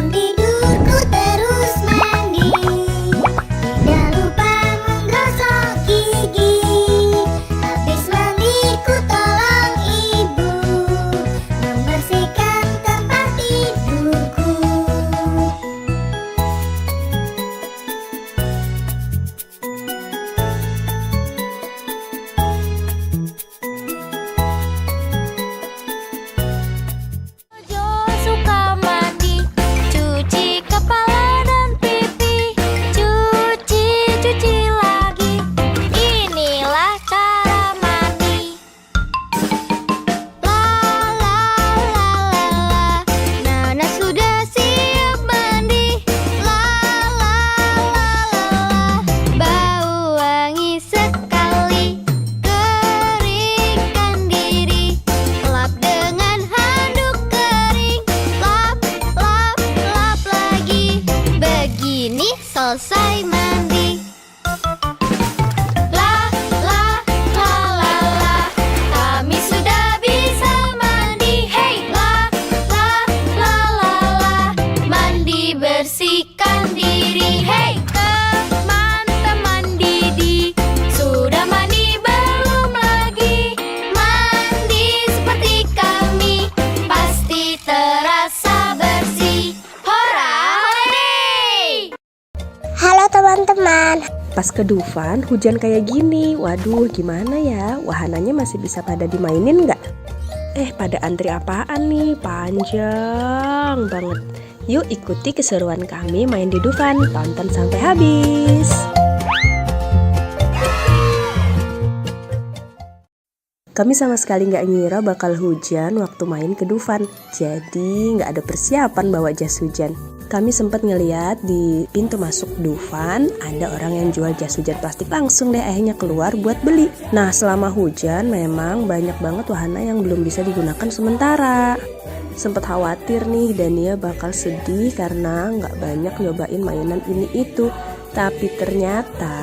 Bangun tidurku terus mandi, tidak lupa menggosok gigi. Habis mandiku tolong ibu membersihkan tempat tidurku. Jo suka mandi, cuci kepala dan pipi, cuci lagi. Inilah cara mandi. La la la la la, Nana sudah siap mandi. La la la la la, bau wangi sekali. Keringkan diri, lap dengan handuk kering. Lap, lap, lap lagi. Begini selesai mandi. La, la, la, la, la, kami sudah bisa mandi. Hey, la, la, la, la, la, mandi bersihkan diri. Hey, teman-teman Didi, sudah mandi belum lagi? Mandi seperti kami, pasti terasa bersih. Hora, hore! Halo teman-teman. Pas ke Dufan, hujan kayak gini. Waduh, gimana ya? Wahananya masih bisa pada dimainin nggak? Pada antri apaan nih? Panjang banget. Yuk ikuti keseruan kami main di Dufan. Tonton sampai habis. Kami sama sekali nggak ngira bakal hujan waktu main ke Dufan. Jadi nggak ada persiapan bawa jas hujan. Kami sempat ngeliat di pintu masuk Dufan ada orang yang jual jas hujan plastik, langsung deh akhirnya keluar buat beli. Nah, selama hujan memang banyak banget wahana yang belum bisa digunakan sementara. Sempet khawatir nih Dania bakal sedih karena nggak banyak nyobain mainan ini itu. Tapi ternyata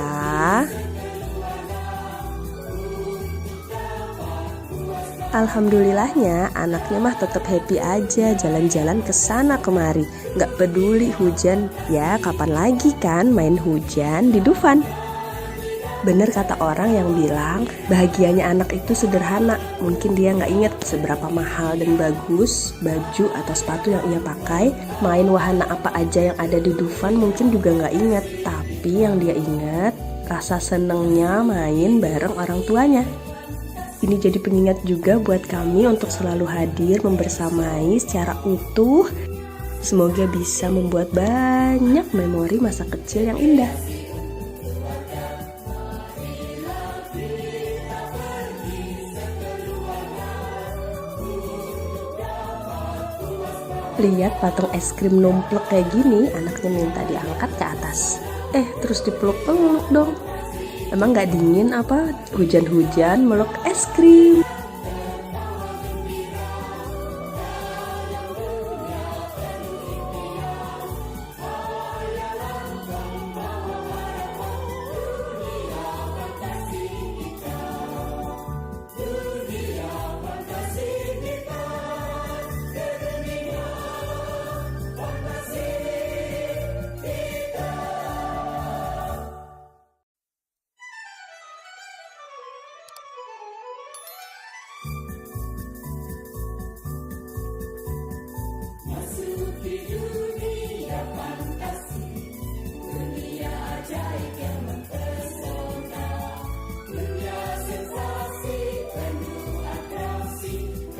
alhamdulillahnya anaknya mah tetap happy aja jalan-jalan ke sana kemari. Nggak peduli hujan, ya kapan lagi kan main hujan di Dufan. Bener kata orang yang bilang bahagianya anak itu sederhana. Mungkin dia nggak inget seberapa mahal dan bagus baju atau sepatu yang ia pakai. Main wahana apa aja yang ada di Dufan mungkin juga nggak inget. Tapi yang dia inget rasa senengnya main bareng orang tuanya. Ini jadi pengingat juga buat kami untuk selalu hadir membersamai secara utuh. Semoga bisa membuat banyak memori masa kecil yang indah. Lihat patung es krim numplek kayak gini, anaknya minta diangkat ke atas. Terus dipeluk-peluk dong. Emang gak dingin apa? Hujan-hujan meluk es krim.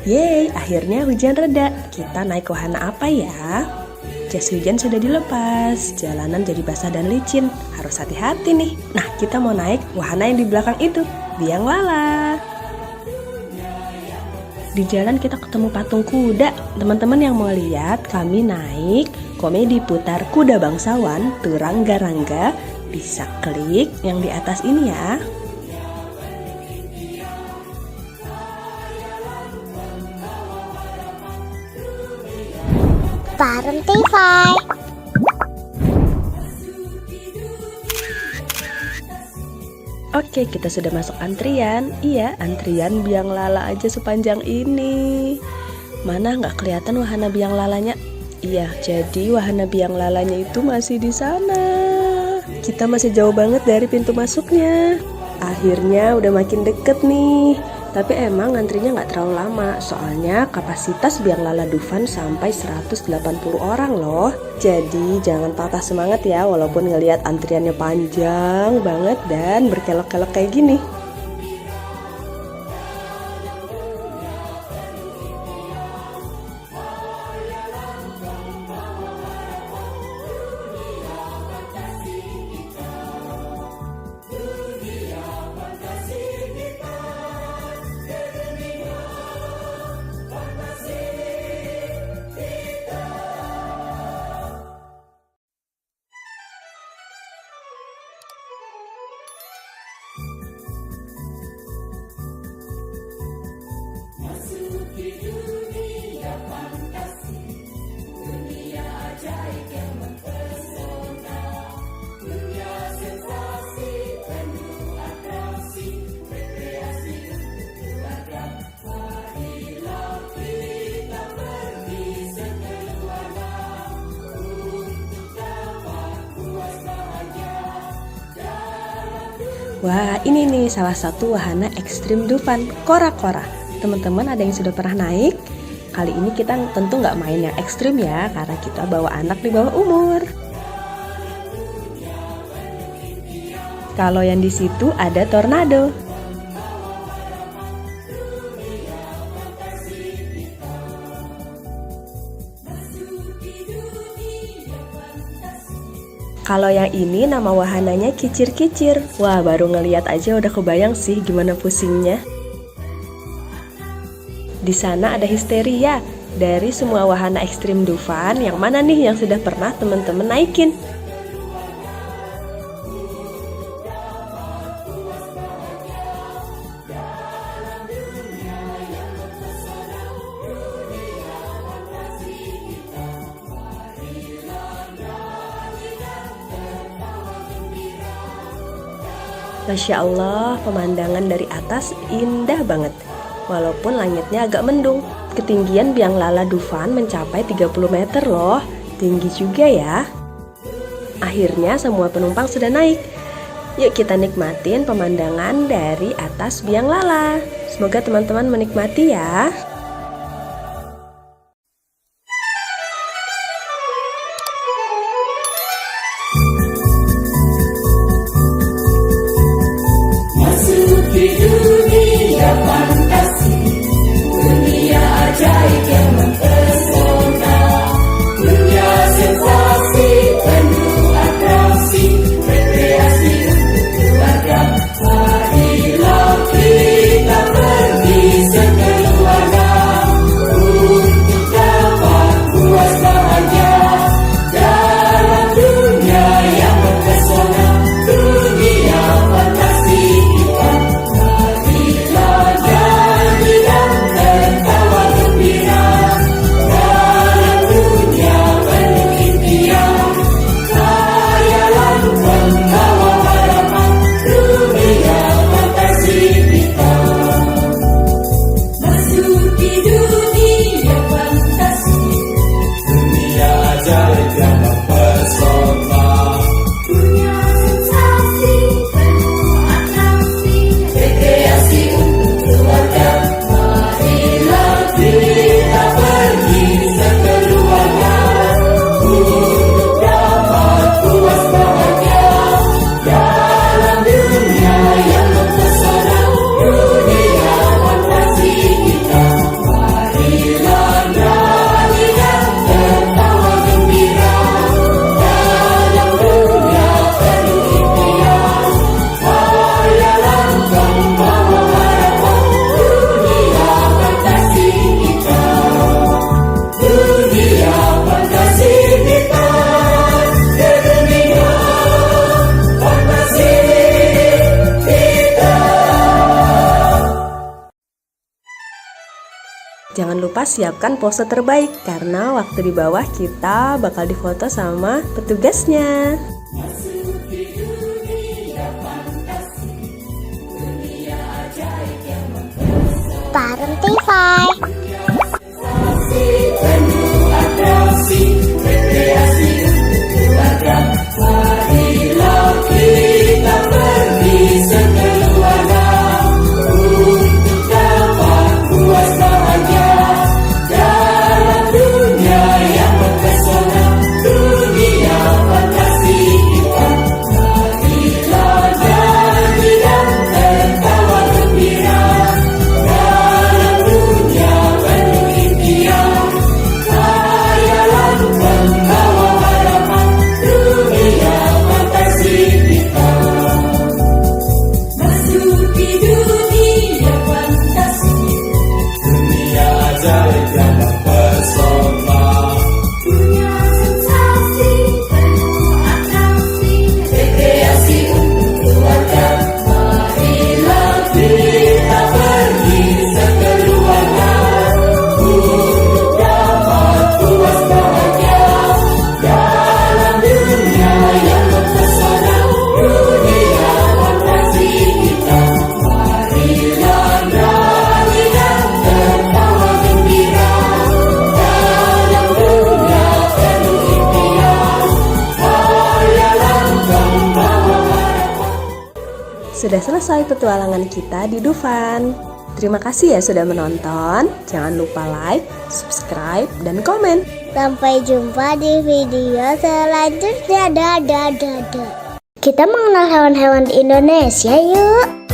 Yeay, akhirnya hujan reda. Kita naik wahana apa ya? Jas hujan sudah dilepas, jalanan jadi basah dan licin. Harus hati-hati nih. Nah, kita mau naik wahana yang di belakang itu, biang lala. Di jalan kita ketemu patung kuda. Teman-teman yang mau lihat, kami naik komedi putar kuda bangsawan, Turangga-rangga. Bisa klik yang di atas ini ya. Bareng TV. Oke, kita sudah masuk antrian. Iya, antrian biang lala aja sepanjang ini. Mana nggak kelihatan wahana biang lalanya? Iya, jadi wahana biang lalanya itu masih di sana. Kita masih jauh banget dari pintu masuknya. Akhirnya udah makin deket nih. Tapi emang antrinya nggak terlalu lama, soalnya kapasitas biang lala Dufan sampai 180 orang loh. Jadi jangan patah semangat ya, walaupun ngelihat antriannya panjang banget dan berkelok-kelok kayak gini. Wah, ini nih salah satu wahana ekstrim Dufan, kora-kora. Teman-teman ada yang sudah pernah naik? Kali ini kita tentu nggak main yang ekstrim ya, karena kita bawa anak di bawah umur. Kalau yang di situ ada tornado. Kalau yang ini nama wahananya kicir-kicir. Wah, baru ngeliat aja udah kebayang sih gimana pusingnya. Di sana ada histeria. Dari semua wahana ekstrim Dufan, yang mana nih yang sudah pernah teman-teman naikin? Masya Allah, pemandangan dari atas indah banget. Walaupun langitnya agak mendung. Ketinggian biang lala Dufan mencapai 30 meter loh. Tinggi juga ya. Akhirnya semua penumpang sudah naik. Yuk kita nikmatin pemandangan dari atas biang lala. Semoga teman-teman menikmati ya. Jangan lupa siapkan pose terbaik, karena waktu di bawah kita bakal difoto sama petugasnya. Bareng TV. sudah selesai petualangan kita di Dufan. Terima kasih ya sudah menonton. Jangan lupa like, subscribe, dan komen. Sampai jumpa di video selanjutnya. Dadah. Kita mengenal hewan-hewan di Indonesia yuk.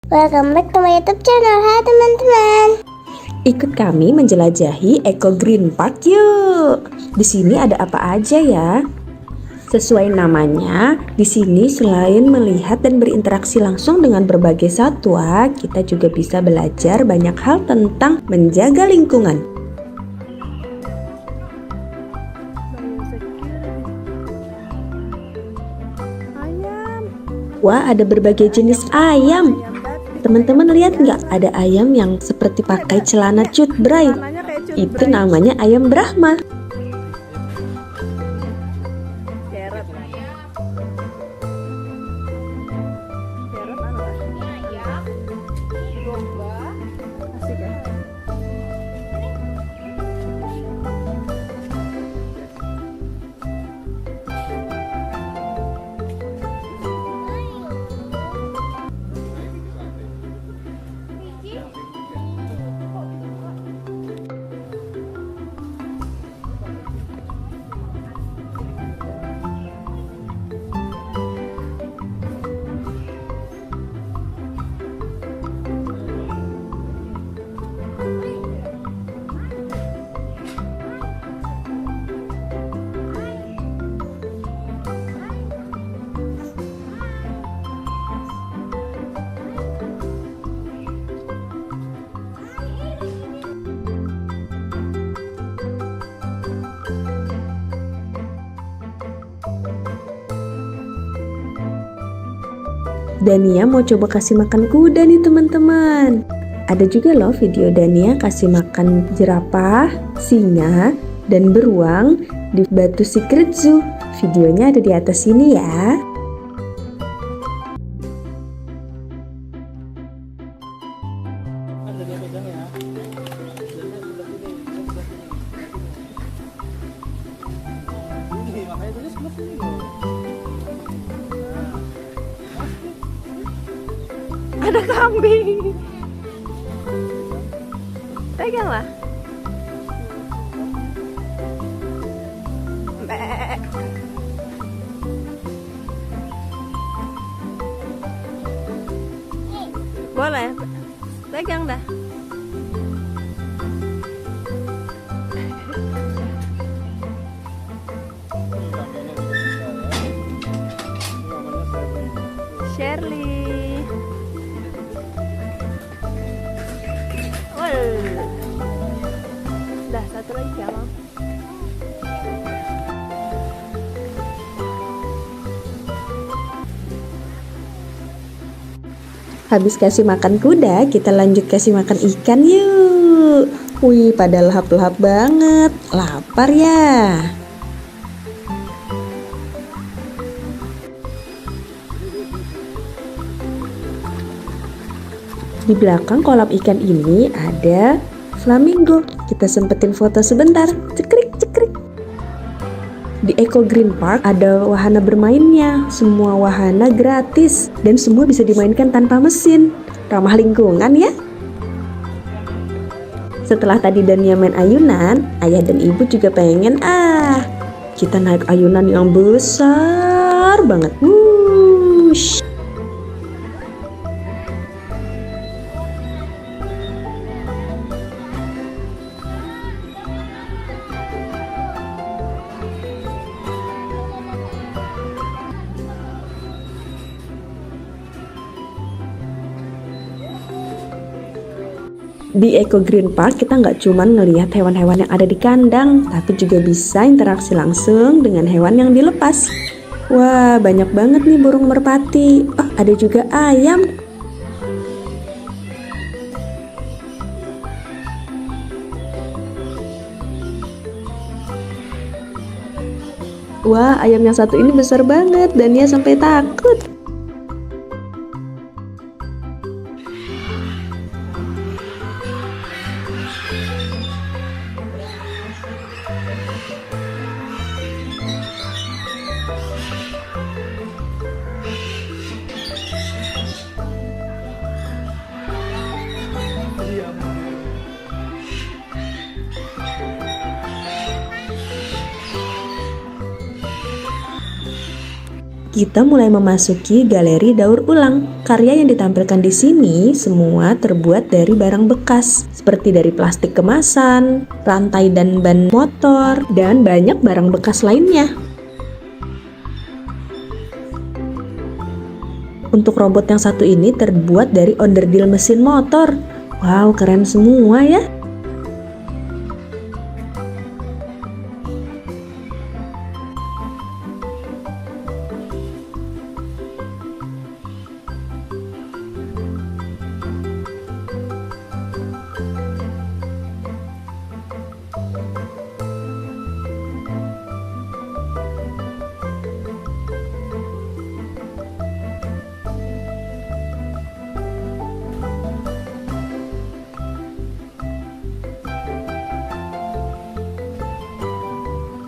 Welcome back to my YouTube channel. Hai teman-teman. Ikut kami menjelajahi Eco Green Park yuk. Di sini ada apa aja ya? Sesuai namanya, di sini selain melihat dan berinteraksi langsung dengan berbagai satwa, kita juga bisa belajar banyak hal tentang menjaga lingkungan. Wah, ada berbagai jenis ayam. Teman-teman lihat nggak, ada ayam yang seperti pakai celana cut bray. Itu namanya ayam Brahma. Dania mau coba kasih makan kuda nih teman-teman. Ada juga loh video Dania kasih makan jerapah, singa, dan beruang di Batu Secret Zoo. Videonya ada di atas sini ya. Ada kambing. Peganglah. Mbak. Boleh. Pegang dah. Shirley. Dah satu lagi ya, Mam. Habis kasih makan kuda, kita lanjut kasih makan ikan yuk. Wih, pada lahap-lahap banget. Lapar ya? Di belakang kolam ikan ini ada flamingo. Kita sempetin foto sebentar. Cekrik, cekrik. Di Eco Green Park ada wahana bermainnya. Semua wahana gratis dan semua bisa dimainkan tanpa mesin. Ramah lingkungan ya. Setelah tadi Dania main ayunan, ayah dan ibu juga pengen kita naik ayunan yang besar banget. Wush. Di Eco Green Park kita nggak cuma ngelihat hewan-hewan yang ada di kandang, tapi juga bisa interaksi langsung dengan hewan yang dilepas. Wah, banyak banget nih burung merpati. Oh, ada juga ayam. Wah, ayam yang satu ini besar banget dan dia sampai takut. Kita mulai memasuki galeri daur ulang. Karya yang ditampilkan di sini semua terbuat dari barang bekas, seperti dari plastik kemasan, rantai dan ban motor, dan banyak barang bekas lainnya. Untuk robot yang satu ini terbuat dari onderdil mesin motor. Wow, keren semua ya.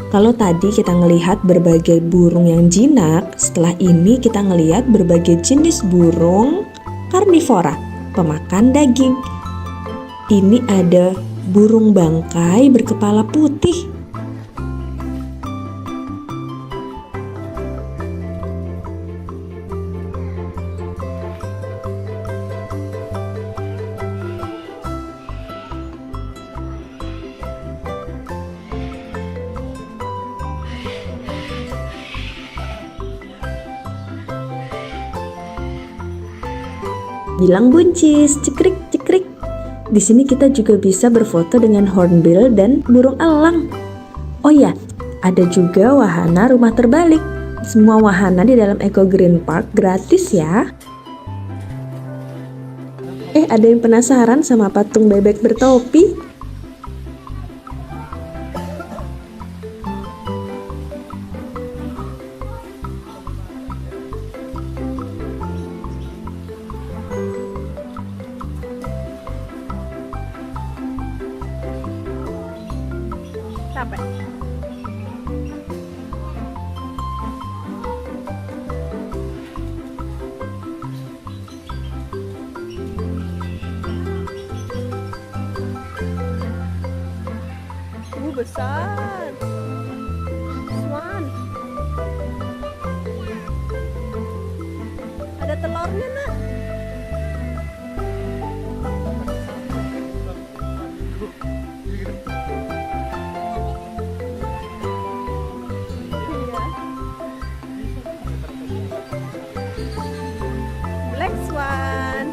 Kalau tadi kita ngelihat berbagai burung yang jinak, setelah ini kita ngelihat berbagai jenis burung karnivora, pemakan daging. Ini ada burung bangkai berkepala putih. Bilang buncis, cekrik cekrik. Di sini kita juga bisa berfoto dengan hornbill dan burung elang. Oh ya, ada juga wahana rumah terbalik. Semua wahana di dalam Eco Green Park gratis ya. Ada yang penasaran sama patung bebek bertopi? Capek. besar. Swan. Ada telurnya, Nak. Black swan.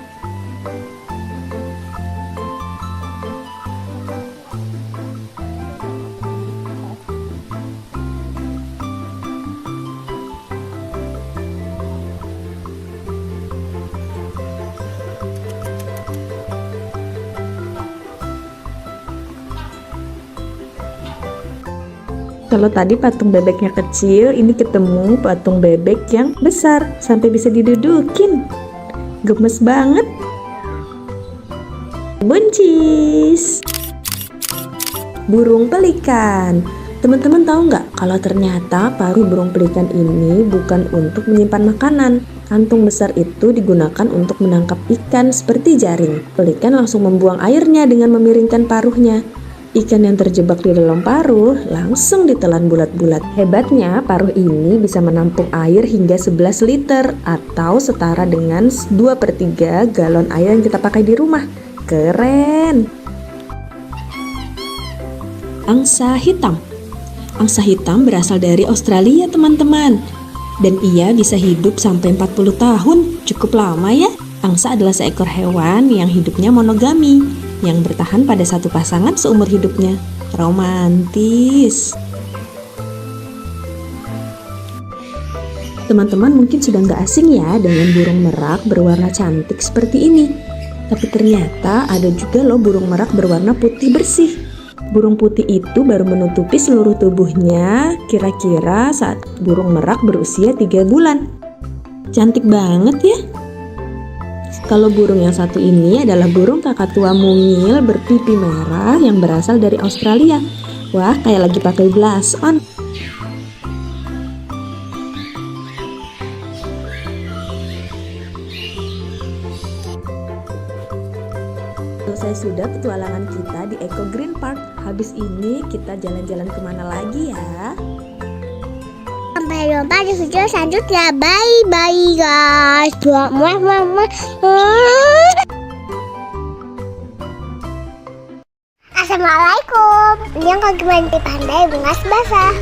Kalau tadi patung bebeknya kecil, ini ketemu patung bebek yang besar sampai bisa didudukin. Gemes banget. Buncis. Burung pelikan. Teman-teman tahu nggak kalau ternyata paruh burung pelikan ini bukan untuk menyimpan makanan. Kantung besar itu digunakan untuk menangkap ikan seperti jaring. Pelikan langsung membuang airnya dengan memiringkan paruhnya. Ikan yang terjebak di dalam paruh langsung ditelan bulat-bulat. Hebatnya, paruh ini bisa menampung air hingga 11 liter atau setara dengan 2/3 galon air yang kita pakai di rumah. Keren! Angsa hitam. Angsa hitam berasal dari Australia, teman-teman. Dan ia bisa hidup sampai 40 tahun. Cukup lama ya. Angsa adalah seekor hewan yang hidupnya monogami, yang bertahan pada satu pasangan seumur hidupnya. Romantis. Teman-teman mungkin sudah nggak asing ya dengan burung merak berwarna cantik seperti ini. Tapi ternyata ada juga loh burung merak berwarna putih bersih. Burung putih itu baru menutupi seluruh tubuhnya kira-kira saat burung merak berusia 3 bulan. Cantik banget ya. Kalau burung yang satu ini adalah burung kakatua mungil berpipi merah yang berasal dari Australia. Wah, kayak lagi pakai blush on. Selesai sudah petualangan kita di Eco Green Park. Habis ini kita jalan-jalan kemana lagi ya? Sampai jumpa di video selanjutnya. Bye guys. Assalamualaikum. Ini yang kaki main di pandai bunga basah.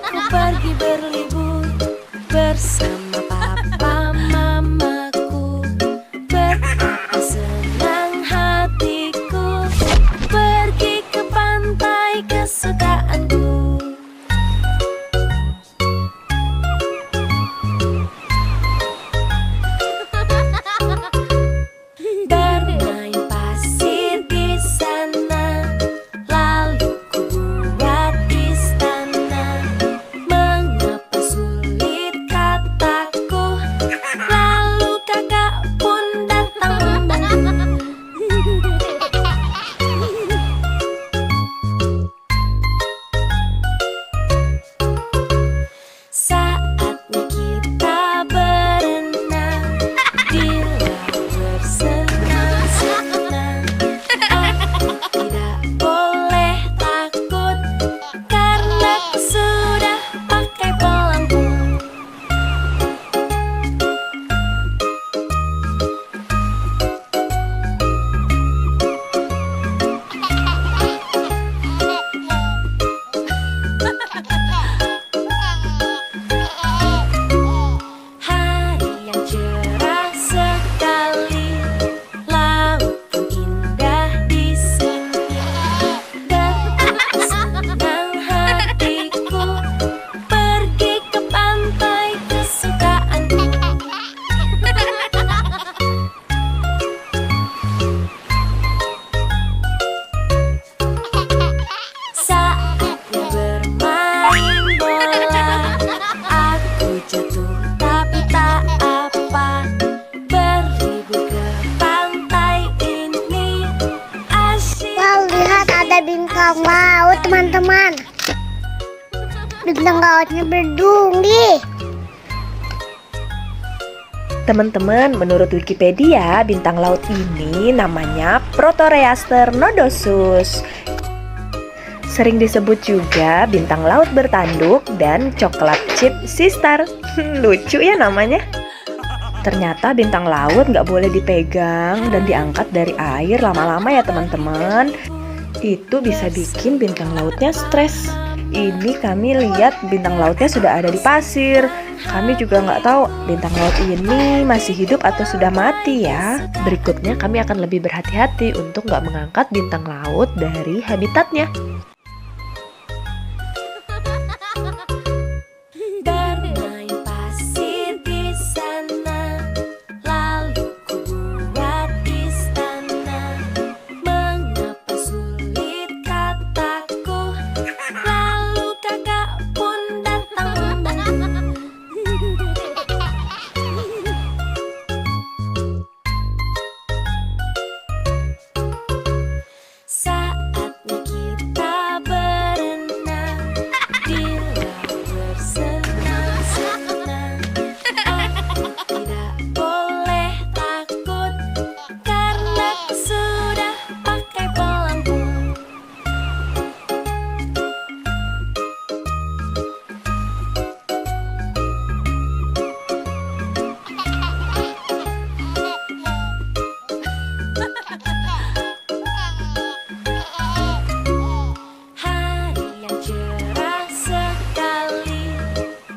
Aku pergi berlibur bersama papa mamaku, betapa senang hatiku pergi ke pantai kesukaanku. bintang lautnya berduri. Teman-teman, menurut Wikipedia, bintang laut ini namanya Proteroaster nodosus. Sering disebut juga bintang laut bertanduk dan coklat chip sea star. Lucu ya namanya. Ternyata bintang laut nggak boleh dipegang dan diangkat dari air lama-lama ya teman-teman. Itu bisa bikin bintang lautnya stres. Ini kami lihat bintang lautnya sudah ada di pasir. Kami juga nggak tahu bintang laut ini masih hidup atau sudah mati ya. Berikutnya kami akan lebih berhati-hati untuk nggak mengangkat bintang laut dari habitatnya. Bermain pasir di sana, lalu ku buat istana. Mengapa sulit kataku, lalu kakak pun datang membantu. Saatnya kita berenang di laut bersenang-senang. Aku tidak boleh takut karena aku sudah pakai pelampung. Hari yang cerah sekali,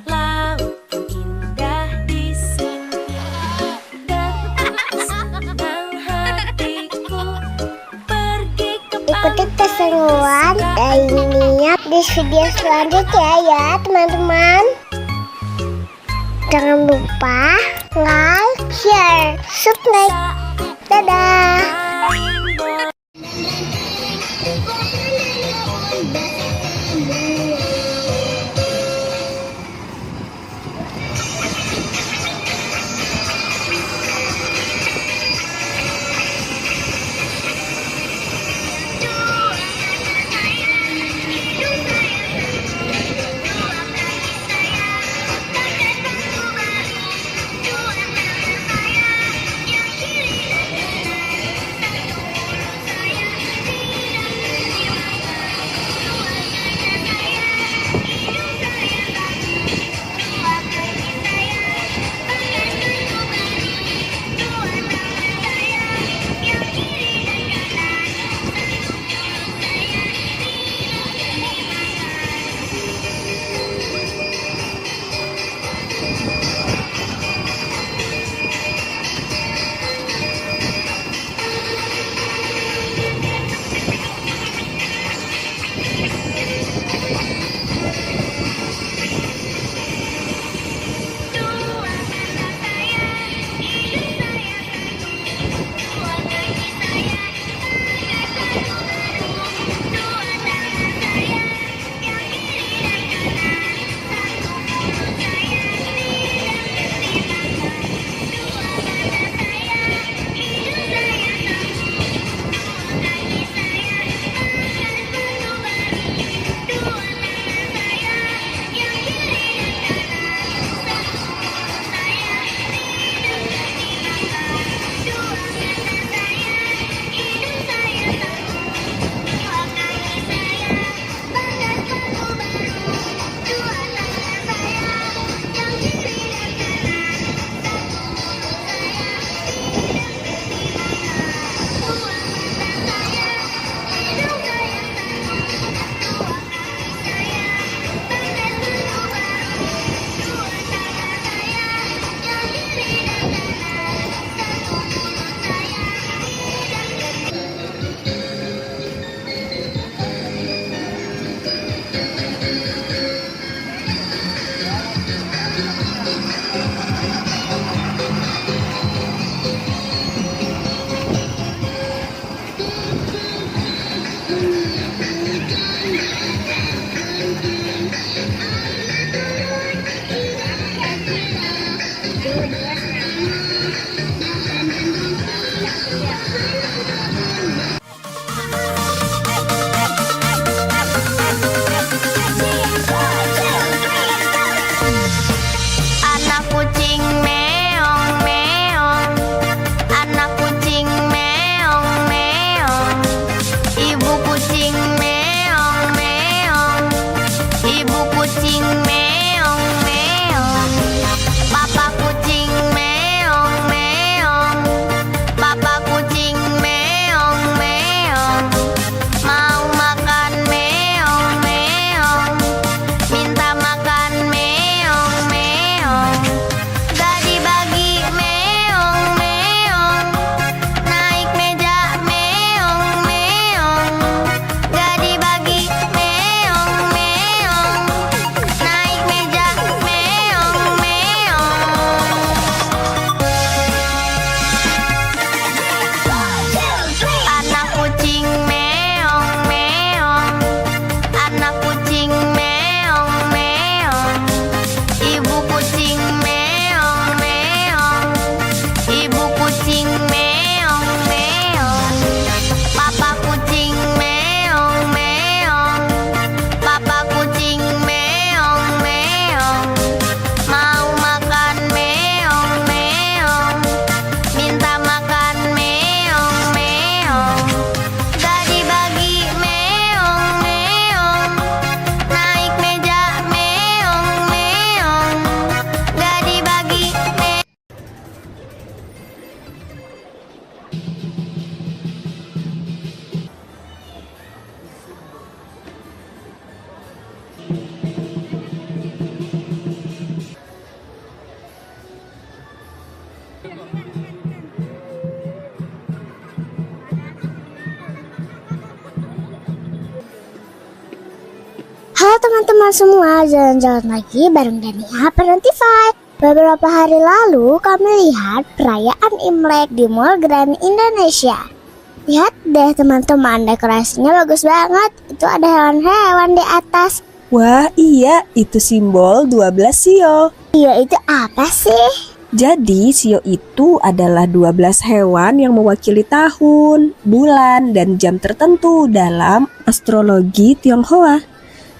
laut pun indah di sini. Betapa senang hatiku pergi ke Ikuti keseruan dan niat di video selanjutnya ya teman-teman. Jangan lupa like, share, subscribe. Dadah. teman-teman semua, jalan-jalan lagi bareng Dania Parentify. Beberapa hari lalu kami lihat perayaan Imlek di Mall Grand Indonesia. Lihat deh teman-teman, dekorasinya bagus banget. Itu ada hewan-hewan di atas. Wah iya, itu simbol 12 sio. Iya, itu apa sih? Jadi sio itu adalah 12 hewan yang mewakili tahun, bulan, dan jam tertentu dalam astrologi Tionghoa.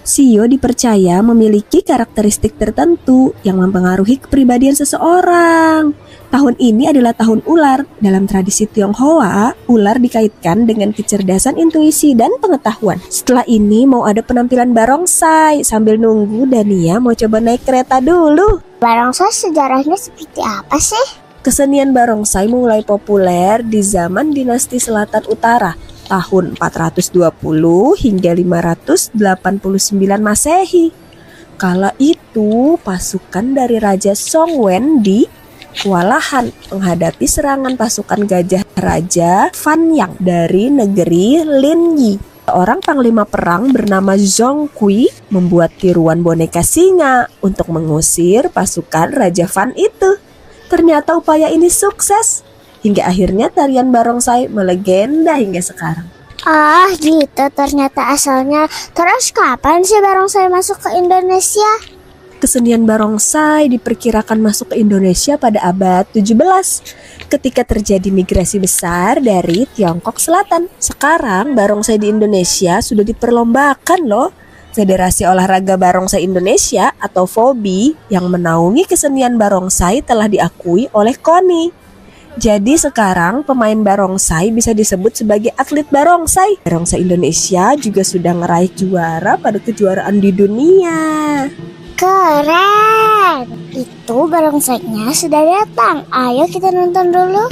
Sio dipercaya memiliki karakteristik tertentu yang mempengaruhi kepribadian seseorang. Tahun ini adalah tahun ular. Dalam tradisi Tionghoa, ular dikaitkan dengan kecerdasan intuisi dan pengetahuan. Setelah ini mau ada penampilan barongsai. Sambil nunggu, Dania mau coba naik kereta dulu. Barongsai sejarahnya seperti apa sih? Kesenian barongsai mulai populer di zaman dinasti Selatan Utara tahun 420 hingga 589 Masehi. Kala itu pasukan dari Raja Songwen kewalahan menghadapi serangan pasukan gajah Raja Fanyang dari negeri Linyi. Seorang panglima perang bernama Zhong Kui membuat tiruan boneka singa untuk mengusir pasukan Raja Fan itu. Ternyata upaya ini sukses, hingga akhirnya tarian barongsai melegenda hingga sekarang. Ah gitu ternyata asalnya. Terus kapan sih barongsai masuk ke Indonesia? Kesenian barongsai diperkirakan masuk ke Indonesia pada abad 17 ketika terjadi migrasi besar dari Tiongkok Selatan. Sekarang barongsai di Indonesia sudah diperlombakan loh. Federasi Olahraga Barongsai Indonesia atau FOBI yang menaungi kesenian barongsai telah diakui oleh KONI. Jadi sekarang pemain barongsai bisa disebut sebagai atlet barongsai. Barongsai Indonesia juga sudah meraih juara pada kejuaraan di dunia. Keren! Itu barongsainya sudah datang. Ayo kita nonton dulu.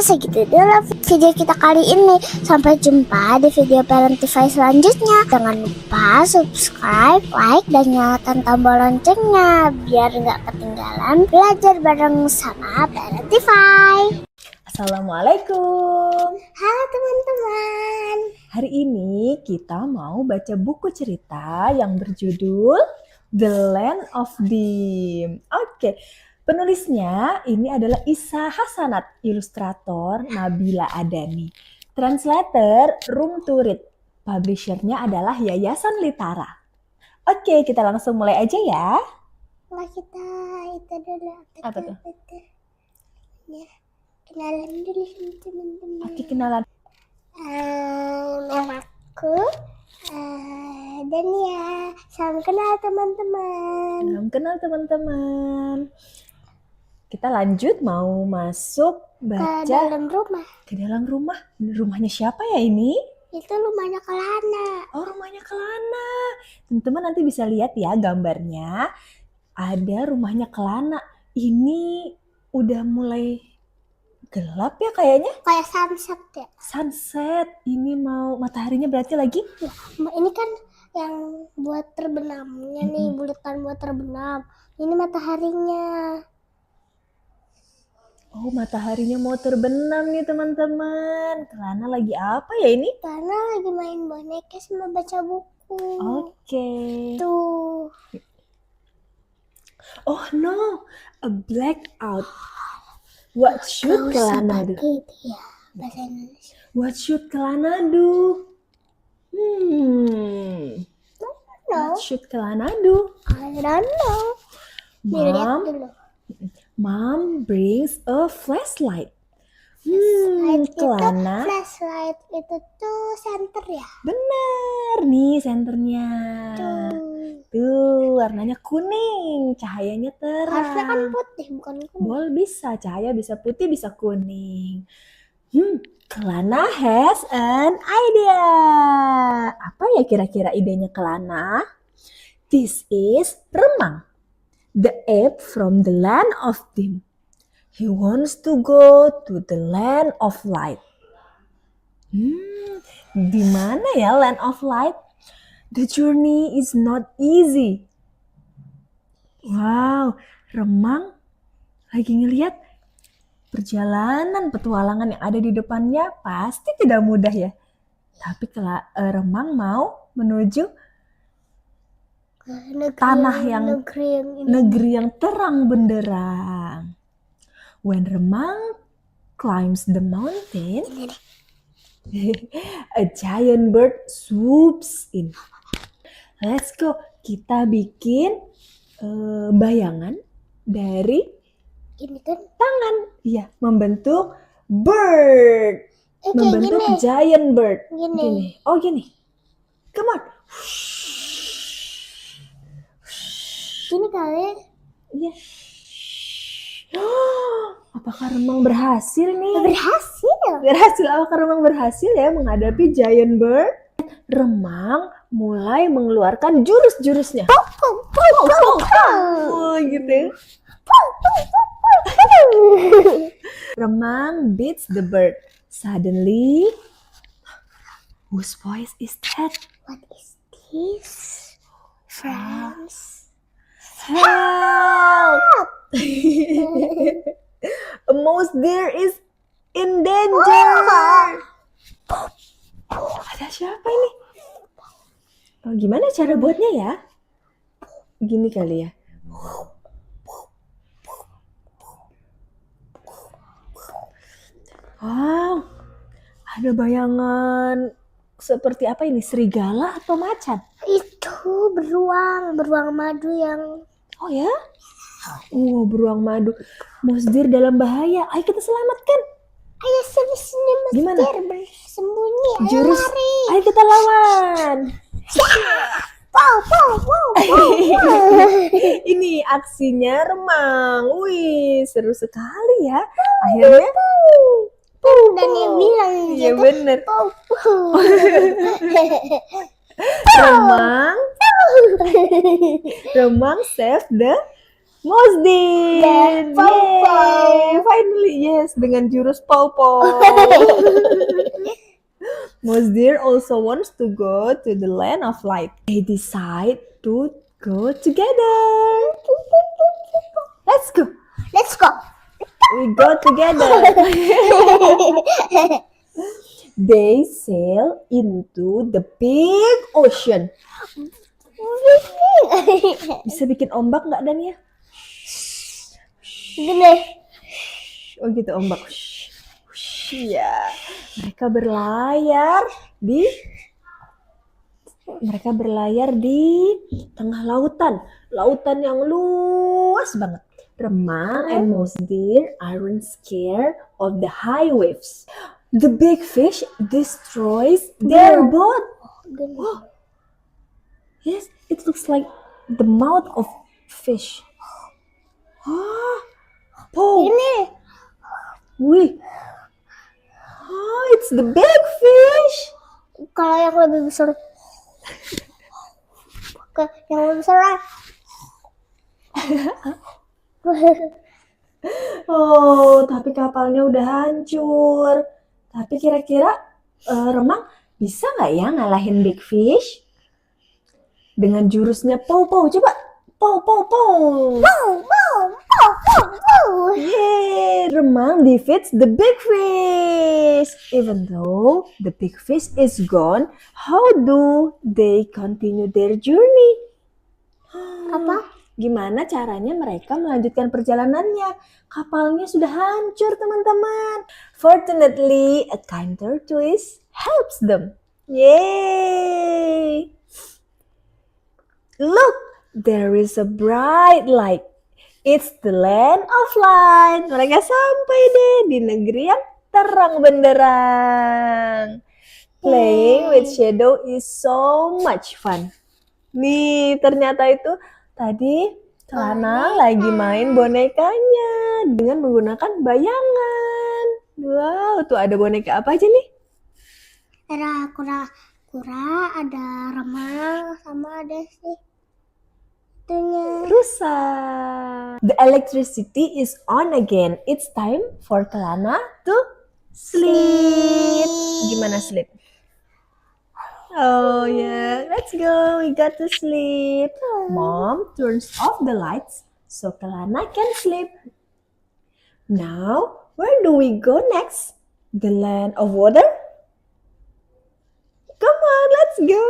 segitu dulu video kita kali ini. Sampai jumpa di video Parentify selanjutnya. Jangan lupa subscribe, like, dan nyalakan tombol loncengnya biar nggak ketinggalan belajar bareng sama Parentify. Assalamualaikum. Halo teman-teman. Hari ini kita mau baca buku cerita yang berjudul The Land of Dim. Oke, penulisnya ini adalah Isa Hasanat, ilustrator Nabila Adani, translator Room to Read, publishernya adalah Yayasan Litara. Oke, kita langsung mulai aja ya. Nah, kita itu dulu. Apa tuh? Ya, kenalan dulu sama teman-teman. Oke, kenalan. Namaku Dania. Salam kenal teman-teman. Salam kenal teman-teman. Kita lanjut mau masuk Ke baca dalam rumah. ke dalam rumah. Rumahnya siapa ya ini? Itu rumahnya Kelana. Oh, rumahnya Kelana. Teman-teman nanti bisa lihat ya gambarnya. Ada rumahnya Kelana. Ini udah mulai gelap ya kayaknya. Kayak sunset ya. Sunset. Ini mau mataharinya berarti lagi. Ini kan yang buat terbenamnya nih, bulatan buat terbenam. Ini mataharinya. Oh, mataharinya mau terbenam nih teman-teman. Kelana lagi apa ya ini? Karena lagi main boneka sama baca buku. Oke. Tuh. Oh no, a blackout. What should Kelana do? Gitu ya, bahasa Indonesia. What should Kelana do? No, What should Kelana do? I don't know. Dilihat Mom, dulu. Mom brings a flashlight. Kelana. Flashlight itu tuh center ya. Bener nih senternya. Tuh, warnanya kuning, cahayanya Harusnya kan terang. putih, bukan kuning. Bol bisa, cahaya bisa putih, bisa kuning. Kelana has an idea. Apa ya kira-kira idenya Kelana? This is Remang, the ape from the land of Dim. He wants to go to the land of light. Di mana ya land of light? The journey is not easy. Wow, Remang lagi ngeliat perjalanan petualangan yang ada di depannya pasti tidak mudah ya. Tapi kalau Remang mau menuju tanah yang negeri yang terang benderang. When Remang climbs the mountain, a giant bird swoops in. Let's go. Kita bikin bayangan dari ini kan tangan. Iya, membentuk bird. Membentuk gini. giant bird. Gini. Oh, gini. Come on. Gini kali. Iya. Apakah Remang berhasil nih? Berhasil. Berhasil. Apakah Remang berhasil ya menghadapi giant bird? Remang mulai mengeluarkan jurus-jurusnya. Oh, gitu. Remang beats the bird. Suddenly, whose voice is that? What is this? Friends. Help! A mouse deer is in danger. Ada siapa ini? Oh, gimana cara buatnya ya? Gini kali ya. Wow, ada bayangan seperti apa ini? Serigala atau macan? Itu beruang madu yang Oh ya? Oh, beruang madu. Monster dalam bahaya. Ayo kita selamatkan. ayo sini Mas Gimana? Dir, bersembunyi. Ayo Jurus. lari. Ayo kita lawan. Wow, wow, wow, wow. Ini aksinya Remang. Wih, seru sekali ya. Akhirnya Dan dia bilang iya gitu. bener. Wow, Remang Remang save the Mosdir. Yes, Pow-Pow. Yay, finally yes dengan jurus Pow-Pow. Mosdir also wants to go to the land of light. They decide to go together. Let's go. Let's go. We go together. They sail into the big ocean. Bisa bikin ombak nggak Dania? Gini. Oh gitu ombak. Ya, mereka berlayar di tengah lautan yang luas banget. Remang and Mosdir aren't scared of the high waves. The big fish destroys their boat. Oh, yes, it looks like the mouth of fish. Oh, Ini. wih. Oh, it's the big fish. Kalau yang lebih besar. Yang lebih besar. Oh, tapi kapalnya udah hancur. Tapi kira-kira Remang bisa nggak ya ngalahin big fish? Dengan jurusnya Pow-Pow. Coba. Pow-Pow-Pow. Yeay, Remang defeats the big fish. Even though the big fish is gone, how do they continue their journey? Apa? Gimana caranya mereka melanjutkan perjalanannya? Kapalnya sudah hancur, teman-teman. Fortunately, a kind tortoise helps them. Yay! Look, there is a bright light. It's the land of light. Mereka sampai deh di negeri yang terang benderang. Playing with shadow is so much fun. Nih, ternyata itu tadi Kelana lagi main bonekanya dengan menggunakan bayangan. Wow, tuh ada boneka apa aja nih? Ada kura-kura, ada remang, sama ada sih itunya. Rusa. The electricity is on again. It's time for Kelana to sleep. Gimana sleep? Oh yeah, let's go. We got to sleep. Mom turns off the lights so Kelana can sleep. Now, where do we go next? The land of water? Come on, let's go.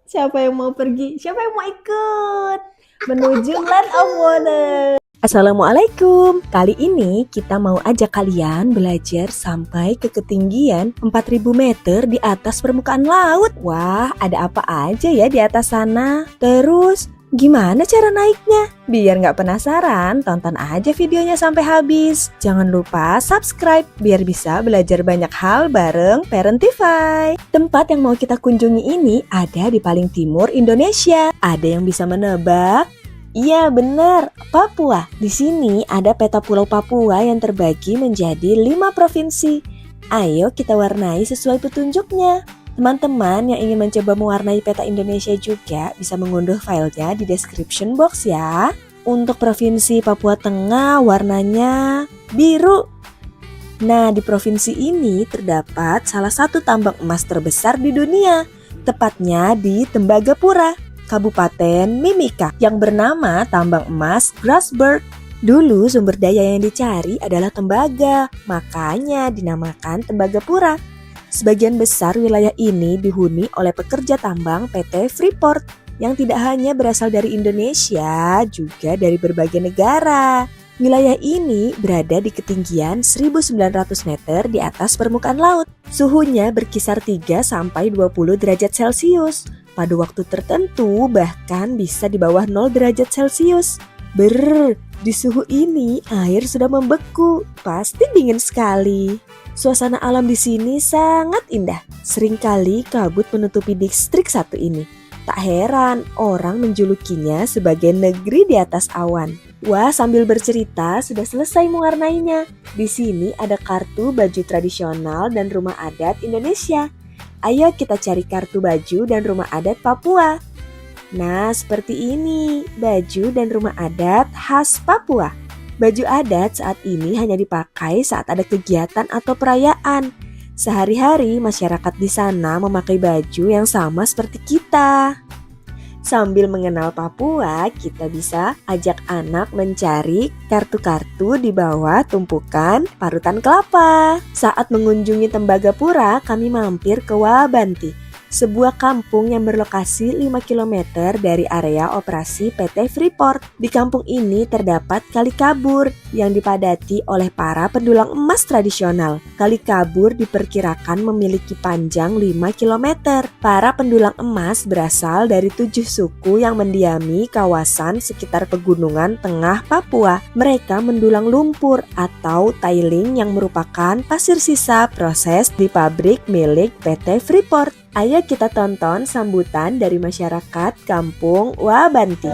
Siapa yang mau pergi? Siapa yang mau ikut? Menuju land of water. Assalamualaikum. Kali ini kita mau ajak kalian belajar sampai ke ketinggian 4000 meter di atas permukaan laut. Wah, ada apa aja ya di atas sana? Terus, gimana cara naiknya? Biar nggak penasaran, tonton aja videonya sampai habis. Jangan lupa subscribe biar bisa belajar banyak hal bareng Parentify. Tempat yang mau kita kunjungi ini ada di paling timur Indonesia. Ada yang bisa menebak? Iya benar, Papua. Di sini ada peta pulau Papua yang terbagi menjadi 5 provinsi. Ayo kita warnai sesuai petunjuknya. Teman-teman yang ingin mencoba mewarnai peta Indonesia juga bisa mengunduh filenya di description box ya. Untuk provinsi Papua Tengah warnanya biru. Nah, di provinsi ini terdapat salah satu tambang emas terbesar di dunia, tepatnya di Tembagapura, Kabupaten Mimika, yang bernama tambang emas Grasberg. Dulu sumber daya yang dicari adalah tembaga, makanya dinamakan Tembagapura. Sebagian besar wilayah ini dihuni oleh pekerja tambang PT Freeport yang tidak hanya berasal dari Indonesia, juga dari berbagai negara. Wilayah ini berada di ketinggian 1900 meter di atas permukaan laut. Suhunya berkisar 3-20 derajat Celcius. Pada waktu tertentu bahkan bisa di bawah 0 derajat Celcius. Di suhu ini air sudah membeku, pasti dingin sekali. Suasana alam di sini sangat indah. Seringkali kabut menutupi distrik satu ini. Tak heran orang menjulukinya sebagai negeri di atas awan. Wah, sambil bercerita sudah selesai mewarnainya. Di sini ada kartu baju tradisional dan rumah adat Indonesia. Ayo kita cari kartu baju dan rumah adat Papua. Nah, seperti ini baju dan rumah adat khas Papua. Baju adat saat ini hanya dipakai saat ada kegiatan atau perayaan. Sehari-hari masyarakat di sana memakai baju yang sama seperti kita. Sambil mengenal Papua, kita bisa ajak anak mencari kartu-kartu di bawah tumpukan parutan kelapa. Saat mengunjungi Tembagapura, kami mampir ke Wabanti, sebuah kampung yang berlokasi 5 km dari area operasi PT Freeport. Di kampung ini terdapat Kali Kabur yang dipadati oleh para pendulang emas tradisional. Kali Kabur diperkirakan memiliki panjang 5 km. Para pendulang emas berasal dari 7 suku yang mendiami kawasan sekitar pegunungan tengah Papua. Mereka mendulang lumpur atau tiling yang merupakan pasir sisa proses di pabrik milik PT Freeport. Ayo kita tonton sambutan dari masyarakat kampung Wabanti.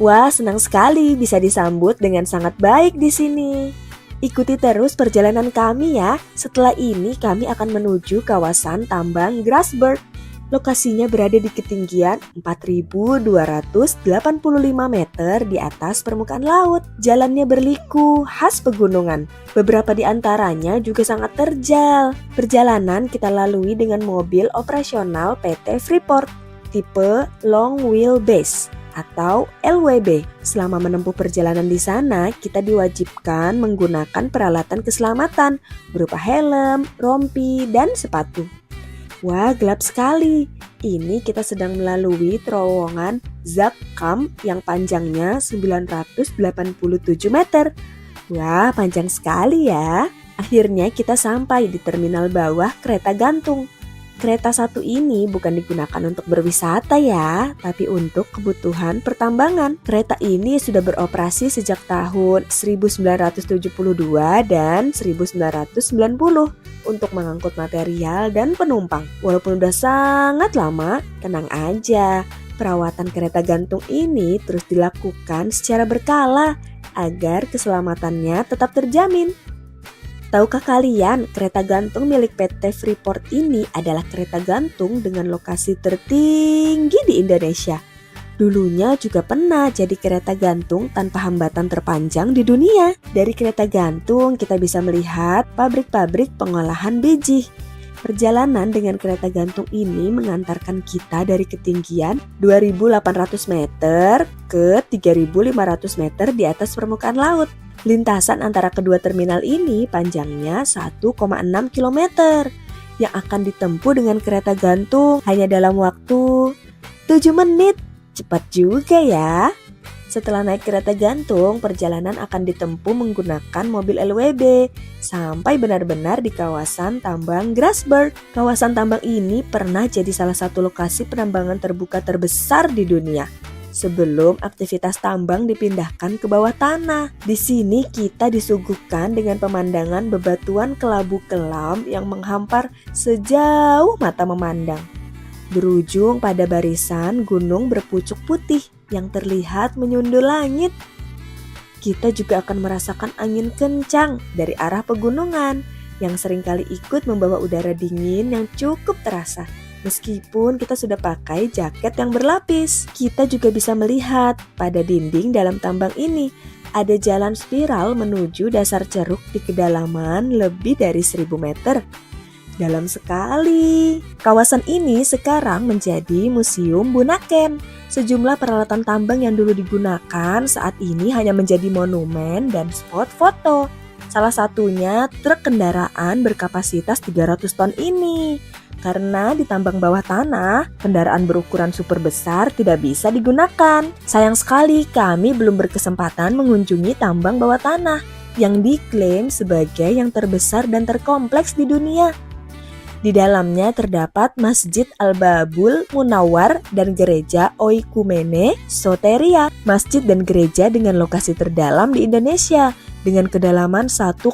Wah, senang sekali bisa disambut dengan sangat baik di sini. Ikuti terus perjalanan kami ya. Setelah ini kami akan menuju kawasan tambang Grasberg. Lokasinya berada di ketinggian 4.285 meter di atas permukaan laut. Jalannya berliku, khas pegunungan. Beberapa di antaranya juga sangat terjal. Perjalanan kita lalui dengan mobil operasional PT Freeport tipe Long Wheelbase atau LWB. Selama menempuh perjalanan di sana, kita diwajibkan menggunakan peralatan keselamatan berupa helm, rompi, dan sepatu. Wah, gelap sekali. Ini kita sedang melalui terowongan Zakkam yang panjangnya 987 meter. Wah, panjang sekali ya. Akhirnya kita sampai di terminal bawah kereta gantung. Kereta satu ini bukan digunakan untuk berwisata ya, tapi untuk kebutuhan pertambangan. Kereta ini sudah beroperasi sejak tahun 1972 dan 1990 untuk mengangkut material dan penumpang. Walaupun udah sangat lama, tenang aja. Perawatan kereta gantung ini terus dilakukan secara berkala agar keselamatannya tetap terjamin. Tahukah kalian, kereta gantung milik PT Freeport ini adalah kereta gantung dengan lokasi tertinggi di Indonesia. Dulunya juga pernah jadi kereta gantung tanpa hambatan terpanjang di dunia. Dari kereta gantung kita bisa melihat pabrik-pabrik pengolahan biji. Perjalanan dengan kereta gantung ini mengantarkan kita dari ketinggian 2.800 meter ke 3.500 meter di atas permukaan laut. Lintasan antara kedua terminal ini panjangnya 1,6 km yang akan ditempuh dengan kereta gantung hanya dalam waktu 7 menit. Cepat juga ya. Setelah naik kereta gantung, perjalanan akan ditempuh menggunakan mobil LWB sampai benar-benar di kawasan tambang Grasberg. Kawasan tambang ini pernah jadi salah satu lokasi penambangan terbuka terbesar di dunia sebelum aktivitas tambang dipindahkan ke bawah tanah. Di sini kita disuguhkan dengan pemandangan bebatuan kelabu kelam yang menghampar sejauh mata memandang. Berujung pada barisan gunung berpucuk putih yang terlihat menyundul langit. Kita juga akan merasakan angin kencang dari arah pegunungan yang seringkali ikut membawa udara dingin yang cukup terasa. Meskipun kita sudah pakai jaket yang berlapis, kita juga bisa melihat pada dinding dalam tambang ini ada jalan spiral menuju dasar ceruk di kedalaman lebih dari 1.000 meter. Dalam sekali. Kawasan ini sekarang menjadi Museum Bunaken. Sejumlah peralatan tambang yang dulu digunakan saat ini hanya menjadi monumen dan spot foto. Salah satunya truk kendaraan berkapasitas 300 ton ini. Karena di tambang bawah tanah, kendaraan berukuran super besar tidak bisa digunakan. Sayang sekali kami belum berkesempatan mengunjungi tambang bawah tanah yang diklaim sebagai yang terbesar dan terkompleks di dunia. Di dalamnya terdapat Masjid Al-Babul Munawwar dan Gereja Oikumene Soteria, masjid dan gereja dengan lokasi terdalam di Indonesia, dengan kedalaman 1,7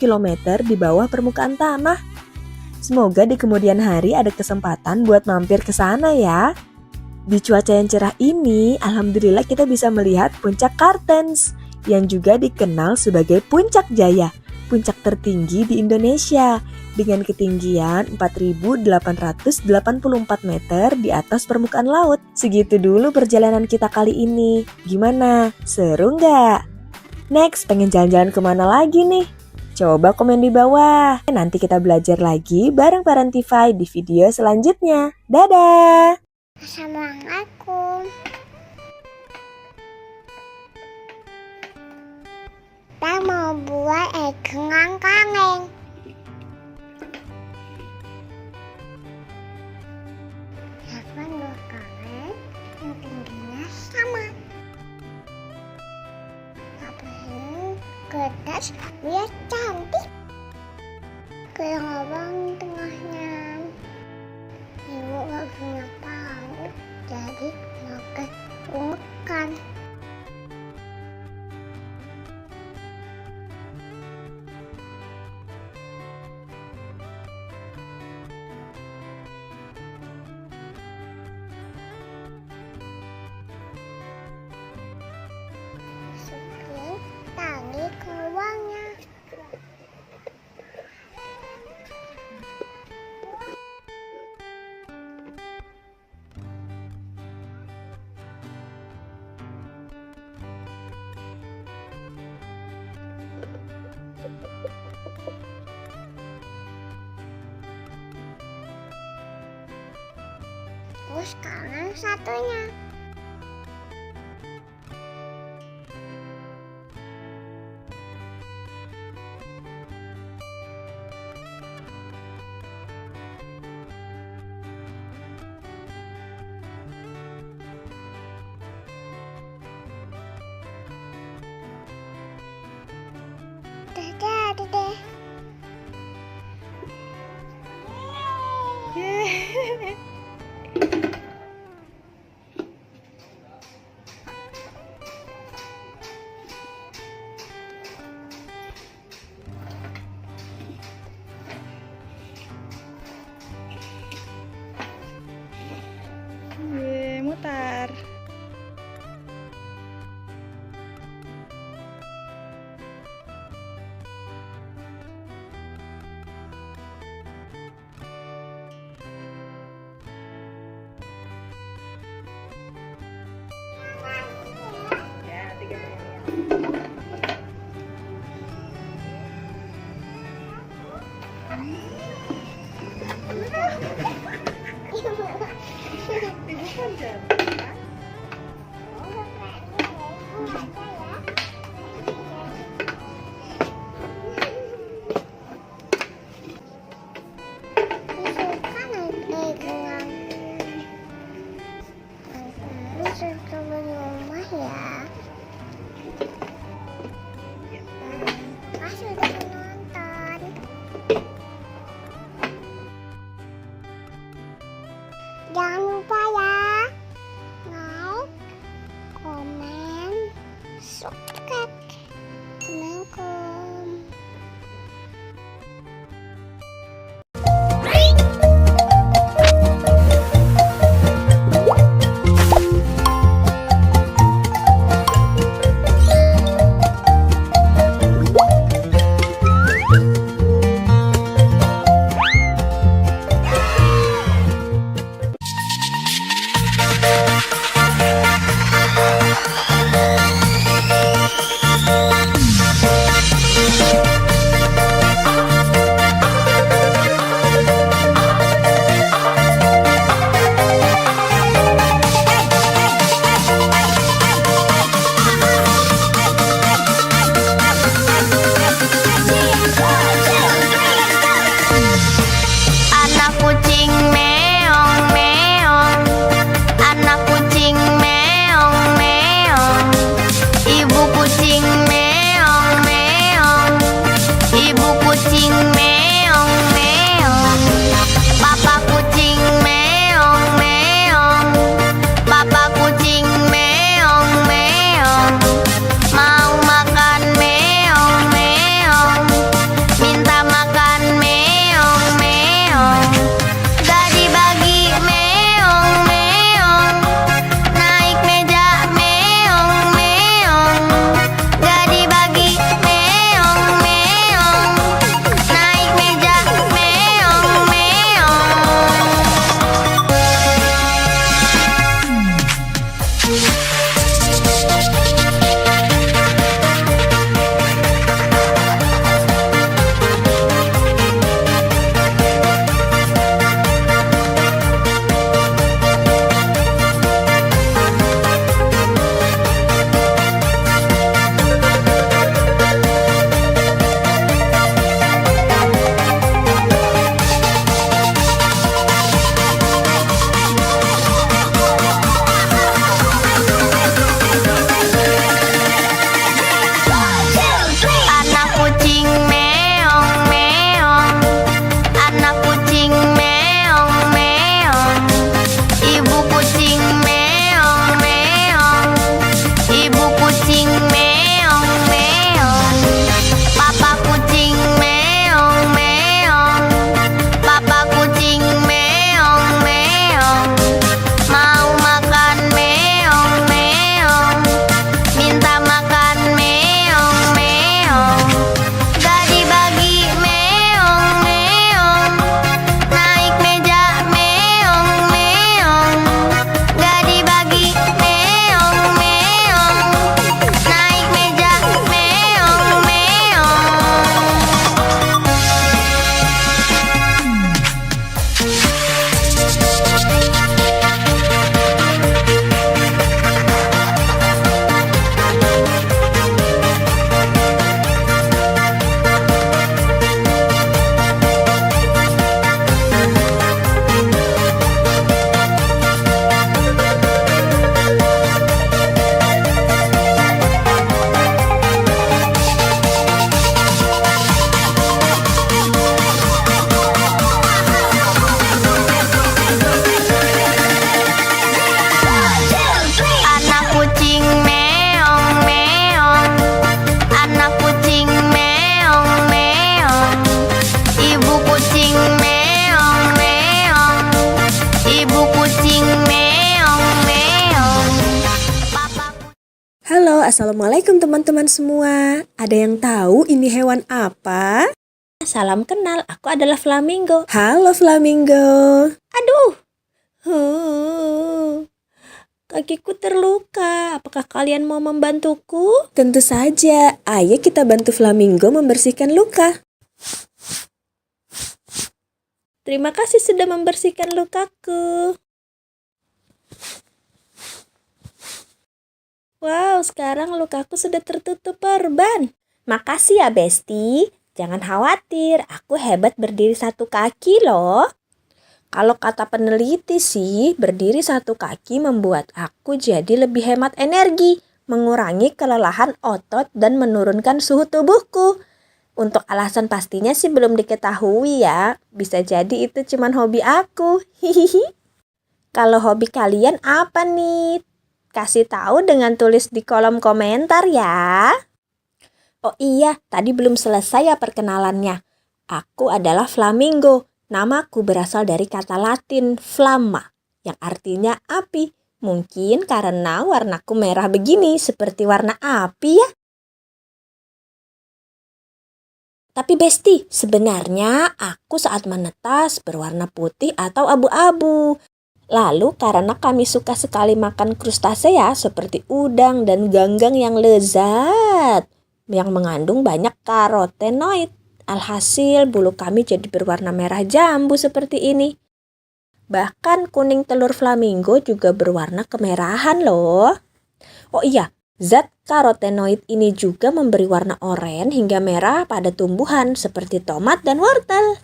km di bawah permukaan tanah. Semoga di kemudian hari ada kesempatan buat mampir ke sana ya. Di cuaca yang cerah ini, alhamdulillah kita bisa melihat puncak Kartens, yang juga dikenal sebagai Puncak Jaya, puncak tertinggi di Indonesia, dengan ketinggian 4.884 meter di atas permukaan laut. Segitu dulu perjalanan kita kali ini. Gimana? Seru nggak? Next, pengen jalan-jalan kemana lagi nih? Coba komen di bawah. Nanti kita belajar lagi bareng Parentify di video selanjutnya. Dadah! Assalamualaikum. Kita mau buat egengan kangen. Siapa dua kangen yang tingginya sama. Ngapain kertas biar cantik. Kayak abang tengahnya. Ibu gak punya palu, jadi pakai ulekan. Masukin tali ke uangnya. Terus sekarang satunya. Dadah, dadah. Mutar. Jangan lupa ya, like, komen, subscribe. Assalamualaikum. kucing meong meong. assalamualaikum teman-teman semua. Ada yang tahu ini hewan apa? Salam kenal, aku adalah flamingo. Halo flamingo. Aduh, kakiku terluka. Apakah kalian mau membantuku? Tentu saja, ayo kita bantu flamingo membersihkan luka. Terima kasih sudah membersihkan lukaku. Wow, sekarang lukaku sudah tertutup perban. Makasih ya, Besti. Jangan khawatir, aku hebat berdiri satu kaki loh. Kalau kata peneliti sih, berdiri satu kaki membuat aku jadi lebih hemat energi, mengurangi kelelahan otot dan menurunkan suhu tubuhku. Untuk alasan pastinya sih belum diketahui ya. Bisa jadi itu cuman hobi aku. Hihihi. Kalau hobi kalian apa nih? Kasih tahu dengan tulis di kolom komentar ya. Oh iya, tadi belum selesai ya perkenalannya. Aku adalah flamingo. Namaku berasal dari kata Latin flamma, yang artinya api. Mungkin karena warnaku merah begini, seperti warna api ya. Tapi Besti, sebenarnya aku saat menetas berwarna putih atau abu-abu. Lalu karena kami suka sekali makan krustasea seperti udang dan ganggang yang lezat, yang mengandung banyak karotenoid. Alhasil bulu kami jadi berwarna merah jambu seperti ini. Bahkan kuning telur flamingo juga berwarna kemerahan loh. Oh iya, zat karotenoid ini juga memberi warna oranye hingga merah pada tumbuhan seperti tomat dan wortel.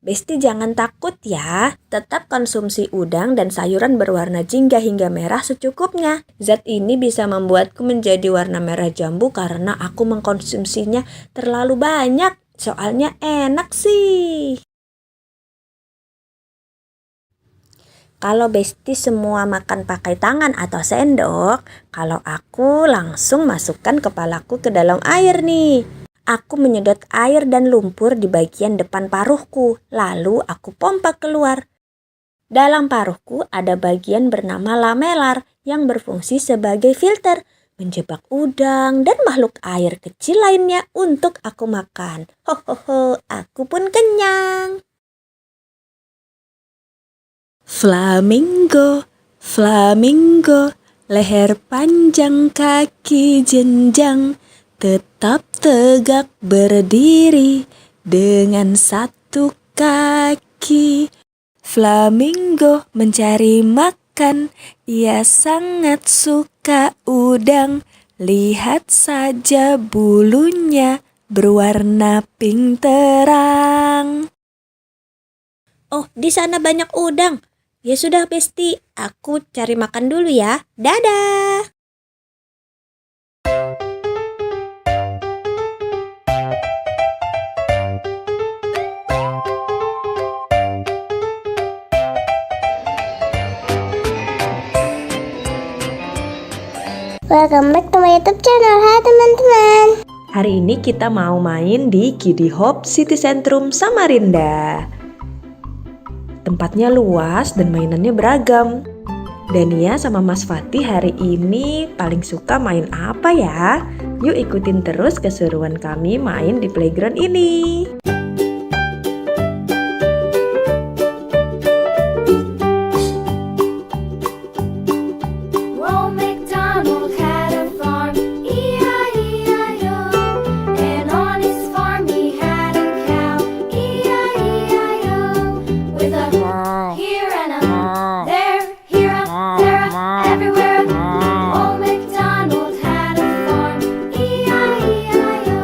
Besti jangan takut ya, tetap konsumsi udang dan sayuran berwarna jingga hingga merah secukupnya. Zat ini bisa membuatku menjadi warna merah jambu karena aku mengkonsumsinya terlalu banyak. Soalnya enak sih. Kalau Besti semua makan pakai tangan atau sendok, kalau aku langsung masukkan kepalaku ke dalam air nih. Aku menyedot air dan lumpur di bagian depan paruhku, lalu aku pompa keluar. Dalam paruhku ada bagian bernama lamelar yang berfungsi sebagai filter, menjebak udang dan makhluk air kecil lainnya untuk aku makan. Hohoho, aku pun kenyang. Flamingo, flamingo, leher panjang kaki jenjang. Tetap tegak berdiri dengan satu kaki. Flamingo mencari makan, ia sangat suka udang. Lihat saja bulunya berwarna pink terang. Oh, di sana banyak udang. Ya sudah Besti, aku cari makan dulu ya. Dadah. Welcome back to my YouTube channel. Hai teman-teman. Hari ini kita mau main di Kiddy Hope City Centrum Samarinda. Tempatnya luas dan mainannya beragam. Dania sama Mas Fatih hari ini paling suka main apa ya? Yuk ikutin terus keseruan kami main di playground ini. Old MacDonald had a farm, E-I-E-I-O. And on his farm he had a cow, E-I-E-I-O. With a here and a there, here a there a everywhere. Old MacDonald had a farm, E-I-E-I-O.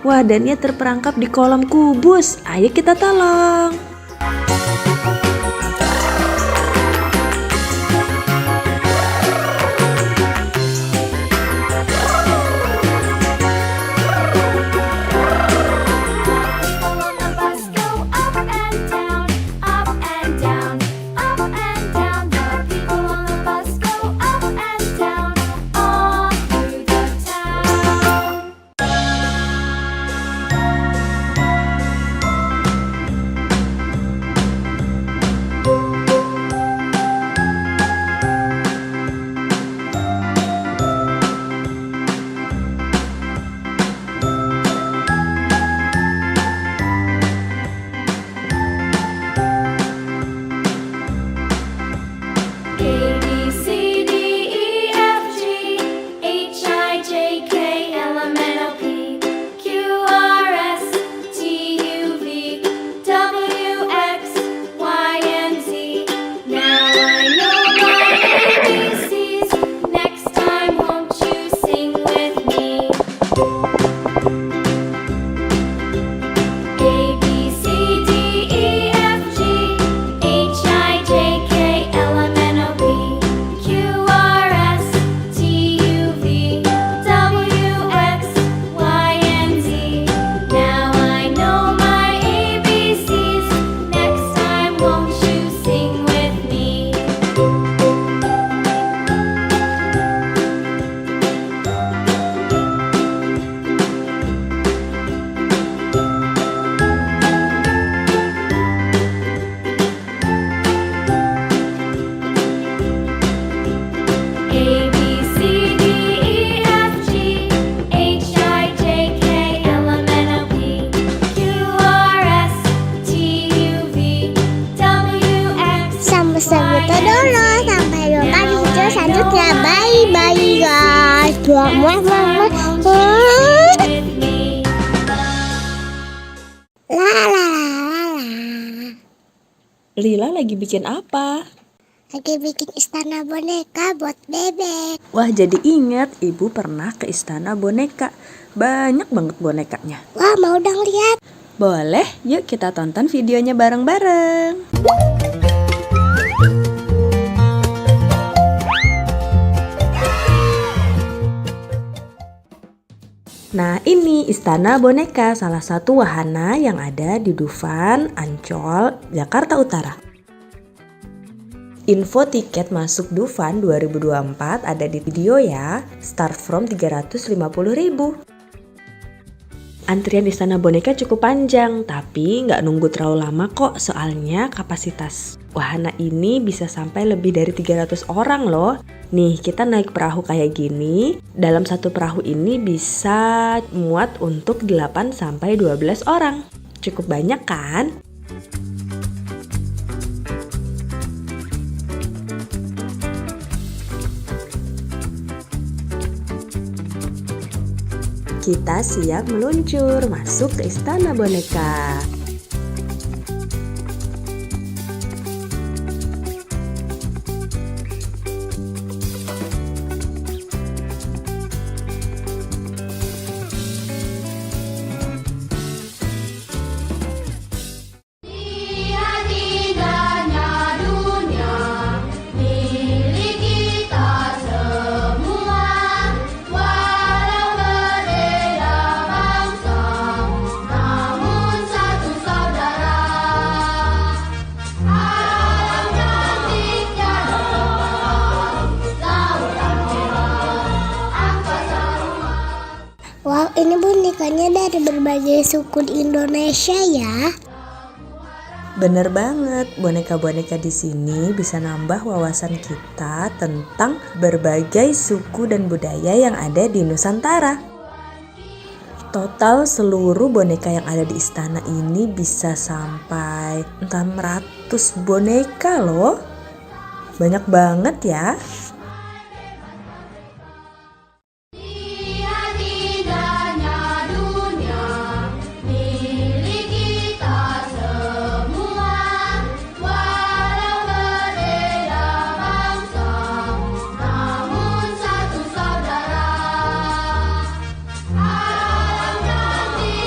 Wah, dan ia terperangkap di kolam kubus. Ayo kita tolong. People on the bus go up and down, up and down, up and down. The people on the bus go up and down, all through the town. A, B, C, D, E, F, G, H, I, J, K, L, M, N, O, P, Q, R, S, T, U, V, W, X, Y, and Z. Now I know my ABCs. Next time, won't you sing with me? A, B, C, D, E, F, G, H, I, J, K, L, M, N, O, P, Q, R, S, T, U, V, W, X, Y, and Z. Now I know my ABCs. Next time, won't you sing with me? A, B, C, D, E, F, G, H, I, J, K, L, M, N, O, P, Q, R, S, T, U, V, W, X, Sampai segitu dulu. Sampai jumpa di video selanjutnya. Bye bye guys. Muah, muah, muah, muah. with me. La la la la la. Lila lagi bikin apa? Lagi bikin istana boneka buat bebek. Wah, jadi ingat ibu pernah ke istana boneka. Banyak banget bonekanya. Wah, mau dong lihat. Boleh, yuk kita tonton videonya bareng-bareng. Nah, ini istana boneka, salah satu wahana yang ada di Dufan, Ancol, Jakarta Utara. Info tiket masuk Dufan 2024 ada di video ya, start from 350.000. Antrian istana boneka cukup panjang, tapi nggak nunggu terlalu lama kok, soalnya kapasitas wahana ini bisa sampai lebih dari 300 orang loh. Nih, kita naik perahu kayak gini, dalam satu perahu ini bisa muat untuk 8-12 orang. Cukup banyak kan? Kita siap meluncur masuk ke istana boneka. Lihat indahnya dunia, milik kita semua. Walau berbeda bangsa, namun satu saudara. Alam cantiknya depan, lautan merah, angkasa luas. Wow, ini bonekanya dari berbagai suku di Indonesia ya. Bener banget, boneka-boneka di sini bisa nambah wawasan kita tentang berbagai suku dan budaya yang ada di Nusantara. Total seluruh boneka yang ada di istana ini bisa sampai 600 boneka loh. Banyak banget ya. Lihat indahnya dunia, milik kita semua. Walau berbeda bangsa, namun satu saudara. Alam cantiknya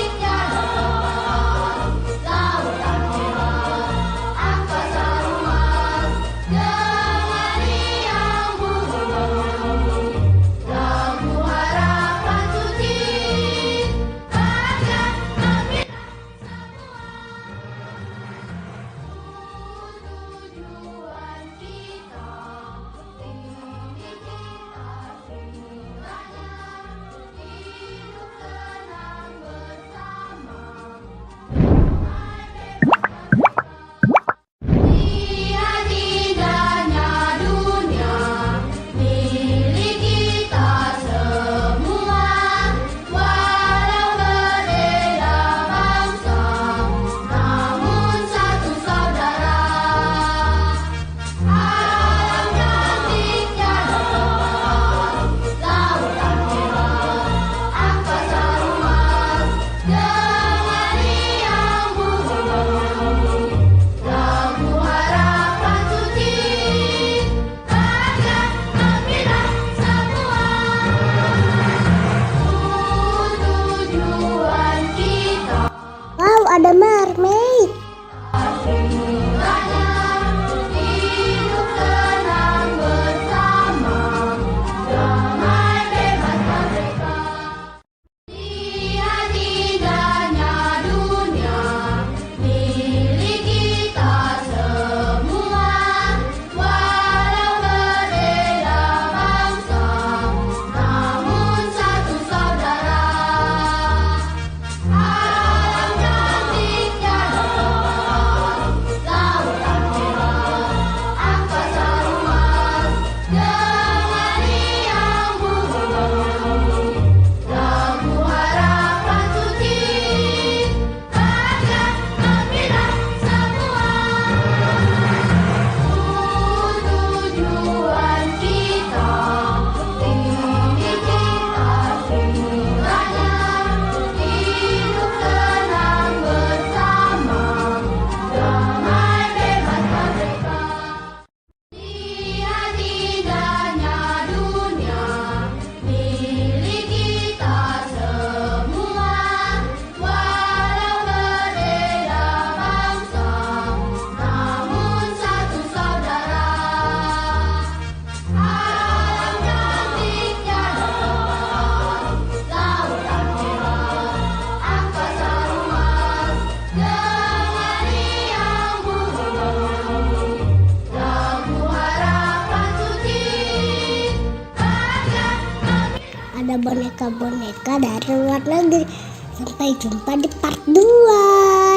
ada boneka-boneka dari luar negeri. Sampai jumpa di part 2.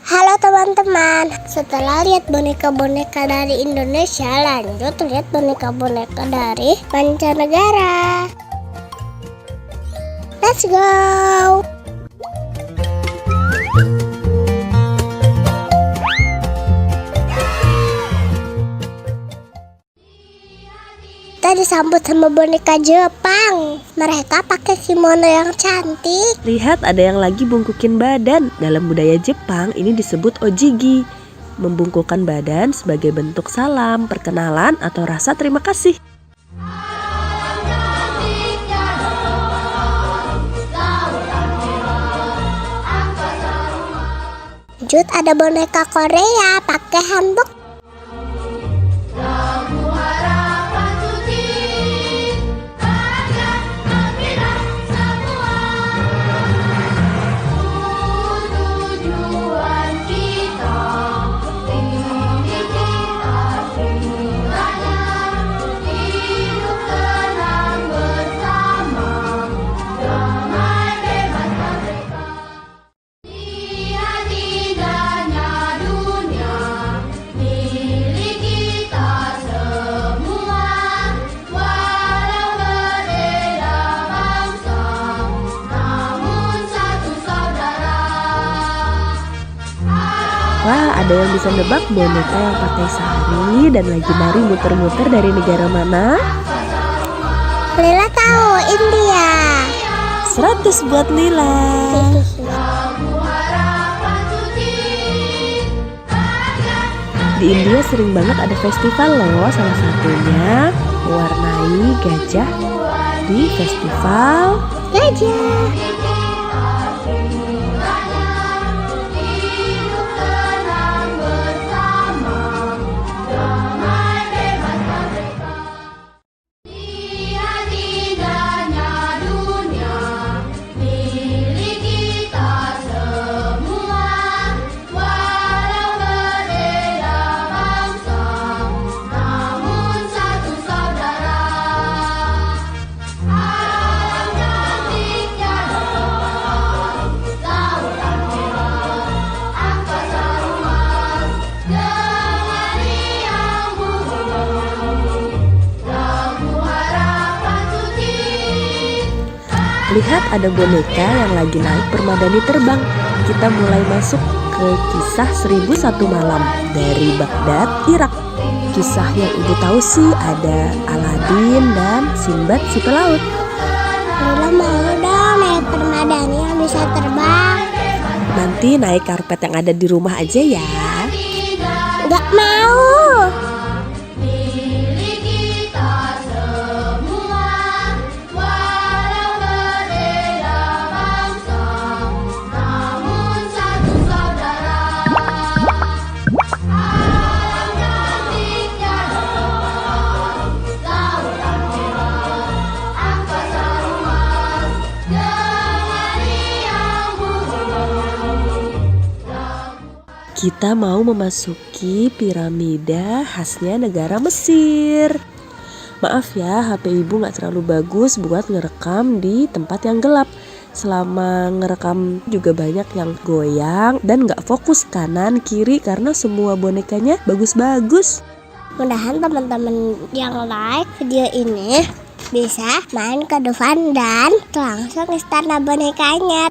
Halo teman-teman, setelah lihat boneka-boneka dari Indonesia, lanjut lihat boneka-boneka dari mancanegara. Let's go! Kita disambut sama boneka Jepang. Mereka pakai kimono yang cantik. Lihat, ada yang lagi bungkukin badan. Dalam budaya Jepang ini disebut ojigi. Membungkukkan badan sebagai bentuk salam, perkenalan, atau rasa terima kasih. Lanjut ada boneka Korea pakai hanbok. Wah, ada yang bisa nebak boneka yang pakai sari dan lagi nari muter-muter dari negara mana? Lila tahu, India. 100 buat Lila. Di India sering banget ada festival loh, salah satunya mewarnai gajah di festival Gajah. Lihat, ada boneka yang lagi naik permadani terbang. Kita mulai masuk ke kisah 1001 malam dari Baghdad, Irak. Kisah yang ibu tahu sih ada Aladin dan Sinbad si pelaut. Lila mau dong naik permadani yang bisa terbang. Nanti naik karpet yang ada di rumah aja ya. Gak mau. Kita mau memasuki piramida khasnya negara Mesir. Maaf ya, HP ibu gak terlalu bagus buat ngerekam di tempat yang gelap. Selama ngerekam juga banyak yang goyang dan gak fokus kanan kiri karena semua bonekanya bagus-bagus. Mudahan teman-teman yang like video ini bisa main ke Dufan dan langsung istana bonekanya.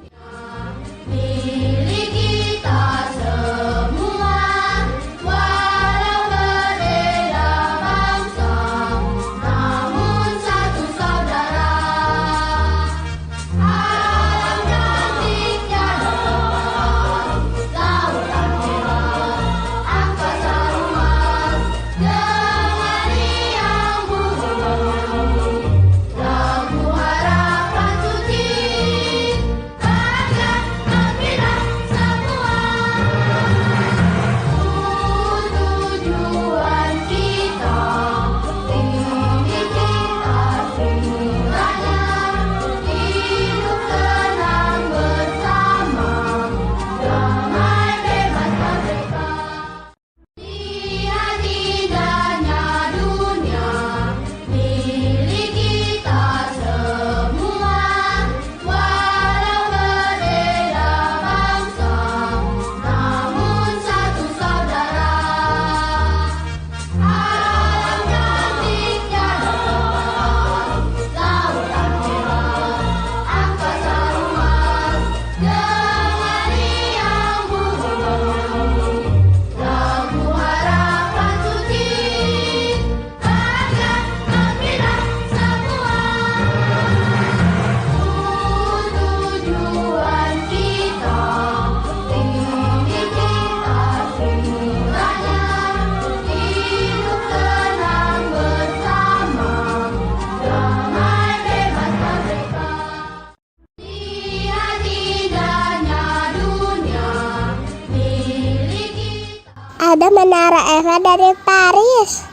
ada Menara Eiffel dari Paris.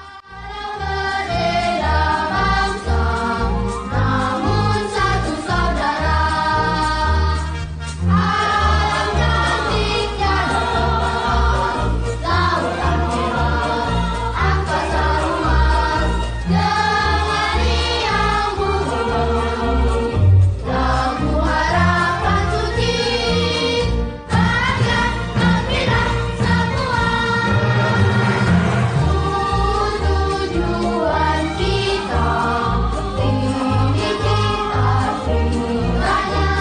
Namun satu saudara, alam cantiknya dong, lautan merah, angkasa luas, dengan riang bumi, lagu harapan suci, bahagia gembira semua. Tujuan kita, ini kita semuanya,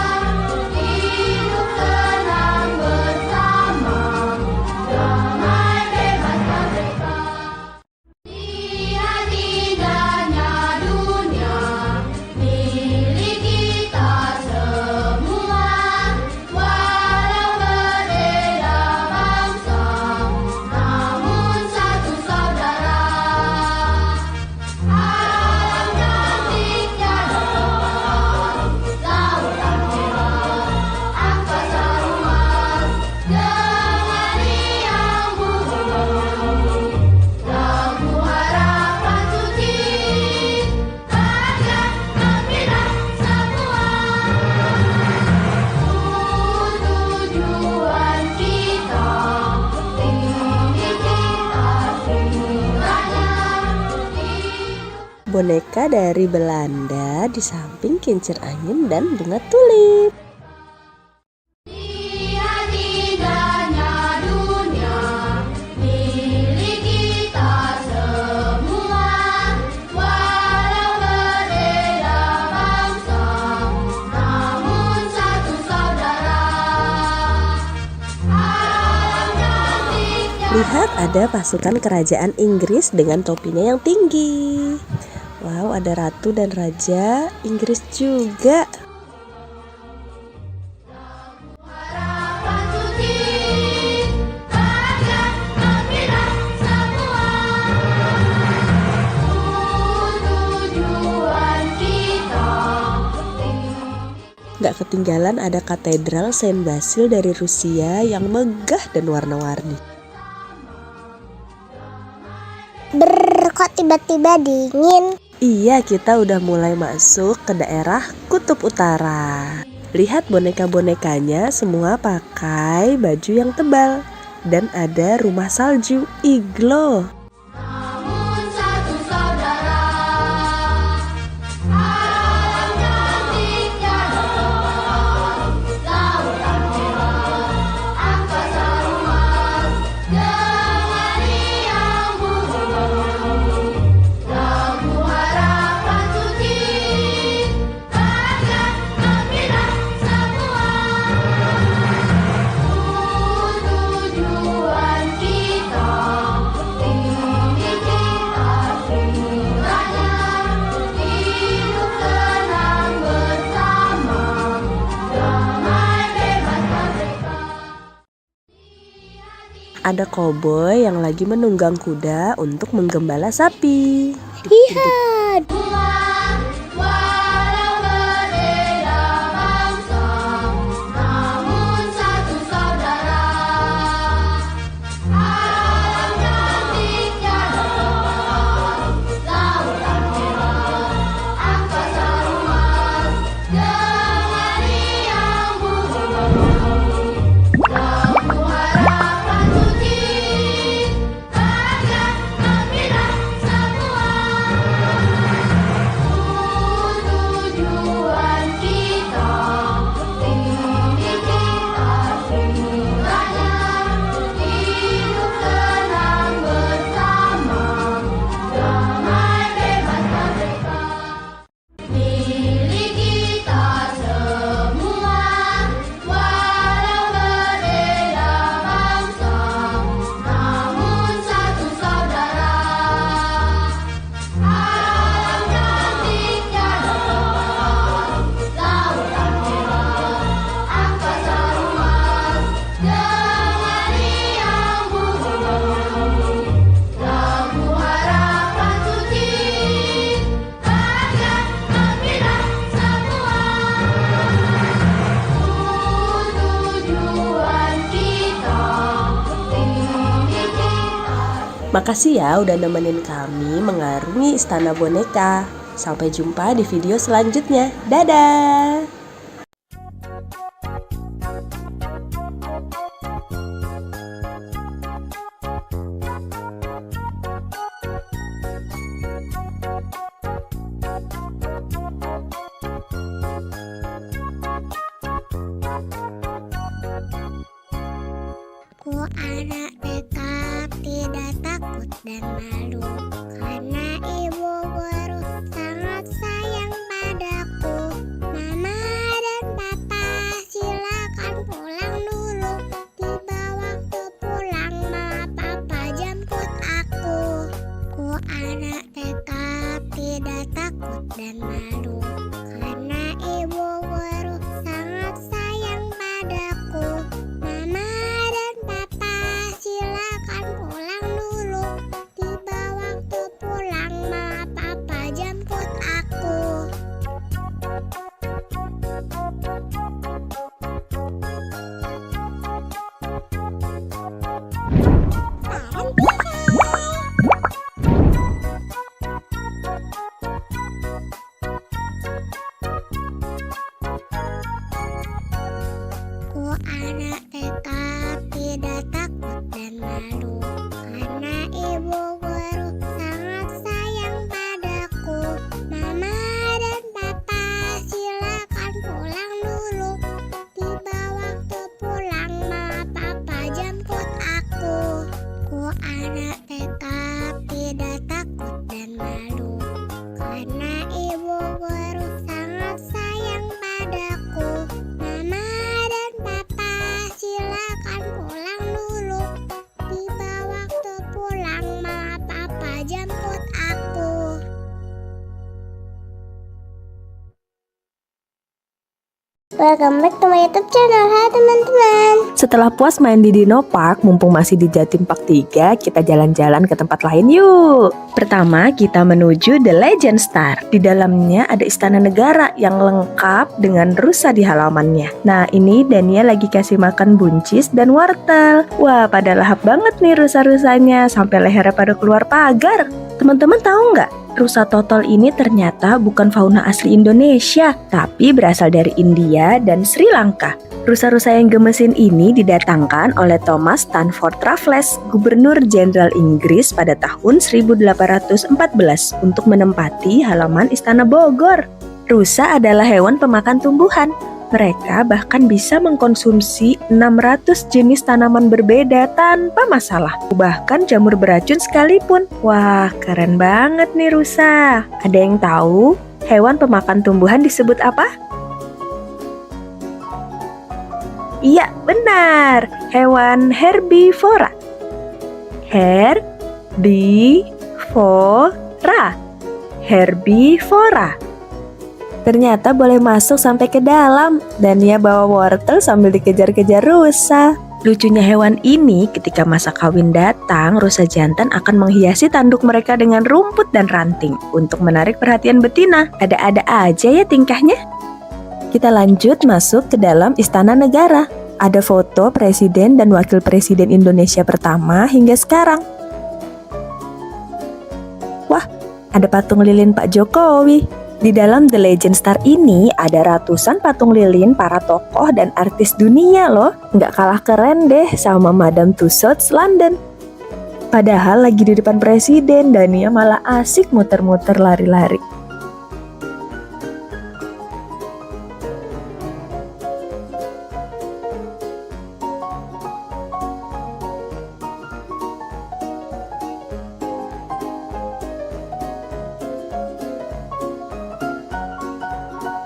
hidup tenang bersama, damai bebas merdeka. Lihat indahnya dunia, milik kita semua, walau berbeda bangsa, namun satu saudara. Alam cantiknya dong, lautan merah, angkasa luas, dengan riang bumi, lagu harapan suci, bahagia gembira semua. Tujuan kita, ini kita semuanya, hidup. Boneka dari Belanda di samping kincir angin dan bunga tulip. Lihat indahnya dunia, milik kita semua, walau berbeda bangsa, namun satu saudara. Alam cantiknya. Lihat, ada pasukan kerajaan Inggris dengan topinya yang tinggi. Wow, ada ratu dan raja Inggris juga. Harapan suci, bahagia gembira semua. Tujuan kita, Gak ketinggalan ada katedral Saint Basil dari Rusia yang megah dan warna-warni. Kok tiba-tiba dingin? Iya, kita udah mulai masuk ke daerah Kutub Utara. Lihat boneka-bonekanya semua pakai baju yang tebal. Dan ada rumah salju, iglo. namun satu saudara. Alam cantiknya dong, lautan merah, angkasa luas, dengan riang bumi, lagu harapan suci, bahagia gembira semua. Tujuan kita, ini kita semuanya, hidup tenang bersama, damai bebas merdeka. Ada koboi yang lagi menunggang kuda untuk menggembala sapi. Lihat, Walau berbeda bangsa, namun satu saudara. Alam cantiknya dong, lautan merah, angkasa luas, dengan riang bumi, lagu harapan suci, bahagia gembira semua. Makasih ya udah nemenin kami mengarungi Istana Boneka. Sampai jumpa di video selanjutnya. Dadah! Ku anak TK tidak takut dan malu, karena ibu guru sangat sayang padaku. Mama dan papa silakan pulang dulu, tiba waktu pulang mama papa jemput aku. Ku anak TK tidak takut dan malu, karena ibu guru sangat sayang padaku. Mama dan papa silakan pulang dulu, tiba waktu pulang mama papa jemput aku. Ku anak TK tidak takut dan malu, karena ibu guru sangat sayang padaku. Mama dan papa silakan pulang dulu, tiba waktu pulang mama papa jemput aku. Ku anak TK tidak takut dan malu, karena ibu guru sangat sayang padaku. Mama dan papa silakan pulang dulu, tiba waktu pulang mama papa jemput aku. Welcome back to my YouTube channel. Hai teman-teman. Setelah puas main di Dino Park, mumpung masih di Jatim Park 3, kita jalan-jalan ke tempat lain yuk. Pertama, kita menuju The Legend Star. Di dalamnya ada istana negara yang lengkap dengan rusa di halamannya. Nah, ini Dania lagi kasih makan buncis dan wortel. Wah, pada lahap banget nih rusa-rusanya, sampai lehernya pada keluar pagar. Teman-teman tahu nggak? Rusa total ini ternyata bukan fauna asli Indonesia, tapi berasal dari India dan Sri Lanka. Rusa-rusa yang gemesin ini didatangkan oleh Thomas Stanford Raffles, Gubernur Jenderal Inggris pada tahun 1814 untuk menempati halaman Istana Bogor. Rusa adalah hewan pemakan tumbuhan. Mereka bahkan bisa mengkonsumsi 600 jenis tanaman berbeda tanpa masalah. Bahkan jamur beracun sekalipun. Wah, keren banget nih rusa. Ada yang tahu hewan pemakan tumbuhan disebut apa? Iya, benar. Hewan herbivora. Herbivora. Herbivora. Ternyata boleh masuk sampai ke dalam, dan ia bawa wortel sambil dikejar-kejar rusa. Lucunya hewan ini, ketika masa kawin datang, rusa jantan akan menghiasi tanduk mereka dengan rumput dan ranting untuk menarik perhatian betina. Ada-ada aja ya tingkahnya. Kita lanjut masuk ke dalam Istana Negara. Ada foto Presiden dan Wakil Presiden Indonesia pertama hingga sekarang. Wah, ada patung lilin Pak Jokowi. Di dalam The Legend Star ini ada ratusan patung lilin para tokoh dan artis dunia loh. Nggak kalah keren deh sama Madame Tussauds London. Padahal lagi di depan presiden, Dania malah asik muter-muter lari-lari.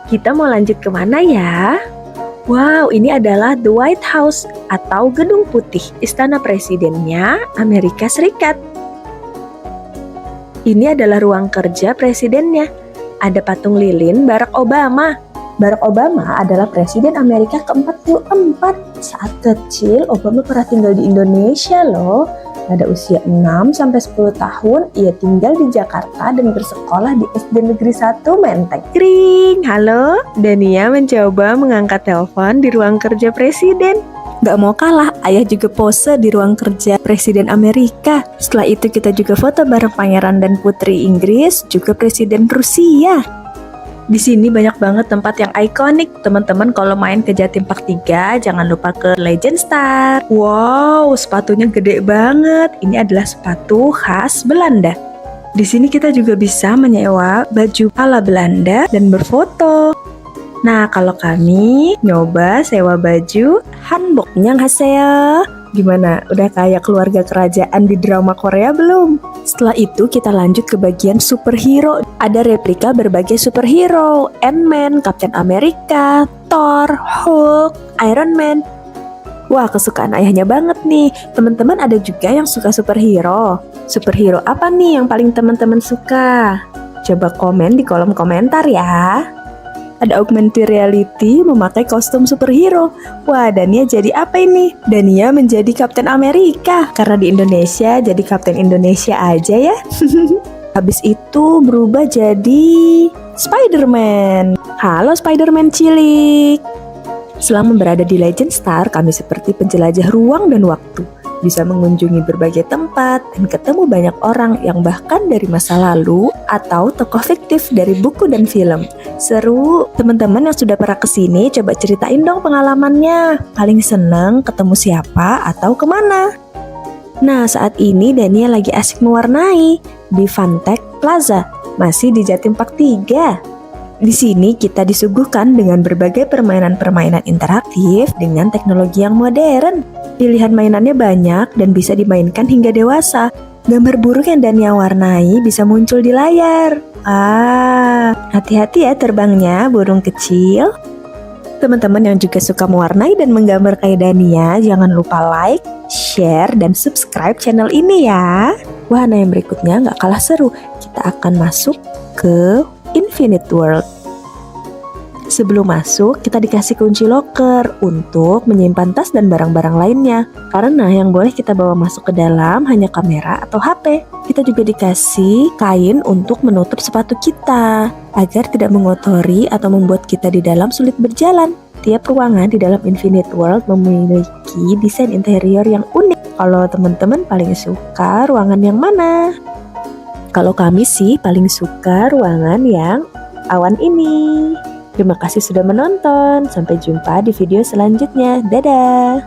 Kita mau lanjut kemana ya? Wow, ini adalah The White House atau Gedung Putih, istana presidennya Amerika Serikat. Ini adalah ruang kerja presidennya. Ada patung lilin Barack Obama. Barack Obama adalah presiden Amerika ke-44. Saat kecil, Obama pernah tinggal di Indonesia loh. Pada usia 6-10 tahun, ia tinggal di Jakarta dan bersekolah di SD Negeri 1 Menteng. Kring, halo. Dania mencoba mengangkat telepon di ruang kerja presiden. Gak mau kalah, ayah juga pose di ruang kerja Presiden Amerika. Setelah itu kita juga foto bareng Pangeran dan Putri Inggris, juga Presiden Rusia. Di sini banyak banget tempat yang ikonik. Teman-teman kalau main ke Jatim Park 3, jangan lupa ke Legend Star. Wow, sepatunya gede banget. Ini adalah sepatu khas Belanda. Di sini kita juga bisa menyewa baju ala Belanda dan berfoto. Nah, kalau kami nyoba sewa baju hanbok. Annyeonghaseyo. Gimana? Udah kayak keluarga kerajaan di drama Korea belum? Setelah itu kita lanjut ke bagian superhero. Ada replika berbagai superhero, Ant-Man, Captain America, Thor, Hulk, Iron Man. Wah, kesukaan ayahnya banget nih. Teman-teman ada juga yang suka superhero. Superhero apa nih yang paling teman-teman suka? Coba komen di kolom komentar ya. Ada augmented reality memakai kostum superhero. Wah, Dania jadi apa ini? Dania menjadi Kapten Amerika. Karena di Indonesia, jadi Kapten Indonesia aja ya. Habis itu berubah jadi Spider-Man. Halo Spider-Man cilik. Selama berada di Legend Star, kami seperti penjelajah ruang dan waktu. Bisa mengunjungi berbagai tempat dan ketemu banyak orang yang bahkan dari masa lalu atau tokoh fiktif dari buku dan film. Seru, teman-teman yang sudah pernah kesini coba ceritain dong pengalamannya. Paling seneng ketemu siapa atau kemana? Nah, saat ini Dania lagi asik mewarnai di Fantech Plaza, masih di Jatim Park 3. Di sini kita disuguhkan dengan berbagai permainan-permainan interaktif dengan teknologi yang modern. Pilihan mainannya banyak dan bisa dimainkan hingga dewasa. Gambar burung yang Dania warnai bisa muncul di layar. Hati-hati ya terbangnya burung kecil. Teman-teman yang juga suka mewarnai dan menggambar kayak Dania, jangan lupa like, share, dan subscribe channel ini ya. Wahana yang berikutnya gak kalah seru. Kita akan masuk ke Infinite World. Sebelum masuk, kita dikasih kunci loker untuk menyimpan tas dan barang-barang lainnya. Karena yang boleh kita bawa masuk ke dalam hanya kamera atau HP. Kita juga dikasih kain untuk menutup sepatu kita, agar tidak mengotori atau membuat kita di dalam sulit berjalan. Tiap ruangan di dalam Infinite World memiliki desain interior yang unik. Kalau teman-teman paling suka ruangan yang mana? Kalau kami sih paling suka ruangan yang awan ini. Terima kasih sudah menonton. Sampai jumpa di video selanjutnya. Dadah.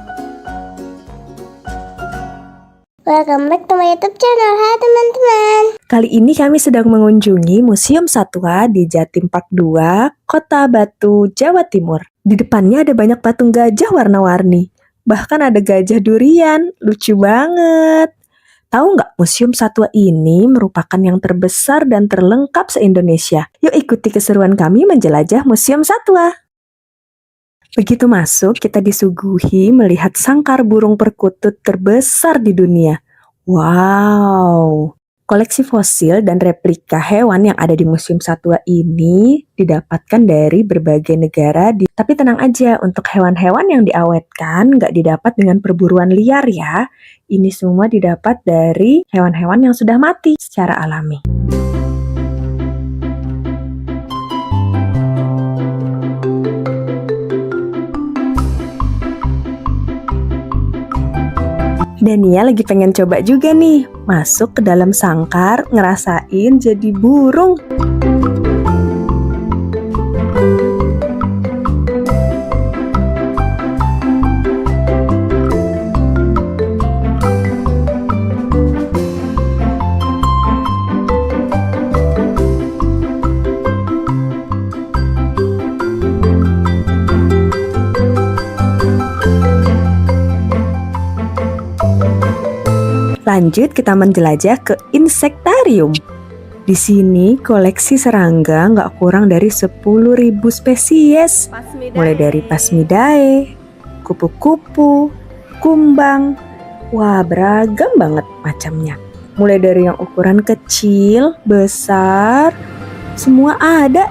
Welcome back to my YouTube channel. Hai teman-teman. Kali ini kami sedang mengunjungi Museum Satwa di Jatim Park 2, Kota Batu, Jawa Timur. Di depannya ada banyak patung gajah warna-warni. Bahkan ada gajah durian. Lucu banget. Tahu nggak, Museum Satwa ini merupakan yang terbesar dan terlengkap se-Indonesia. Yuk ikuti keseruan kami menjelajah Museum Satwa. Begitu masuk, kita disuguhi melihat sangkar burung perkutut terbesar di dunia. Wow! Koleksi fosil dan replika hewan yang ada di Museum Satwa ini didapatkan dari berbagai negara. Tapi tenang aja, untuk hewan-hewan yang diawetkan nggak didapat dengan perburuan liar ya. Ini semua didapat dari hewan-hewan yang sudah mati secara alami. Dania lagi pengen coba juga nih, masuk ke dalam sangkar, ngerasain jadi burung. Lanjut kita menjelajah ke insektarium. Di sini koleksi serangga nggak kurang dari 10.000 spesies. Mulai dari Phasmidae, kupu-kupu, kumbang. Wah, beragam banget macamnya. Mulai dari yang ukuran kecil, besar, semua ada.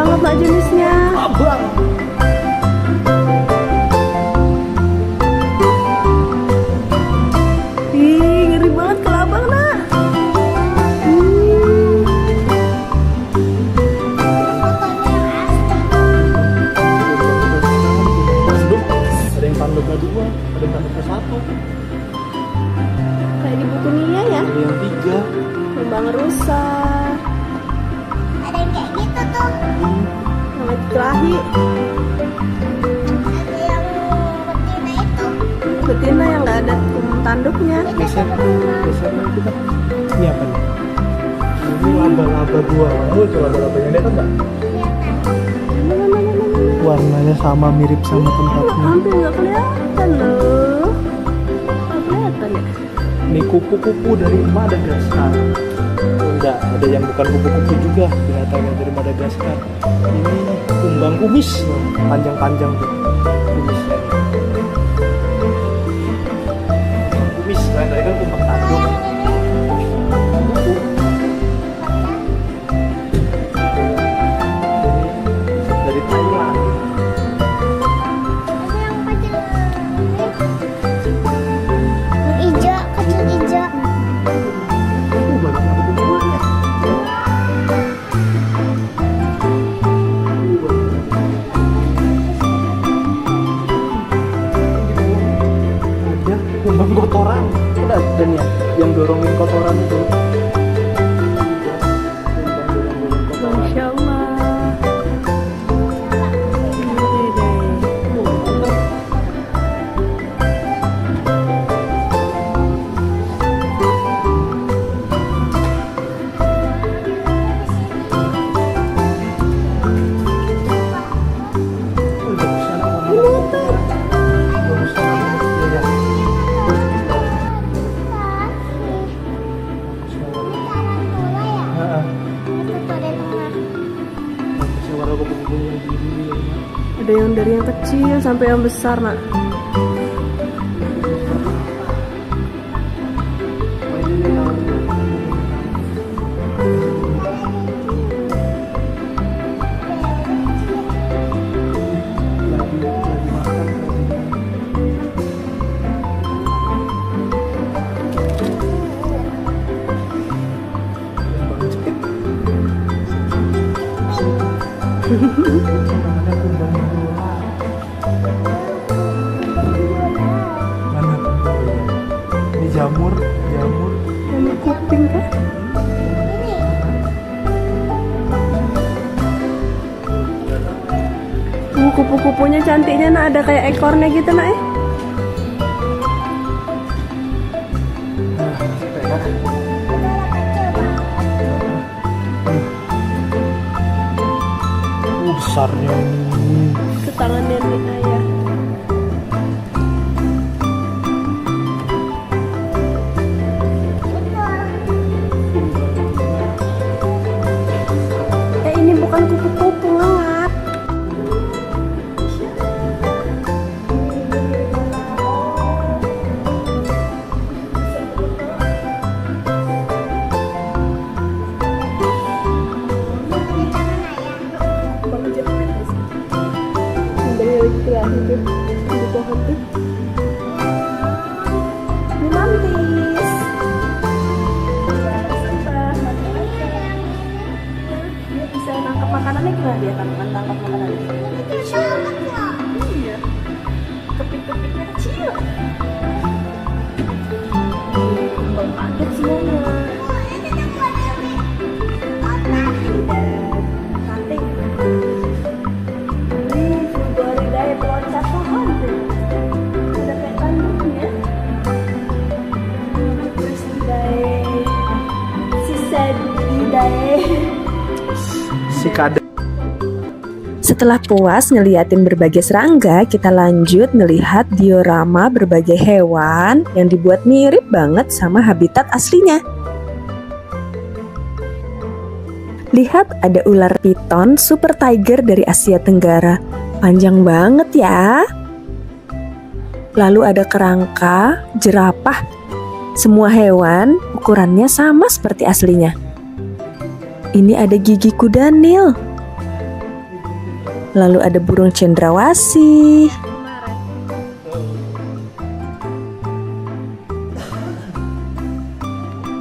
banget nak jenisnya. Ih, ngeri banget kelabang nak. Ada yang tanduknya 2, ada yang tanduknya 1, Kayak di buku Nia ya. ada yang 3. Kembang rusak. Ada yang kayak gitu tuh. Sama kelahi. Ada yang betina itu. Betina yang nggak ada tanduknya. Geser itu kan. Ini apa nih? Ini laba-laba 2. Oh, itu laba-labanya lihat kan nggak? Warnanya sama, mirip sama tempatnya. Hampir nggak kelihatan loh. Nggak kelihatan ya. Ini kupu-kupu dari Madagaskar. Enggak, ada yang bukan kupu-kupu juga, binatang yang dari Madagaskar. Ini kumbang kumis, panjang-panjang tuh kumisnya. Kumbang kumis, nah, tadi kan kumbang tanduk. Kupu. Ini dari Thailand. Ada yang kecil. Hijau, kecil hijau. Banyak yang kupu-kupunya. Ada kumbang kotoran. Udah ada nih yang dorongin kotoran itu. Masya Allah. Ngeri deh. Ada yang dari yang kecil sampai yang besar nak. Mana? Ini jamur. Yang kuping kan? Kupu-kupunya cantiknya nak, ada kayak ekornya gitu nak . Besarnya ini. Ke tangan nenek ayah. Ini bukan kupu-kupu ngat. Di pohon tuh. Ini mantis. Dia bisa nangkap makanannya gimana dia tangkap makanannya? Iya. Kepik-kepiknya kecil. Kaget semuanya. Cantik. Dari loncat pohon tuh. Ada kayak tanduknya. Si kadang. Setelah puas ngeliatin berbagai serangga, kita lanjut ngelihat diorama berbagai hewan yang dibuat mirip banget sama habitat aslinya. Lihat, ada ular piton super tiger dari Asia Tenggara. Panjang banget ya. Lalu ada kerangka, jerapah. Semua hewan ukurannya sama seperti aslinya. Ini ada gigi kuda Nil. Lalu ada burung cendrawasih.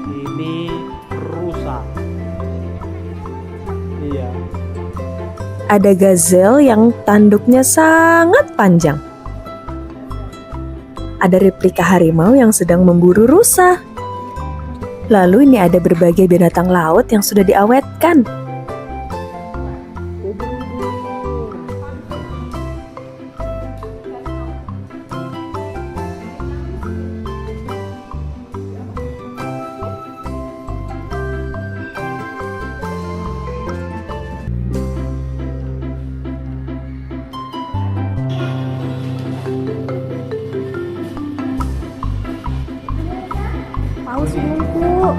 Ini rusa. Iya. Ada gazelle yang tanduknya sangat panjang. Ada replika harimau yang sedang memburu rusa. Lalu ini ada berbagai binatang laut yang sudah diawetkan. Paus bungku.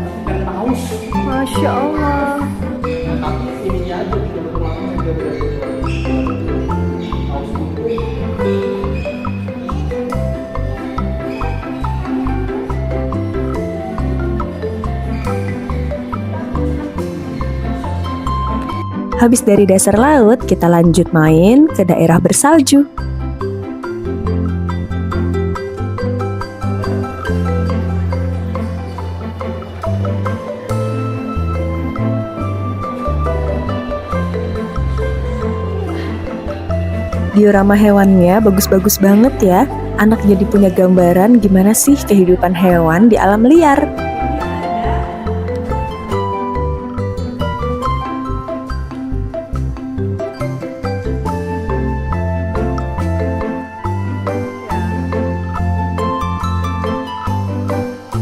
Masya Allah. Habis dari dasar laut, kita lanjut main ke daerah bersalju. Diorama hewannya bagus-bagus banget ya. Anak jadi punya gambaran gimana sih kehidupan hewan di alam liar.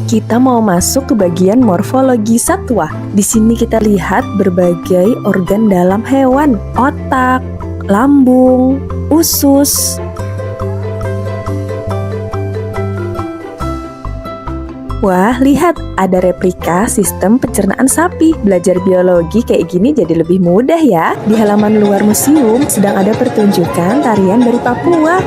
Kita mau masuk ke bagian morfologi satwa. Di sini kita lihat berbagai organ dalam hewan, otak, lambung, usus. Wah, lihat ada replika sistem pencernaan sapi. Belajar biologi kayak gini jadi lebih mudah ya. Di halaman luar museum sedang ada pertunjukan tarian dari Papua.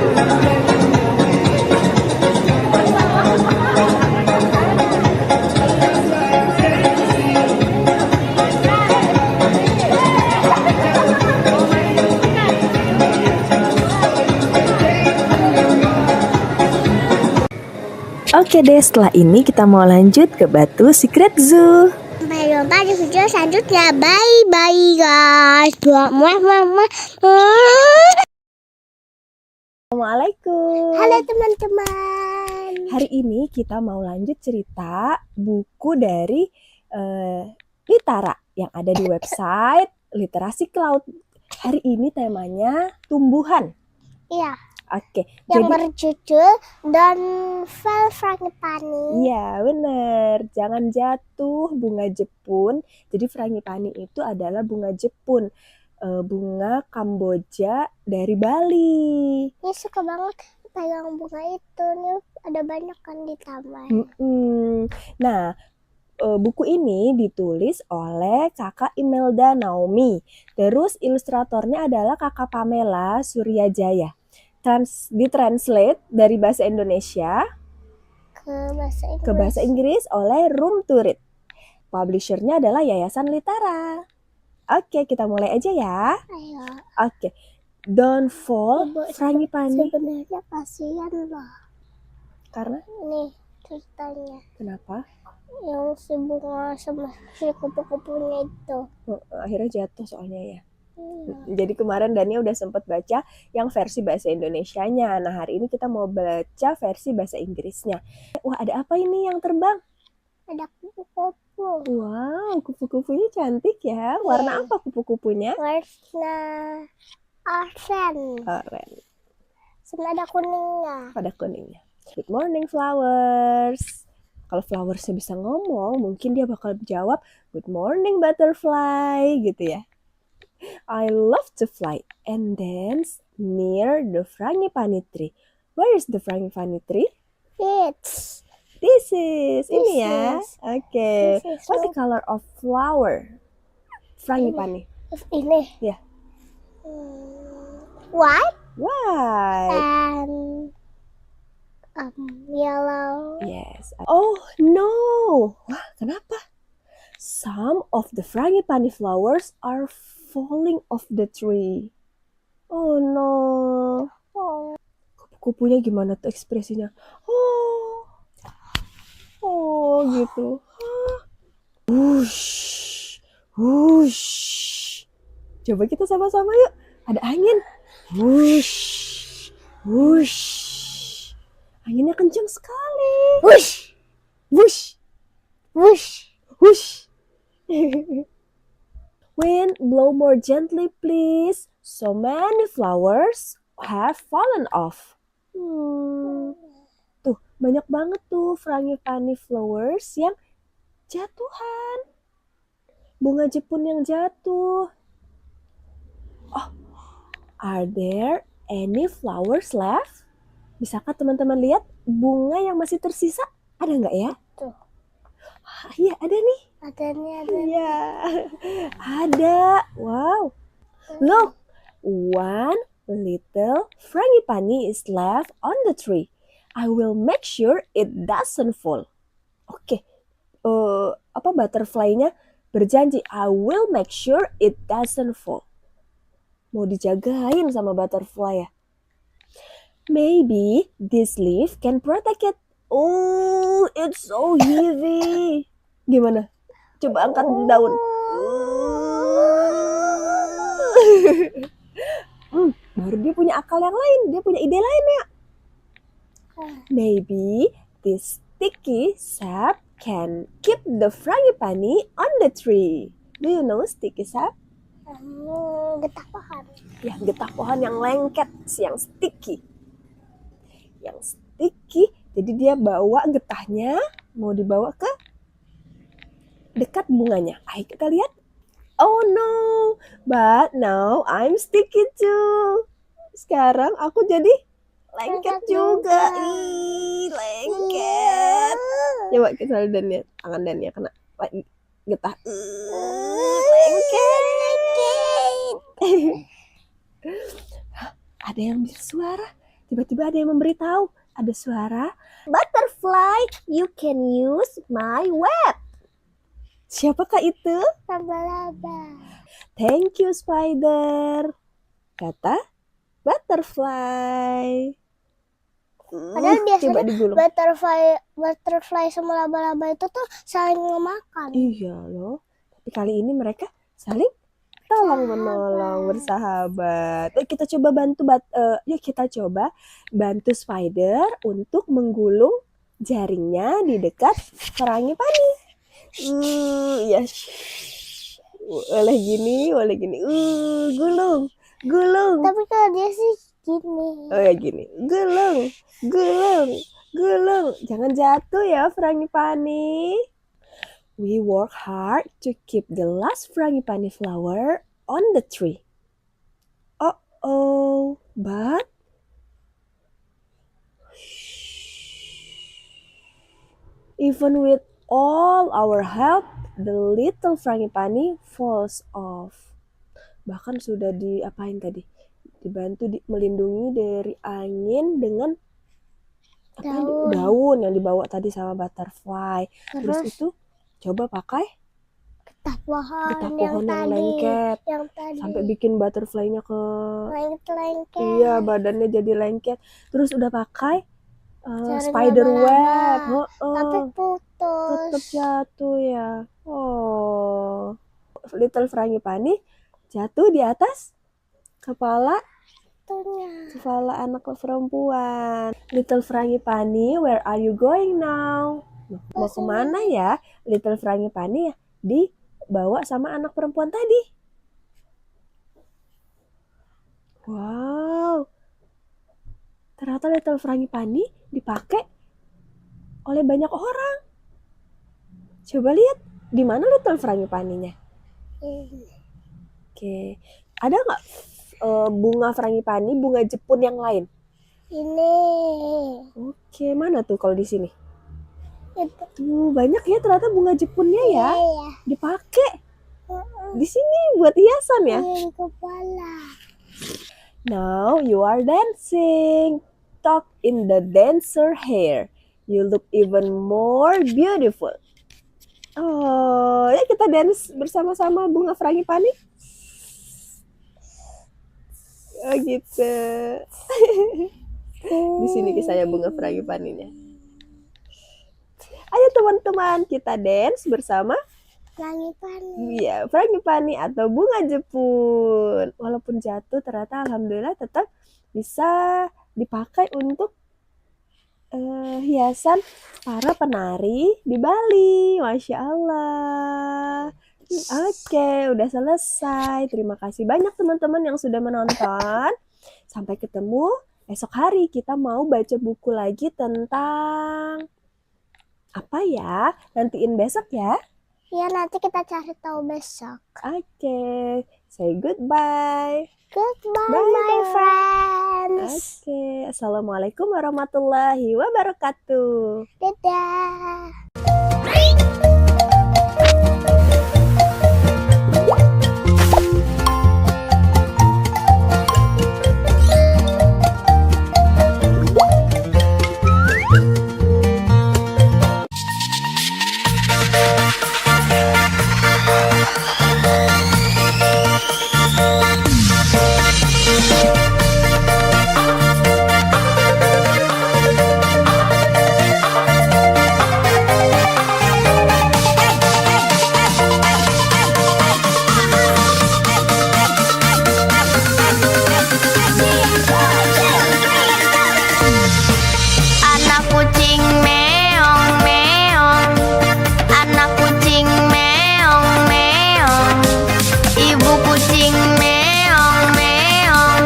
Oke deh, setelah ini kita mau lanjut ke Batu Secret Zoo. Sampai jumpa di video selanjutnya. Bye bye guys. Assalamualaikum. Halo teman-teman. Hari ini kita mau lanjut cerita buku dari Litara yang ada di website Literasi Cloud. Hari ini temanya tumbuhan. Iya, Oke, yang jadi berjudul Don't Fall Frangipani. iya bener, jangan jatuh bunga Jepun. Jadi frangipani itu adalah bunga Jepun, bunga Kamboja dari Bali. Ini suka banget pegang bunga itu. Nih ada banyak kan di taman. Nah, buku ini ditulis oleh kakak Imelda Naomi. Terus ilustratornya adalah kakak Pamela Suryajaya. Ditranslate dari bahasa Indonesia ke bahasa Inggris oleh Room to Read. Publishernya adalah Yayasan Litara. Oke, kita mulai aja ya. Ayo. Oke, Don't Fall Frangipani. Sebenarnya kasihan loh. Karena Nih ceritanya. kenapa? Yang si bunga sama si kupu-kupunya itu. Akhirnya jatuh soalnya ya. Jadi kemarin Dania udah sempat baca yang versi bahasa Indonesianya. Nah, hari ini kita mau baca versi bahasa Inggrisnya. Wah, ada apa ini yang terbang? Ada kupu-kupu. Wow, kupu-kupunya cantik ya. Warna apa kupu-kupunya? Warna oranye. Oranye. Sama ada kuningnya. Pada kuningnya. Good morning flowers. Kalau flowersnya bisa ngomong, mungkin dia bakal jawab good morning butterfly gitu ya. I love to fly and dance near the frangipani tree. Where is the frangipani tree? It's This is ini ya. is. Oke. This is What's the color of flower? Frangipani. ini. Ya. White White. and yellow. Yes. Oh no. Wah, kenapa? Some of the frangipani flowers are falling off the tree. Oh no. Kupu-kupunya gimana tuh ekspresinya? Oh. Oh gitu. Wush. Wush. Coba kita sama-sama yuk. Ada angin. Wush. Wush. Anginnya kencang sekali. Wush, Wush. wush. Wush. Wind, blow more gently, please. So many flowers have fallen off. Tuh, banyak banget tuh frangipani flowers yang jatuhan. Bunga Jepun yang jatuh. Oh, are there any flowers left? Bisakah teman-teman lihat bunga yang masih tersisa? Ada nggak ya? Tuh. Iya, ada nih. Ada nih, ada. Iya, ada. Wow. Look, one little frangipani is left on the tree. I will make sure it doesn't fall. Oke, butterfly-nya berjanji, I will make sure it doesn't fall. Mau dijagain sama butterfly ya. Maybe this leaf can protect it. Oh, it's so heavy. Gimana? Coba angkat daun. Baru dia punya akal yang lain. Dia punya ide lain ya. Maybe this sticky sap can keep the frangipani on the tree. Do you know sticky sap? Getah pohon. Ya, getah pohon yang lengket, yang sticky. Yang sticky, jadi dia bawa getahnya, mau dibawa ke dekat bunganya. Ayo kita lihat. Oh no, but now I'm sticky too. Sekarang aku jadi lengket juga. Ih, lengket. Coba kita lihat Dania, tangan Dania kena getah. Lengket. Ada yang bersuara. Tiba-tiba ada yang memberitahu. Ada suara. Butterfly, you can use my web. Siapakah itu? Laba-laba. Thank you, Spider. Kata butterfly. Padahal biasanya Coba digulung. butterfly sama laba-laba itu tuh saling memakan. Iya loh. Tapi kali ini mereka saling tolong menolong, bersahabat. Yuk kita coba bantu Spider untuk menggulung jaringnya di dekat frangipani. Ya. Oleh gini. Gulung. Tapi kalau dia sih gini. Oh ya gini. Gulung. Jangan jatuh ya frangipani. We work hard to keep the last frangipani flower on the tree. Oh, but even with all our help, the little frangipani falls off. Bahkan sudah diapain tadi? Dibantu melindungi dari angin dengan daun yang dibawa tadi sama butterfly. Terus itu coba pakai Getah pohon yang lengket yang tadi sampai bikin butterfly-nya ke lengket. iya, badannya jadi lengket. Terus udah pakai Jaring spider web. laba-laba. Tapi putus. Tetap jatuh ya. Oh, little frangipani jatuh di atas kepala anak perempuan. Little frangipani, where are you going now? Mau kemana ya? Little frangipani ya dibawa sama anak perempuan tadi. Wow. Ternyata little frangipani dipakai oleh banyak orang. Coba lihat di mana little frangipaninya. Oke. Ada nggak bunga frangipani, bunga Jepun yang lain? Ini. Oke, mana tuh kalau di sini? Itu. Tuh, banyak ya ternyata bunga Jepunnya ya. Iya. Dipakai. Di sini buat hiasan ya. Di kepala. Now you are dancing. Tuck in the dancer hair. You look even more beautiful. Oh, ya kita dance bersama-sama bunga frangipani. Oh gitu. Di sini kisahnya bunga frangipaninya. Ayo teman-teman, kita dance bersama Frangipani. Iya, frangipani atau bunga Jepun. Walaupun jatuh, ternyata alhamdulillah tetap bisa dipakai untuk hiasan para penari di Bali. Masya Allah. Oke, udah selesai. Terima kasih banyak teman-teman yang sudah menonton. Sampai ketemu esok hari. Kita mau baca buku lagi tentang apa ya? Nantiin besok ya. Ya, nanti kita cari tahu besok. Oke, say goodbye. Goodbye, Bye, my bye. friends. Oke, assalamualaikum warahmatullahi wabarakatuh. Dadah. Anak kucing meong meong, anak kucing meong meong, ibu kucing meong meong,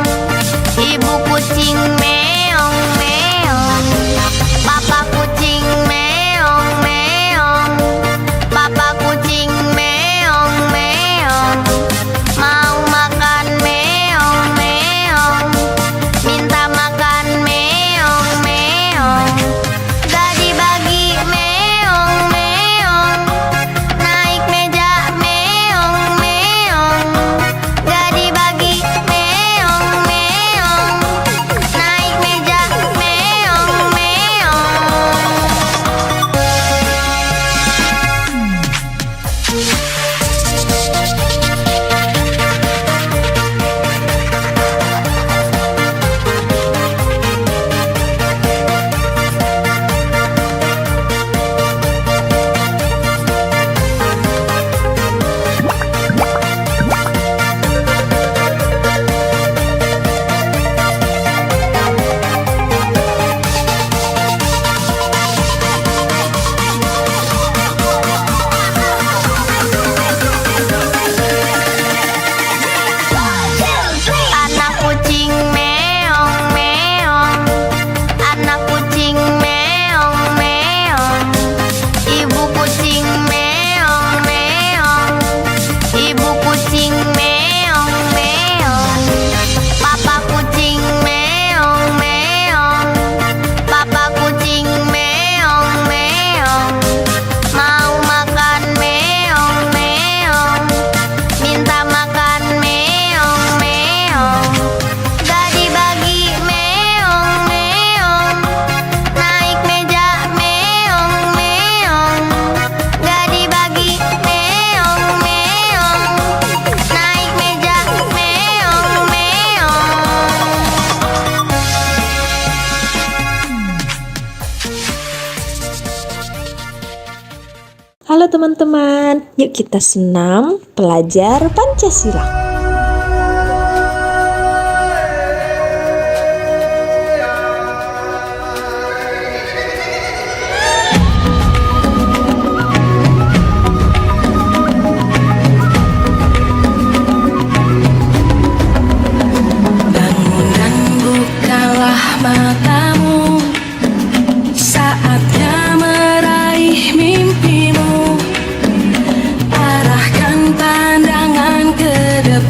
ibu kucing meong meong, papa kucing meong meong, papa kucing meong meong, mau makan meong meong, minta makan meong meong, gak dibagi meong meong, naik meja meong meong, gak dibagi meong meong, naik meja meong meong. Anak kucing meong meong, anak kucing meong meong, ibu kucing meong meong, ibu kucing meong meong, papa kucing meong meong, papa kucing meong meong, mau makan meong meong, minta makan meong meong, gak dibagi meong meong, naik meja meong meong, gak dibagi meong meong, naik meja meong meong. Halo teman-teman, yuk kita senam belajar Pancasila. Bangun dan bukalah matamu, saatnya meraih mimpimu. Arahkan pandangan ke depan.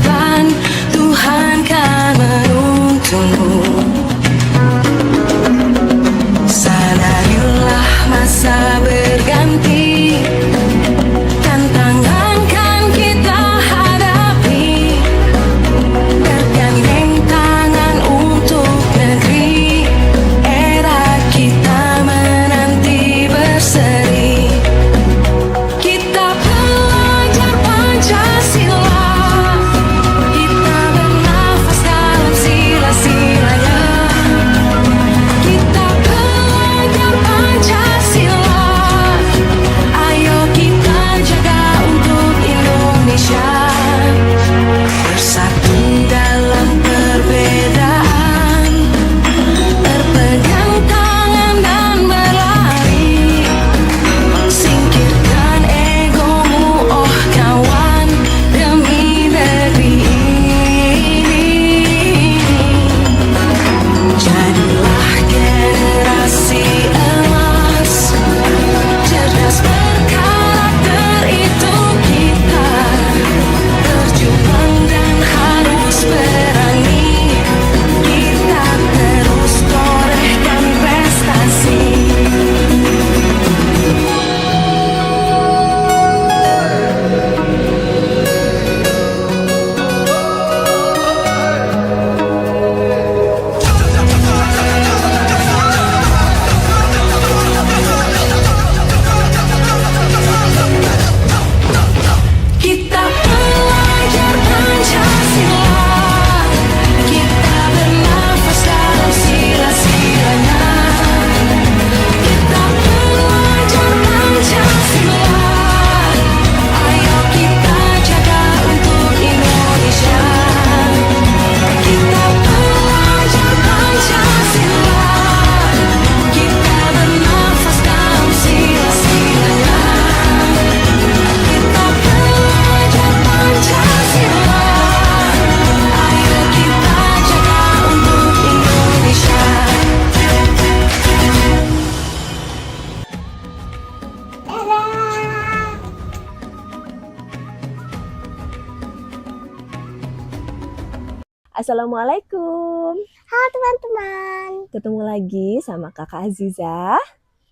Assalamualaikum. Halo teman-teman, Ketemu lagi sama Kakak Aziza.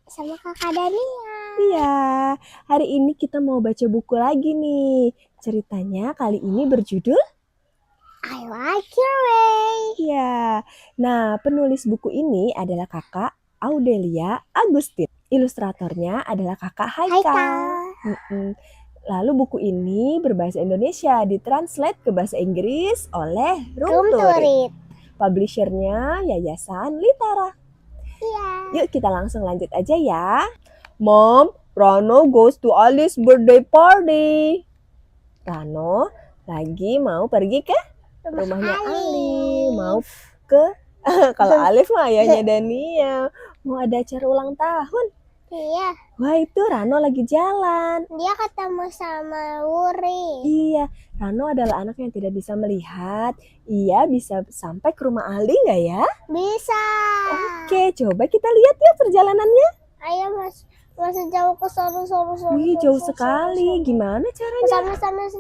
sama kakak Dania. Iya, hari ini kita mau baca buku lagi nih. Ceritanya kali ini berjudul I like your way. Iya. Nah, penulis buku ini adalah Kakak Audelia Agustin. Ilustratornya adalah Kakak Haikal. Haikal. Mm-mm. Lalu buku ini berbahasa Indonesia, ditranslate ke bahasa Inggris oleh Room Room to to Read. read. Publishernya Yayasan Litara. Iya. Yuk kita langsung lanjut aja ya. Mom, Rano goes to Alice's birthday party. Rano lagi mau pergi ke rumahnya Ali. Mau ke kalau Alif mah ayahnya Dania. Mau ada acara ulang tahun. Iya, Wah itu Rano lagi jalan. dia ketemu sama Wuri. Iya, Rano adalah anak yang tidak bisa melihat. Ia bisa sampai ke rumah Ali nggak ya? Bisa. Oke, coba kita lihat ya perjalanannya. Ayo masih jauh ke sana. Wih, jauh sekali. Gimana caranya? Sana.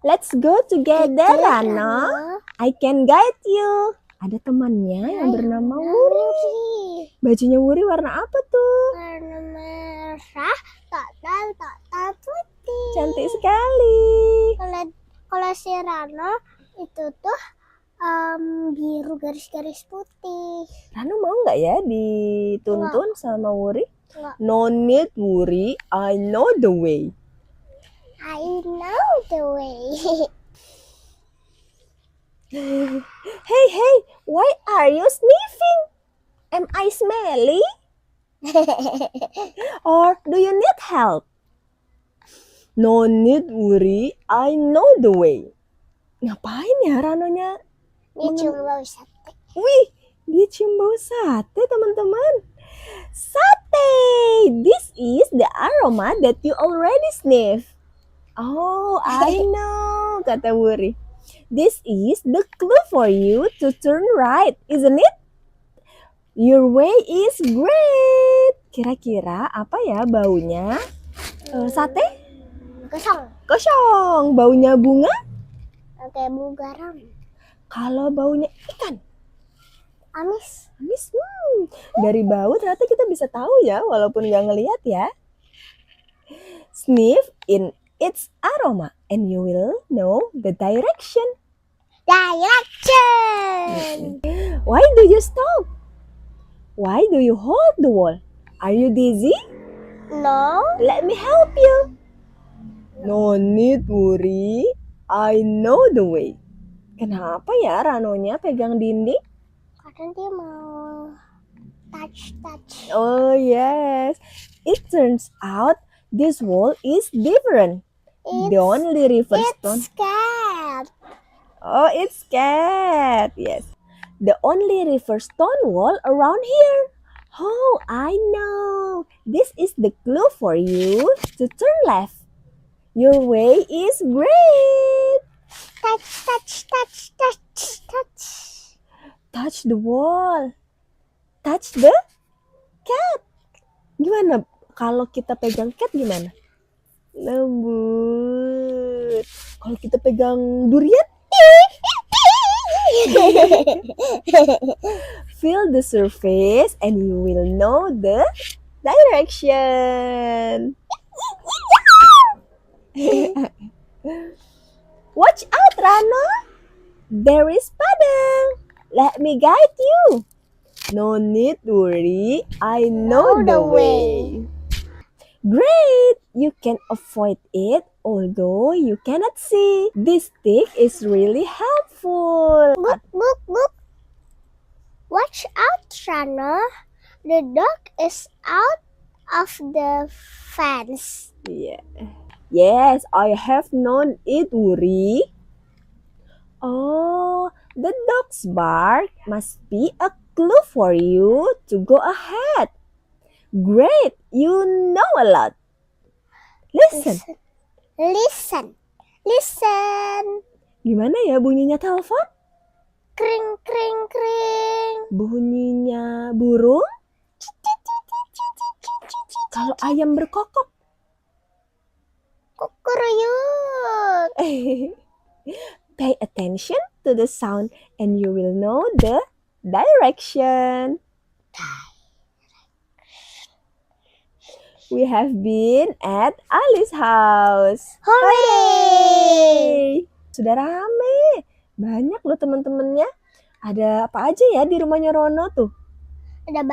Let's go together, Rano. I can guide you. Ada temannya yang bernama Wuri. Bajunya Wuri warna apa tuh? Warna merah, total putih. Cantik sekali. Kalau si Rano itu tuh biru garis-garis putih. Rano mau nggak ya dituntun sama Wuri? Nggak. No need, Wuri. I know the way. I know the way. Hey, why are you sniffing? Am I smelly? Or do you need help? No need, Wuri. I know the way. Ngapain ya Ranonya? Dia cuma bau sate. Wih, dia cium bau sate, teman-teman. Sate! This is the aroma that you already sniff. Oh, I know, kata Wuri. This is the clue for you to turn right, isn't it? Your way is great. Kira-kira apa ya baunya? Sate? Kosong. Baunya bunga? Kayak bau garam. Kalau baunya ikan? Amis. Amis. Dari bau ternyata kita bisa tahu ya, walaupun nggak ngelihat ya. Sniff in its aroma and you will know the direction. Direction. Why do you stop? Why do you hold the wall? Are you dizzy? No. Let me help you. No need, Wuri. I know the way. Kenapa ya Ranonya pegang dinding? Karena dia mau touch. Oh yes. It turns out this wall is different. The only river stone. It's cat. Oh, it's cat. Yes. The only river stone wall around here. Oh, I know. This is the clue for you to turn left. Your way is great. Touch. Touch the wall. Touch the cat. Gimana kalau kita pegang cat gimana? Lembut. Kalau kita pegang durian? Feel the surface and you will know the direction. Watch out, Rano. There is Padang. Let me guide you. No need to worry. I know the way. Great! You can avoid it although you cannot see. This stick is really helpful. Book. Watch out, Rano. The dog is out of the fence. Yeah. Yes, I have known it, Wuri. Oh, the dog's bark must be a clue for you to go ahead. Great, you know a lot. Listen. Gimana ya bunyinya telepon? Kring. Bunyinya burung? Kalau ayam berkokok? Kukuruyuk. Pay attention to the sound and you will know the direction. We have been at Ali's house. Hooray! Sudah rame. Banyak loh teman-temannya. Ada apa aja ya di rumahnya Rono tuh? Ada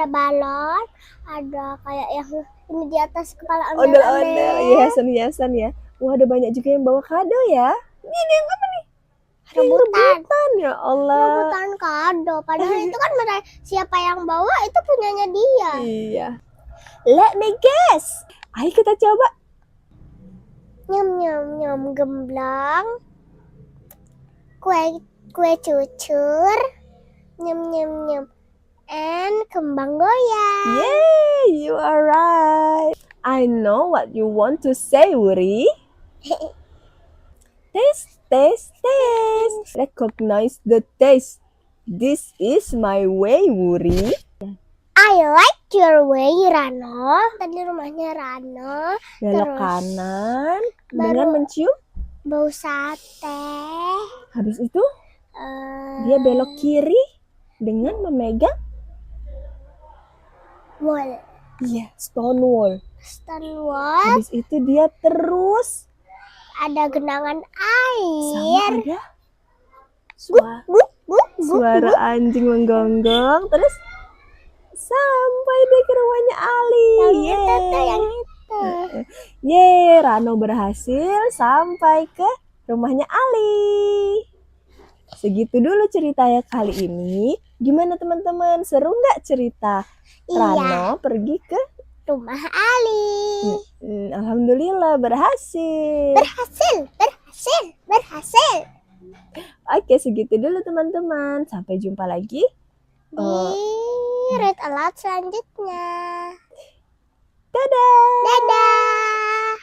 balon, ada kayak yang ini di atas kepala Ondel-ondel, hiasan-hiasan ya. Wah, ada banyak juga yang bawa kado ya. Ini yang apa nih? Rebutan ya Allah. Rebutan kado. Padahal itu kan siapa yang bawa itu punyanya dia. Iya. Let me guess. Ayo kita coba. Nyam nyam nyam gemblang. Kue cucur. Nyam nyam nyam. And kembang goyang. Yay, you are right. I know what you want to say, Wuri. Taste, taste, taste. Recognize the taste. This is my way, Wuri. I like your way, Rano. Tadi rumahnya Rano. Belok Terus kanan baru- dengan mencium. Bau sate. Habis itu dia belok kiri dengan memegang Wall. iya, stone wall. Stonewall. Habis itu dia terus Ada genangan sama air. ada suara anjing menggonggong. Terus sampai deh ke rumahnya Ali. Yang itu tuh, yang itu. Yeay, Rano berhasil sampai ke rumahnya Ali. Segitu dulu ceritanya kali ini. Gimana teman-teman? Seru nggak cerita Iya. Rano pergi ke Rumah Ali. Alhamdulillah berhasil. Berhasil. Oke, segitu dulu teman-teman. Sampai jumpa lagi. Di read aloud selanjutnya. Dadah. Dadah.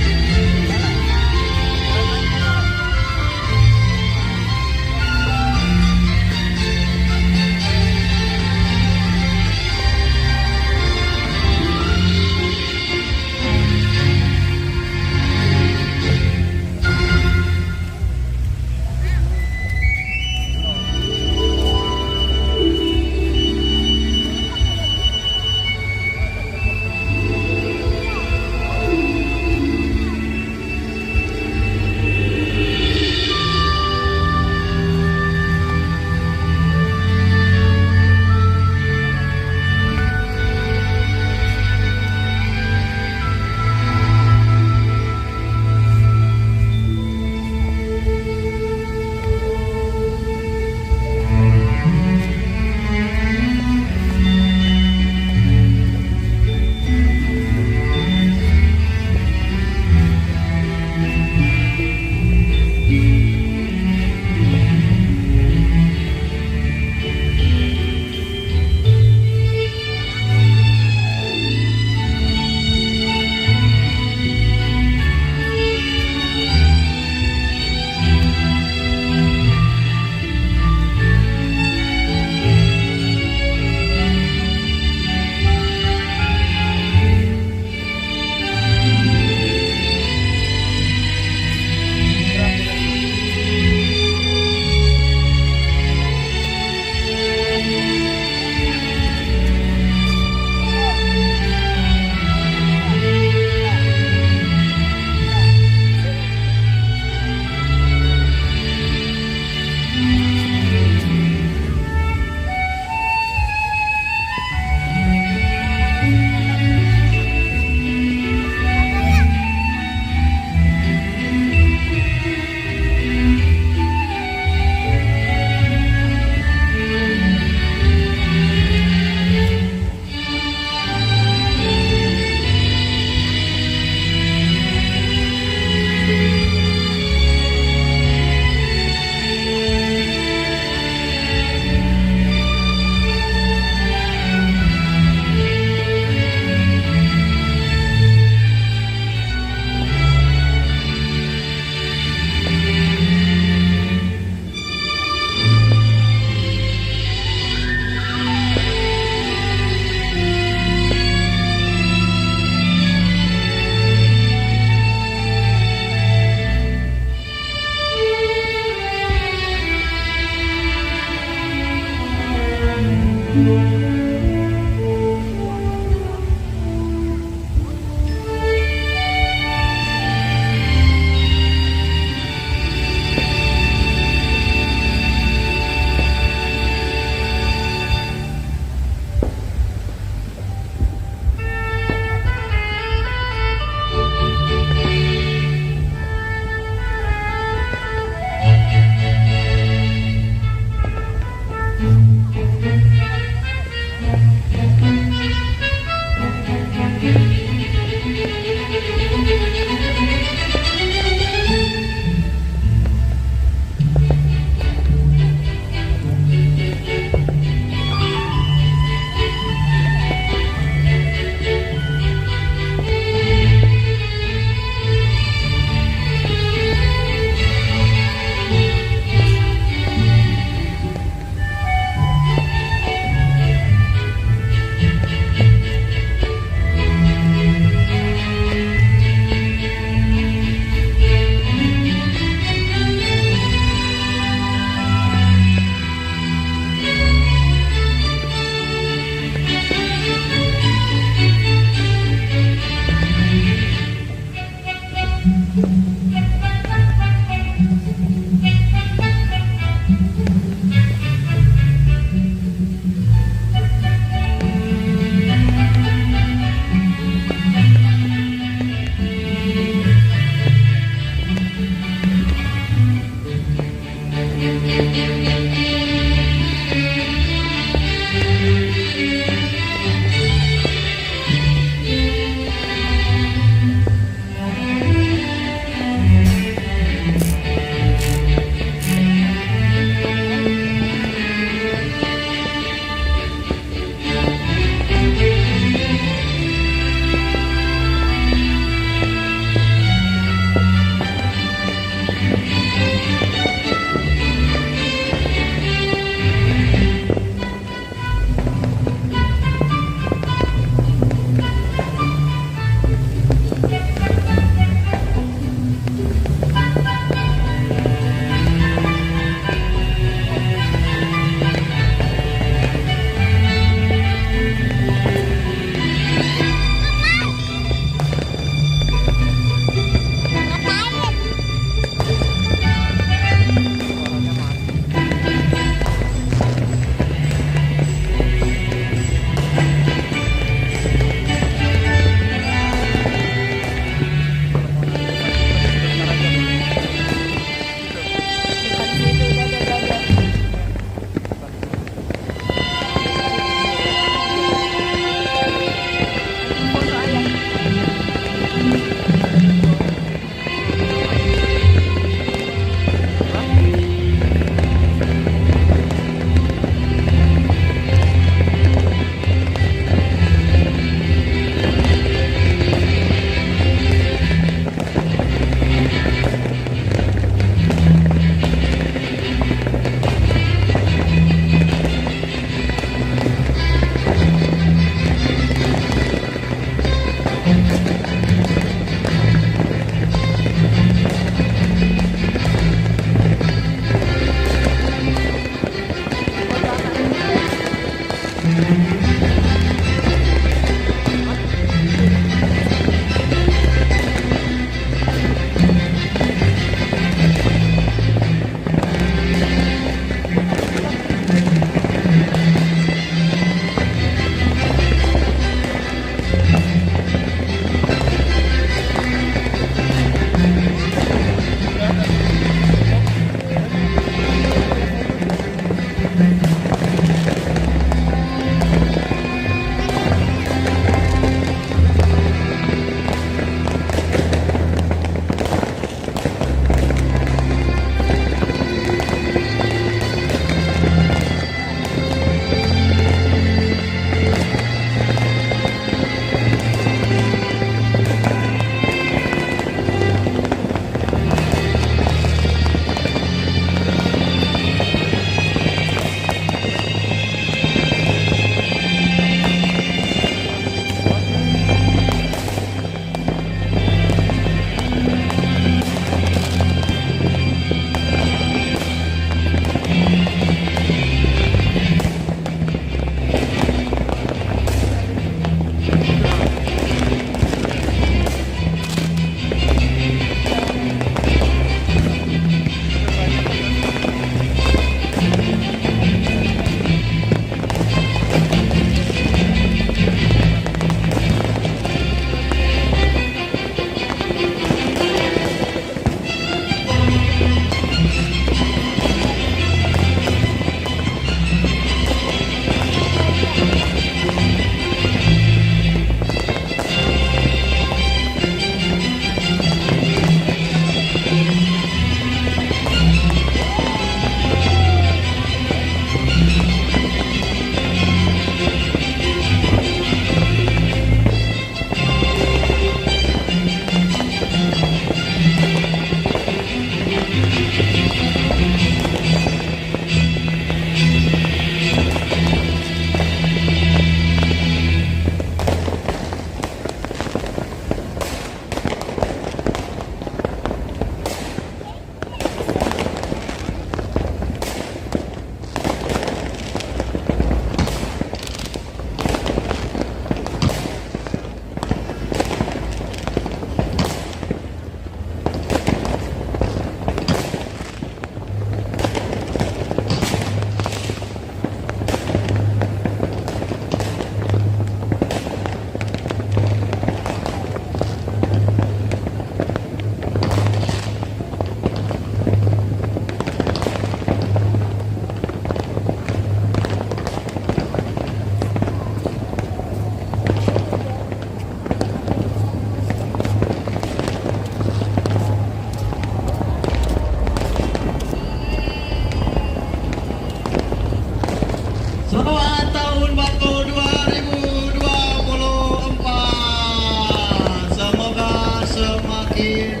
Selamat tahun baru 2024. Semoga semakin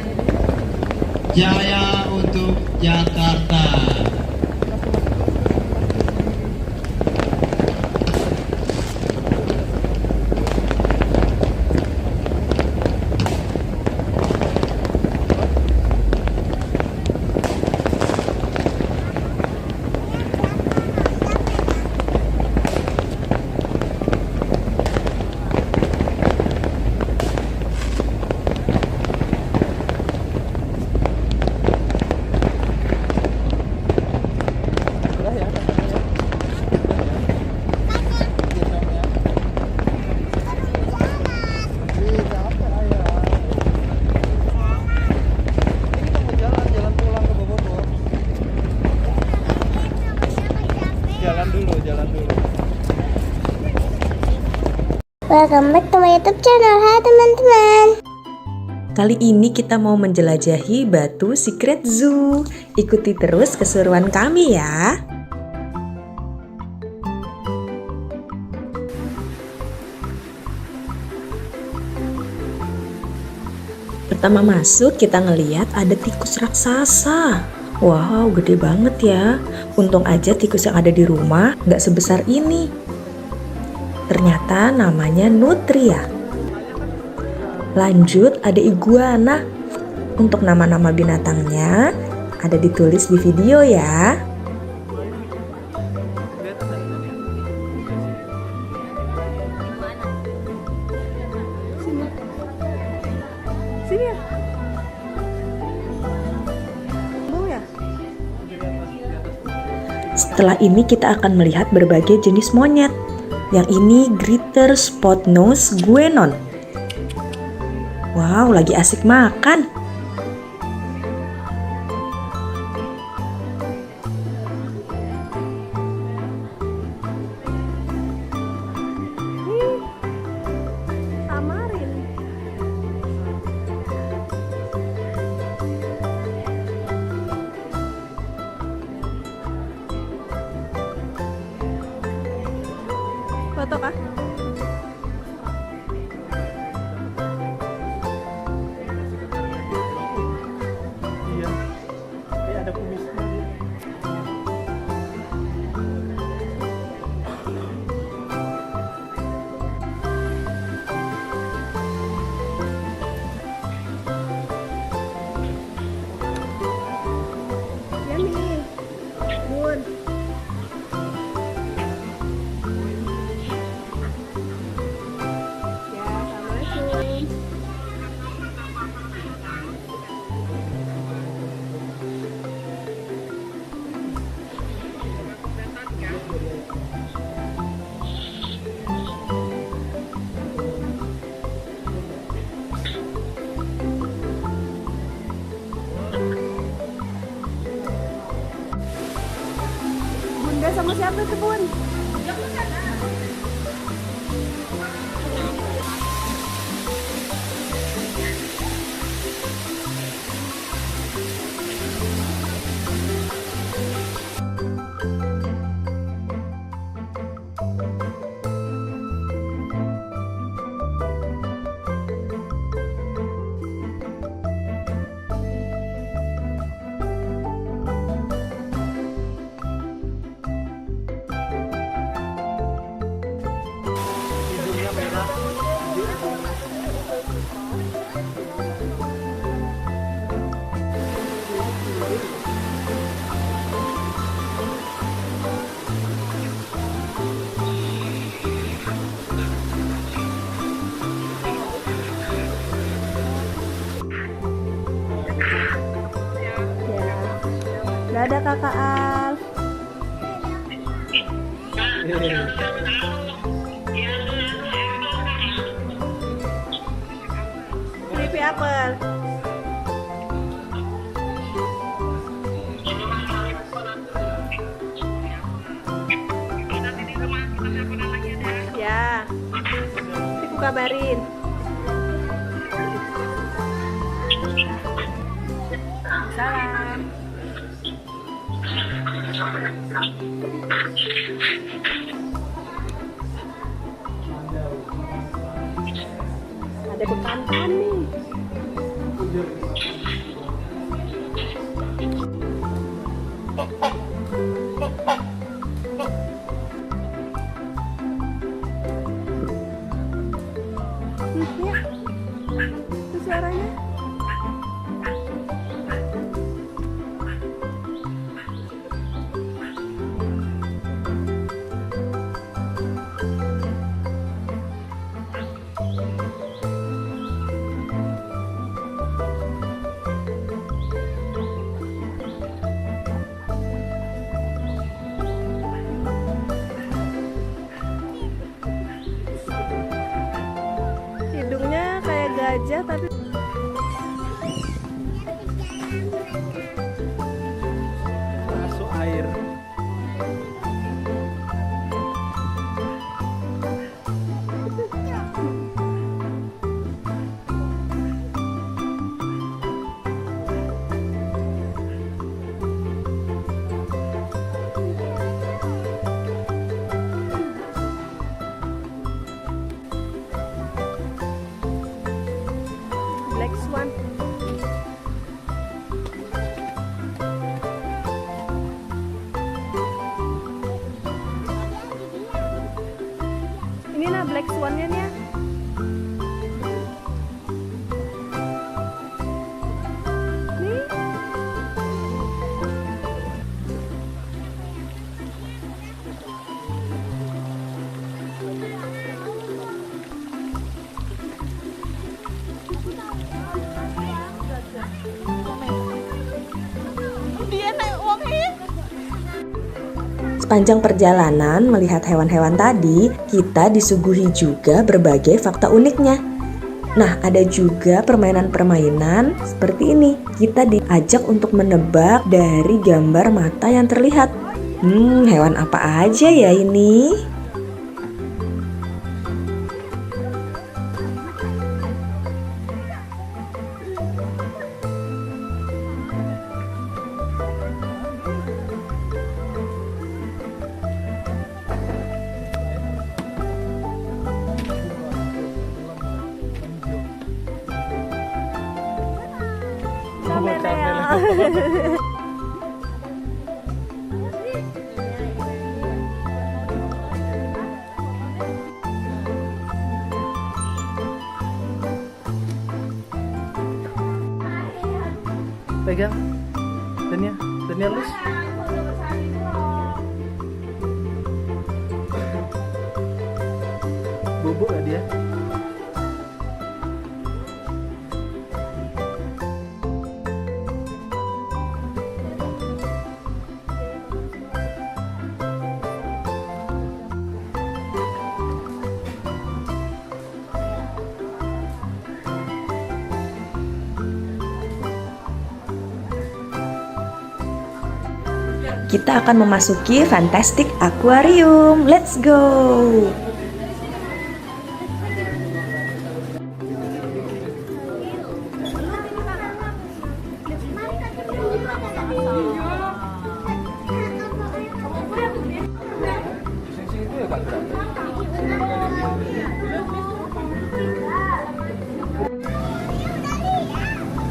jaya untuk Jakarta. Jalan dulu. Welcome back to my YouTube channel. Hai teman-teman. Kali ini kita mau menjelajahi Batu Secret Zoo. Ikuti terus keseruan kami ya. Pertama masuk kita ngeliat ada tikus raksasa. Wow, gede banget ya. Untung aja tikus yang ada di rumah nggak sebesar ini. Ternyata namanya nutria. Lanjut ada iguana. Untuk nama-nama binatangnya ada ditulis di video ya. Sini ya. Mau ya? Setelah ini kita akan melihat berbagai jenis monyet. Yang ini Greater Spot Nose Guenon. Wow, lagi asik makan. Tamarin. Foto kah? Iya. Ini ada kumisnya dia. Yummy. Bun. Ya, assalamualaikum. Bunda sama siapa tuh, Bun? Hidungnya merah. Dadah Kakak Al. Pipi apel. Ya. Nanti aku kabarin. Salam. aja tapi Masuk air. Black Swan. Ini nah Black Swan-nya nih. Nih. Sepanjang perjalanan melihat hewan-hewan tadi, kita disuguhi juga berbagai fakta uniknya. Nah, ada juga permainan-permainan seperti ini. Kita diajak untuk menebak dari gambar mata yang terlihat. Hewan apa aja ya ini? Pegang. Dania lus. Bubuk gak dia? Kita akan memasuki Fantastic Aquarium. Let's go!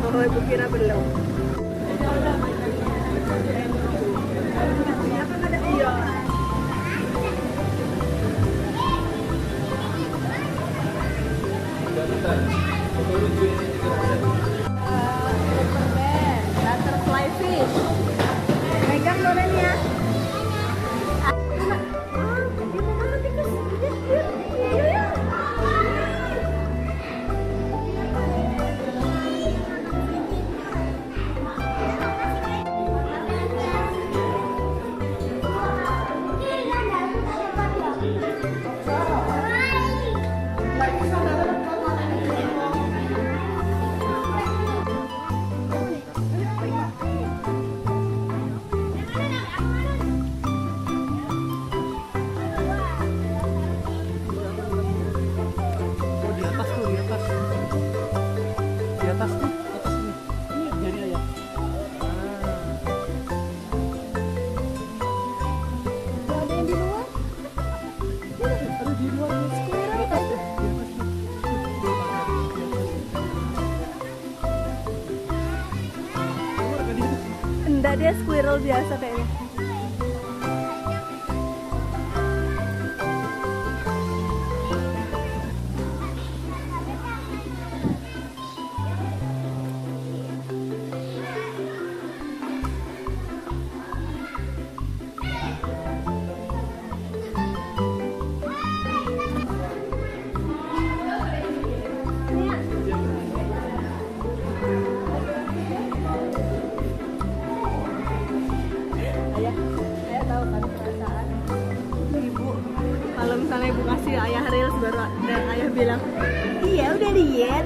Oh, Ibu kira belum. Butterfly fish. Pegang Dorenya. Enggak, dia squirrel biasa kayaknya. misalnya ibu kasih ayah reels baru dan ayah bilang, iya udah diet.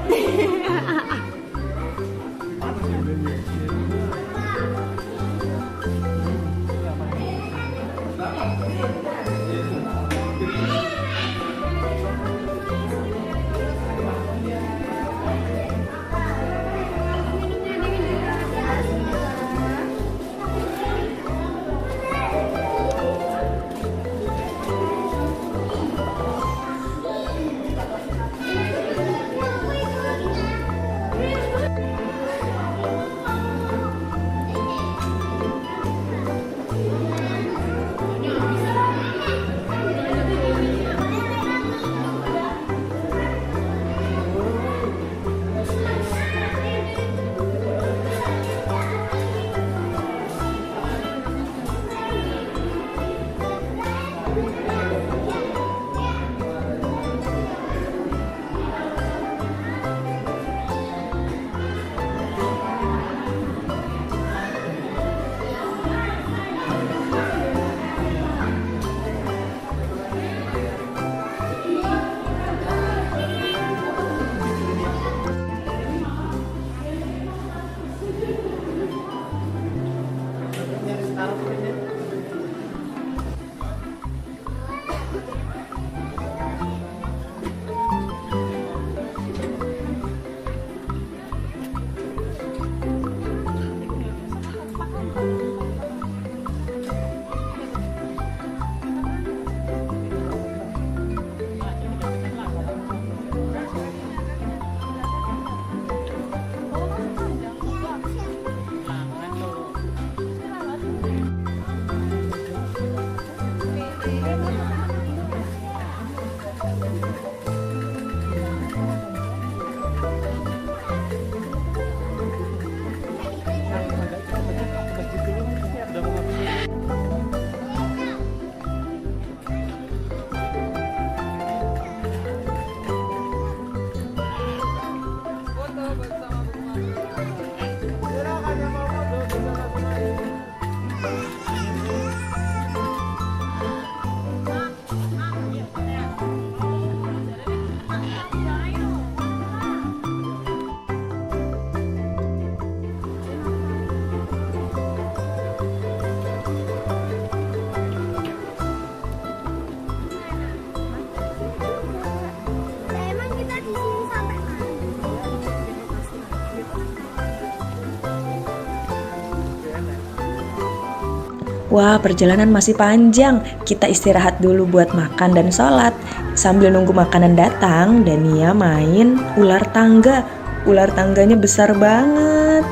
Wah, perjalanan masih panjang. Kita istirahat dulu buat makan dan sholat. Sambil nunggu makanan datang, Dania main ular tangga. Ular tangganya besar banget.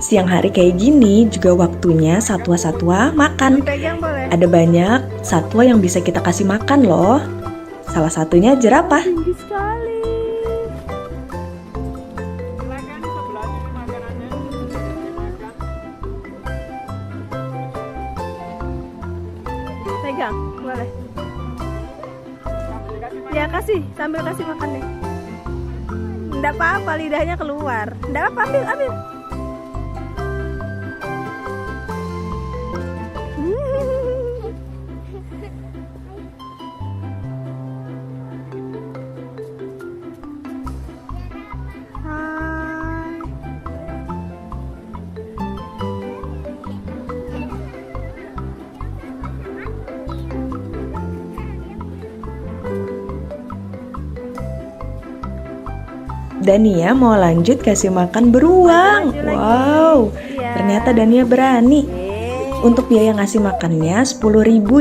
Siang hari kayak gini juga waktunya satwa-satwa makan. Ada banyak satwa yang bisa kita kasih makan loh. Salah satunya jerapah. Tinggi sekali. Pegang, boleh. Ya kasih, sambil kasih makan deh. Nggak apa-apa, lidahnya keluar. Nggak apa, ambil. Dania mau lanjut kasih makan beruang. Wow, ternyata Dania berani. Untuk biaya ngasih makannya 10.000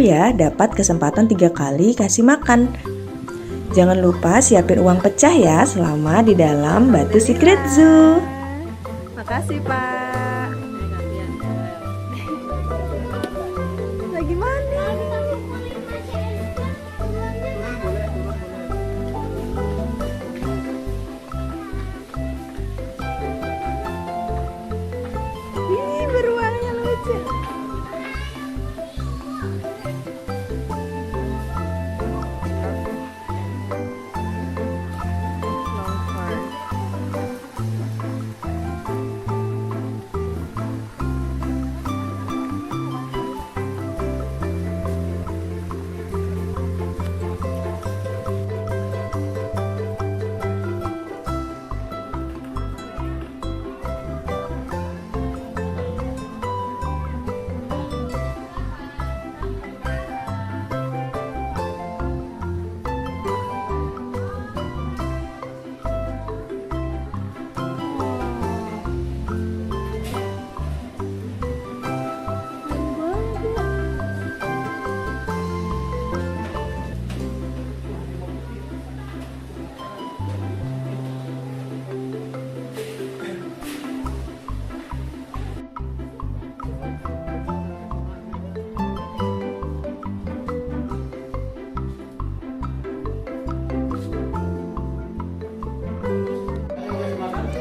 ya, dapat kesempatan 3 kali kasih makan. Jangan lupa siapin uang pecah ya selama di dalam Batu Secret Zoo. Makasih Pak. Lagi mana? Ih, beruangnya lucu.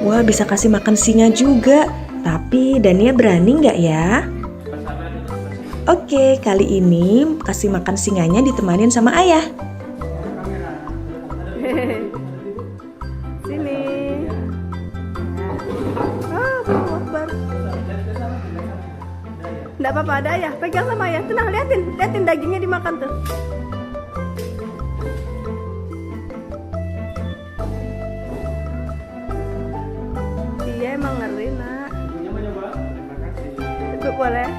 Wah, bisa kasih makan singa juga. Tapi Dania berani nggak ya? Oke, kali ini kasih makan singanya ditemanin sama ayah. Sini. Allahu Akbar. Nggak apa-apa, ada ayah. Pegang sama ayah. Tenang, liatin dagingnya dimakan tuh. Iya emang ngeri nak. Ikut boleh?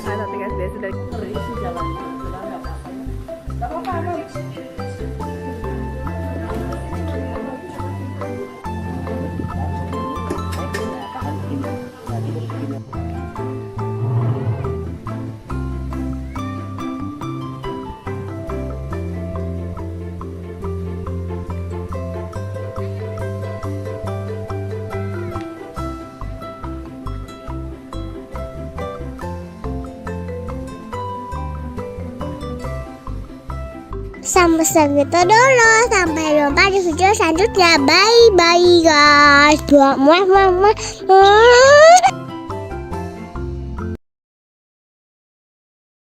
Ada tinggal dia sudah ngeri sih jalan. Gak apa-apa. Sampai segitu dulu. Sampai jumpa di video selanjutnya. Bye bye guys.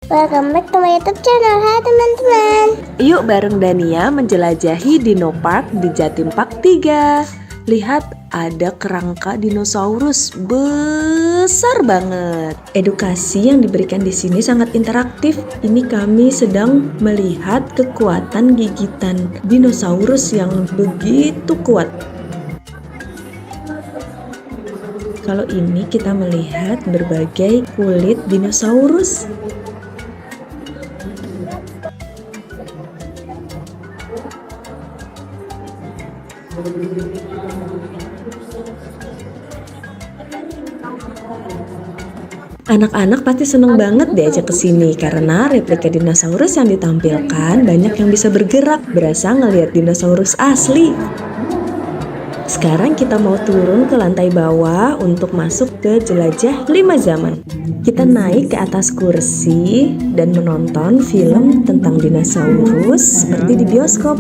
Welcome back to my YouTube channel. Hai teman-teman. Yuk bareng Dania menjelajahi Dino Park di Jatim Park 3. Lihat, ada kerangka dinosaurus besar banget. Edukasi yang diberikan di sini sangat interaktif. Ini kami sedang melihat kekuatan gigitan dinosaurus yang begitu kuat. Kalau ini kita melihat berbagai kulit dinosaurus. Anak-anak pasti seneng banget diajak ke sini karena replika dinosaurus yang ditampilkan banyak yang bisa bergerak, berasa ngelihat dinosaurus asli. Sekarang kita mau turun ke lantai bawah untuk masuk ke jelajah 5 zaman. Kita naik ke atas kursi dan menonton film tentang dinosaurus seperti di bioskop.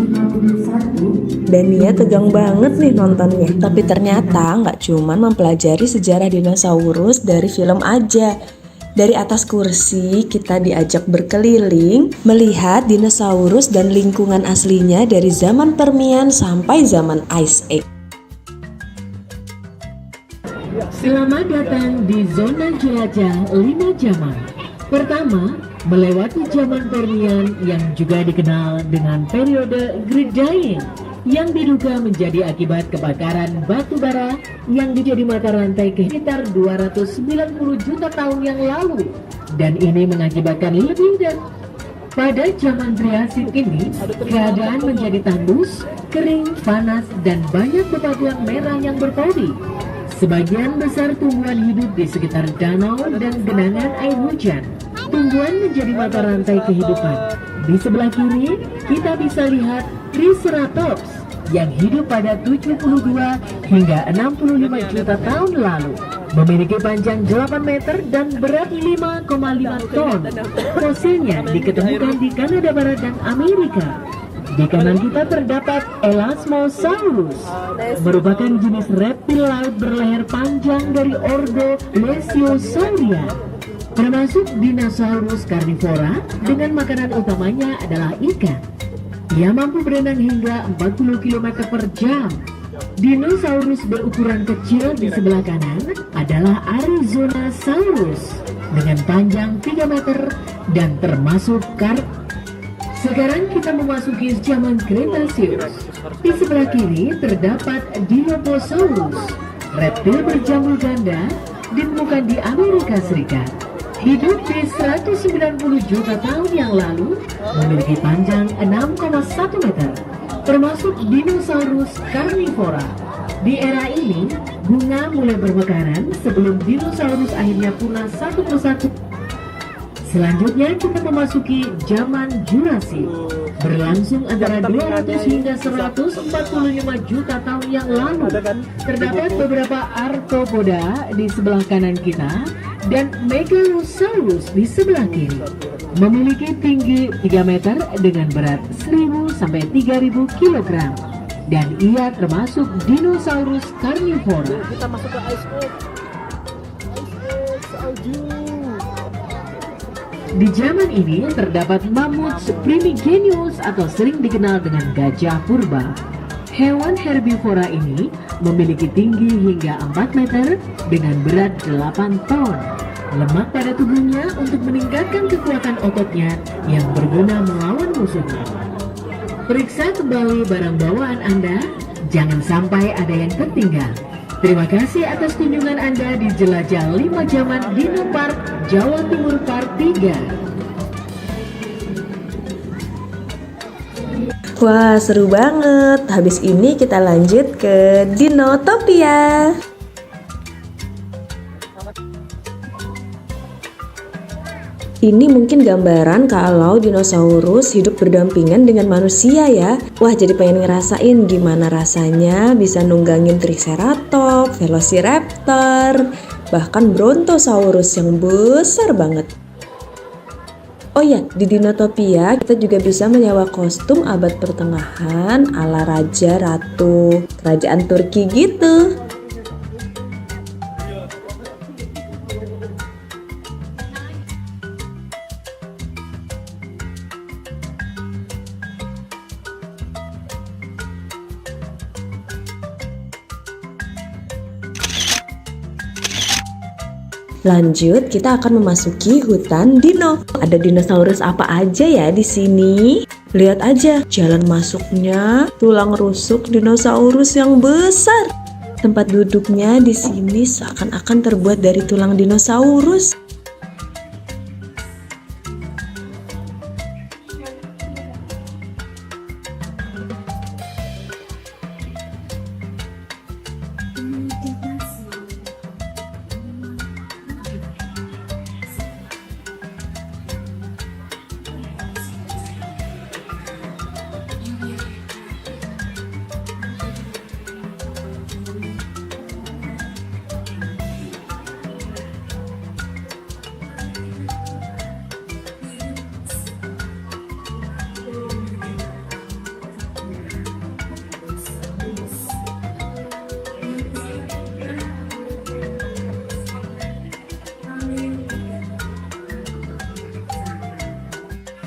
Dania tegang banget nih nontonnya. Tapi ternyata nggak cuma mempelajari sejarah dinosaurus dari film aja. Dari atas kursi kita diajak berkeliling melihat dinosaurus dan lingkungan aslinya dari zaman Permian sampai zaman Ice Age. Selamat datang di zona jelajah 5 zaman. Pertama, melewati zaman Permian yang juga dikenal dengan periode Great Dying, yang diduga menjadi akibat kebakaran batu bara yang menjadi mata rantai ke sekitar 290 juta tahun yang lalu, dan ini mengakibatkan lebih dari Pada zaman Triasik ini, keadaan menjadi tandus, kering, panas, dan banyak bebatuan merah yang berpori. Sebagian besar tumbuhan hidup di sekitar danau dan genangan air hujan. Tumbuhan menjadi mata rantai kehidupan. Di sebelah kiri, kita bisa lihat Triceratops yang hidup pada 72 hingga 65 juta tahun lalu. Memiliki panjang 8 meter dan berat 5,5 ton. Fosilnya diketemukan di Kanada Barat dan Amerika. Di kanan kita terdapat Elasmosaurus, merupakan jenis reptil laut berleher panjang dari ordo Plesiosauria, termasuk dinosaurus karnivora dengan makanan utamanya adalah ikan. Ia mampu berenang hingga 40 km per jam. Dinosaurus berukuran kecil di sebelah kanan adalah Arizonasaurus dengan panjang 3 meter dan termasuk Sekarang kita memasuki zaman Cretaceous. Di sebelah kiri terdapat Dilophosaurus, reptil berjambul ganda ditemukan di Amerika Serikat. Hidup di 190 juta tahun yang lalu, memiliki panjang 6,1 meter, termasuk dinosaurus karnivora. Di era ini, bunga mulai bermekaran sebelum dinosaurus akhirnya punah satu persatu. Selanjutnya kita memasuki zaman Jurassic, berlangsung antara 200 hingga 145 juta tahun yang lalu. Terdapat beberapa arthropoda di sebelah kanan kita dan Megalosaurus di sebelah kiri. Memiliki tinggi 3 meter dengan berat 1000 sampai 3000 kg. Dan ia termasuk dinosaurus karnivora. Kita masuk ke Ice Age. Di zaman ini terdapat mamut primigenius atau sering dikenal dengan gajah purba. Hewan herbivora ini memiliki tinggi hingga 4 meter dengan berat 8 ton. Lemak pada tubuhnya untuk meningkatkan kekuatan ototnya yang berguna melawan musuhnya. Periksa kembali barang bawaan Anda, jangan sampai ada yang tertinggal. Terima kasih atas kunjungan Anda di Jelajah 5 Zaman Dino Park, Jawa Timur Part 3. Wah, seru banget. Habis ini kita lanjut ke Dinotopia. Ini mungkin gambaran kalau dinosaurus hidup berdampingan dengan manusia ya. Wah, jadi pengen ngerasain gimana rasanya bisa nunggangin Triceratops, Velociraptor, bahkan Brontosaurus yang besar banget. Oh ya, di Dinotopia kita juga bisa menyewa kostum abad pertengahan ala raja ratu kerajaan Turki gitu. Lanjut, kita akan memasuki hutan dino. Ada dinosaurus apa aja ya di sini? Lihat aja jalan masuknya, tulang rusuk dinosaurus yang besar. Tempat duduknya di sini seakan-akan terbuat dari tulang dinosaurus.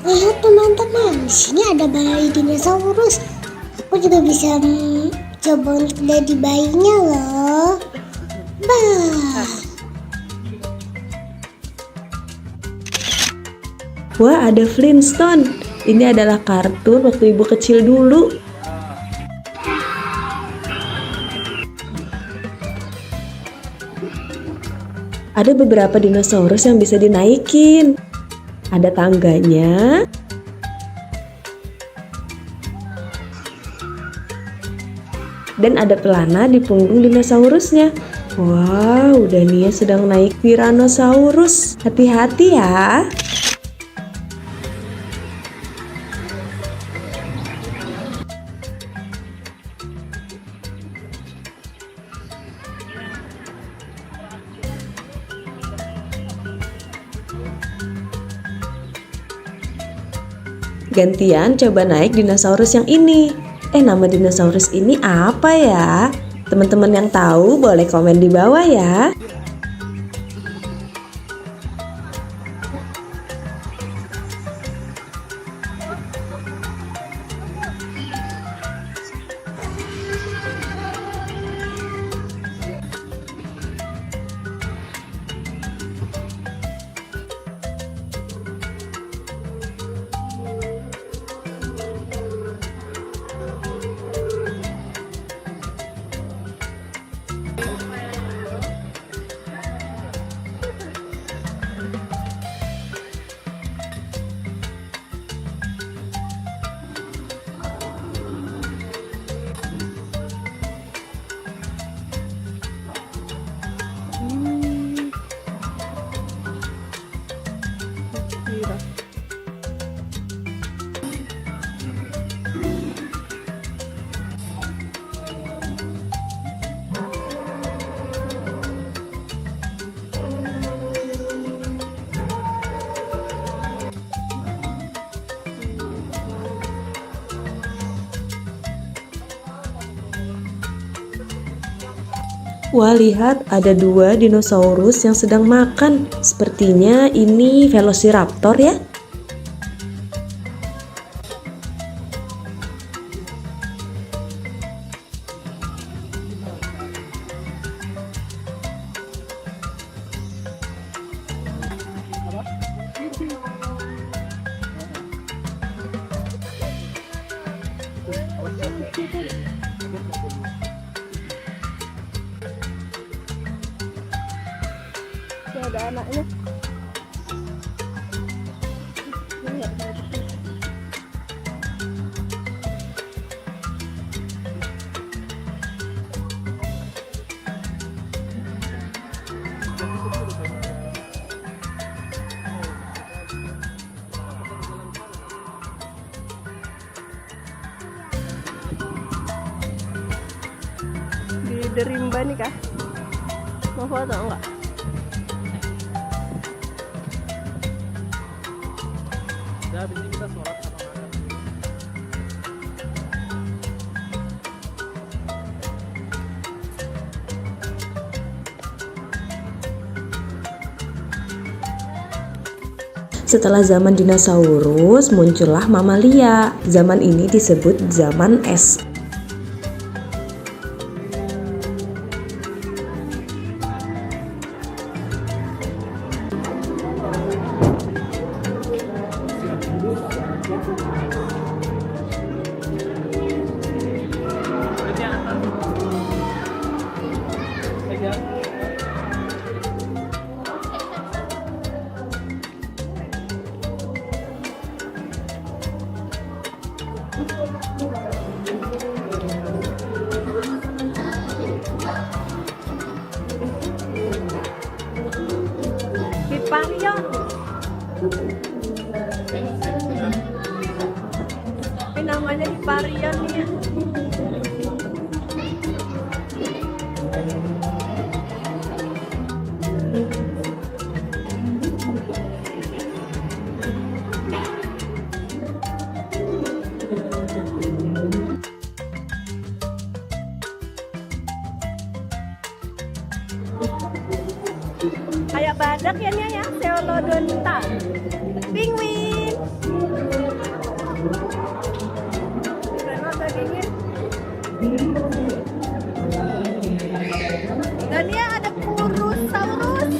Lihat teman-teman, sini ada bayi dinosaurus. Aku juga bisa coba untuk jadi bayinya loh. Bah. Wah, ada Flintstone. Ini adalah kartun waktu ibu kecil dulu. Ada beberapa dinosaurus yang bisa dinaikin. Ada tangganya, Dan ada pelana di punggung dinosaurusnya. Wow, Dania sedang naik Tyrannosaurus. Hati-hati ya. Gantian coba naik dinosaurus yang ini. Nama dinosaurus ini apa ya? Teman-teman yang tahu boleh komen di bawah ya. Wah, lihat ada 2 dinosaurus yang sedang makan. Sepertinya ini Velociraptor ya. Ada anaknya. Di Derimba nih kah? Mau foto enggak? Setelah zaman dinosaurus, muncullah mamalia. Zaman ini disebut zaman es. Hiparion. Ini namanya Hiparion nih ya. Kayak badak ya Nia ya, Pteranodonta. Penguin. Dan Nia ada Purosaurus.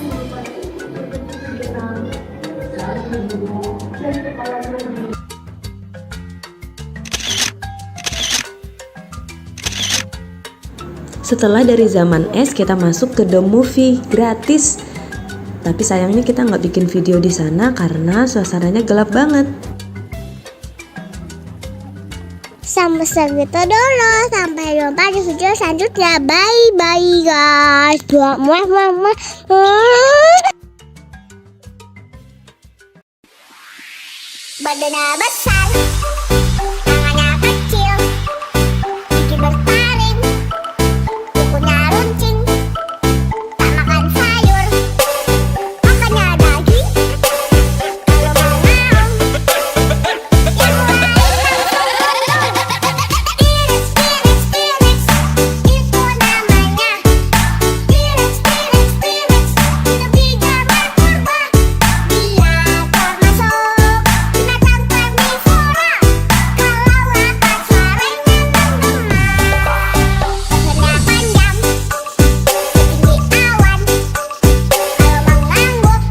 Setelah dari zaman es, kita masuk ke The Movie gratis. Tapi sayangnya kita nggak bikin video di sana karena suasananya gelap banget. Sampai segitu dulu. Sampai jumpa di video selanjutnya. Bye guys. Badannya besar, tangannya kecil, gigi bertaring, kukunya runcing, tak makan sayur, makannya daging. Kalau mau ngaum, yang lain langsung turun. T-Rex, itu namanya. T-Rex, hidup di zaman purba. Dia termasuk binatang karnivora. Kalau lapas suaranya menggema. Lehernya panjang, setinggi awan. Kalau mengangguk,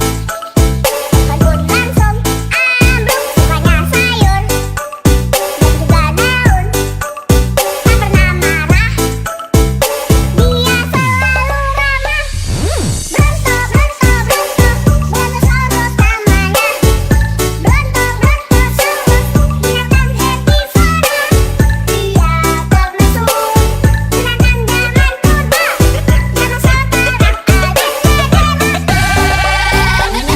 kebun langsung ambruk. Sukanya sayur dan juga daun. Tak pernah marah, dia selalu ramah. Brontosaurus namanya. Brontosaurus, binatang herbivora. Dia termasuk binatang zaman purba. Zaman sekarang ada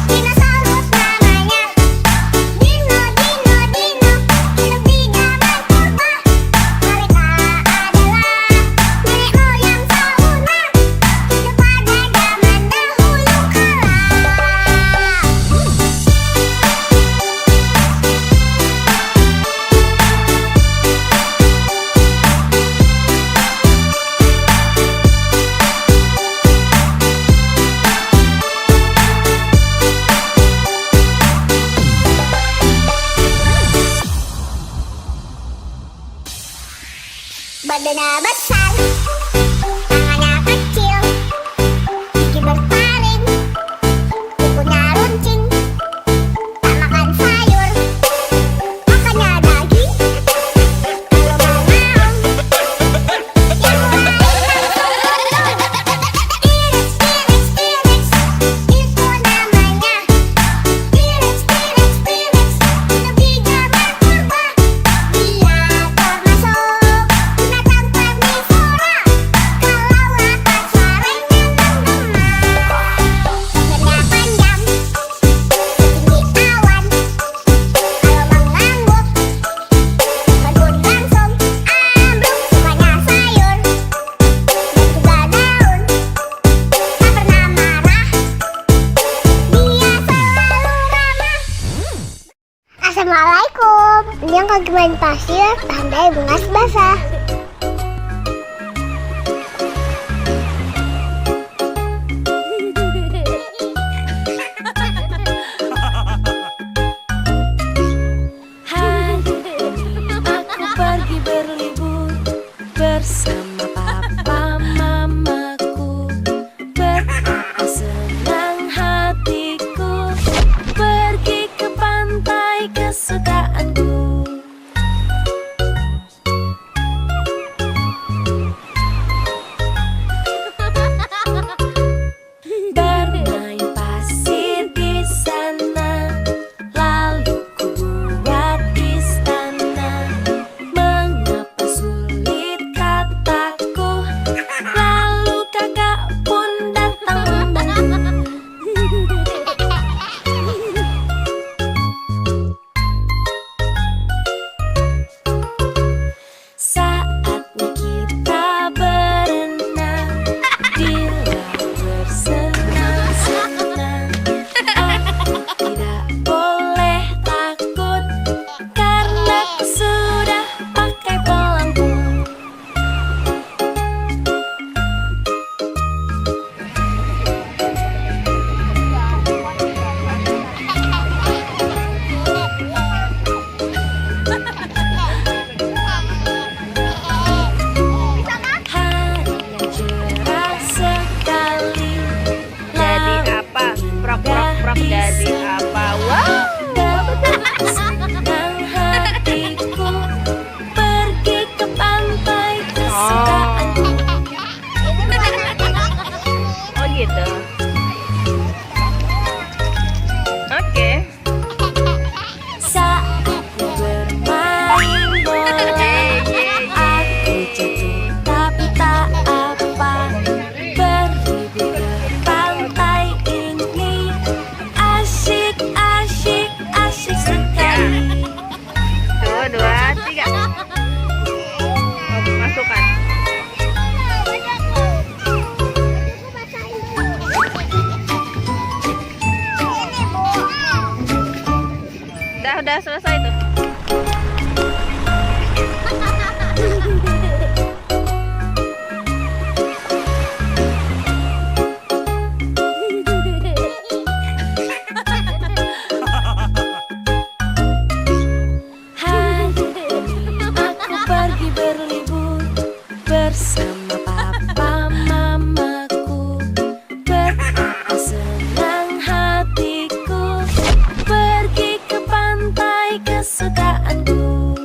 dinosaurus namanya. Dino, hidup di zaman purba. Mereka adalah nenek moyang fauna. Hidup pada zaman dahulu kala. Badannya besar, tangannya kecil, gigi bertaring, kukunya runcing, tak makan sayur, makannya daging. Kalau mau ngaum, yang lain langsung turun. T-Rex, itu namanya. T-Rex, hidup di zaman purba. Dia termasuk binatang karnivora. Kalau lapas suaranya menggema. Lehernya panjang, setinggi awan. Kalau mengangguk, kebun langsung ambruk. Sukanya sayur dan juga daun. Tak pernah marah, dia selalu ramah. Assalamualaikum. Ini yang kaki main pasir, pandai bunga basah. Hai, aku pergi berlibur bersama papa mamaku. Betapa senang hatiku pergi ke pantai kesukaanku. udah selesai tuh. Aku pergi berlibur bersama papa mamaku. Betapa senang hatiku pergi ke pantai kesukaanku.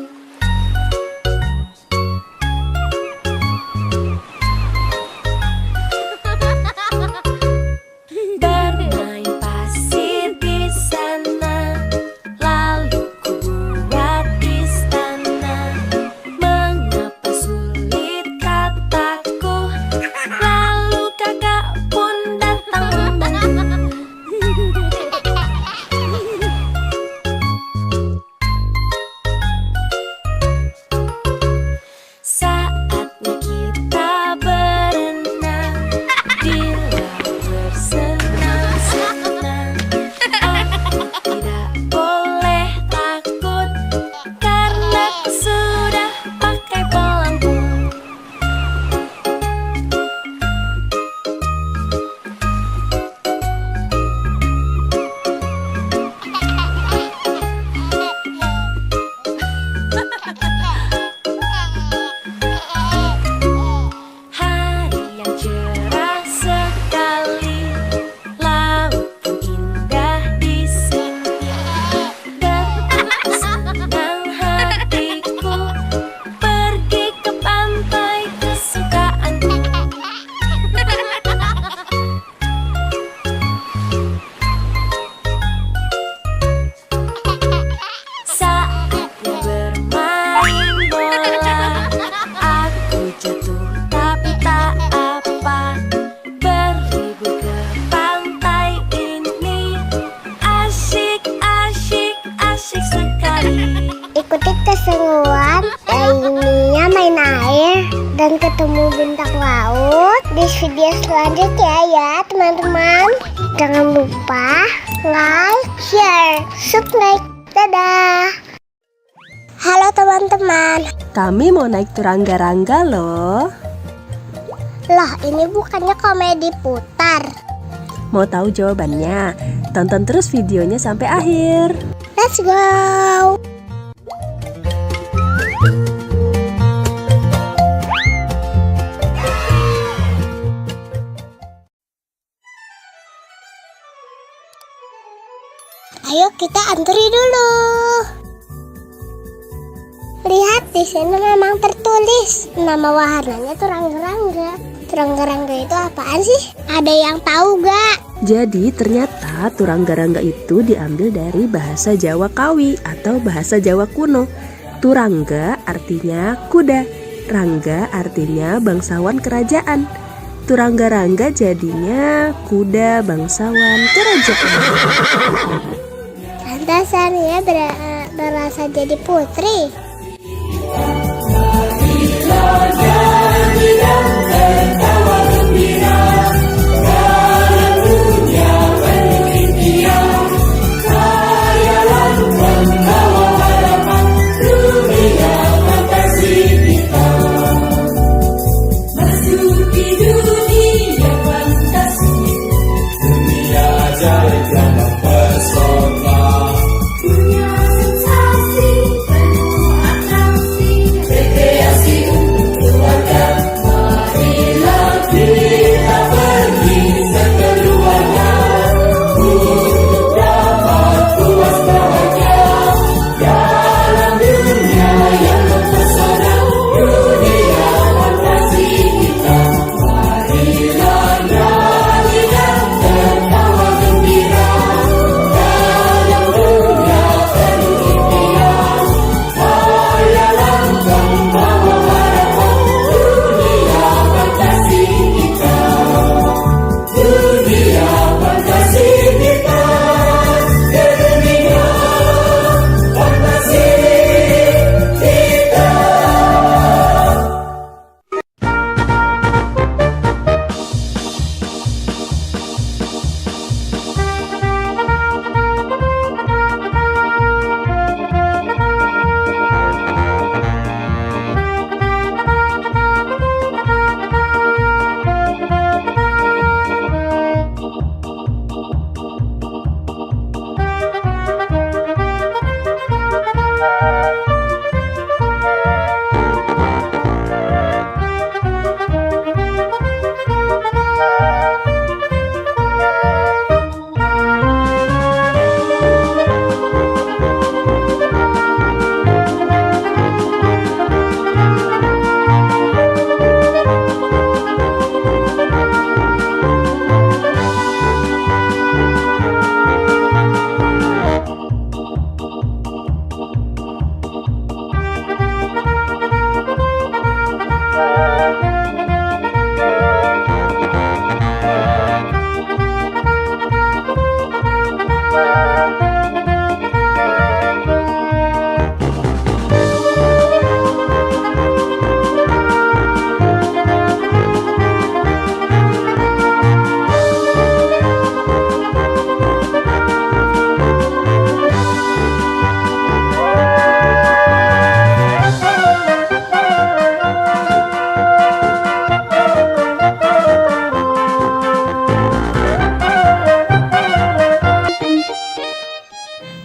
Bermain pasir di sana, lalu ku buat istana. Mengapa sulit kataku, lalu kakak pun datang membantu. Saatnya kita berenang di laut bersenang-senang. Aku tidak boleh takut karena aku sudah pakai pelampung. Hari yang cerah sekali, laut pun indah di sini. Betapa senang hatiku pergi ke pantai kesukaanku. Saatnya bermain bola, aku jatuh tapi tak apa. Berlibur ke pantai ini asyik, asyik, asyik sekali. Ikuti keseruan lainnya main air dan ketemu bintang laut di video selanjutnya ya teman-teman. Jangan lupa like, share, subscribe. Dadah. Halo teman-teman. Kami mau naik turangga-rangga loh. Lah ini bukannya komedi putar. Mau tahu jawabannya? Tonton terus videonya sampai akhir. Let's go. Ayo kita antri dulu. Lihat di sini memang tertulis nama wahananya turangga-rangga. Turangga-rangga itu apaan sih? Ada yang tahu gak? Jadi ternyata turangga-rangga itu diambil dari bahasa Jawa Kawi atau bahasa Jawa kuno. Turangga artinya kuda, rangga artinya bangsawan kerajaan. Turangga-rangga jadinya kuda bangsawan kerajaan. Pantasan ya berasa jadi putri.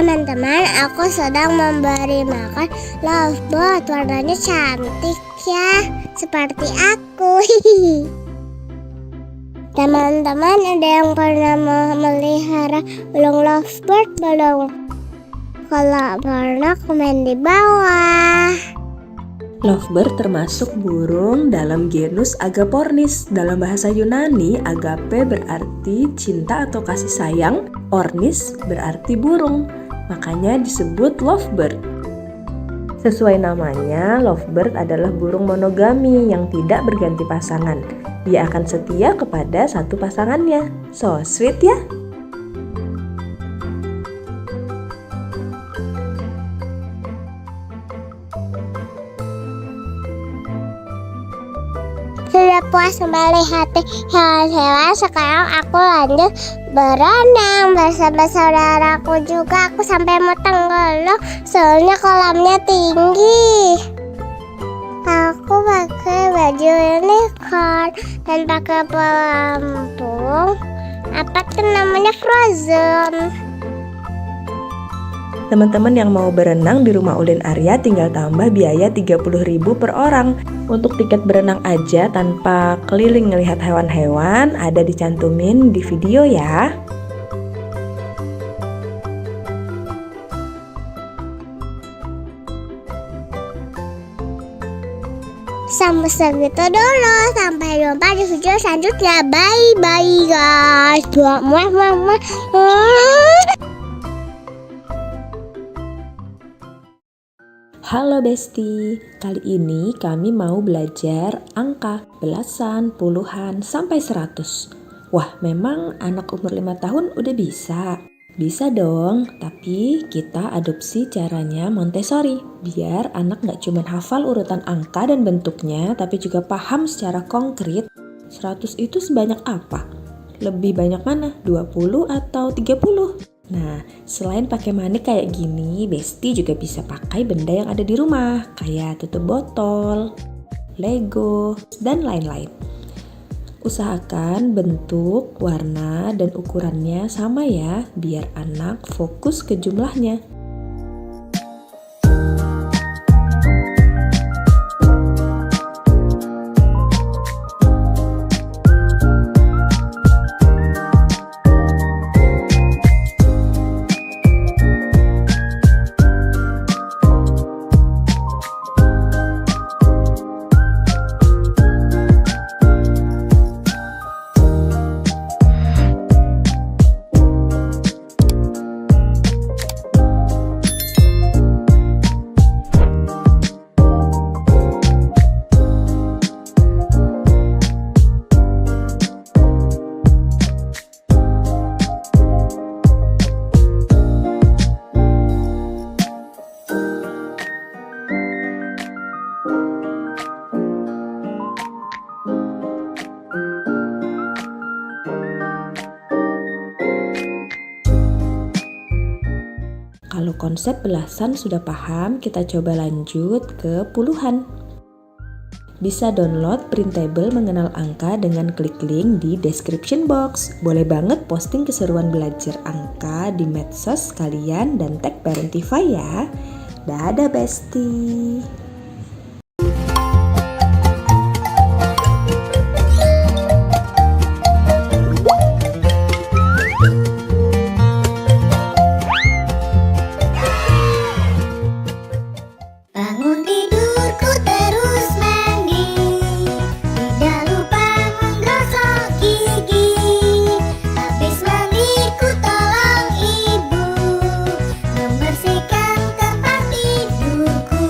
Teman-teman, aku sedang memberi makan lovebird. Warnanya cantik ya, seperti aku. Teman-teman, ada yang pernah memelihara burung lovebird belum? Kalau pernah, komen di bawah. Lovebird termasuk burung dalam genus Agapornis. Dalam bahasa Yunani, agape berarti cinta atau kasih sayang, ornis berarti burung. Makanya disebut lovebird. Sesuai namanya, lovebird adalah burung monogami yang tidak berganti pasangan. Dia akan setia kepada satu pasangannya. So sweet ya. Sudah puas melihat hewan-hewan, sekarang aku lanjut berenang bersama saudaraku juga. Aku sampai mau tenggelam soalnya kolamnya tinggi. Aku pakai baju unicorn dan pakai pelampung. Apa tuh namanya, Frozen. Teman-teman yang mau berenang di rumah Ulin Arya tinggal tambah biaya 30.000 per orang. Untuk tiket berenang aja tanpa keliling ngelihat hewan-hewan ada dicantumin di video ya. Sampai segitu dulu. Sampai jumpa di video selanjutnya. Bye-bye guys. Muah. Halo Besti, kali ini kami mau belajar angka belasan, puluhan, sampai 100. Wah, memang anak umur 5 tahun udah bisa? Bisa dong, tapi kita adopsi caranya Montessori. Biar anak gak cuma hafal urutan angka dan bentuknya, tapi juga paham secara konkret 100 itu sebanyak apa? Lebih banyak mana? 20 atau 30? Nah, selain pakai manik kayak gini, Besti juga bisa pakai benda yang ada di rumah, kayak tutup botol, Lego, dan lain-lain. Usahakan bentuk, warna, dan ukurannya sama ya, biar anak fokus ke jumlahnya. Kalau konsep belasan sudah paham, kita coba lanjut ke puluhan. Bisa download printable mengenal angka dengan klik link di description box. Boleh banget posting keseruan belajar angka di medsos kalian dan tag Parentify ya. Dadah Besti. Bangun tidurku terus mandi, tidak lupa menggosok gigi. Habis mandi ku tolong ibu membersihkan tempat tidurku.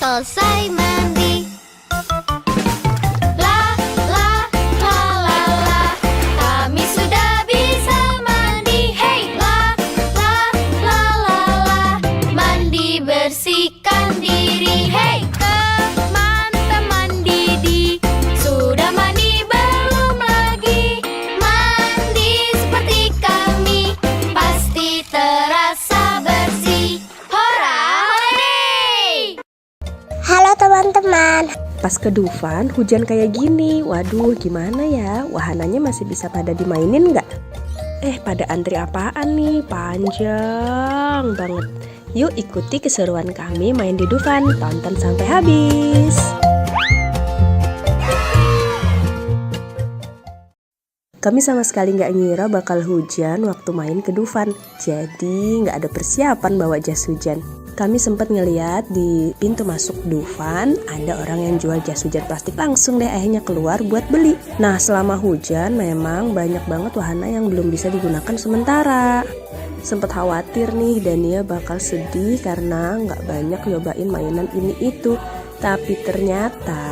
selesai mandi. La la la la la, kami sudah bisa mandi. Hey, la la la la la, mandi bersihkan diri. Hey, teman-teman Didi, sudah mandi belum lagi? Mandi seperti kami, pasti terasa bersih. Hora, hore! Halo teman-teman. Pas ke Dufan, hujan kayak gini. Waduh, gimana ya? Wahananya masih bisa pada dimainin nggak? Pada antri apaan nih? Panjang banget. Yuk ikuti keseruan kami main di Dufan. Tonton sampai habis. Kami sama sekali nggak ngira bakal hujan waktu main ke Dufan. Jadi nggak ada persiapan bawa jas hujan. Kami sempat ngeliat di pintu masuk Dufan ada orang yang jual jas hujan plastik, langsung deh akhirnya keluar buat beli. Nah, selama hujan memang banyak banget wahana yang belum bisa digunakan sementara. Sempet khawatir nih Dania bakal sedih karena nggak banyak nyobain mainan ini itu. Tapi ternyata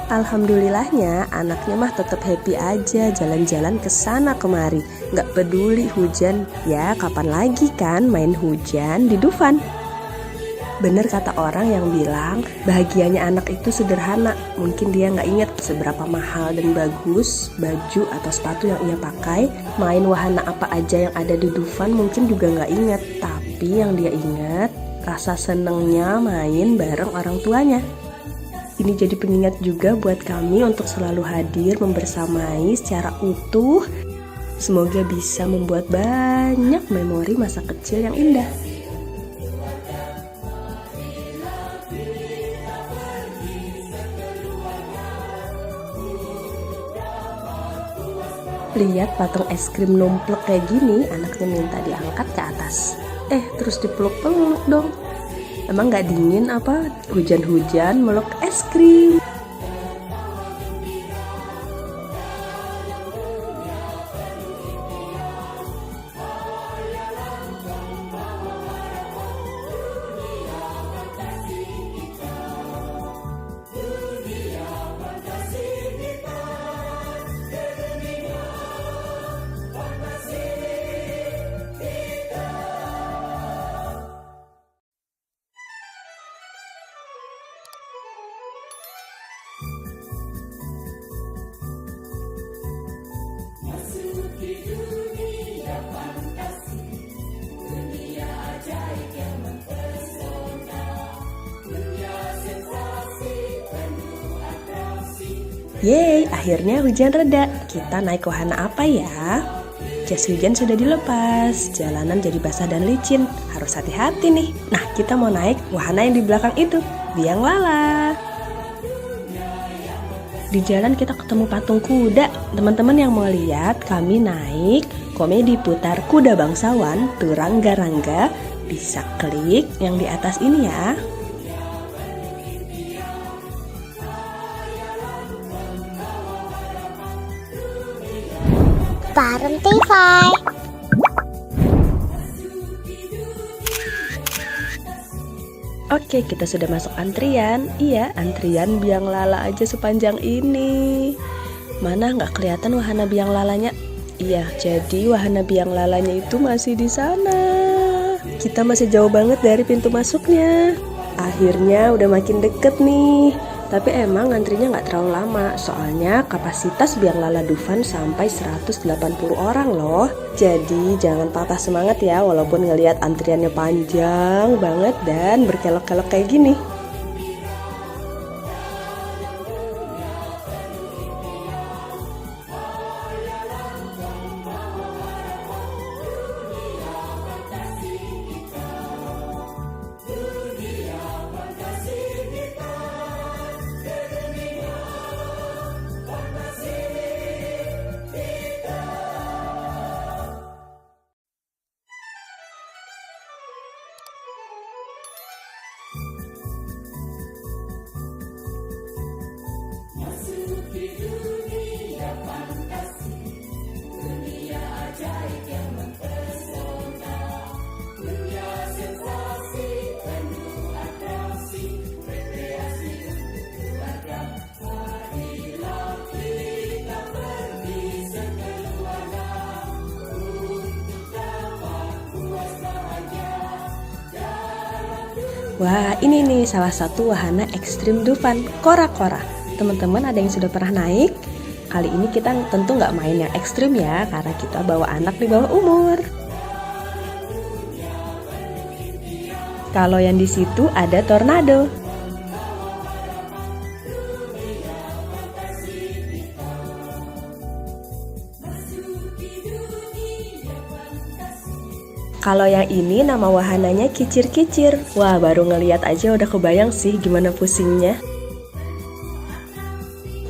alhamdulillahnya anaknya mah tetap happy aja jalan-jalan ke sana kemari. Nggak peduli hujan, ya kapan lagi kan main hujan di Dufan. Bener kata orang yang bilang bahagianya anak itu sederhana. Mungkin dia nggak inget seberapa mahal dan bagus baju atau sepatu yang ia pakai. Main wahana apa aja yang ada di Dufan mungkin juga nggak inget. Tapi yang dia inget rasa senengnya main bareng orang tuanya. Ini jadi pengingat juga buat kami untuk selalu hadir membersamai secara utuh. Semoga bisa membuat banyak memori masa kecil yang indah. Lihat patung es krim numplek kayak gini, anaknya minta diangkat ke atas. Terus dipeluk-peluk dong. Emang gak dingin apa? Hujan-hujan meluk es krim. Yeay, akhirnya hujan reda. Kita naik wahana apa ya? Jas hujan sudah dilepas, jalanan jadi basah dan licin. Harus hati-hati nih. Nah, kita mau naik wahana yang di belakang itu, biang lala. Di jalan kita ketemu patung kuda. Teman-teman yang mau lihat, kami naik komedi putar kuda bangsawan Turangga-Rangga. Bisa klik yang di atas ini ya. Bareng TV. Oke, kita sudah masuk antrian. Iya, antrian biang lala aja sepanjang ini. Mana nggak kelihatan wahana biang lalanya? Iya, jadi wahana biang lalanya itu masih di sana. Kita masih jauh banget dari pintu masuknya. Akhirnya udah makin deket nih. Tapi emang antrinya nggak terlalu lama, soalnya kapasitas biang lala Dufan sampai 180 orang loh. Jadi jangan patah semangat ya, walaupun ngelihat antriannya panjang banget dan berkelok-kelok kayak gini. Wah, ini nih salah satu wahana ekstrim Dufan, kora-kora. Teman-teman ada yang sudah pernah naik? Kali ini kita tentu nggak main yang ekstrim ya, karena kita bawa anak di bawah umur. Kalau yang di situ ada tornado. Kalau yang ini nama wahananya kicir-kicir. Wah, baru ngeliat aja udah kebayang sih gimana pusingnya.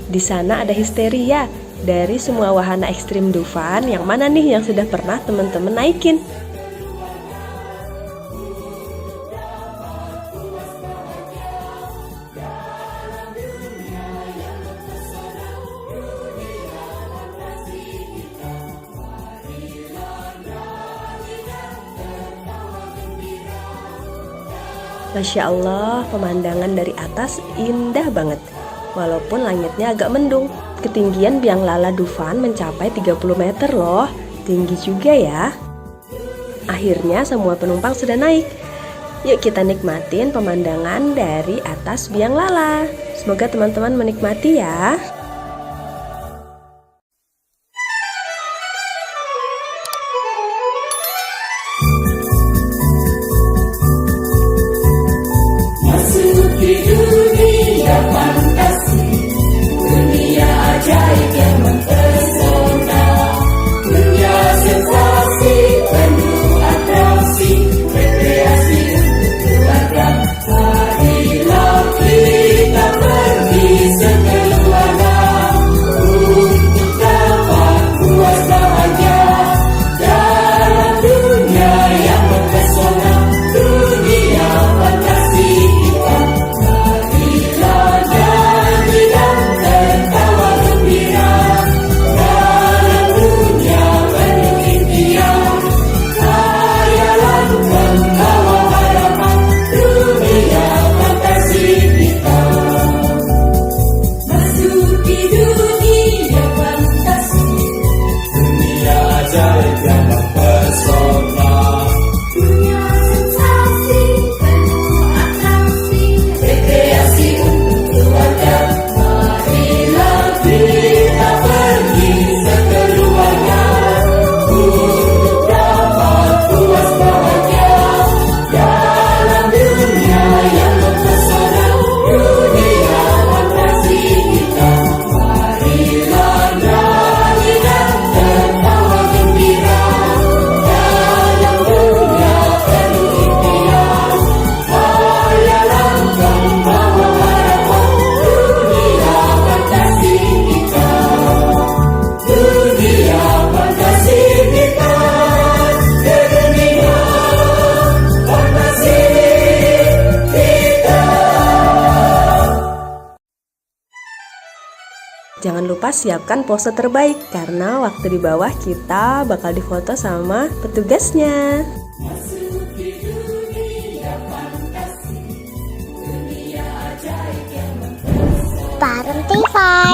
Di sana ada histeria. Dari semua wahana ekstrim Dufan, yang mana nih yang sudah pernah teman-teman naikin? Masya Allah, pemandangan dari atas indah banget. Walaupun langitnya agak mendung. Ketinggian biang lala Dufan mencapai 30 meter loh. Tinggi juga ya. Akhirnya semua penumpang sudah naik. Yuk kita nikmatin pemandangan dari atas biang lala. Semoga teman-teman menikmati ya. Jangan lupa siapkan pose terbaik karena waktu di bawah kita bakal difoto sama petugasnya. Bareng Tify.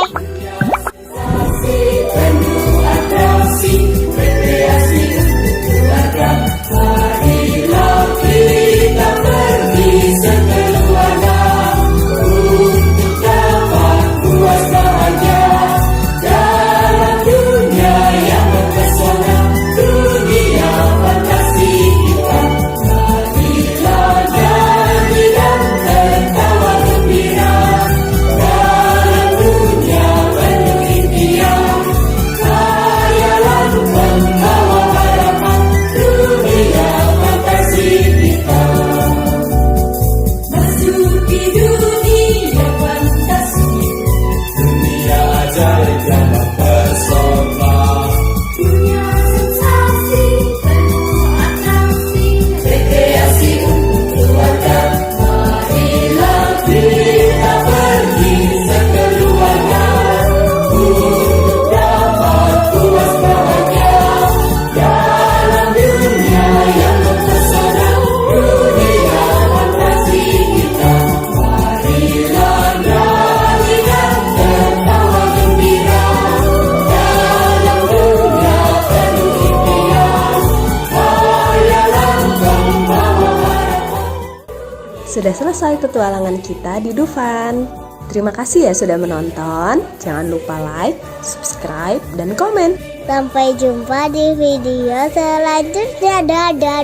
sudah selesai petualangan kita di Dufan. Terima kasih ya sudah menonton. Jangan lupa like, subscribe, dan komen. Sampai jumpa di video selanjutnya. Dadah.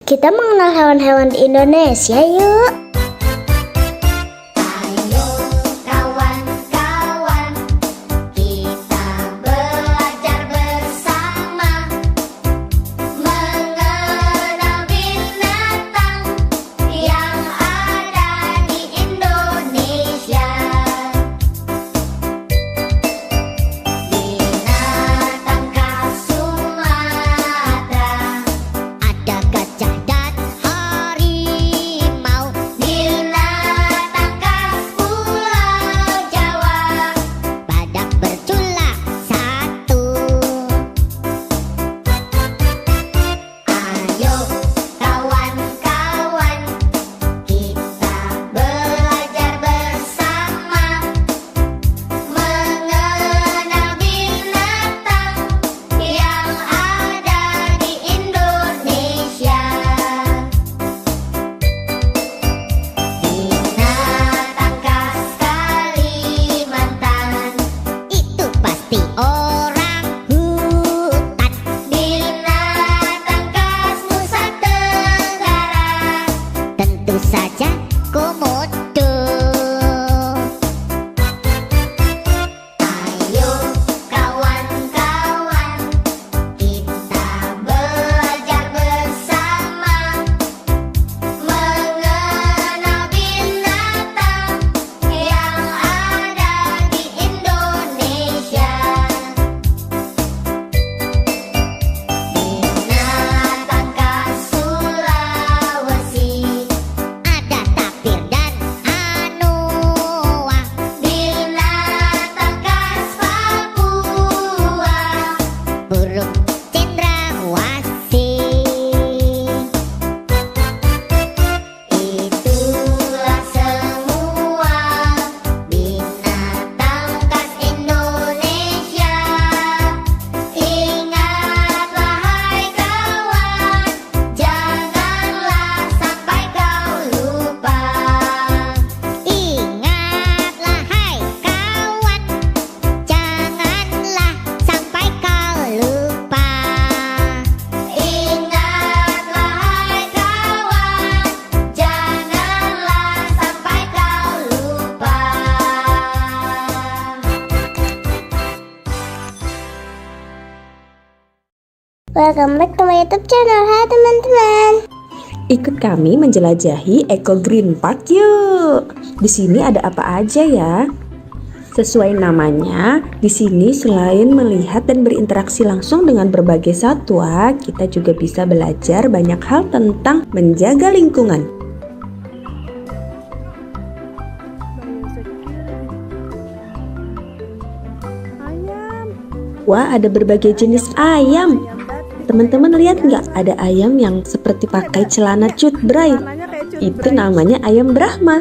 Kita mengenal hewan-hewan di Indonesia yuk. Welcome back to my YouTube channel. Hai teman-teman. Ikut kami menjelajahi Eco Green Park yuk. Di sini ada apa aja ya? Sesuai namanya, di sini selain melihat dan berinteraksi langsung dengan berbagai satwa, kita juga bisa belajar banyak hal tentang menjaga lingkungan. Wah, ada berbagai jenis ayam. Teman-teman lihat nggak, ada ayam yang seperti pakai celana cut bray. Itu namanya ayam Brahma.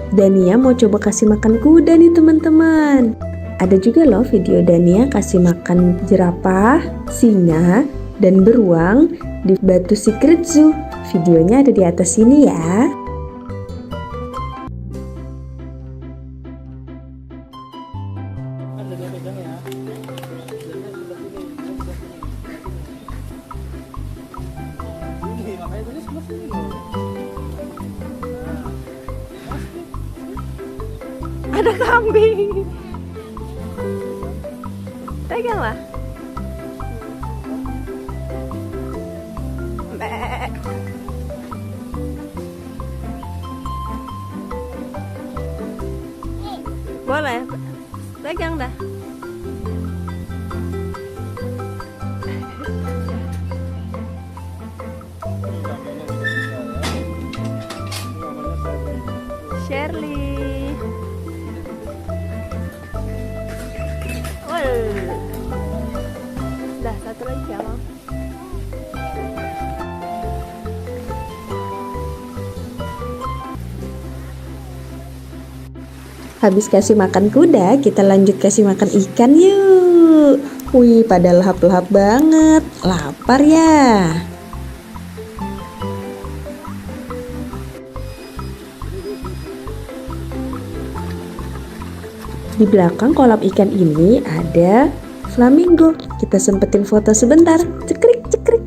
Dania mau coba kasih makan kuda nih teman-teman. Ada juga loh video Dania kasih makan jerapah, singa, dan beruang di Batu Secret Zoo. Videonya ada di atas sini ya. Ada kambing. Peganglah. Mbak. Boleh. Pegang dah. Shirley. Dah, satu lagi ya, Mam. Habis kasih makan kuda, kita lanjut kasih makan ikan yuk. Wih, pada lahap-lahap banget. Lapar ya? Di belakang kolam ikan ini ada flamingo. Kita sempetin foto sebentar. Cekrik, cekrik.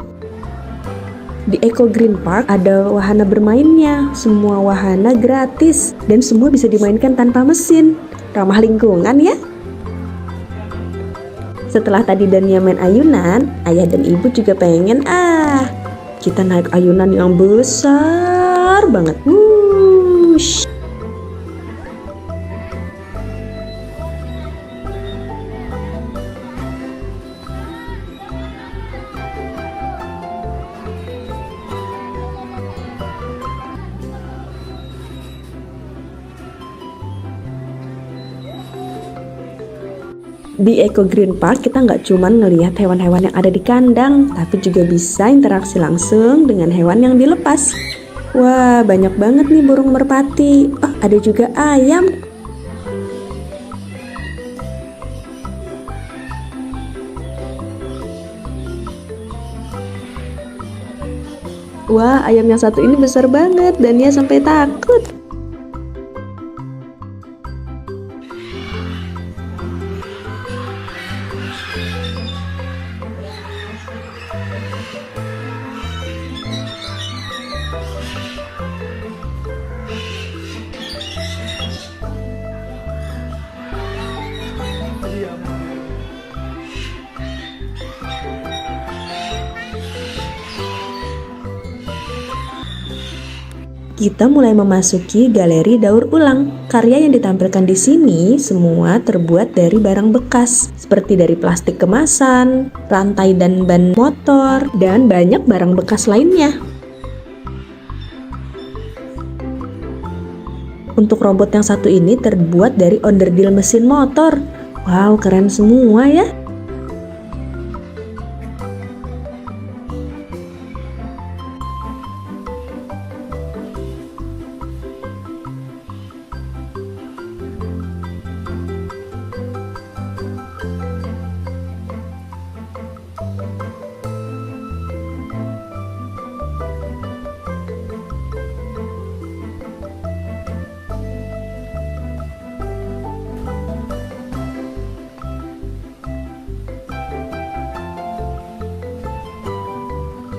Di Eco Green Park ada wahana bermainnya. Semua wahana gratis dan semua bisa dimainkan tanpa mesin. Ramah lingkungan ya. Setelah tadi Dania main ayunan, ayah dan ibu juga pengen kita naik ayunan yang besar banget. Wush. Di Eco Green Park kita nggak cuma ngelihat hewan-hewan yang ada di kandang, tapi juga bisa interaksi langsung dengan hewan yang dilepas. Wah, banyak banget nih burung merpati. Oh, ada juga ayam. Wah, ayam yang satu ini besar banget dan dia sampai takut. Kita mulai memasuki galeri daur ulang. Karya yang ditampilkan di sini semua terbuat dari barang bekas, seperti dari plastik kemasan, rantai dan ban motor, dan banyak barang bekas lainnya. Untuk robot yang satu ini terbuat dari onderdil mesin motor. Wow, keren semua ya.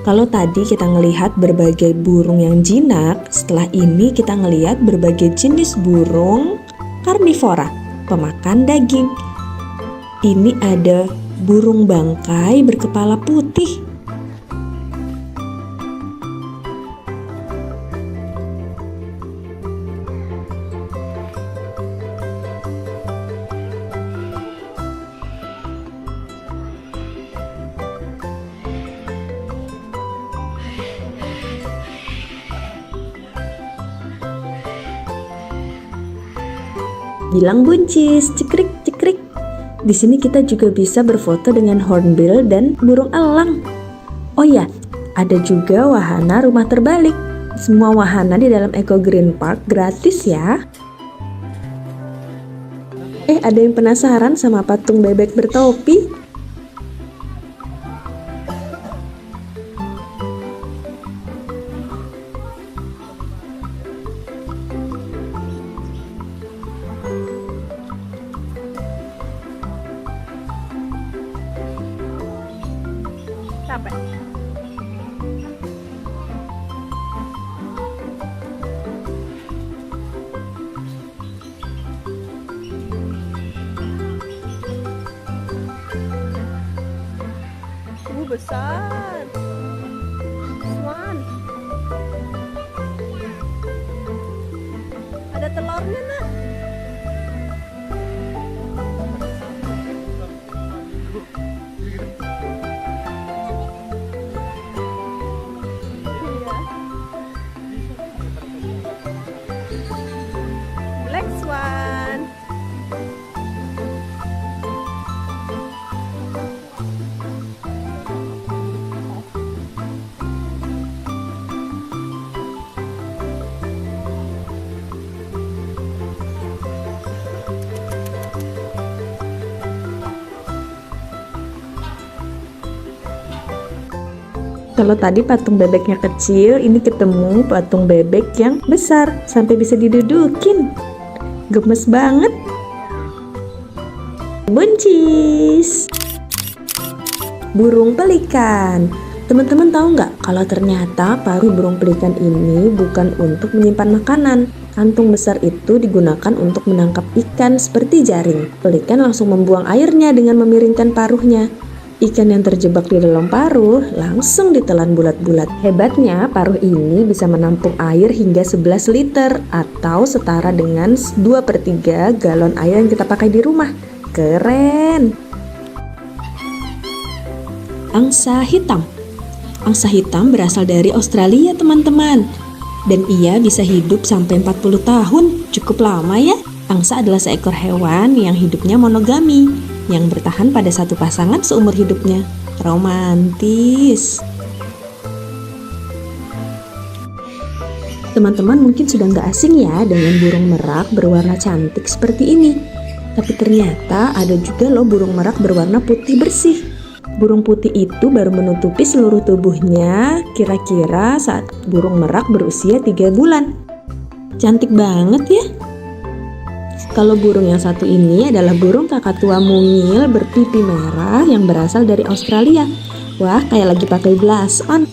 Kalau tadi kita ngelihat berbagai burung yang jinak, setelah ini kita ngelihat berbagai jenis burung karnivora, pemakan daging. Ini ada burung bangkai berkepala putih. Bilang buncis, cekrik cekrik. Di sini kita juga bisa berfoto dengan hornbill dan burung elang. Oh ya, ada juga wahana rumah terbalik. Semua wahana di dalam Eco Green Park gratis ya. Ada yang penasaran sama patung bebek bertopi? Capek. besar. Swan. Ada telurnya, Nak. Black swan. Kalau tadi patung bebeknya kecil, ini ketemu patung bebek yang besar sampai bisa didudukin. Gemes banget. Buncis. Burung pelikan. Teman-teman tahu nggak kalau ternyata paruh burung pelikan ini bukan untuk menyimpan makanan. Kantung besar itu digunakan untuk menangkap ikan seperti jaring. Pelikan langsung membuang airnya dengan memiringkan paruhnya. Ikan yang terjebak di dalam paruh langsung ditelan bulat-bulat. Hebatnya, paruh ini bisa menampung air hingga 11 liter atau setara dengan 2/3 galon air yang kita pakai di rumah. Keren! Angsa hitam. Angsa hitam berasal dari Australia, teman-teman. Dan ia bisa hidup sampai 40 tahun. Cukup lama ya. Angsa adalah seekor hewan yang hidupnya monogami, yang bertahan pada satu pasangan seumur hidupnya. Romantis. Teman-teman mungkin sudah nggak asing ya dengan burung merak berwarna cantik seperti ini. Tapi ternyata ada juga loh burung merak berwarna putih bersih. Burung putih itu baru menutupi seluruh tubuhnya kira-kira saat burung merak berusia 3 bulan. Cantik banget ya. Kalau burung yang satu ini adalah burung kakatua mungil berpipi merah yang berasal dari Australia. Wah, kayak lagi pakai blush on.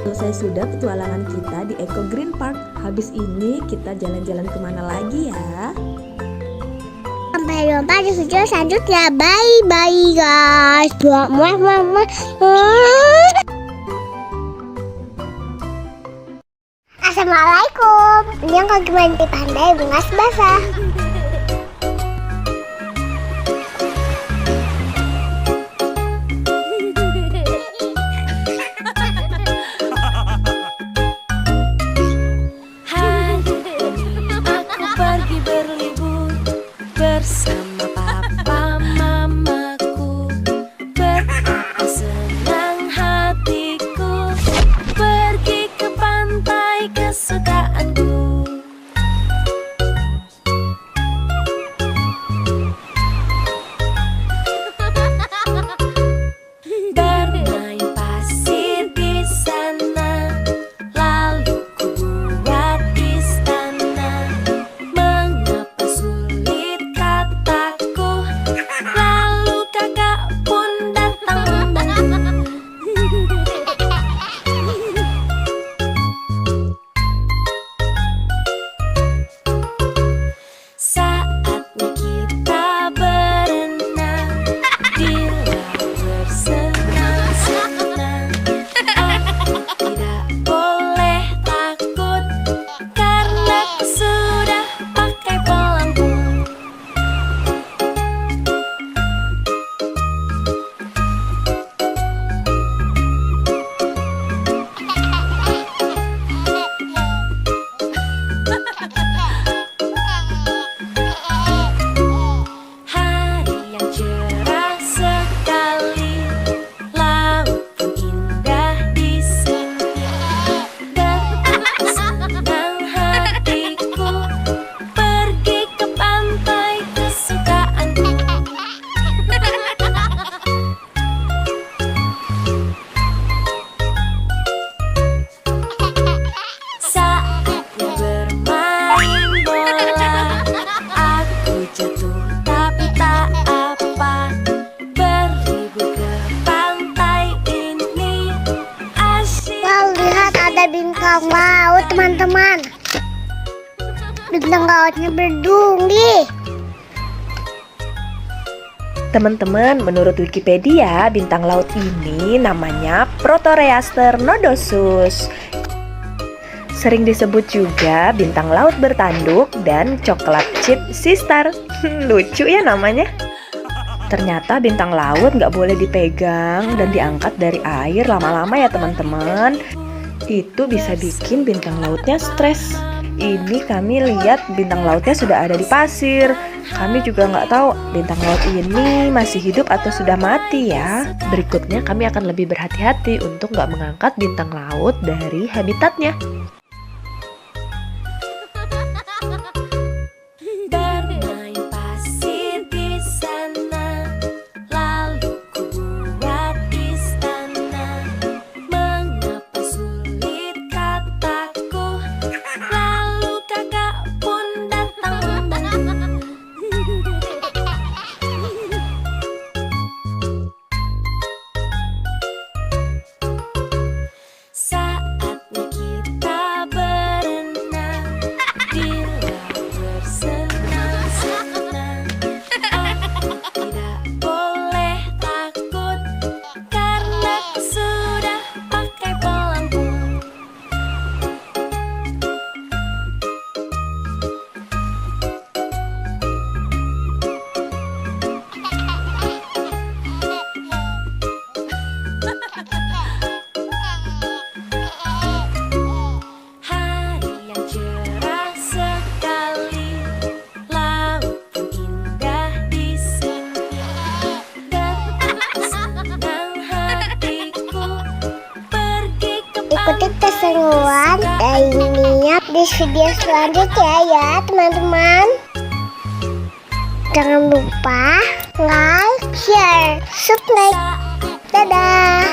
Selesai sudah petualangan kita di Eco Green Park. Habis ini kita jalan-jalan kemana lagi ya? Sampai jumpa di video selanjutnya. Bye guys. Assalamualaikum. Ini yang kaki mandi pandai bungas basah. Aku pergi berlibur bersama papa mamaku. Betapa senang hatiku pergi ke pantai kesukaanku. Bermain pasir di sana, lalu ku buat istana. Mengapa sulit kataku, lalu kakak pun datang membantu. Saatnya kita berenang di laut bersenang-senang. Aku tidak boleh takut karena aku sudah pakai pelampung. Hari yang cerah sekali, laut pun indah di sini. Betapa senang hatiku pergi ke pantai kesukaanku. Saatnya bermain bola, aku jatuh tapi tak apa. Berlibur ke pantai ini asyik. Wow, lihat ada bintang laut teman-teman. bintang lautnya berduri. Teman-teman, menurut Wikipedia, bintang laut ini namanya Protereaster nodosus. Sering disebut juga bintang laut bertanduk dan coklat chip sistar. Lucu ya namanya. Ternyata bintang laut nggak boleh dipegang dan diangkat dari air lama-lama ya teman-teman. Itu bisa bikin bintang lautnya stres. Ini kami lihat bintang lautnya sudah ada di pasir. Kami juga nggak tahu bintang laut ini masih hidup atau sudah mati ya. Berikutnya kami akan lebih berhati-hati untuk nggak mengangkat bintang laut dari habitatnya. Bermain pasir di sana, lalu ku buat istana. Mengapa sulit kataku, lalu kakak pun datang membantu. Saatnya kita berenang di laut bersenang-senang. Aku tidak boleh takut karena aku sudah pakai pelampung. Hari yang cerah sekali, laut pun indah di sini. Dan aku senang hatiku pergi ke Ikuti keseruan dan niat di video selanjutnya ya teman-teman. Jangan lupa like, share, subscribe. Dadah.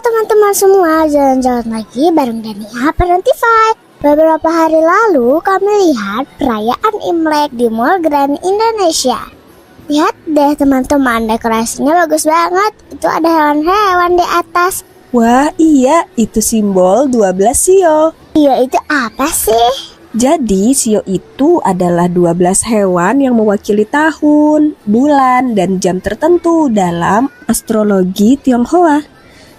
teman-teman semua, jalan-jalan lagi bareng Dania Parentify. Beberapa hari lalu kami lihat perayaan Imlek di Mall Grand Indonesia. Lihat deh teman-teman, dekorasinya bagus banget. Itu ada hewan-hewan di atas. Wah iya, itu simbol 12 sio. Iya, itu apa sih? Jadi sio itu adalah 12 hewan yang mewakili tahun, bulan, dan jam tertentu dalam astrologi Tionghoa.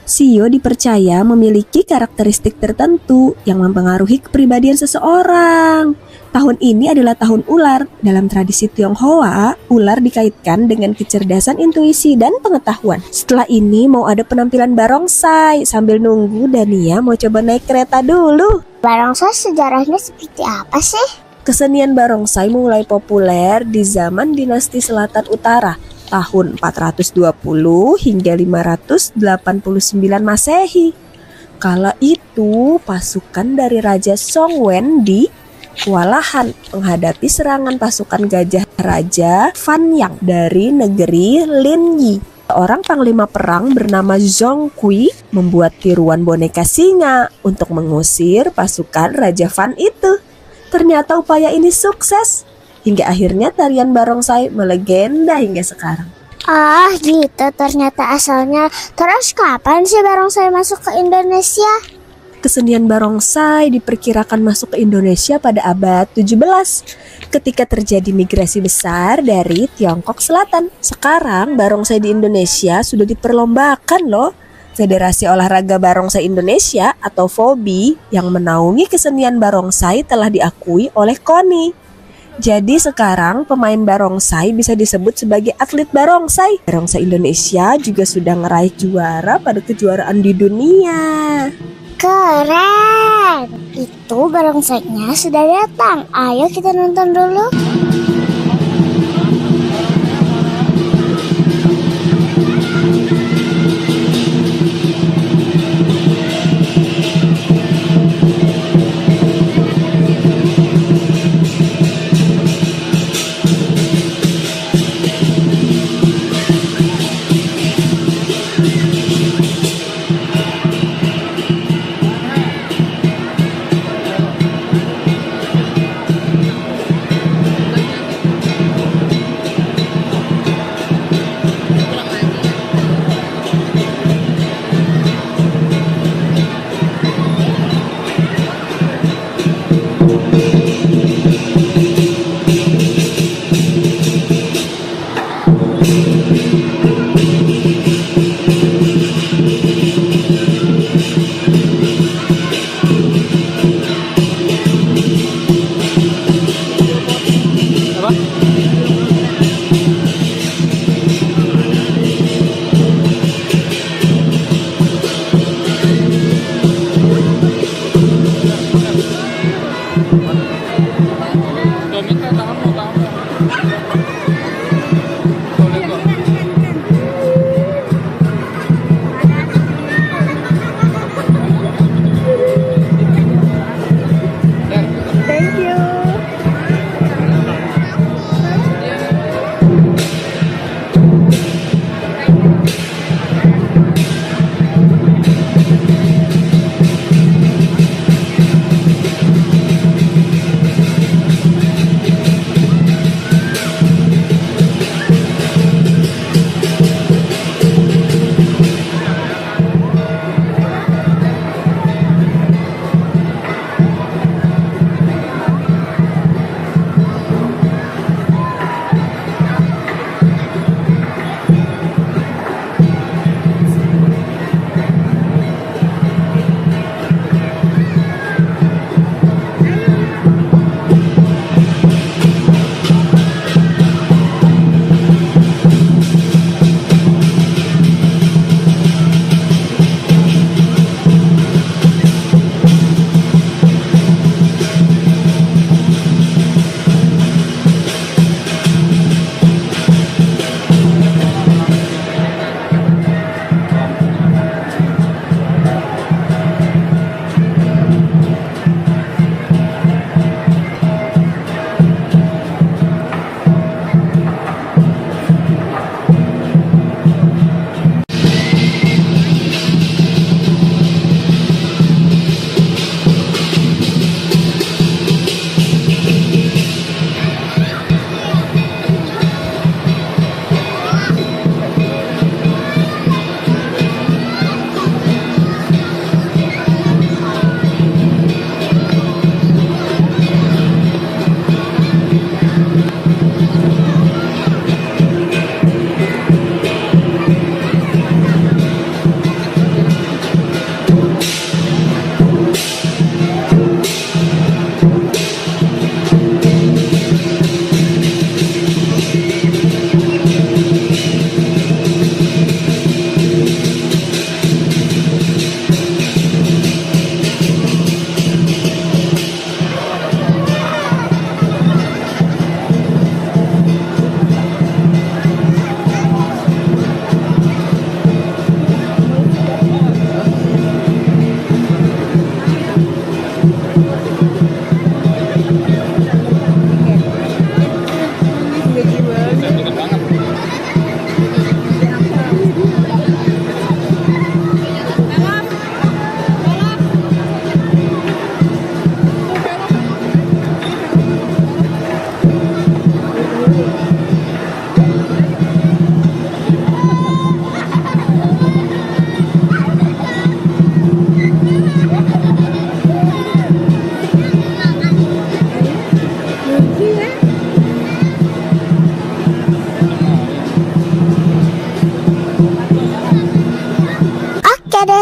Sio dipercaya memiliki karakteristik tertentu yang mempengaruhi kepribadian seseorang. Tahun ini adalah tahun ular. Dalam tradisi Tionghoa, ular dikaitkan dengan kecerdasan intuisi dan pengetahuan. Setelah ini mau ada penampilan barongsai. Sambil nunggu, Dania mau coba naik kereta dulu. Barongsai sejarahnya seperti apa sih? Kesenian barongsai mulai populer di zaman dinasti Selatan Utara, tahun 420 hingga 589 Masehi. Kala itu, pasukan dari Raja Songwen kewalahan menghadapi serangan pasukan gajah Raja Fan Yang dari negeri Linyi. Seorang panglima perang bernama Zhong Kui membuat tiruan boneka singa untuk mengusir pasukan Raja Fan itu. Ternyata upaya ini sukses, hingga akhirnya tarian barongsai melegenda hingga sekarang. Ah gitu ternyata asalnya. Terus kapan sih barongsai masuk ke Indonesia? Kesenian barongsai diperkirakan masuk ke Indonesia pada abad 17 ketika terjadi migrasi besar dari Tiongkok Selatan. Sekarang barongsai di Indonesia sudah diperlombakan loh. Federasi Olahraga Barongsai Indonesia atau FOBI yang menaungi kesenian barongsai telah diakui oleh KONI. Jadi sekarang pemain barongsai bisa disebut sebagai atlet barongsai. Barongsai Indonesia juga sudah meraih juara pada kejuaraan di dunia. Keren! Itu barongsainya sudah datang. Ayo kita nonton dulu.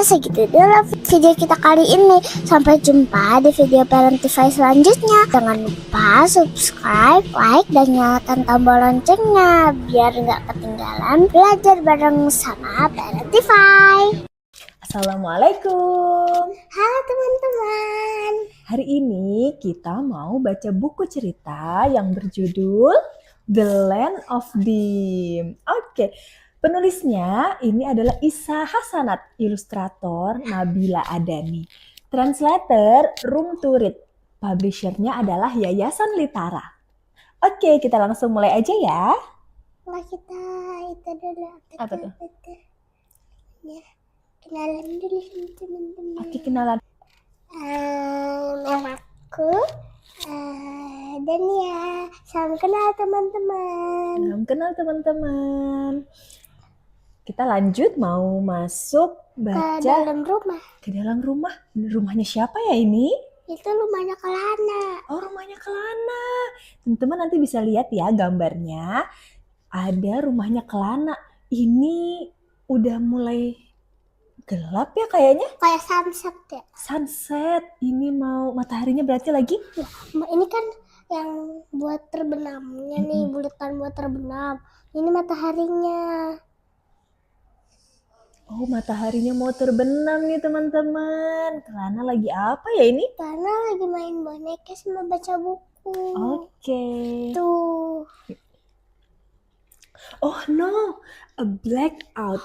segitu dulu video kita kali ini. Sampai jumpa di video Parentify selanjutnya. Jangan lupa subscribe, like, dan nyalakan tombol loncengnya biar nggak ketinggalan belajar bareng sama Parentify. Assalamualaikum. Halo teman-teman. Hari ini kita mau baca buku cerita yang berjudul The Land of Dim. Oke. Penulisnya ini adalah Isa Hasanat, ilustrator Nabila Adani, translator Room to Read, publishernya adalah Yayasan Litara. Oke, kita langsung mulai aja ya. Nah, kita itu dulu. Apa tuh? Ya, kenalan dulu sama teman-teman. Oke, kenalan. Namaku Dania. Salam kenal teman-teman. Salam kenal teman-teman. Kita lanjut mau masuk baca Ke dalam rumah. ke dalam rumah. Rumahnya siapa ya ini? Itu rumahnya Kelana. Oh, rumahnya Kelana. Teman-teman nanti bisa lihat ya gambarnya. Ada rumahnya Kelana. Ini udah mulai gelap ya kayaknya. Kayak sunset ya. Sunset. Ini mau mataharinya berarti lagi. Ini kan yang buat terbenamnya nih, bulatan buat terbenam. Ini mataharinya. Oh, mataharinya mau terbenam nih teman-teman. Kelana lagi apa ya ini? Kelana lagi main boneka sama baca buku. Oke. Tuh. Oh no, a blackout.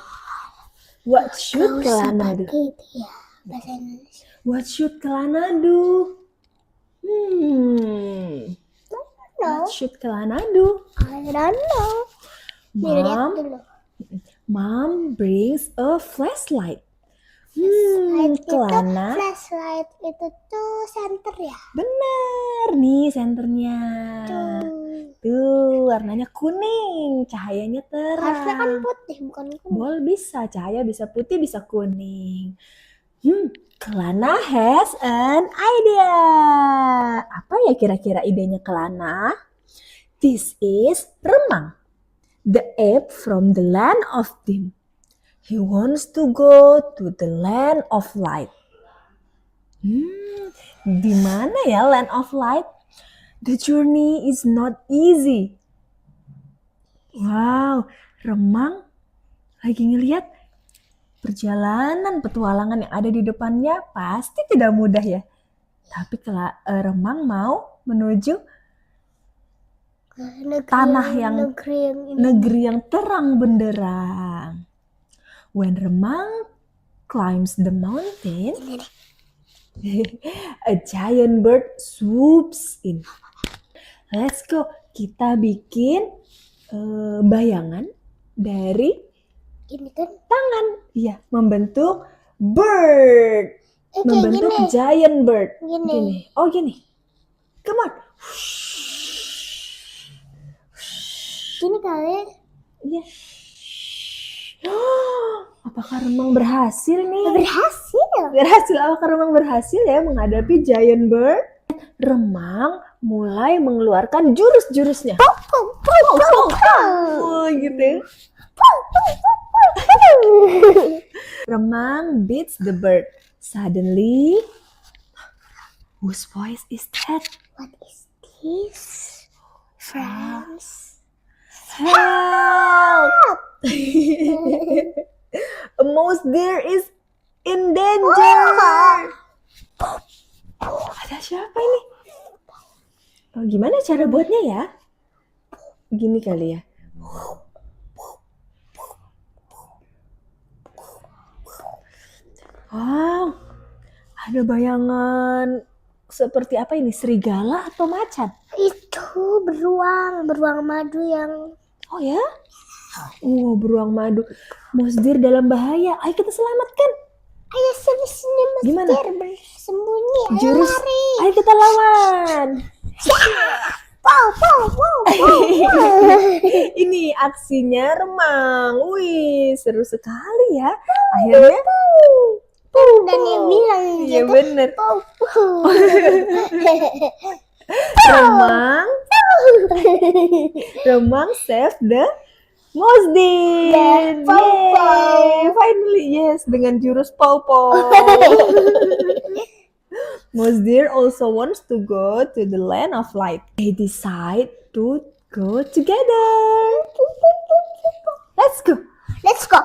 What should Kelana do? Gitu ya, bahasa Indonesia. What should Kelana do? No, What should Kelana do? I don't know. Lihat Mom, dulu. Mom brings a flashlight. Kelana. Flashlight itu tuh center ya. Bener nih senternya. Tuh, warnanya kuning, cahayanya Harusnya kan terang. putih, bukan kuning. Boleh bisa, cahaya bisa putih, bisa kuning. Kelana has an idea. Apa ya kira-kira idenya Kelana? This is Remang, the ape from the land of Dim. He wants to go to the land of light. Di mana ya land of light? The journey is not easy. Wow, Remang lagi ngelihat perjalanan petualangan yang ada di depannya pasti tidak mudah ya. Tapi kalau Remang mau menuju tanah yang negeri yang terang benderang. When Remang climbs the mountain, a giant bird swoops in. Let's go. Kita bikin bayangan dari Ini kan tangan. Iya, membentuk bird. kayak Membentuk gini. giant bird. Gini. Oh, gini. Come on. Gini kali. Iya. Apakah Remang berhasil nih? Berhasil. Berhasil. Apakah Remang berhasil ya menghadapi giant bird? Remang mulai mengeluarkan jurus-jurusnya. Oh, gitu. Remang beats the bird. Suddenly, whose voice is that? What is this? Friends. Help! A mouse deer is in danger. Ada siapa ini? Oh, gimana cara buatnya ya? Gini kali ya. Wow, ada bayangan seperti apa ini? Serigala atau macan? Itu beruang madu yang Oh ya? Beruang madu. Monster dalam bahaya. Ayo kita selamatkan. ayo sini Gimana? Mesir bersembunyi. Ayo Jurus. lari. Ayo kita lawan. Ini aksinya Remang. Wih, seru sekali ya. Akhirnya Dan dia bilang iya gitu. bener. Remang save the Mosdin. Yeay, finally, yes, dengan jurus Pow-Pow. Mouse Deer also wants to go to the land of light. They decide to go together. Let's go. Let's go.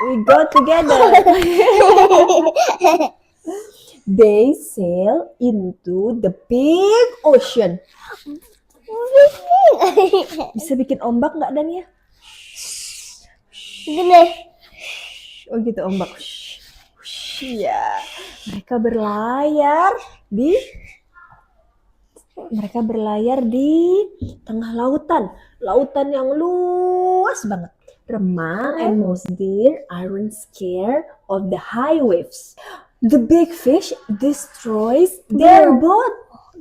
We go together. They sail into the big ocean. Bisa bikin ombak nggak, Dania? Gini. Oh gitu, ombak. Ya, mereka berlayar di tengah lautan yang luas banget. Remang and Mouse Deer aren't scared of the high waves. The big fish destroys their boat.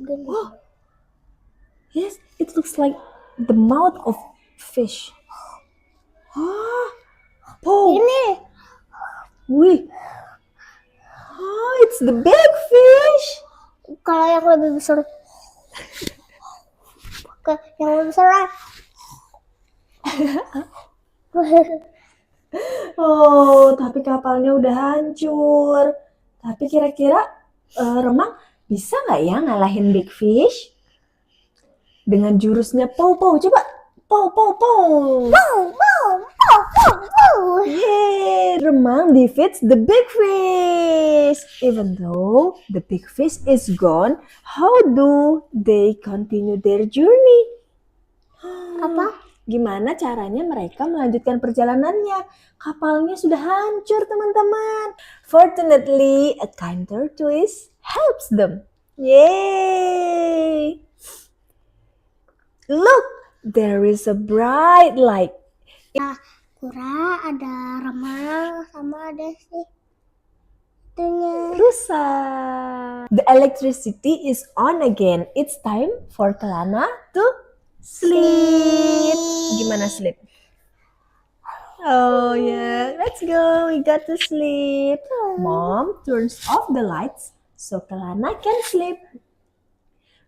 Oh. Yes, it looks like the mouth of fish. Oh, Ini. wih. Oh, it's the big fish. Kalau yang lebih besar. Yang lebih besar. Oh, tapi kapalnya udah hancur. Tapi kira-kira Remang bisa nggak ya ngalahin big fish? Dengan jurusnya Pow-Pow, coba. Pow-Pow-Pow. Yeay, Remang defeats the big fish. Even though the big fish is gone, how do they continue their journey? Apa? Gimana caranya mereka melanjutkan perjalanannya? Kapalnya sudah hancur, teman-teman. Fortunately, a kind tortoise helps them. Yay! Look, there is a bright light. Kura, ada Remang, sama ada si itunya. Rusa. The electricity is on again. It's time for Kelana to sleep. Gimana sleep? Oh yeah, let's go. We got to sleep. Mom turns off the lights so Kelana can sleep.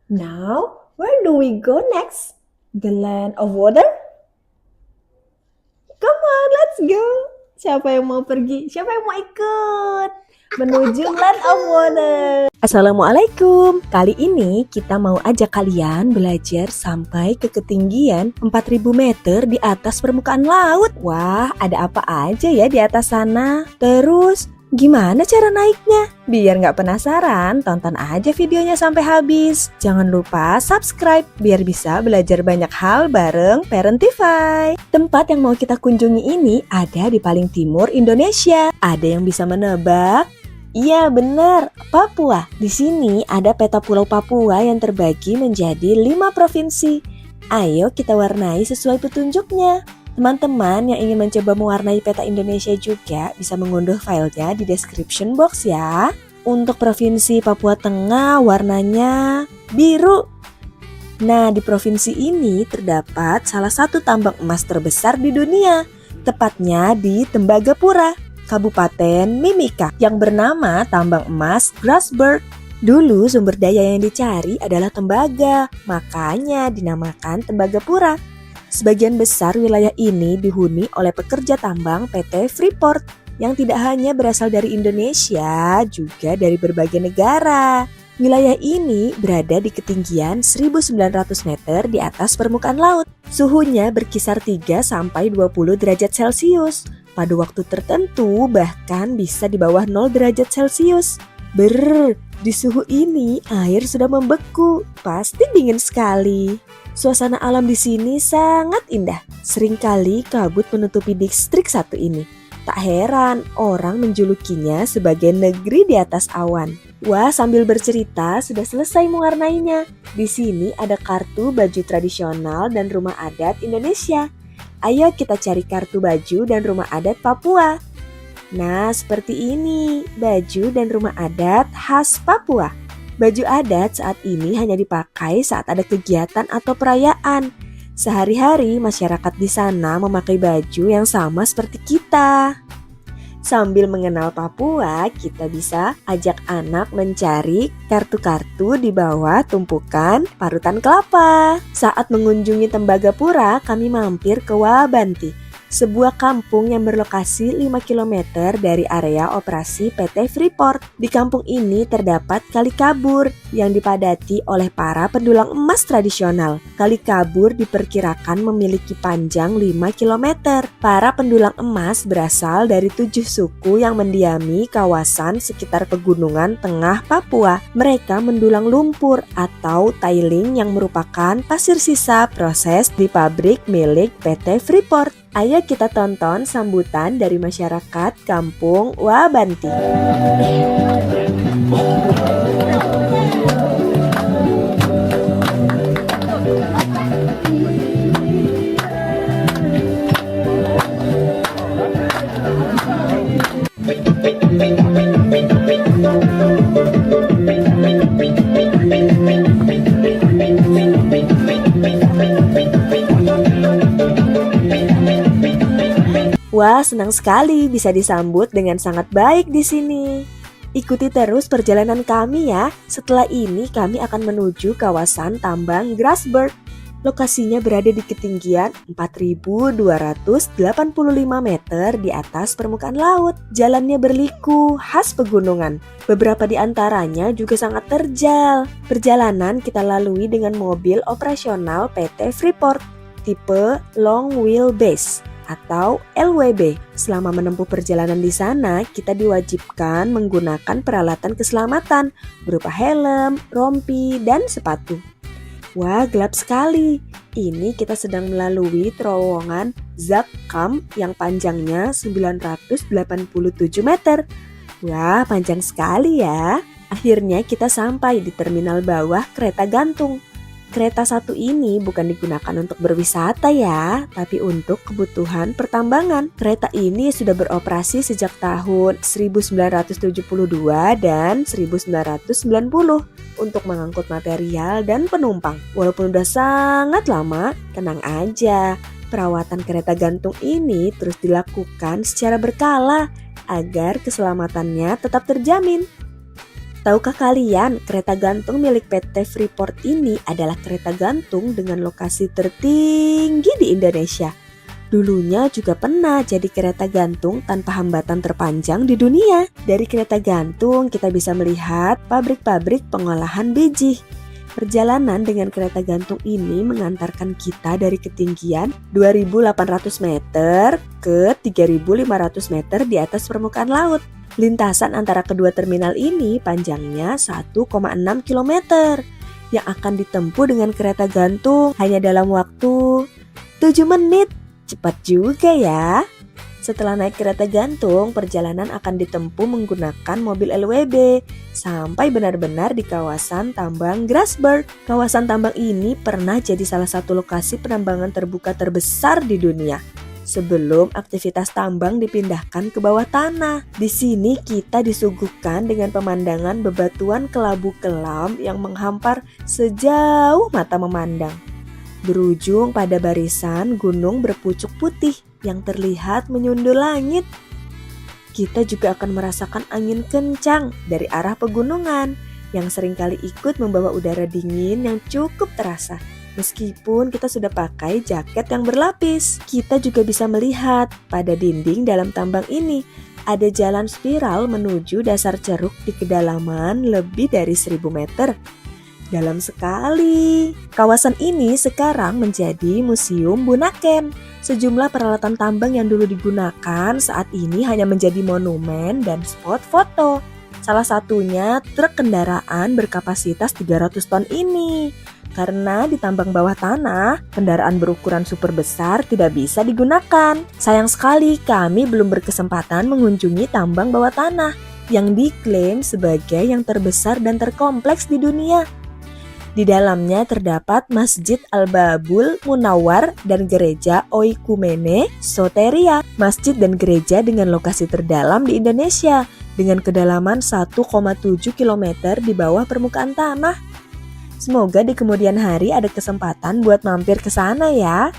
Now, where do we go next? The land of water? Come on, let's go. Siapa yang mau pergi? Siapa yang mau ikut? Menuju land of water. Assalamualaikum. Kali ini kita mau ajak kalian belajar sampai ke ketinggian 4000 meter di atas permukaan laut. Wah, ada apa aja ya di atas sana? Terus, gimana cara naiknya? Biar nggak penasaran, tonton aja videonya sampai habis. Jangan lupa subscribe biar bisa belajar banyak hal bareng Parentify. Tempat yang mau kita kunjungi ini ada di paling timur Indonesia. Ada yang bisa menebak? Iya benar, Papua. Di sini ada peta pulau Papua yang terbagi menjadi 5 provinsi. Ayo kita warnai sesuai petunjuknya. Teman-teman yang ingin mencoba mewarnai peta Indonesia juga bisa mengunduh filenya di description box ya. Untuk provinsi Papua Tengah warnanya biru. Nah, di provinsi ini terdapat salah satu tambang emas terbesar di dunia, tepatnya di Tembagapura, Kabupaten Mimika, yang bernama Tambang Emas Grasberg. Dulu sumber daya yang dicari adalah tembaga, makanya dinamakan Tembagapura. Sebagian besar wilayah ini dihuni oleh pekerja tambang PT Freeport yang tidak hanya berasal dari Indonesia, juga dari berbagai negara. Wilayah ini berada di ketinggian 1900 meter di atas permukaan laut. Suhunya berkisar 3-20 derajat Celcius. Pada waktu tertentu bahkan bisa di bawah 0 derajat Celcius. Di suhu ini air sudah membeku, pasti dingin sekali. Suasana alam di sini sangat indah. Seringkali kabut menutupi distrik satu ini. Tak heran orang menjulukinya sebagai negeri di atas awan. Wah, sambil bercerita sudah selesai mewarnainya. Di sini ada kartu baju tradisional dan rumah adat Indonesia. Ayo kita cari kartu baju dan rumah adat Papua. Nah, seperti ini baju dan rumah adat khas Papua. Baju adat saat ini hanya dipakai saat ada kegiatan atau perayaan. Sehari-hari masyarakat di sana memakai baju yang sama seperti kita. Sambil mengenal Papua, kita bisa ajak anak mencari kartu-kartu di bawah tumpukan parutan kelapa. Saat mengunjungi Tembagapura, kami mampir ke Wabanti, sebuah kampung yang berlokasi 5 km dari area operasi PT Freeport. Di kampung ini terdapat Kali Kabur yang dipadati oleh para pendulang emas tradisional. Kali Kabur diperkirakan memiliki panjang 5 km. Para pendulang emas berasal dari 7 suku yang mendiami kawasan sekitar pegunungan tengah Papua. Mereka mendulang lumpur atau tiling yang merupakan pasir sisa proses di pabrik milik PT Freeport. Ayo kita tonton sambutan dari masyarakat Kampung Wabanti. Wah, senang sekali bisa disambut dengan sangat baik di sini. Ikuti terus perjalanan kami ya. Setelah ini kami akan menuju kawasan tambang Grasberg. Lokasinya berada di ketinggian 4.285 meter di atas permukaan laut. Jalannya berliku, khas pegunungan. Beberapa di antaranya juga sangat terjal. Perjalanan kita lalui dengan mobil operasional PT Freeport, tipe Long Wheelbase atau LWB. Selama menempuh perjalanan di sana, kita diwajibkan menggunakan peralatan keselamatan berupa helm, rompi, dan sepatu. Wah, gelap sekali. Ini kita sedang melalui terowongan Zakkam yang panjangnya 987 meter. Wah, panjang sekali ya. Akhirnya kita sampai di terminal bawah kereta gantung. Kereta satu ini bukan digunakan untuk berwisata ya, tapi untuk kebutuhan pertambangan. Kereta ini sudah beroperasi sejak tahun 1972 dan 1990 untuk mengangkut material dan penumpang. Walaupun udah sangat lama, tenang aja. Perawatan kereta gantung ini terus dilakukan secara berkala agar keselamatannya tetap terjamin. Tahukah kalian, kereta gantung milik PT Freeport ini adalah kereta gantung dengan lokasi tertinggi di Indonesia. Dulunya juga pernah jadi kereta gantung tanpa hambatan terpanjang di dunia. Dari kereta gantung kita bisa melihat pabrik-pabrik pengolahan biji. Perjalanan dengan kereta gantung ini mengantarkan kita dari ketinggian 2.800 meter ke 3.500 meter di atas permukaan laut. Lintasan antara kedua terminal ini panjangnya 1,6 km yang akan ditempuh dengan kereta gantung hanya dalam waktu 7 menit. Cepat juga ya. Setelah naik kereta gantung, perjalanan akan ditempuh menggunakan mobil LWB sampai benar-benar di kawasan tambang Grasberg. Kawasan tambang ini pernah jadi salah satu lokasi penambangan terbuka terbesar di dunia sebelum aktivitas tambang dipindahkan ke bawah tanah. Di sini kita disuguhkan dengan pemandangan bebatuan kelabu kelam yang menghampar sejauh mata memandang, berujung pada barisan gunung berpucuk putih yang terlihat menyundul langit. Kita juga akan merasakan angin kencang dari arah pegunungan yang seringkali ikut membawa udara dingin yang cukup terasa. Meskipun kita sudah pakai jaket yang berlapis, kita juga bisa melihat pada dinding dalam tambang ini ada jalan spiral menuju dasar ceruk di kedalaman lebih dari 1.000 meter. Dalam sekali. Kawasan ini sekarang menjadi Museum Bunaken. Sejumlah peralatan tambang yang dulu digunakan saat ini hanya menjadi monumen dan spot foto. Salah satunya truk kendaraan berkapasitas 300 ton ini. Karena di tambang bawah tanah, kendaraan berukuran super besar tidak bisa digunakan. Sayang sekali kami belum berkesempatan mengunjungi tambang bawah tanah yang diklaim sebagai yang terbesar dan terkompleks di dunia. Di dalamnya terdapat Masjid Al-Babul Munawwar dan Gereja Oikumene Soteria, masjid dan gereja dengan lokasi terdalam di Indonesia dengan kedalaman 1,7 km di bawah permukaan tanah. Semoga di kemudian hari ada kesempatan buat mampir ke sana ya.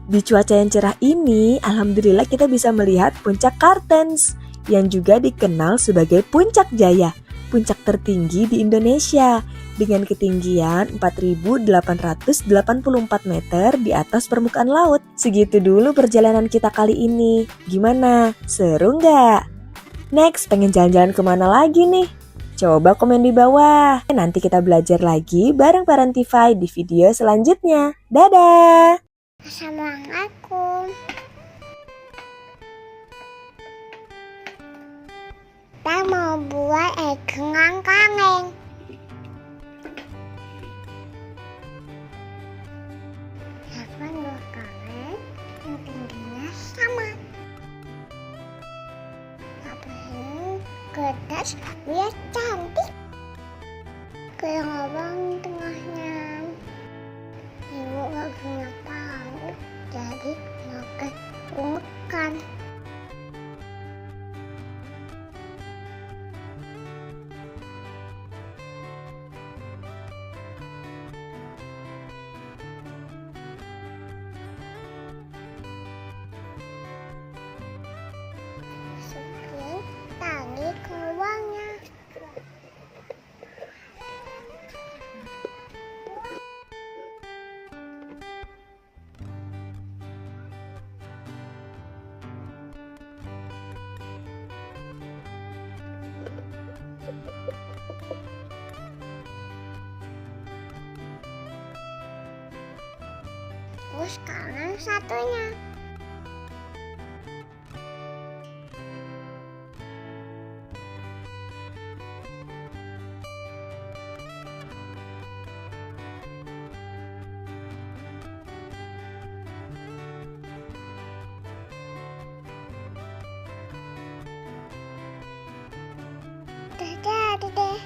Di cuaca yang cerah ini, alhamdulillah kita bisa melihat puncak Kartens yang juga dikenal sebagai Puncak Jaya. puncak tertinggi di Indonesia dengan ketinggian 4.884 meter di atas permukaan laut. Segitu dulu perjalanan kita kali ini. Gimana? Seru nggak? Next, pengen jalan-jalan kemana lagi nih? Coba komen di bawah. Nanti kita belajar lagi bareng Parentify di video selanjutnya. Dadah! Assalamualaikum. Kita mau buat kengang kangen. Siapa dua kangen yang tingginya sama. Ngapain kertas biar cantik. Kayak abang tengahnya. Ibu gak punya palu, jadi makan ungukan. Masukin tali ke lubangnya. Terus sekarang satunya. Udah jadi deh.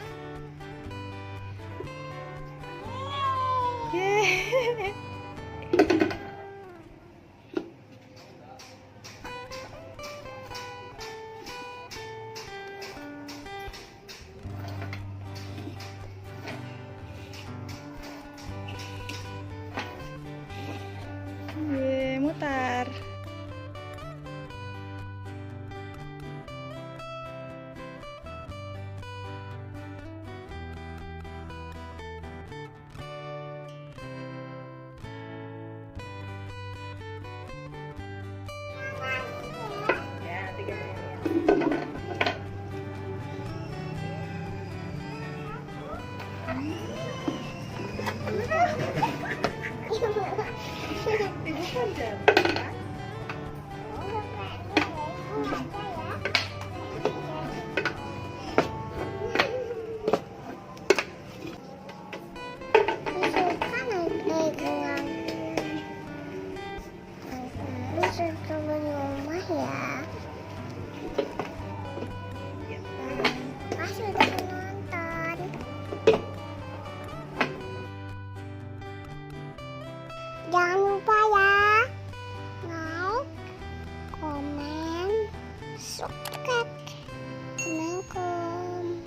Mutar. Jangan lupa ya, like, komen, subscribe. Assalamualaikum.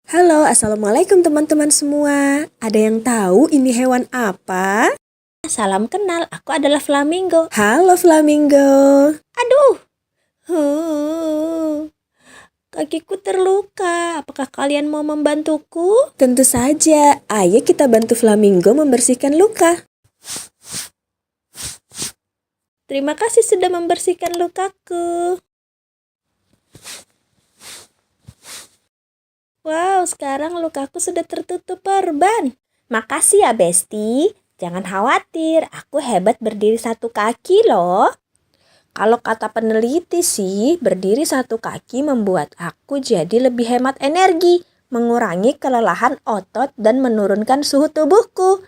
Halo, assalamualaikum teman-teman semua. Ada yang tahu ini hewan apa? Salam kenal, aku adalah flamingo. Halo flamingo. Aduh, kakiku terluka. Apakah kalian mau membantuku? Tentu saja. Ayo kita bantu flamingo membersihkan luka. Terima kasih sudah membersihkan lukaku. Wow, sekarang lukaku sudah tertutup perban. Makasih ya, Besti. Jangan khawatir, aku hebat berdiri satu kaki loh. Kalau kata peneliti sih, berdiri satu kaki membuat aku jadi lebih hemat energi, mengurangi kelelahan otot dan menurunkan suhu tubuhku.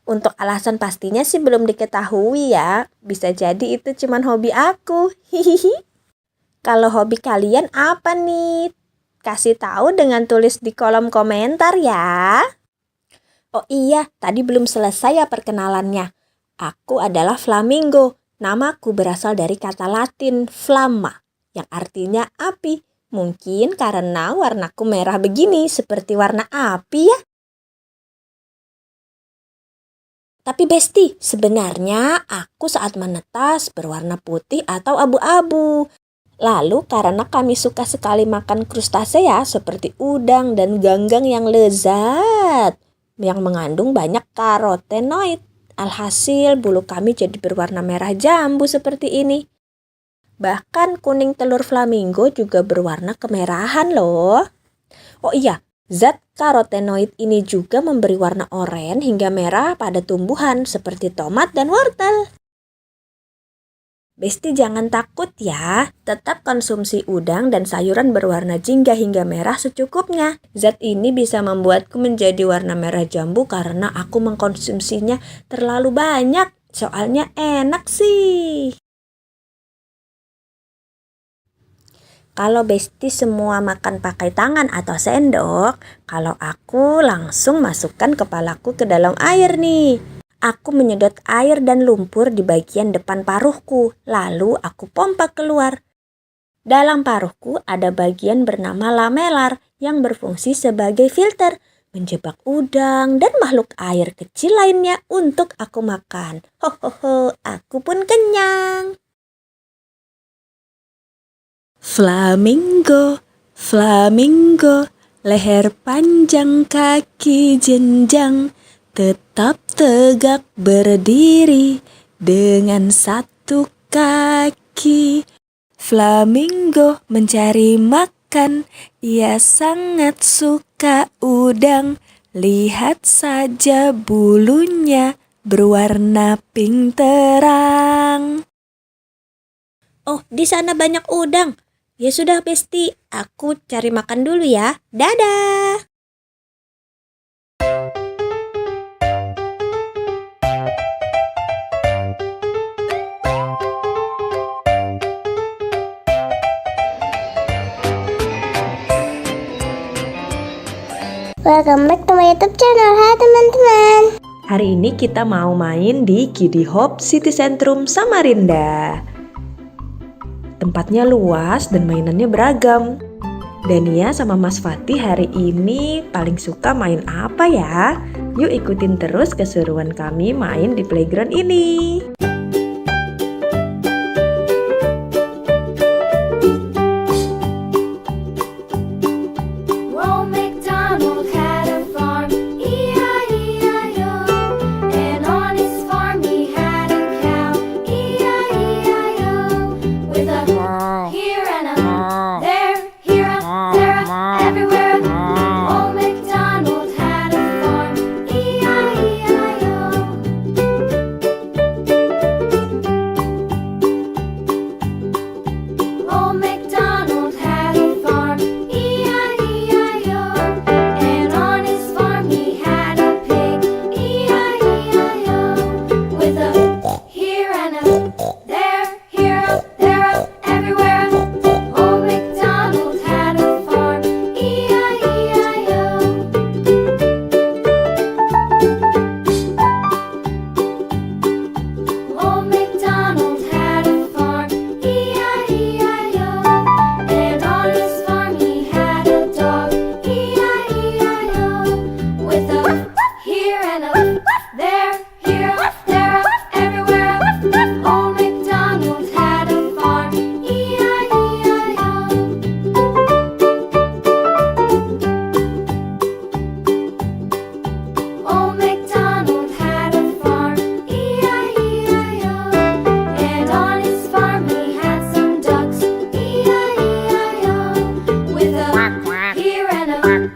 Untuk alasan pastinya sih belum diketahui ya. Bisa jadi itu cuman hobi aku. Hihihi. Kalau hobi kalian apa nih? Kasih tahu dengan tulis di kolom komentar ya. Oh iya, tadi belum selesai ya perkenalannya. Aku adalah flamingo. Namaku berasal dari kata Latin flamma, yang artinya api. Mungkin karena warnaku merah begini, seperti warna api ya. Tapi Besti, sebenarnya aku saat menetas berwarna putih atau abu-abu. Lalu karena kami suka sekali makan krustasea seperti udang dan ganggang yang lezat, yang mengandung banyak karotenoid. Alhasil bulu kami jadi berwarna merah jambu seperti ini. Bahkan kuning telur flamingo juga berwarna kemerahan loh. Oh iya, zat karotenoid ini juga memberi warna oranye hingga merah pada tumbuhan seperti tomat dan wortel. Besti jangan takut ya, tetap konsumsi udang dan sayuran berwarna jingga hingga merah secukupnya. Zat ini bisa membuatku menjadi warna merah jambu karena aku mengkonsumsinya terlalu banyak. Soalnya enak sih. Kalau Besti semua makan pakai tangan atau sendok, kalau aku langsung masukkan kepalaku ke dalam air nih. Aku menyedot air dan lumpur di bagian depan paruhku, lalu aku pompa keluar. Dalam paruhku ada bagian bernama lamelar yang berfungsi sebagai filter, menjebak udang dan makhluk air kecil lainnya untuk aku makan. Hohoho, aku pun kenyang. Flamingo, flamingo, leher panjang kaki jenjang, tetap tegak berdiri dengan satu kaki. Flamingo mencari makan, ia sangat suka udang. Lihat saja bulunya berwarna pink terang. Oh, di sana banyak udang. Ya sudah Besti, aku cari makan dulu ya. Dadah. Welcome back to my YouTube channel. Hai teman-teman. Hari ini kita mau main di Kiddy Hope City Centrum Samarinda. Tempatnya luas dan mainannya beragam. Dania sama Mas Fatih hari ini paling suka main apa ya? Yuk ikutin terus keseruan kami main di playground ini. Old MacDonald had a farm, E-I-E-I-O. And on his farm he had a cow, E-I-E-I-O. With a here and a there, here a there a everywhere. Old MacDonald had a farm, E-I-E-I-O.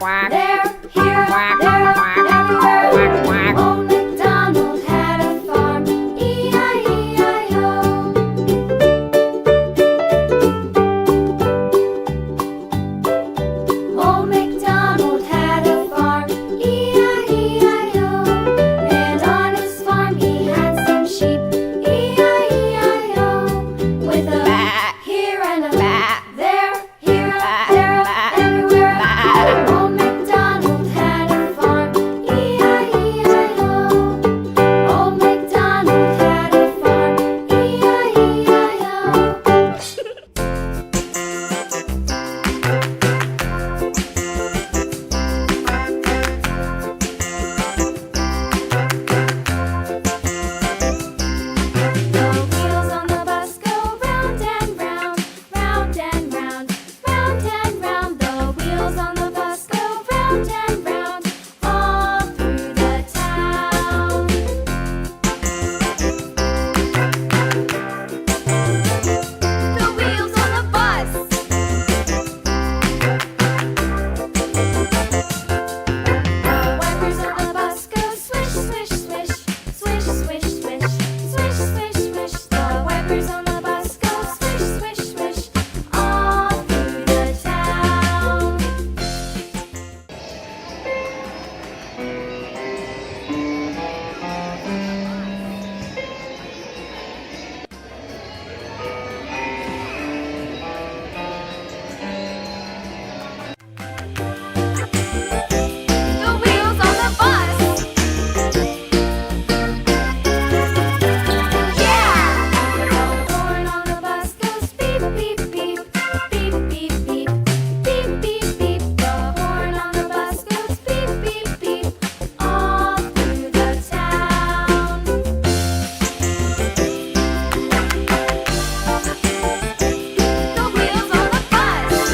There, here, there, everywhere. Old MacDonald had a farm. E-I-E-I-O. Old MacDonald had a farm. E-I-E-I-O. And on his farm he had some sheep. E-I-E-I-O. With a here and a there, here, there, everywhere. Old MacDonald had a farm. E-I-E-I-O. Old MacDonald had a farm. E-I-E-I-O. The wheels on the bus go round and round, round and round, round and round. The wheels on the bus go round and round, all through the town. The wheels on the bus. The wipers on the bus go swish, swish, swish, swish, swish, swish, swish, swish, swish. The wipers on the bus go swish, swish, swish, all through the town. The wheels on the bus. Yeah! The horn on the bus goes beep, beep, beep, beep, beep, beep, beep, beep, beep. The horn on the bus goes beep, beep, beep, all through the town. The wheels on the bus.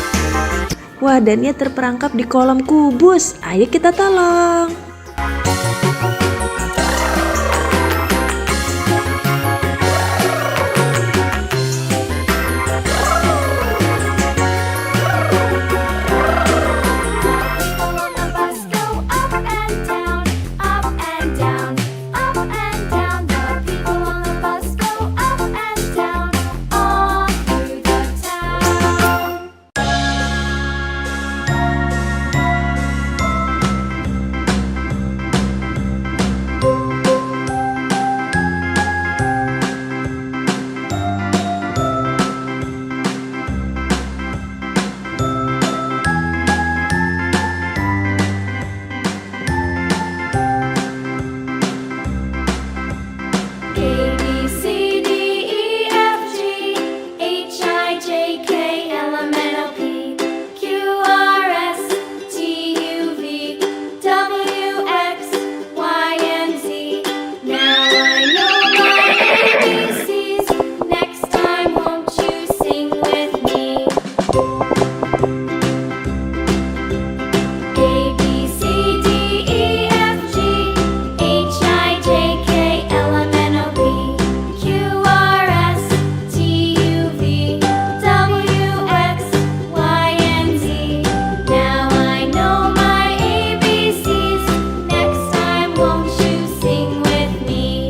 Wah, Dania terperangkap di kolam kubus. Ayo kita tolong. People on the bus go up and down, up and down, up and down. The people on the bus go up and down, all through the town. A, B, C, D, E, F, G, H, I, J, K, L, M, N, O, P, Q, R, S, T, U, V, W, X, Y, and Z. Now I know my ABCs. Next time, won't you sing with me? A, B, C, D, E, F, G, H, I, J, K, L, M, N, O, P, Q, R, S, T, U, V, W, X, Y, and Z. Now I know my ABCs. Next time, won't you sing with me?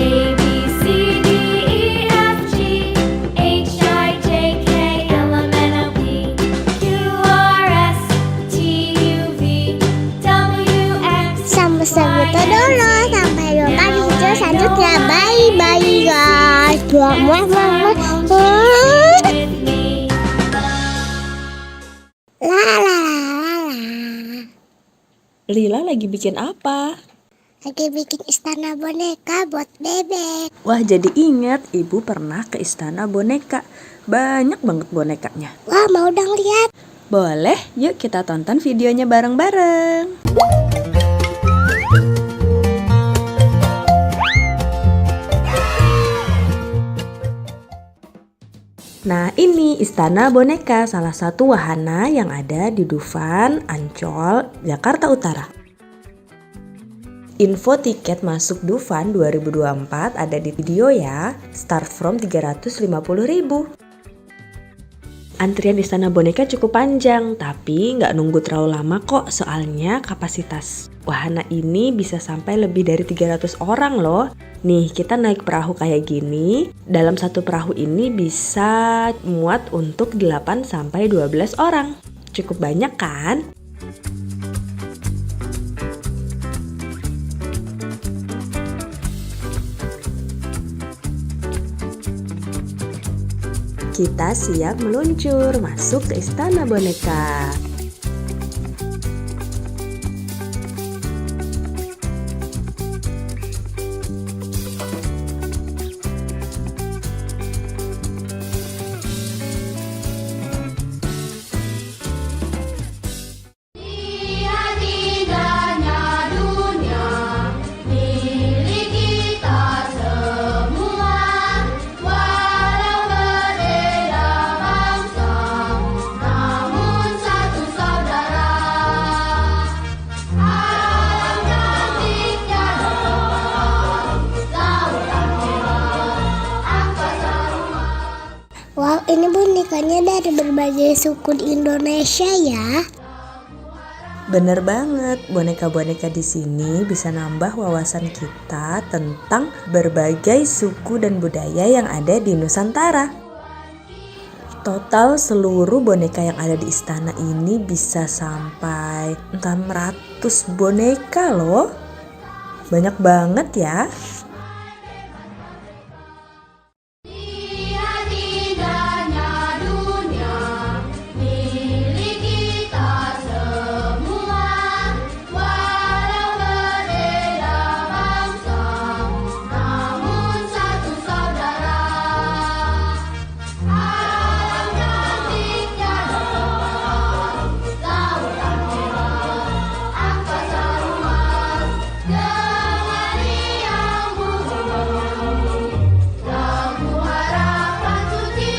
A, B, C, D, E, F, G, H, I, J, K, L, M, N, O, P, Q, R, S, T, U, V, W, X, Sampai segitu dulu. Sampai jumpa di video selanjutnya. Bye bye guys. Muah muah muah muah. with me. La la la la la. Lila lagi bikin apa? Lagi bikin istana boneka buat bebek. Wah, jadi ingat ibu pernah ke istana boneka. Banyak banget bonekanya. Wah, mau dong lihat. Boleh, yuk kita tonton videonya bareng-bareng. Nah, ini Istana Boneka, salah satu wahana yang ada di Dufan, Ancol, Jakarta Utara. Info tiket masuk Dufan 2024 ada di video ya, start from 350.000. Antrian Istana Boneka cukup panjang, tapi nggak nunggu terlalu lama kok, soalnya kapasitas wahana ini bisa sampai lebih dari 300 orang loh. Nih, kita naik perahu kayak gini, dalam satu perahu ini bisa muat untuk 8-12 orang. Cukup banyak kan? Kita siap meluncur masuk ke Istana Boneka. Lihat indahnya dunia, milik kita semua. Walau berbeda bangsa, namun satu saudara. Alam cantiknya lautan merah, angkasa luas. Wow, ini bonekanya dari berbagai suku di Indonesia ya. Bener banget, boneka-boneka di sini bisa nambah wawasan kita tentang berbagai suku dan budaya yang ada di Nusantara. Total seluruh boneka yang ada di istana ini bisa sampai 600 boneka loh. Banyak banget ya. Lihat indahnya dunia, milik kita semua. Walau berbeda bangsa, namun satu saudara. Alam cantiknya lautan merah, angkasa luas. Dengan riang bunyi lagu harapan suci,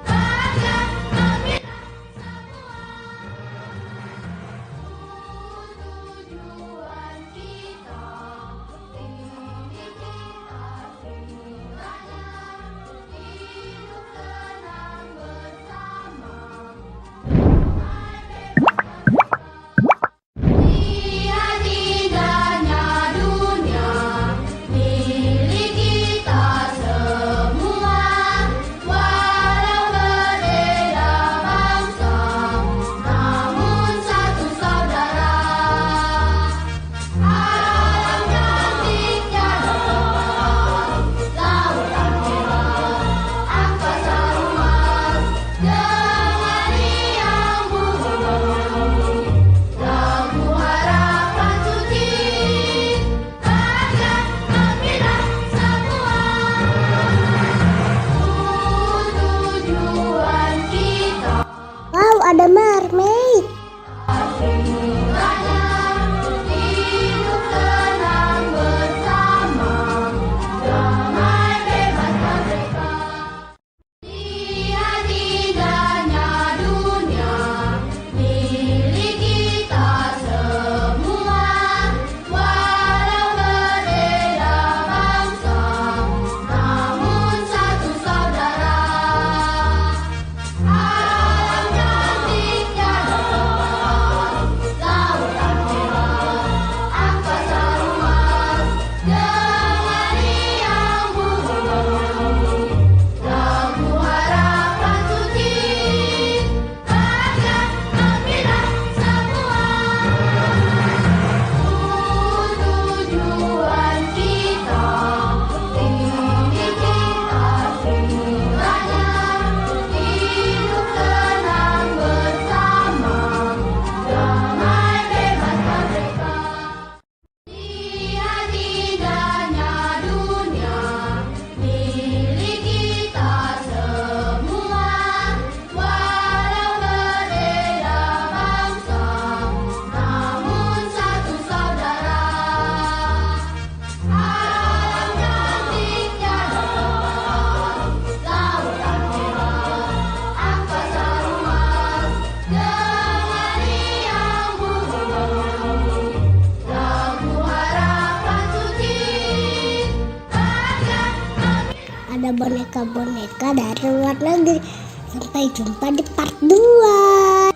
bahagia kami tujuan kita, tinggi kita segalanya, hidup tenang bersama. Lihat indahnya dunia, milik kita semua. Walau berbeda bangsa, namun satu saudara. Alam cantiknya lautan merah, angkasa luas. Dengan riang bunyi lagu harapan suci, bahagia gembira semua. Tujuan kita Wow, ada mermaid. segalanya, hidup tenang bersama, damai bebas merdeka. Lihat indahnya dunia, milik kita semua. Walau berbeda bangsa, namun satu saudara. Alam cantiknya boneka-boneka dari luar negeri. Sampai jumpa di part 2.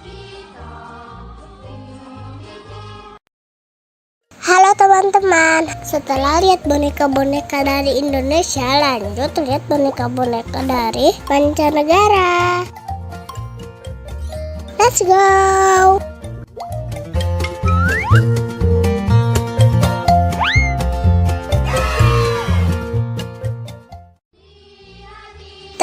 Halo teman-teman, setelah lihat boneka-boneka dari Indonesia, lanjut lihat boneka-boneka dari mancanegara. Let's go!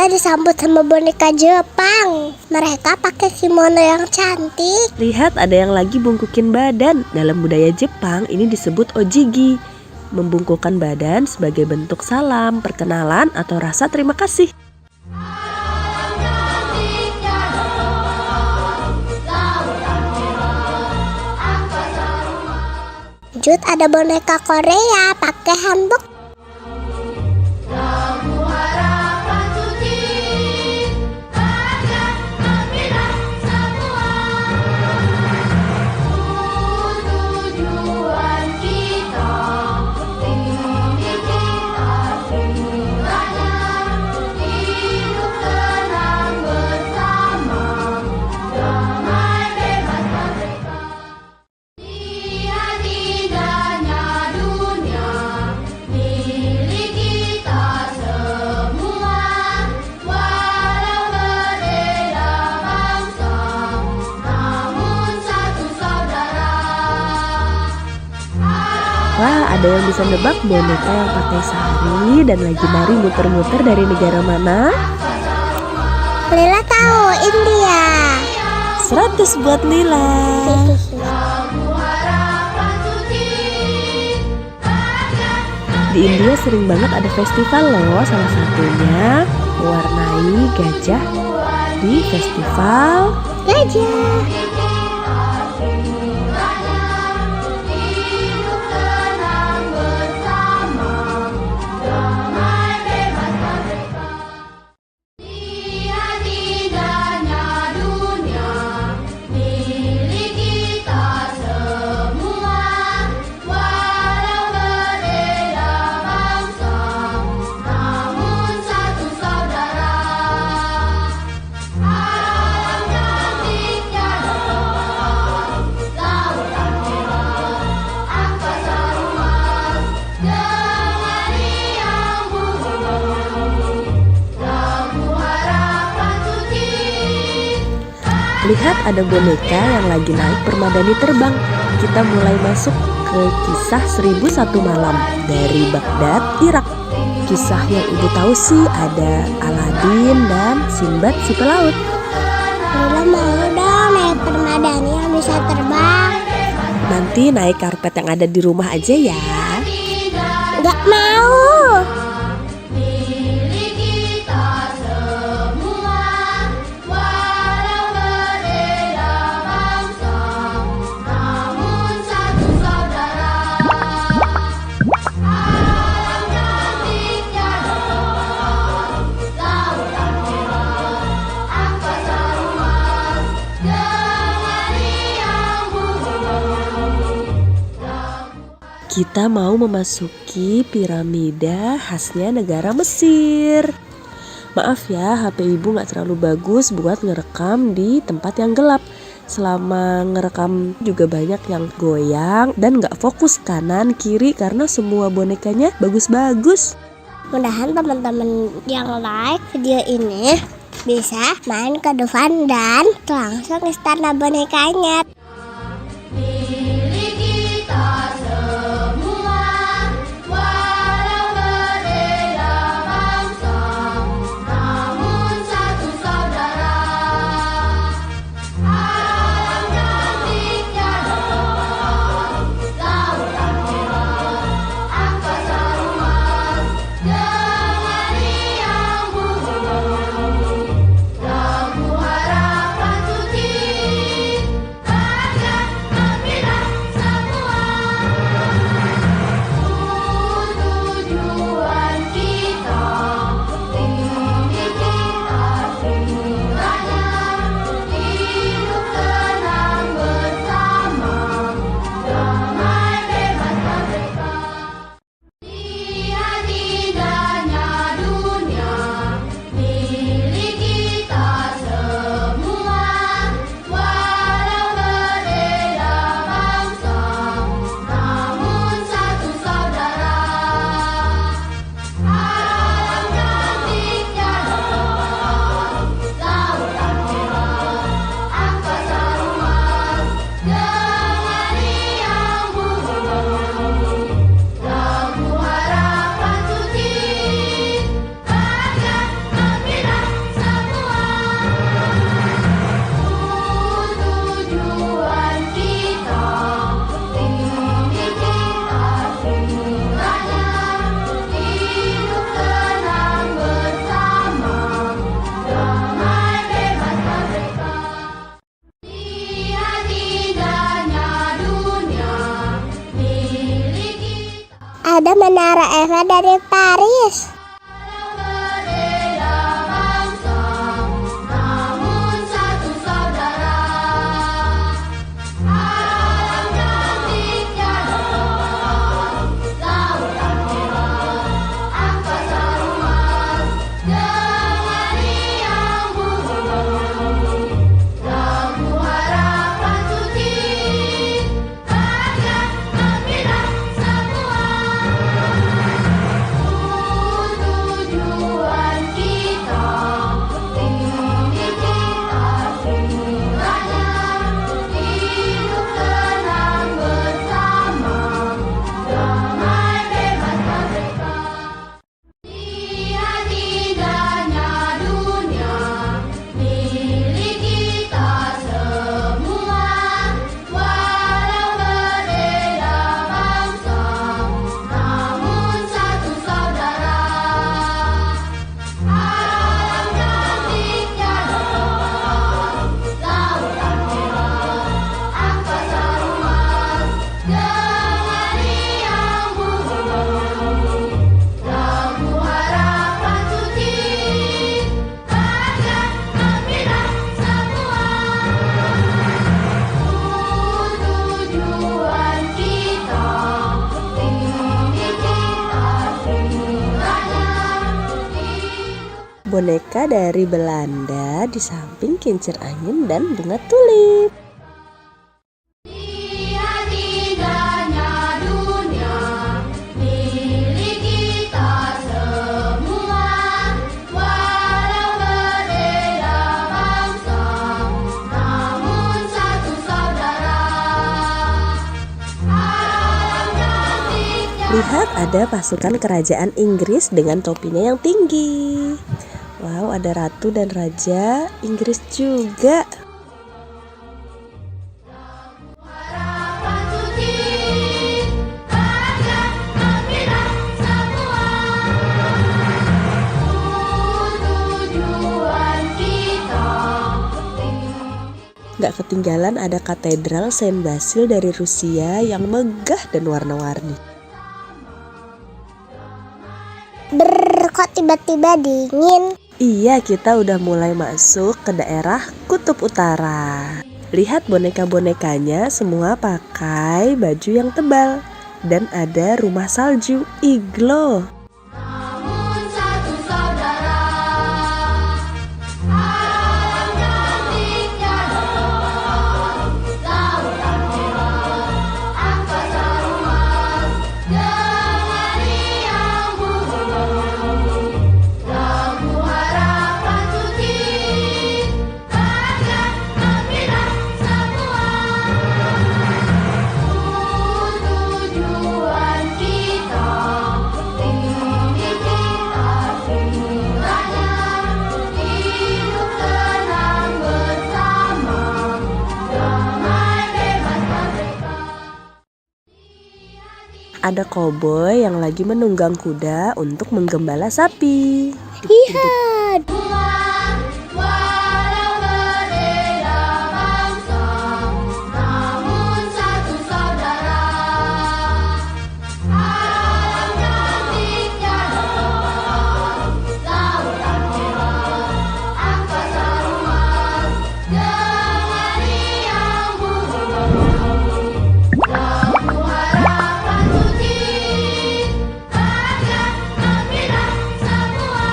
Kita disambut sama boneka Jepang. Mereka pakai kimono yang cantik. Lihat, ada yang lagi bungkukin badan. Dalam budaya Jepang ini disebut ojigi. Membungkukkan badan sebagai bentuk salam, perkenalan, atau rasa terima kasih. Lanjut ada boneka Korea pakai hanbok. Wah, ada yang bisa nebak boneka yang pakai sari dan lagi nari muter-muter dari negara mana? Lila tahu, India. 100 buat Lila. Di India sering banget ada festival loh, salah satunya mewarnai gajah di festival Gajah. Lihat, ada boneka yang lagi naik permadani terbang. Kita mulai masuk ke kisah 1001 malam dari Baghdad, Irak. Kisah yang ibu tahu sih ada Aladin dan Sinbad si pelaut. Lila mau dong naik permadani yang bisa terbang. Nanti naik karpet yang ada di rumah aja ya. Gak mau. Kita mau memasuki piramida khasnya negara Mesir. Maaf ya, HP ibu gak terlalu bagus buat ngerekam di tempat yang gelap. Selama ngerekam juga banyak yang goyang dan gak fokus kanan kiri karena semua bonekanya bagus-bagus. Mudahan teman-teman yang like video ini bisa main ke Dufan dan langsung istana bonekanya. ada Menara Eiffel dari Paris. Namun satu saudara, alam cantiknya dong, lautan merah, angkasa luas, dengan riang bumi, lagu harapan suci, bahagia gembira semua. Tujuan kita, tinggi cita-citanya, hidup tenang bersama, damai bebas merdeka. Lihat indahnya dunia, milik kita semua, walau berbeda bangsa, namun satu saudara. Alam cantiknya dong, lautan merah, angkasa luas, dengan riang bumi, lagu harapan suci, bahagia gembira semua. Tujuan kita, tinggi cita-citanya, Boneka dari Belanda di samping kincir angin dan bunga tulip. lihat indahnya dunia, milik kita semua, walau berbeda bangsa, namun satu saudara. Alam cantiknya Lihat, ada pasukan kerajaan Inggris dengan topinya yang tinggi. Wow, ada ratu dan raja Inggris juga. harapan suci, bahagia gembira semua. Tujuan kita, Gak ketinggalan ada katedral Saint Basil dari Rusia yang megah dan warna-warni. Kok tiba-tiba dingin? Iya, kita udah mulai masuk ke daerah Kutub Utara. Lihat boneka-bonekanya semua pakai baju yang tebal. Dan ada rumah salju, iglo. namun satu saudara. Alam cantiknya dong, lautan merah, angkasa luas, dengan riang bumi, lagu harapan suci, bahagia gembira semua. Tujuan kita, tinggi cita-citanya, hidup tenang bersama, damai bebas merdeka. Ada koboi yang lagi menunggang kuda untuk menggembala sapi. Lihat, Walau berbeda bangsa, namun satu saudara. Alam cantiknya dong, lautan merah, angkasa luas, dengan riang bumi, lagu harapan suci, bahagia gembira semua.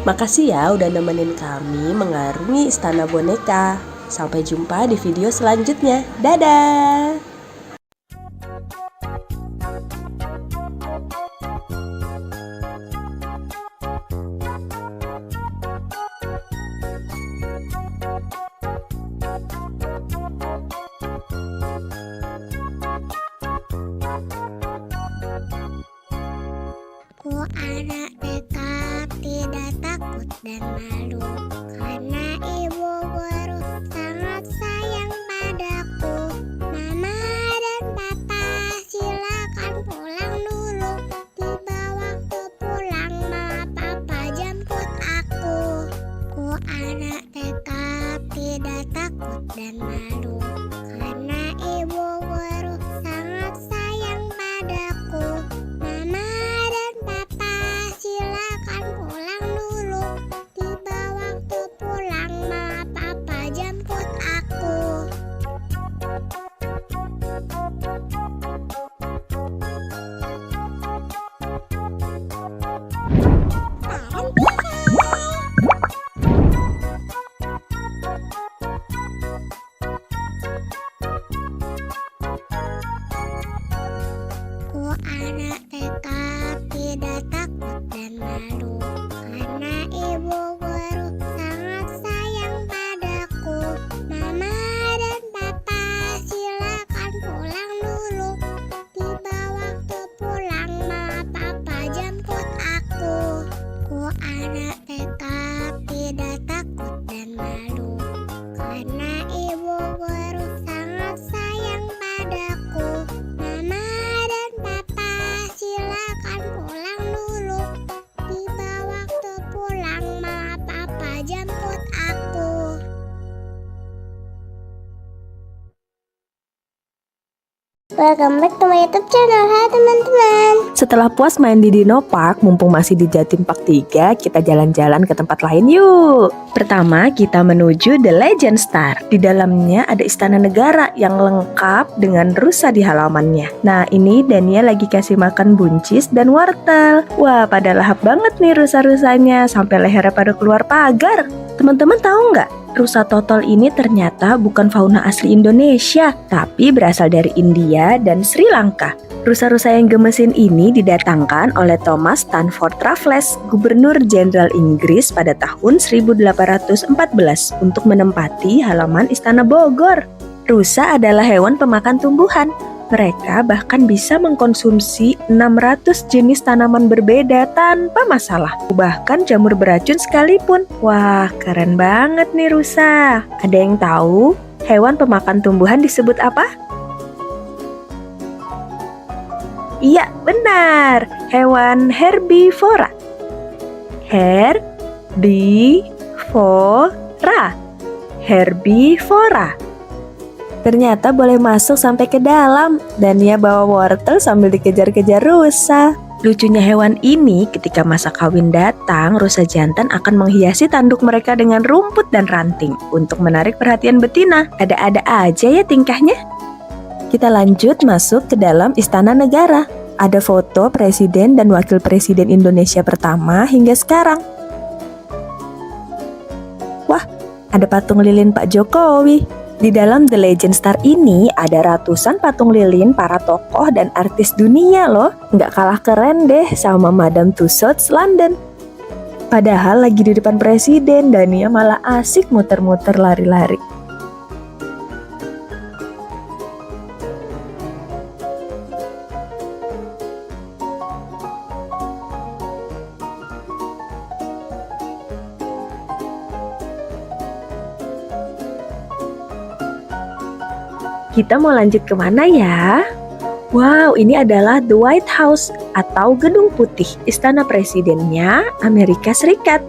Makasih ya udah nemenin kami mengarungi Istana Boneka. Sampai jumpa di video selanjutnya. Dadah! Ku anak TK tidak takut dan malu, karena ibu guru sangat sayang padaku. Mama dan papa silakan pulang dulu, tiba waktu pulang mama papa jemput aku. Ku anak TK tidak takut dan malu, karena ibu guru sangat sayang padaku. Mama dan papa silakan pulang dulu, tiba waktu pulang mama papa jemput aku. Ku anak TK tidak takut dan malu, karena ibu guru sangat sayang padaku. Mama dan papa silakan pulang dulu, tiba waktu pulang mama papa jemput aku. Ku anak TK tidak takut dan malu, karena ibu guru sangat sayang padaku. Mama dan papa silakan pulang dulu, tiba waktu pulang mama papa jemput aku. Welcome back to my YouTube channel. Hai teman-teman. Setelah puas main di Dino Park, mumpung masih di Jatim Park 3, kita jalan-jalan ke tempat lain yuk. Pertama, kita menuju The Legend Star. Di dalamnya ada istana negara yang lengkap dengan rusa di halamannya. Nah, ini Dania lagi kasih makan buncis dan wortel. Wah, pada lahap banget nih rusa-rusanya, sampai lehernya pada keluar pagar. Teman-teman tahu nggak? Rusa total ini ternyata bukan fauna asli Indonesia, tapi berasal dari India dan Sri Lanka. Rusa-rusa yang gemesin ini didatangkan oleh Thomas Stanford Raffles, Gubernur Jenderal Inggris pada tahun 1814 untuk menempati halaman Istana Bogor. Rusa adalah hewan pemakan tumbuhan. Mereka bahkan bisa mengkonsumsi 600 jenis tanaman berbeda tanpa masalah. Bahkan jamur beracun sekalipun. Wah, keren banget nih rusa. Ada yang tahu hewan pemakan tumbuhan disebut apa? Iya, benar. Hewan herbivora. Herbivora. Ternyata boleh masuk sampai ke dalam. Dania bawa wortel sambil dikejar-kejar rusa. Lucunya hewan ini, ketika masa kawin datang, rusa jantan akan menghiasi tanduk mereka dengan rumput dan ranting untuk menarik perhatian betina. Ada-ada aja ya tingkahnya. Kita lanjut masuk ke dalam Istana Negara. Ada foto Presiden dan Wakil Presiden Indonesia pertama hingga sekarang. Wah, ada patung lilin Pak Jokowi. Di dalam The Legend Star ini ada ratusan patung lilin para tokoh dan artis dunia loh. Nggak kalah keren deh sama Madame Tussauds London. Padahal lagi di depan presiden, Dania malah asik muter-muter lari-lari. Kita mau lanjut kemana ya? Wow, ini adalah The White House atau Gedung Putih, istana presidennya Amerika Serikat.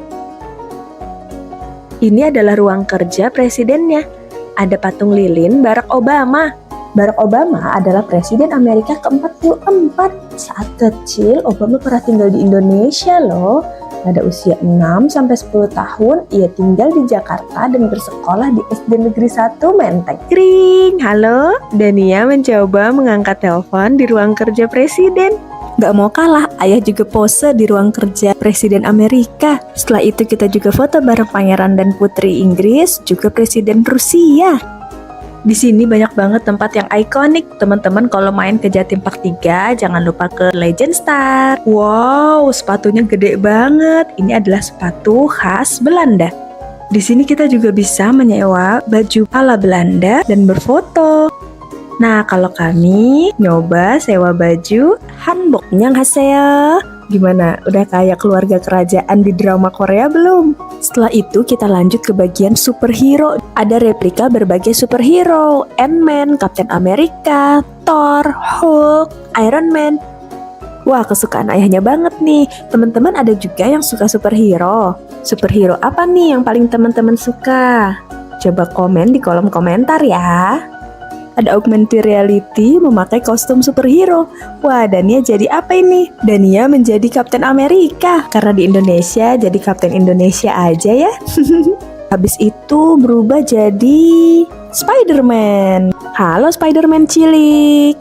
Ini adalah ruang kerja presidennya. Ada patung lilin Barack Obama. Barack Obama adalah presiden Amerika ke-44. Saat kecil, Obama pernah tinggal di Indonesia loh. Pada usia 6-10 tahun, ia tinggal di Jakarta dan bersekolah di SD Negeri 1 Menteng. Kring, halo. Dania mencoba mengangkat telepon di ruang kerja presiden. Gak mau kalah, ayah juga pose di ruang kerja Presiden Amerika. Setelah itu kita juga foto bareng Pangeran dan Putri Inggris, juga Presiden Rusia. Di sini banyak banget tempat yang ikonik. Teman-teman kalau main ke Jatim Park 3, jangan lupa ke Legend Star. Wow, sepatunya gede banget. Ini adalah sepatu khas Belanda. Di sini kita juga bisa menyewa baju ala Belanda dan berfoto. Nah, kalau kami nyoba sewa baju hanbok. Annyeonghaseyo. Gimana? Udah kayak keluarga kerajaan di drama Korea belum? Setelah itu kita lanjut ke bagian superhero. Ada replika berbagai superhero. Ant-Man, Captain America, Thor, Hulk, Iron Man. Wah, kesukaan ayahnya banget nih. Teman-teman ada juga yang suka superhero. Superhero apa nih yang paling teman-teman suka? Coba komen di kolom komentar ya. Ada augmented reality memakai kostum superhero. Wah, Dania jadi apa ini? Dania menjadi Kapten Amerika. Karena di Indonesia, jadi Kapten Indonesia aja ya. Habis itu berubah jadi Spider-Man. Halo Spider-Man cilik.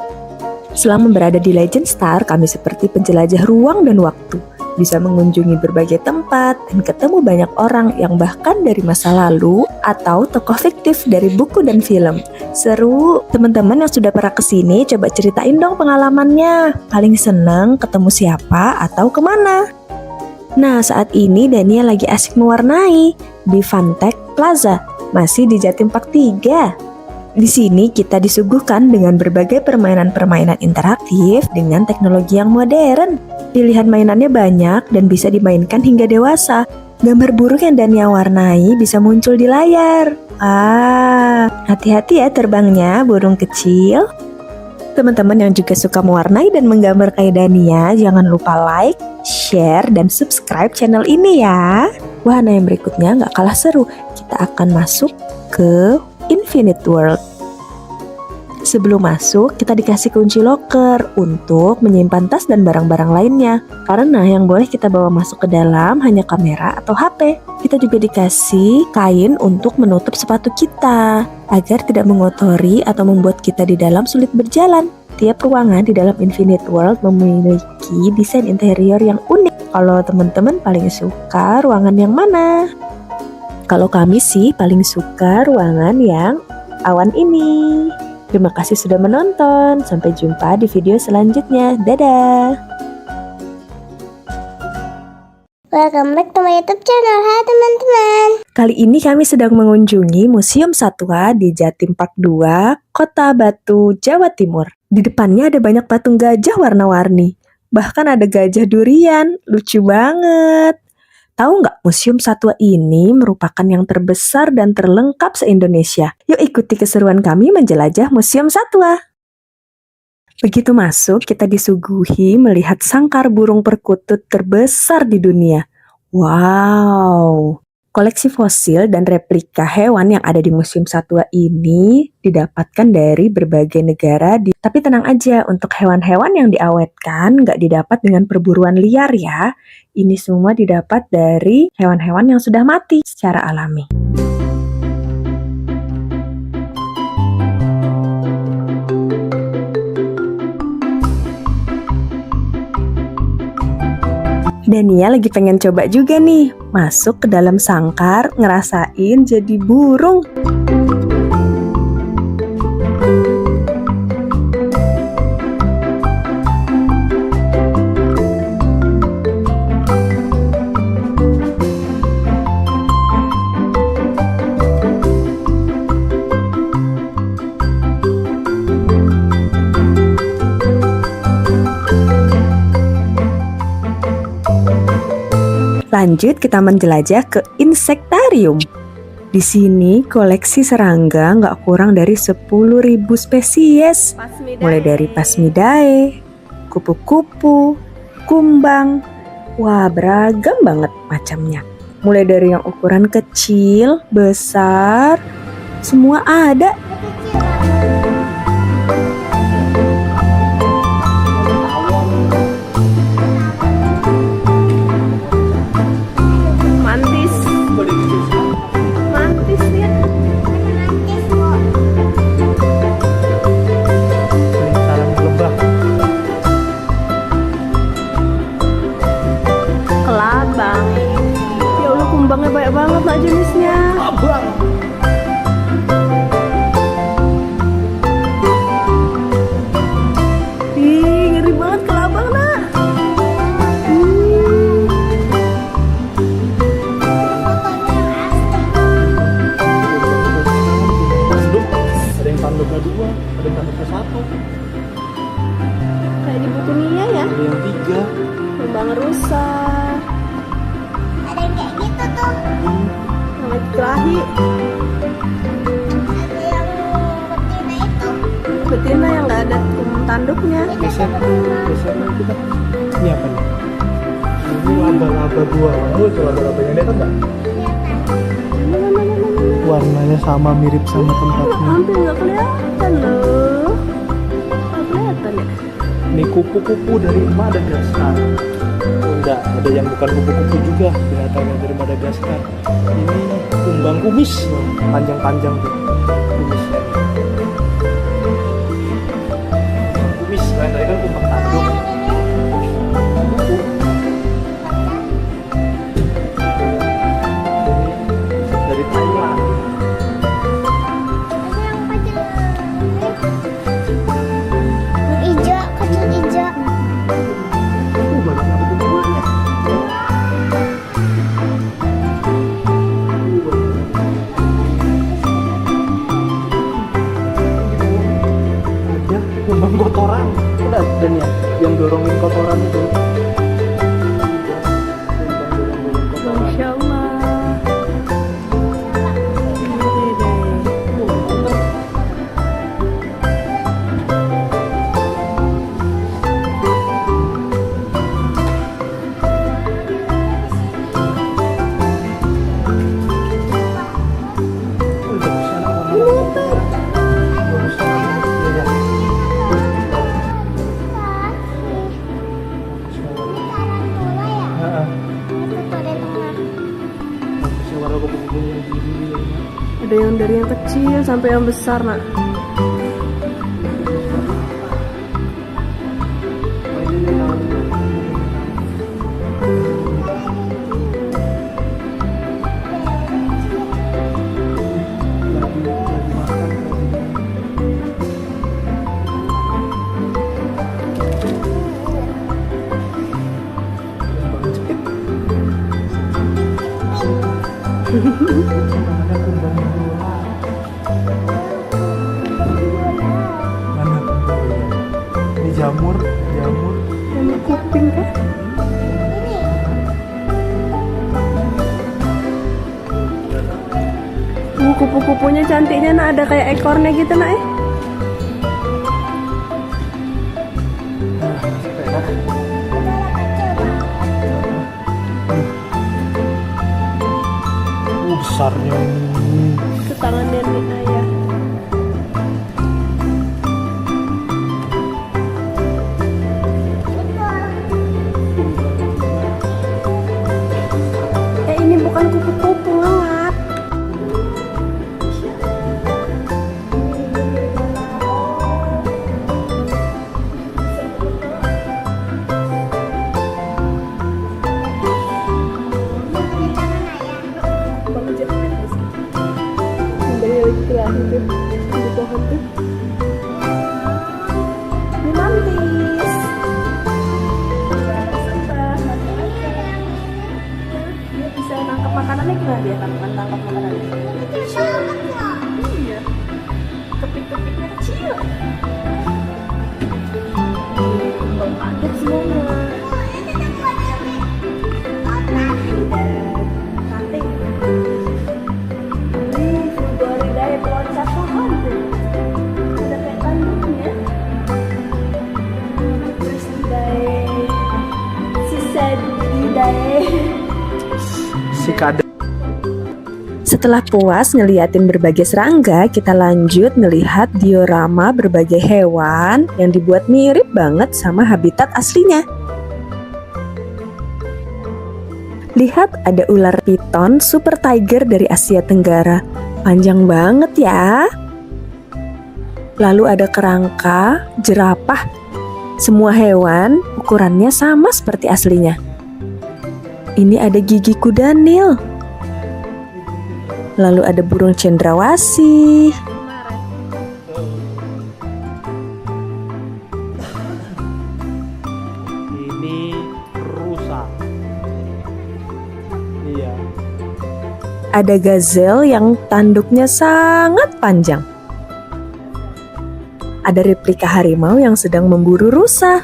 Selama berada di Legend Star, kami seperti penjelajah ruang dan waktu. Bisa mengunjungi berbagai tempat dan ketemu banyak orang yang bahkan dari masa lalu atau tokoh fiktif dari buku dan film. Seru, teman-teman yang sudah pernah kesini coba ceritain dong pengalamannya. Paling seneng ketemu siapa atau kemana? Nah, saat ini Dania lagi asik mewarnai di Fantech Plaza, masih di Jatim Park 3. Di sini kita disuguhkan dengan berbagai permainan-permainan interaktif dengan teknologi yang modern. Pilihan mainannya banyak dan bisa dimainkan hingga dewasa. Gambar burung yang Dania warnai bisa muncul di layar. Hati-hati ya terbangnya burung kecil. Teman-teman yang juga suka mewarnai dan menggambar kayak Dania, jangan lupa like, share, dan subscribe channel ini ya. Wahana yang berikutnya nggak kalah seru. Kita akan masuk ke Infinite World. Sebelum masuk, kita dikasih kunci loker untuk menyimpan tas dan barang-barang lainnya. Karena yang boleh kita bawa masuk ke dalam hanya kamera atau HP. Kita juga dikasih kain untuk menutup sepatu kita, agar tidak mengotori atau membuat kita di dalam sulit berjalan. Tiap ruangan di dalam Infinite World memiliki desain interior yang unik. Kalau teman-teman paling suka ruangan yang mana? Kalau kami sih paling suka ruangan yang awan ini. Terima kasih sudah menonton. Sampai jumpa di video selanjutnya. Dadah. Welcome back to my YouTube channel. Hai teman-teman. Kali ini kami sedang mengunjungi Museum Satwa di Jatim Park 2, Kota Batu, Jawa Timur. Di depannya ada banyak patung gajah warna-warni. Bahkan ada gajah durian. Lucu banget. Tahu nggak, Museum Satwa ini merupakan yang terbesar dan terlengkap se-Indonesia. Yuk ikuti keseruan kami menjelajah Museum Satwa. Begitu masuk, kita disuguhi melihat sangkar burung perkutut terbesar di dunia. Wow! Koleksi fosil dan replika hewan yang ada di Museum Satwa ini didapatkan dari berbagai negara. Tapi tenang aja, untuk hewan-hewan yang diawetkan nggak didapat dengan perburuan liar ya. Ini semua didapat dari hewan-hewan yang sudah mati secara alami. Dania lagi pengen coba juga nih, masuk ke dalam sangkar, ngerasain jadi burung. Lanjut kita menjelajah ke insektarium. Di sini koleksi serangga nggak kurang dari 10.000 spesies. Mulai dari Phasmidae, kupu-kupu, kumbang. Wah, beragam banget macamnya. Mulai dari yang ukuran kecil, besar, semua ada. Ih, ngeri banget kalau abang nak. Tanduk, ada yang tanduknya 2, ada yang tanduknya 1, Kayak di buku Nia ya. ada yang 3. Bang rusak. Ada yang kayak gitu tuh. Sama kelahi. Ada yang betina itu. Betina yang nggak ada tanduknya. Geser kita. Ini apa nih? Ini laba-laba 2. Oh, itu laba-labanya lihat nggak? Warnanya sama, mirip sama tempatnya. Hampir nggak kelihatan loh. Nggak kelihatan ya. Ini kupu-kupu dari Madagaskar. Enggak, ada yang bukan kupu-kupu juga, binatangnya dari Madagaskar. Ini kumbang kumis, panjang-panjang tuh kumisnya. Kumis, kan tadi kan kumbang tanduk. Kupu. Ini dari Thailand. Ada yang kecil. Hijau, kecil hijau. Banyak kupu-kupunya. Ada kumbang kotoran. Udah dan ya, yang dorongin kotoran itu. Masya Allah. Ini deh. Ada yang dari yang kecil sampai yang besar nak. Mana? Ini jamur. Ini kuping kan? Kupu-kupunya cantiknya nak, ada kayak ekornya gitu nak. Besarnya ini. Ke tangan nenek ayah. Ini bukan kupu-kupu ngelak. Di pohon tuh. Ini mantis. Dia bisa nangkap makanannya, gimana dia nangkap makanannya? Iya. Kepik-kepiknya kecil. Padat semuanya. Cantik. Floridae peloncat pohon tuh. Ada kayak tanduknya. Si kadek. Setelah puas ngeliatin berbagai serangga, kita lanjut melihat diorama berbagai hewan yang dibuat mirip banget sama habitat aslinya. Lihat, ada ular piton super tiger dari Asia Tenggara. Panjang banget ya. Lalu ada kerangka, jerapah. Semua hewan ukurannya sama seperti aslinya. Ini ada gigi kuda Nil. Lalu ada burung cendrawasih. ada gazelle yang tanduknya sangat panjang. Ada replika harimau yang sedang memburu rusa.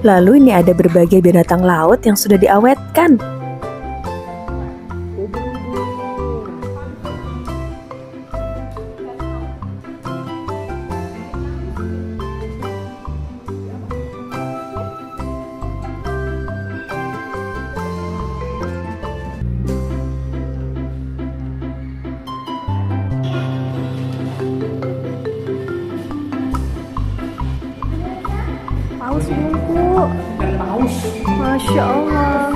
Lalu ini ada berbagai binatang laut yang sudah diawetkan. Paus bungku. Masya Allah.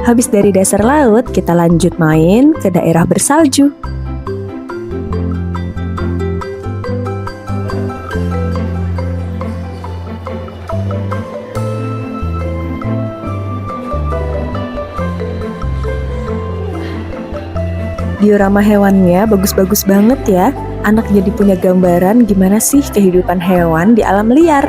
Habis dari dasar laut, kita lanjut main ke daerah bersalju. Diorama hewannya bagus-bagus banget ya. Anak jadi punya gambaran gimana sih kehidupan hewan di alam liar.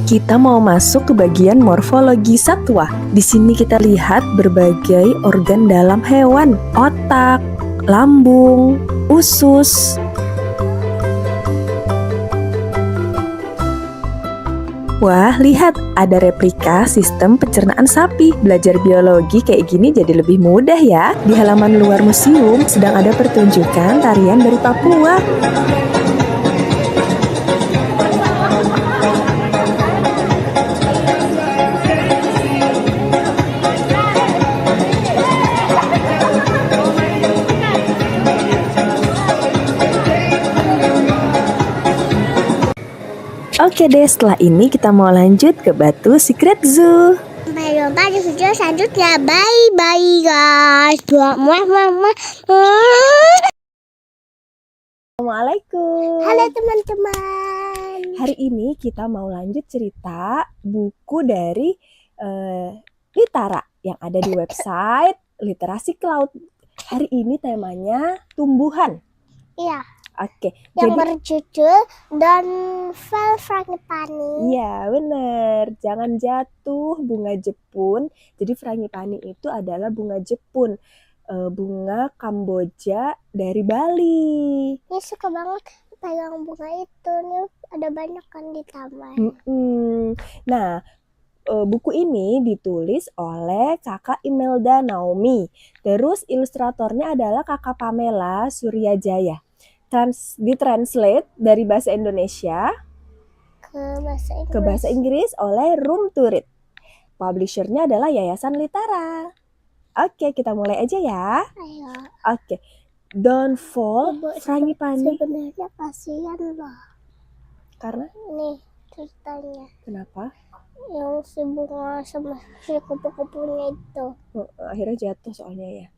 Kita mau masuk ke bagian morfologi satwa. Di sini kita lihat berbagai organ dalam hewan, otak, lambung, usus. Wah, lihat ada replika sistem pencernaan sapi. Belajar biologi kayak gini jadi lebih mudah ya. Di halaman luar museum sedang ada pertunjukan tarian dari Papua. Oke deh, setelah ini kita mau lanjut ke Batu Secret Zoo. Sampai jumpa di video selanjutnya. Bye guys. Assalamualaikum. Halo teman-teman. Hari ini kita mau lanjut cerita buku dari Litara yang ada di website Literasi Cloud. Hari ini temanya tumbuhan. Iya. Oke, Yang berjudul Don't Fall Frangipani. iya bener, jangan jatuh bunga Jepun. Jadi frangipani itu adalah bunga Jepun, bunga Kamboja dari Bali. Ini suka banget pegang bunga itu. Nih ada banyak kan di taman. Nah, buku ini ditulis oleh kakak Imelda Naomi. Terus ilustratornya adalah kakak Pamela Suryajaya. Ditranslate dari bahasa Indonesia ke bahasa Inggris oleh Room to Read. Publishernya adalah Yayasan Litara. Oke, kita mulai aja ya. Ayo. Oke, Don't Fall Frangipani. Sebenarnya kasihan loh. Karena Nih ceritanya. kenapa? Yang si bunga sama si kupu-kupunya itu. Akhirnya jatuh soalnya ya.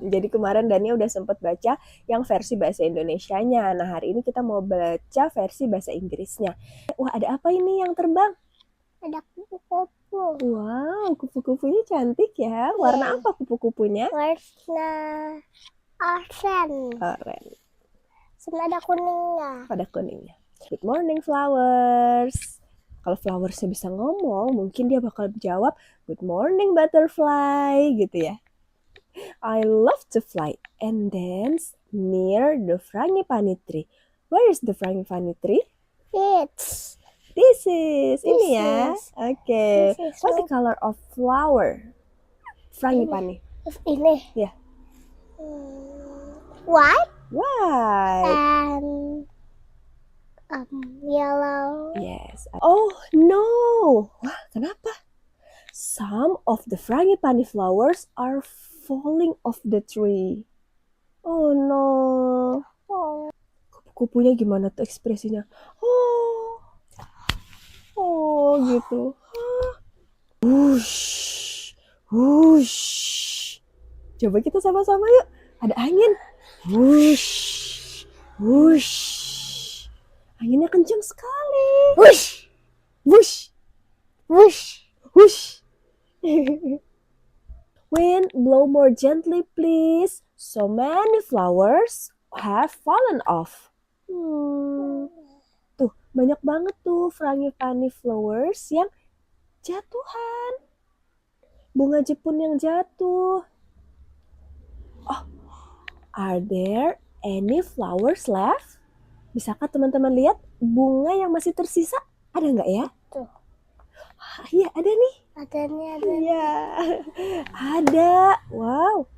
Jadi kemarin Dania udah sempat baca yang versi bahasa Indonesianya. Nah, hari ini kita mau baca versi bahasa Inggrisnya. Wah, ada apa ini yang terbang? Ada kupu-kupu. Wow, kupu-kupunya cantik ya. Warna apa kupu-kupunya? Warna oranye. Oranye. Sama ada kuningnya. Pada kuningnya. Good morning flowers. Kalau flowersnya bisa ngomong, mungkin dia bakal jawab good morning butterfly gitu ya. I love to fly and dance near the frangipani tree. Where is the frangipani tree? It's This is ini ya. is. Okay. This is What's the color of flower? Frangipani. ini. Ya. White White. and yellow. Yes. Oh no. Wah, kenapa? Some of the frangipani flowers are falling off the tree. Oh no. Oh, Kupu-kupunya gimana tuh ekspresinya? Oh gitu. Wush. Wush. Coba kita sama-sama yuk. Ada angin. Wush, wush. Anginnya kencang sekali. Wush, Wush, wush. wush. Wind, blow more gently, please. So many flowers have fallen off. Tuh, banyak banget tuh frangipani flowers yang jatuhan. Bunga Jepun yang jatuh. Oh, are there any flowers left? Bisakah teman-teman lihat bunga yang masih tersisa? Ada nggak ya? Tuh. Iya, ada nih. Ada nih, ada. Iya, ada. Wow.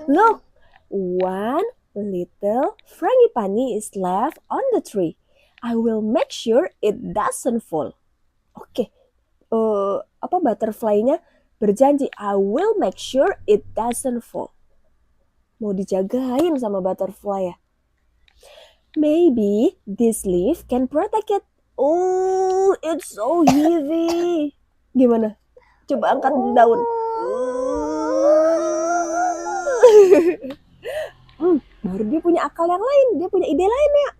Look, one little frangipani is left on the tree. I will make sure it doesn't fall. Oke, butterfly-nya berjanji, I will make sure it doesn't fall. Mau dijagain sama butterfly ya. Maybe this leaf can protect it. Oh, it's so heavy. Gimana? Coba angkat daun. Baru dia punya akal yang lain. Dia punya ide lain ya.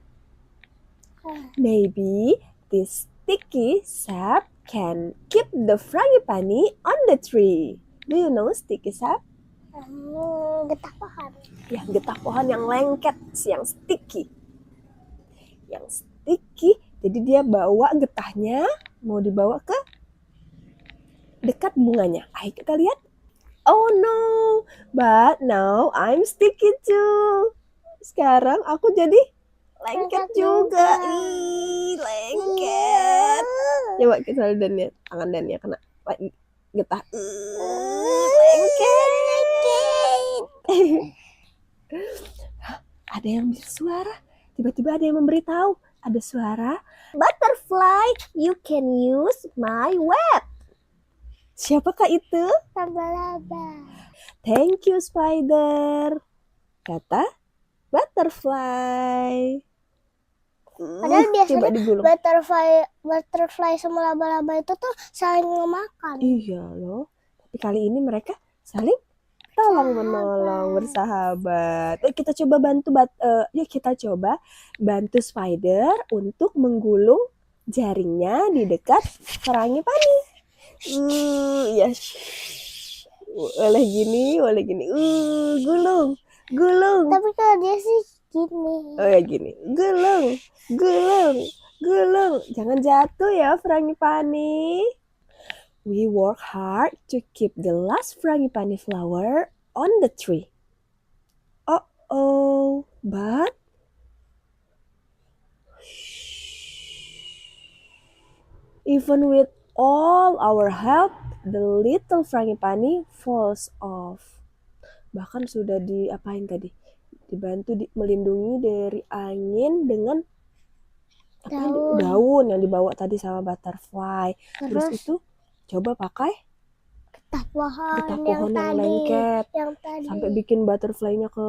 Maybe this sticky sap can keep the frangipani on the tree. Do you know sticky sap? Getah pohon. Ya, getah pohon yang lengket, yang sticky. Yang sticky, jadi dia bawa getahnya, mau dibawa ke dekat bunganya. Ayo kita lihat. Oh no, but now I'm sticky too. Sekarang aku jadi lengket juga. Ih, lengket. Coba kita lihat Dania, tangan Dania kena getah. Lengket. Ada yang bersuara. Tiba-tiba ada yang memberitahu. Ada suara. Butterfly, you can use my web. Siapakah itu? Laba-laba. Thank you, Spider. Kata butterfly. Padahal Coba biasanya digulung. butterfly sama laba-laba itu tuh saling memakan. Iya loh. Tapi kali ini mereka saling tolong-menolong, bersahabat. Kita coba bantu Spider untuk menggulung jaringnya di dekat frangipani. Ya. Boleh gini. Gulung. Tapi kalau dia sih gini. Oh ya gini. Gulung. Jangan jatuh ya frangipani. We work hard to keep the last frangipani flower on the tree. But even with all our help, the little frangipani falls off. Bahkan sudah diapain tadi? Dibantu melindungi dari angin dengan daun yang dibawa tadi sama butterfly. Terus itu coba pakai getah pohon yang lengket. Yang tadi. Sampai bikin butterfly-nya ke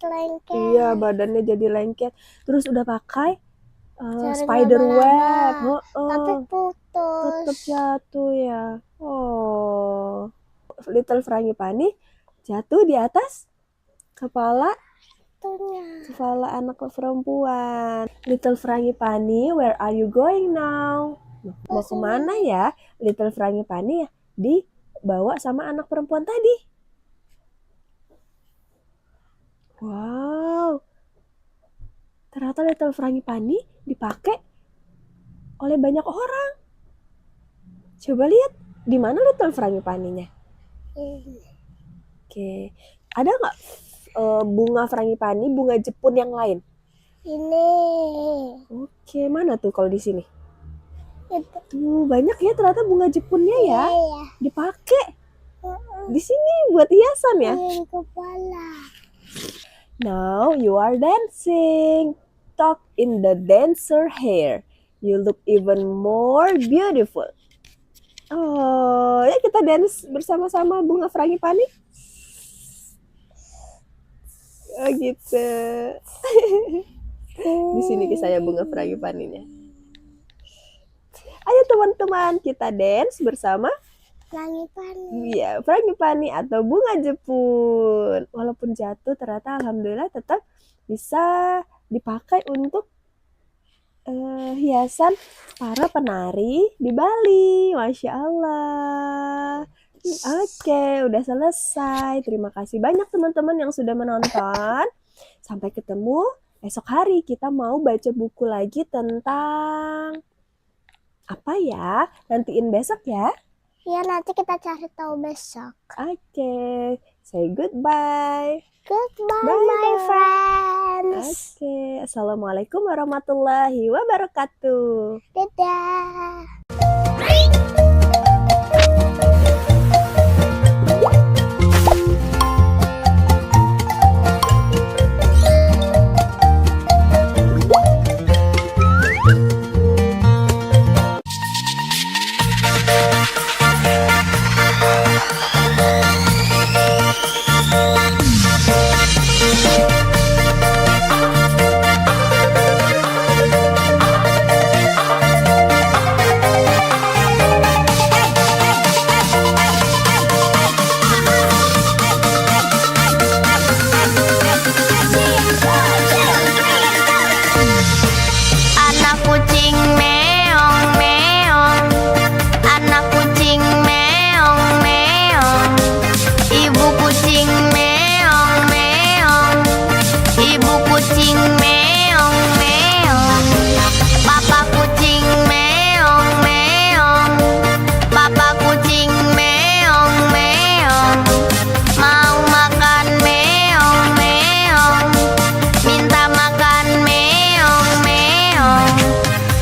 lengket. Iya, badannya jadi lengket. Terus udah pakai spider web. Tapi putus. Tetap jatuh ya. Oh. Little frangipani jatuh di atas kepala anak perempuan. Little frangipani, where are you going now? Mau kemana ya? Little frangipani ya dibawa sama anak perempuan tadi. Wow. Ternyata little frangipani dipakai oleh banyak orang. Coba lihat di mana little frangipaninya. Oke. Ada nggak bunga frangipani, bunga Jepun yang lain? Ini. Oke, mana tuh kalau di sini? Itu. Tuh, banyak ya ternyata bunga Jepunnya ya. Iya. Dipakai. Di sini buat hiasan ya. Di kepala. Now you are dancing. Tuck in the dancer hair. You look even more beautiful. Oh, ya kita dance bersama-sama bunga frangipani. Oh gitu. Di sini kisahnya bunga frangipaninya. Ayo teman-teman, kita dance bersama Frangipani. Iya, frangipani atau bunga Jepun. Walaupun jatuh, ternyata alhamdulillah tetap bisa dipakai untuk hiasan para penari di Bali. Masya Allah. Oke, udah selesai. Terima kasih banyak teman-teman yang sudah menonton. Sampai ketemu esok hari. Kita mau baca buku lagi tentang apa ya? Nantiin besok ya. Ya, nanti kita cari tahu besok. Oke, say goodbye. Goodbye, Bye, my bye. friends. Oke, assalamualaikum warahmatullahi wabarakatuh. Dadah. Anak kucing meong meong, anak kucing meong meong, ibu kucing meong meong, ibu kucing meong meong, papa kucing meong meong, papa kucing meong meong, mau makan meong meong, minta makan meong meong,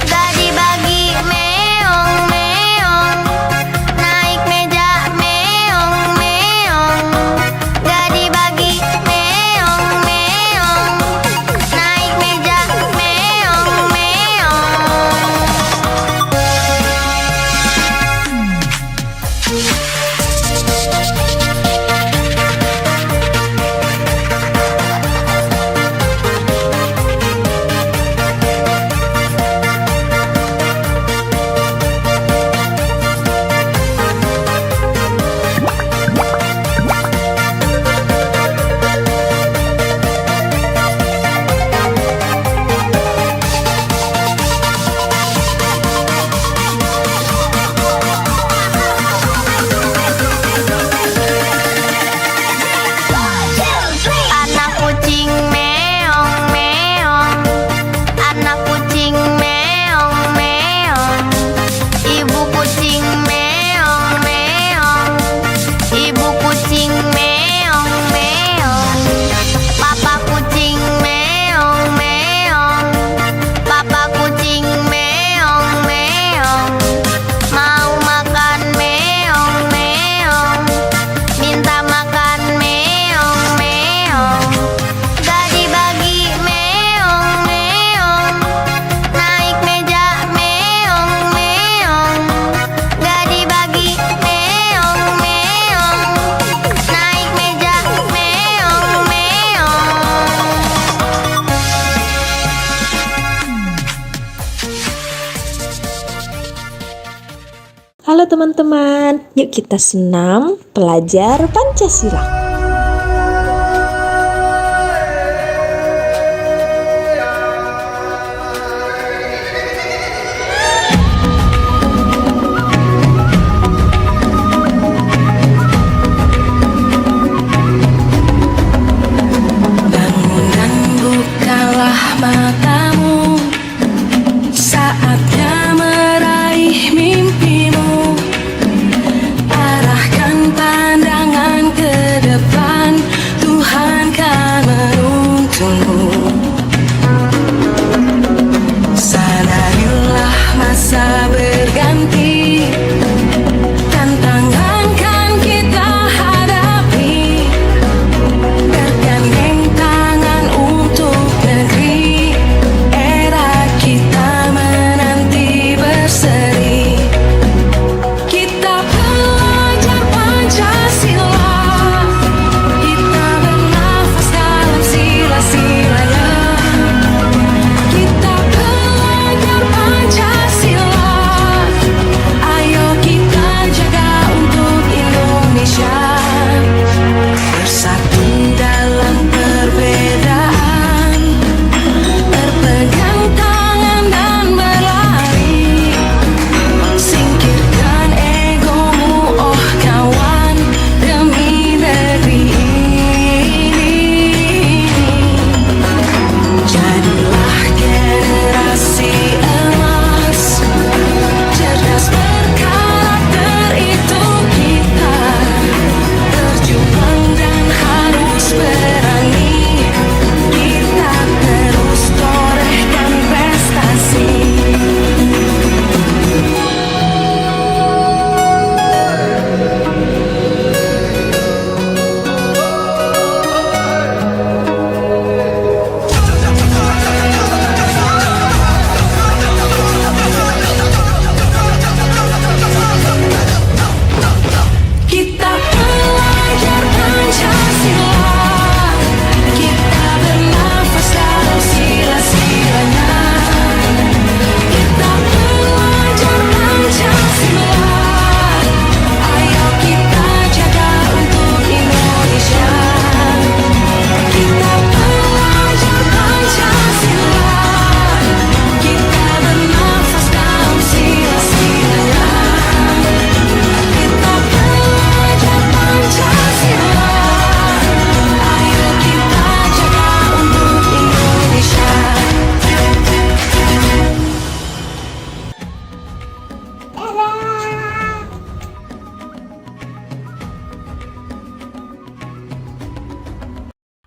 gak dibagi meong meong, naik meja meong meong, gak dibagi meong meong, naik meja meong meong. Anak kucing meong meong, anak kucing meong meong, ibu kucing meong meong, ibu kucing meong meong, papa kucing meong meong, papa kucing meong meong, mau makan meong meong, minta makan meong meong, gak dibagi meong meong, naik meja meong meong, gak dibagi meong meong, naik meja meong meong. Halo teman-teman, yuk kita senam belajar Pancasila. Bangun dan bukalah matamu, saatnya meraih mimpimu. Arahkan pandangan ke depan.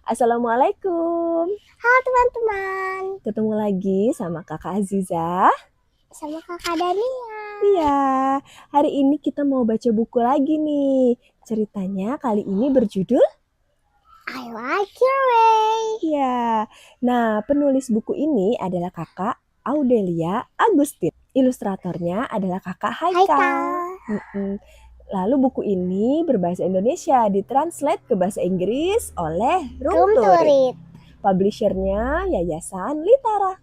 Assalamualaikum. Halo teman-teman, Ketemu lagi sama Kakak Aziza. sama kakak Dania. Iya, hari ini kita mau baca buku lagi nih. Ceritanya kali ini berjudul I like your way. Iya. Nah, penulis buku ini adalah Kakak Audelia Agustin. Ilustratornya adalah Kakak Haikal. Mm-mm. Lalu buku ini berbahasa Indonesia, ditranslate ke bahasa Inggris oleh Room Room to to Read. read. Publishernya Yayasan Litara.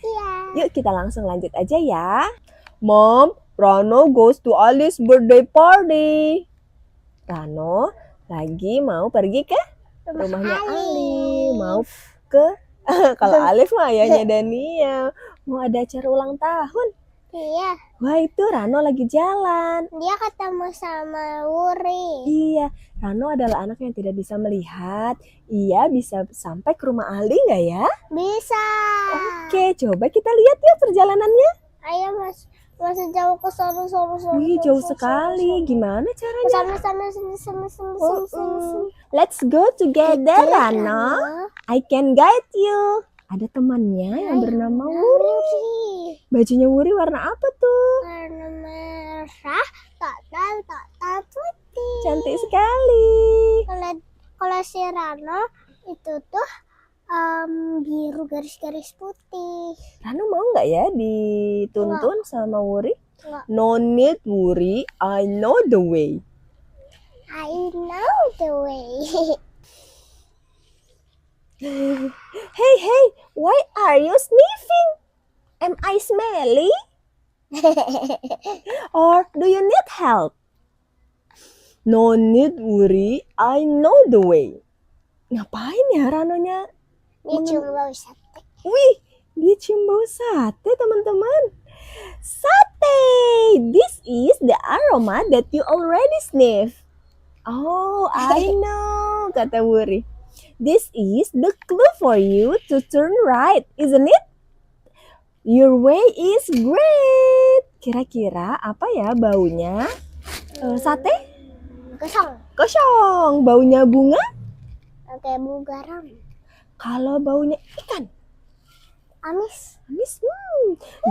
Iya. Yuk kita langsung lanjut aja ya. Mom, Rano goes to Alice's birthday party. Rano lagi mau pergi ke rumahnya Ali. Mau ke kalau Alif mah ayahnya Dania. Mau ada acara ulang tahun. Iya, Wah itu Rano lagi jalan. dia ketemu sama Wuri. Iya, Rano adalah anak yang tidak bisa melihat. Ia bisa sampai ke rumah Ali nggak ya? Bisa. Oke, coba kita lihat ya perjalanannya. Ayo masih jauh ke sana. Wih, jauh sekali. Gimana caranya? Sana. Let's go together, Rano. I can guide you. Ada temannya yang bernama Wuri. Bajunya Wuri warna apa tuh? Warna merah, total putih. Cantik sekali. Kalau si Rano itu tuh biru garis-garis putih. Rano mau nggak ya dituntun sama Wuri? Nggak. No need, Wuri. I know the way. I know the way. Hey, why are you sniffing? Am I smelly? Or do you need help? No need, Wuri. I know the way. Ngapain ya Ranonya? Dia cuma bau sate. Wih, dia cium bau sate, teman-teman. Sate! This is the aroma that you already sniff. Oh, I know, kata Wuri. This is the clue for you to turn right, isn't it? Your way is great. Kira-kira apa ya baunya? Sate? Kosong. Baunya bunga? Kayak bau garam. Kalau baunya ikan? Amis.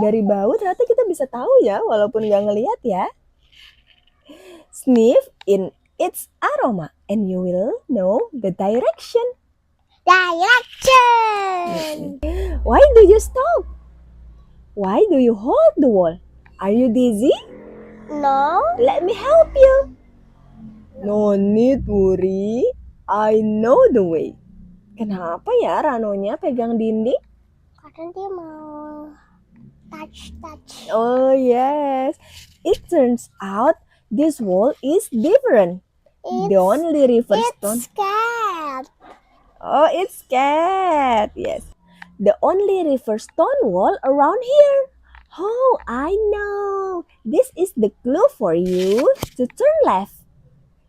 Dari bau ternyata kita bisa tahu ya, walaupun nggak ngelihat ya. Sniff in its aroma and you will know the direction. Direction. Why do you stop? Why do you hold the wall? Are you dizzy? No. Let me help you. No need, Wuri. I know the way. Kenapa ya Ranonya pegang dinding? Karena dia mau touch. Oh yes. It turns out this wall is different. The only river stone. It's cat. Oh, it's cat. Yes. The only river stone wall around here. Oh, I know. This is the clue for you to turn left.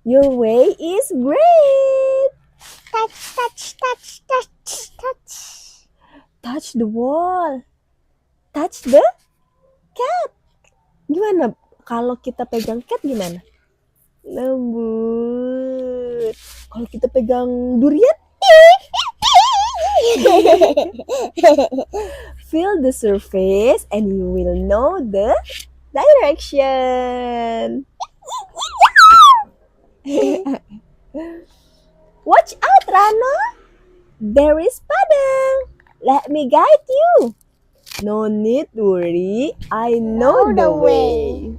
Your way is great. Touch. Touch the wall. Touch the cat. Gimana kalau kita pegang cat gimana? Lembut. Kalau kita pegang durian? Feel the surface and you will know the direction. Watch out, Rano. There is Padang. Let me guide you. No need to worry. I know the way.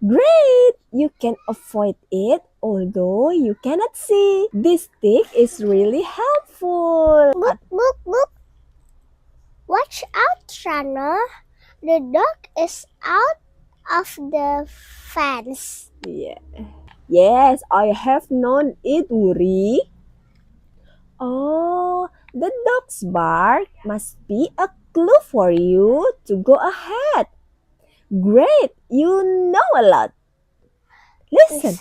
Great! You can avoid it although you cannot see. This stick is really helpful. Book. Watch out, Rano. The dog is out of the fence. Yeah. Yes, I have known it, Wuri. Oh, the dog's bark must be a clue for you to go ahead. Great, you know a lot. Listen.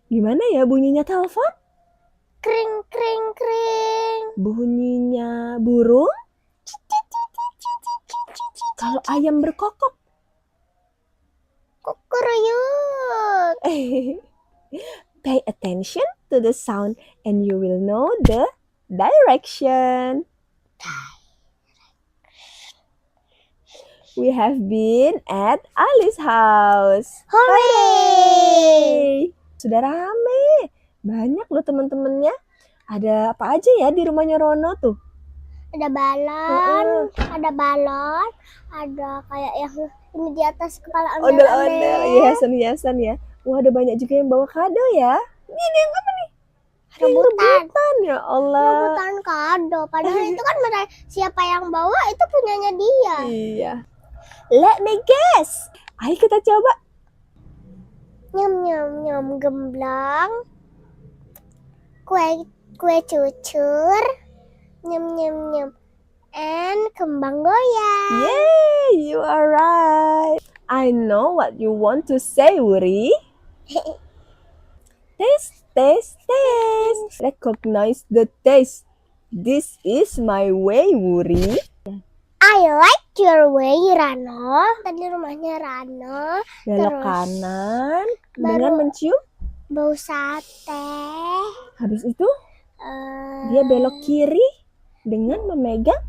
Gimana ya bunyinya telepon? Kring. Bunyinya burung? Kalau ayam berkokok? Kukuruyuk. Pay attention to the sound and you will know the direction. We have been at Ali's house. Hooray! Sudah rame. Banyak loh teman-temannya. Ada apa aja ya di rumahnya Rono tuh? Ada balon, ada kayak yang ini di atas kepala Ondel-ondel, ondel-ondel. hiasan-hiasan ya. Wah, ada banyak juga yang bawa kado ya. Ini yang apa nih? Rebutan. Rebutan ya Allah. Rebutan kado. Padahal itu kan siapa yang bawa itu punyanya dia. Iya. Let me guess. Ayo kita coba. Nyam nyam nyam gemblang. Kue cucur. Nyam nyam nyam. And kembang goyang. Yay, you are right. I know what you want to say, Wuri. Taste, taste, taste. Recognize the taste. This is my way, Wuri. I like your way, Rano. Tadi rumahnya Rano. Belok Terus kanan baru- dengan mencium. Bau sate. Habis itu eh, dia belok kiri dengan memegang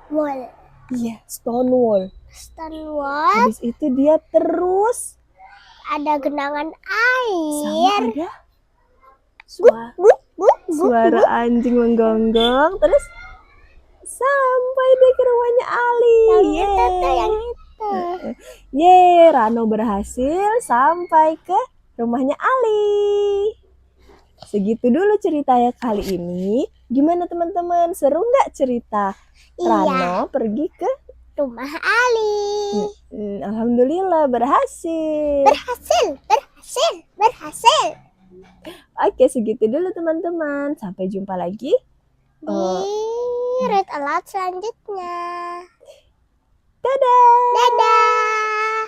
wall. iya, stone wall. Stonewall. Habis itu dia terus Ada genangan sama air. ada suara, Guk, guk, guk, suara guk. anjing menggonggong. Terus sampai deh ke rumahnya Ali. Yang itu tuh, yang itu. Yeay, Rano berhasil sampai ke rumahnya Ali. Segitu dulu ceritanya kali ini. Gimana teman-teman? Seru nggak cerita Iya, Rano pergi ke rumah Ali. Alhamdulillah berhasil. Berhasil. Oke, segitu dulu teman-teman. Sampai jumpa lagi. Di Read Aloud selanjutnya. Dadah. Dadah.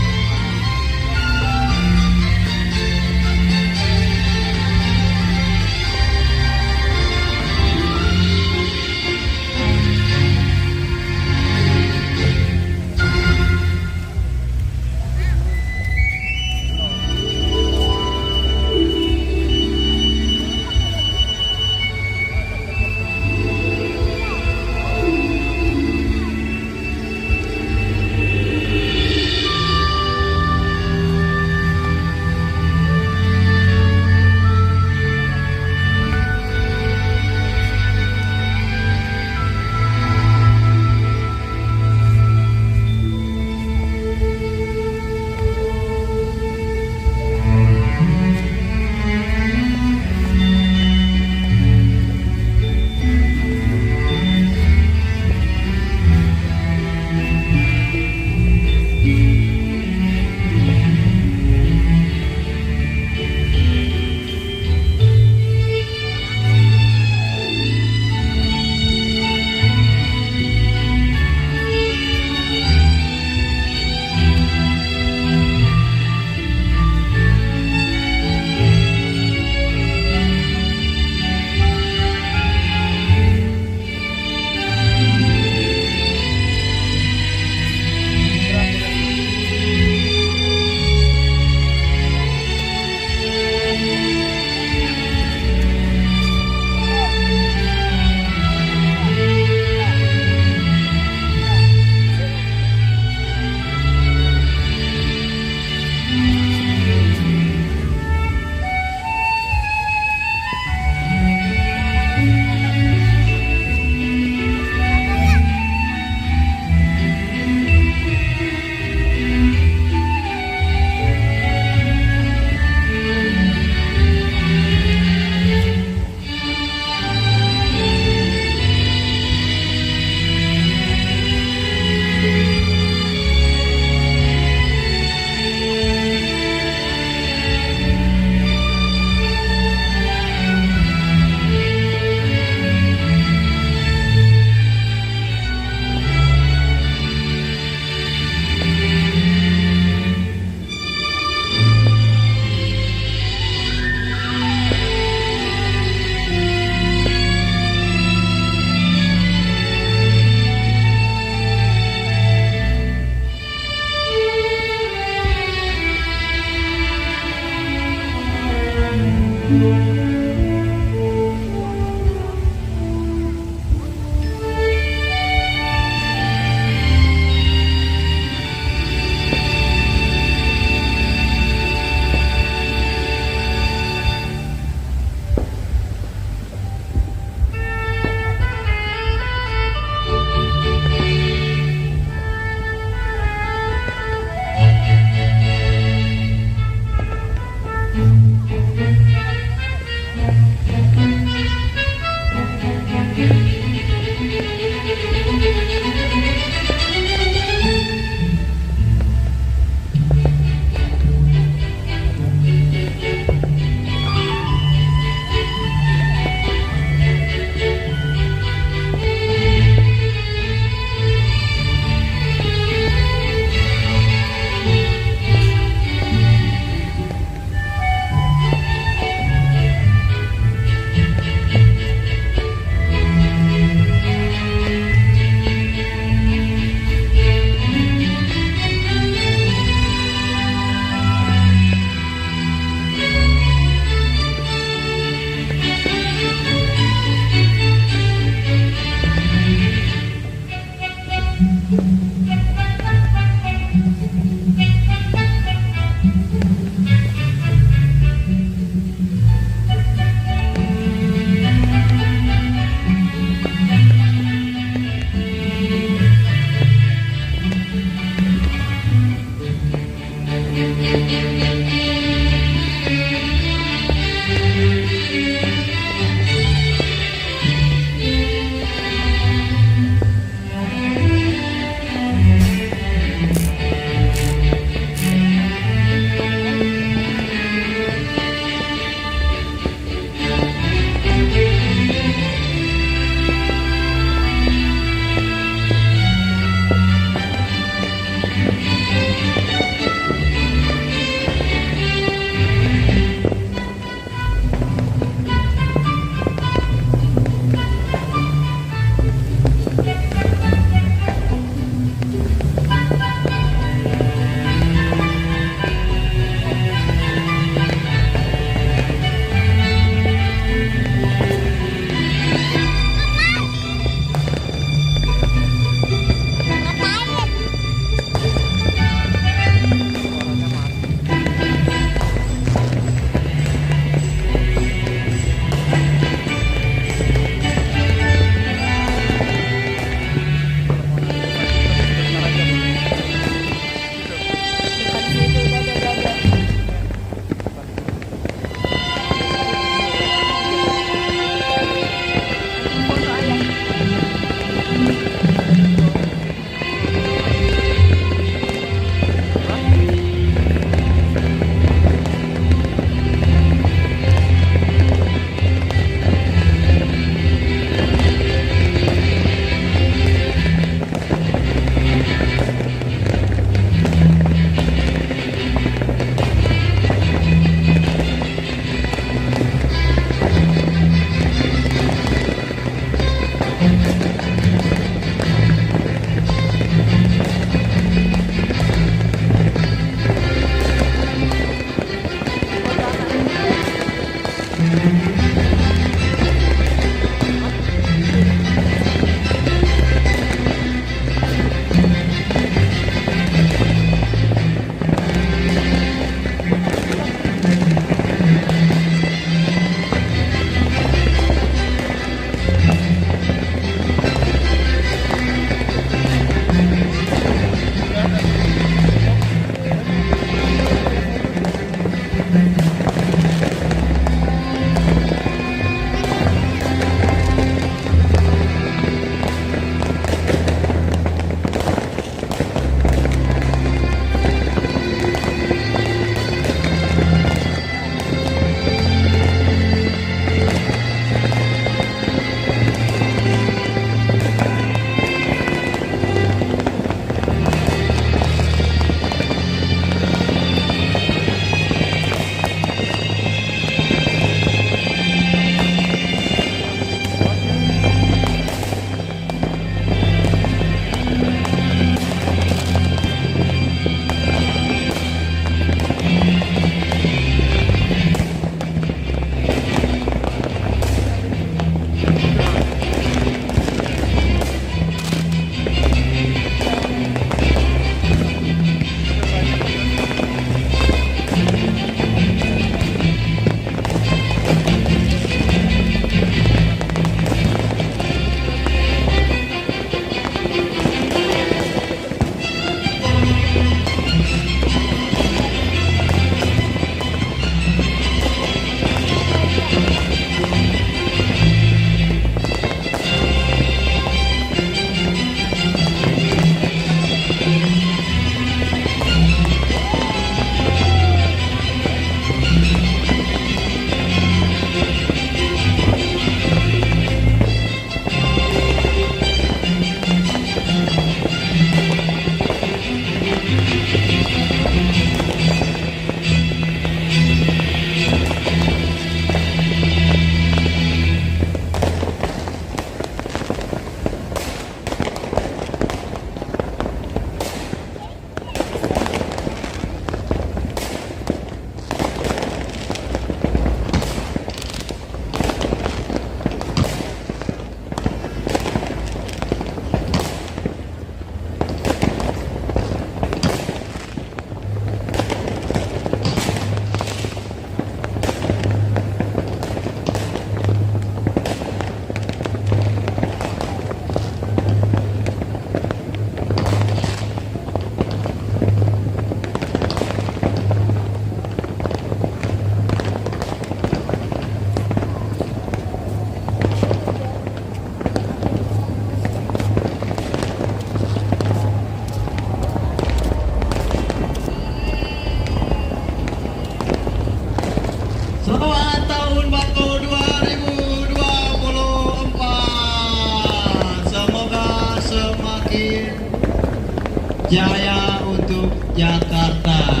Jaya untuk Jakarta.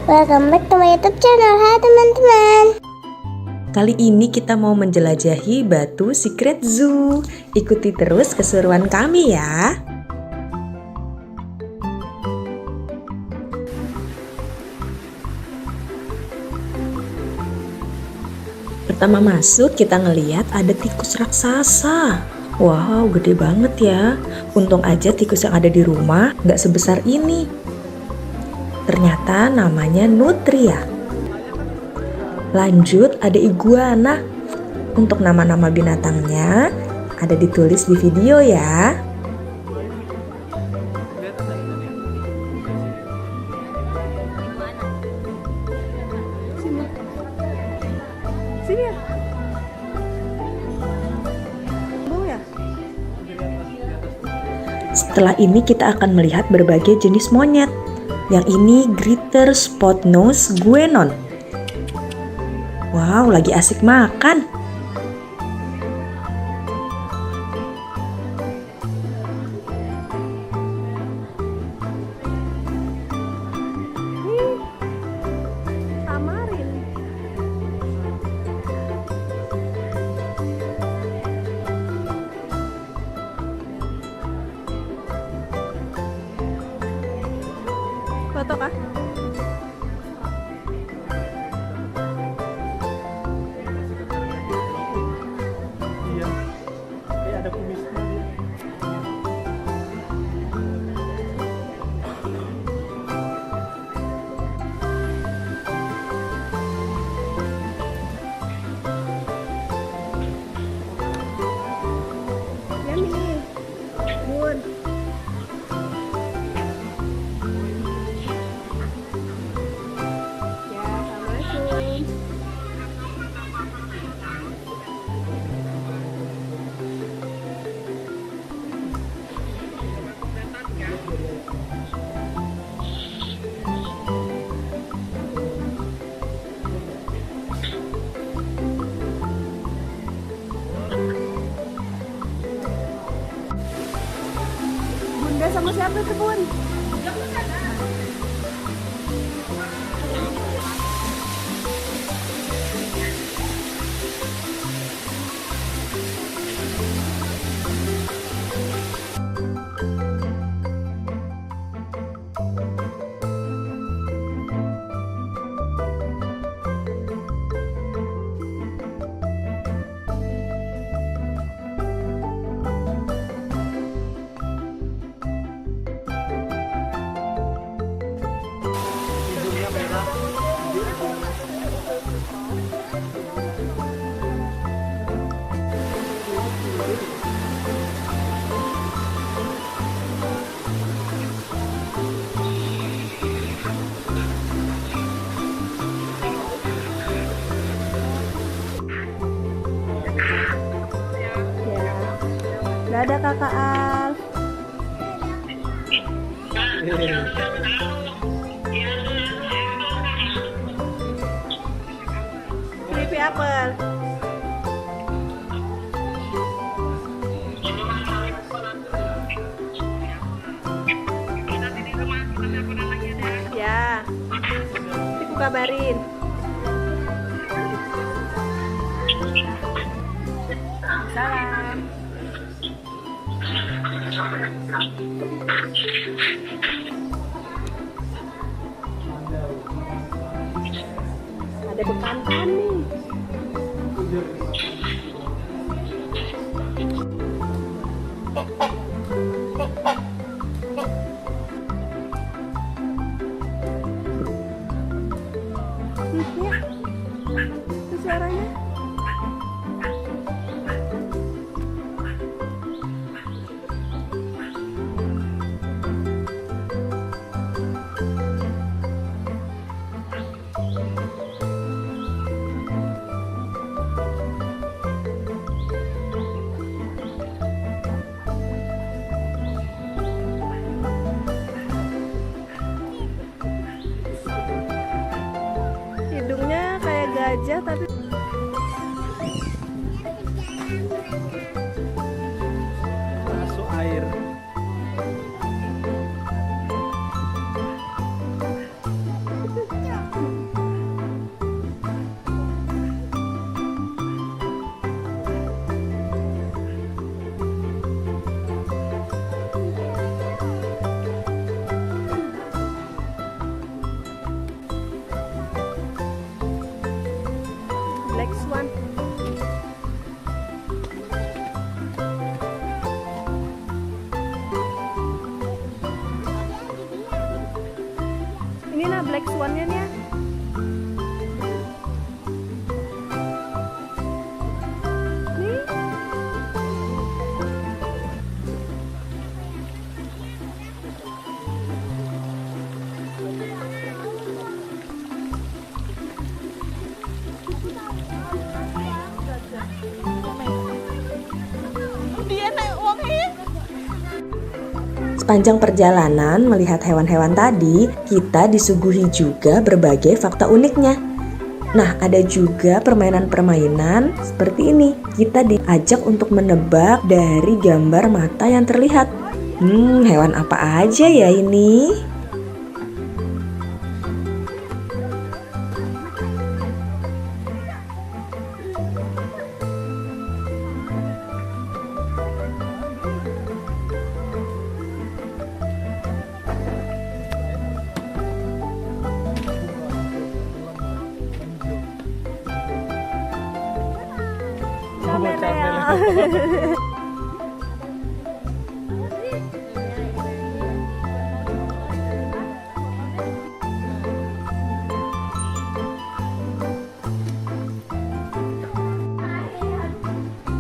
Welcome back to my YouTube channel. Hai teman-teman. Kali ini kita mau menjelajahi Batu Secret Zoo. Ikuti terus keseruan kami ya. Pertama masuk kita ngeliat ada tikus raksasa. Wow, gede banget ya. Untung aja tikus yang ada di rumah gak sebesar ini. Ternyata namanya nutria. Lanjut ada iguana. Untuk nama-nama binatangnya ada ditulis di video ya. Setelah ini kita akan melihat berbagai jenis monyet. Yang ini Greater Spot Nose Guenon. Wow, lagi asik makan. Foto kah? Iya. Ada kumisnya dia. Bunda sama siapa itu, Bun? Dadah Kakak Al. Creepy apple. Ya. Nanti aku kabarin. Salam. Ada bekantan nih. Itu suaranya. Hidungnya kayak gajah tapi Masuk air. black swan. Ini nah black swan-nya nih. Sepanjang perjalanan melihat hewan-hewan tadi, kita disuguhi juga berbagai fakta uniknya. Nah, ada juga permainan-permainan seperti ini. Kita diajak untuk menebak dari gambar mata yang terlihat. Hewan apa aja ya ini?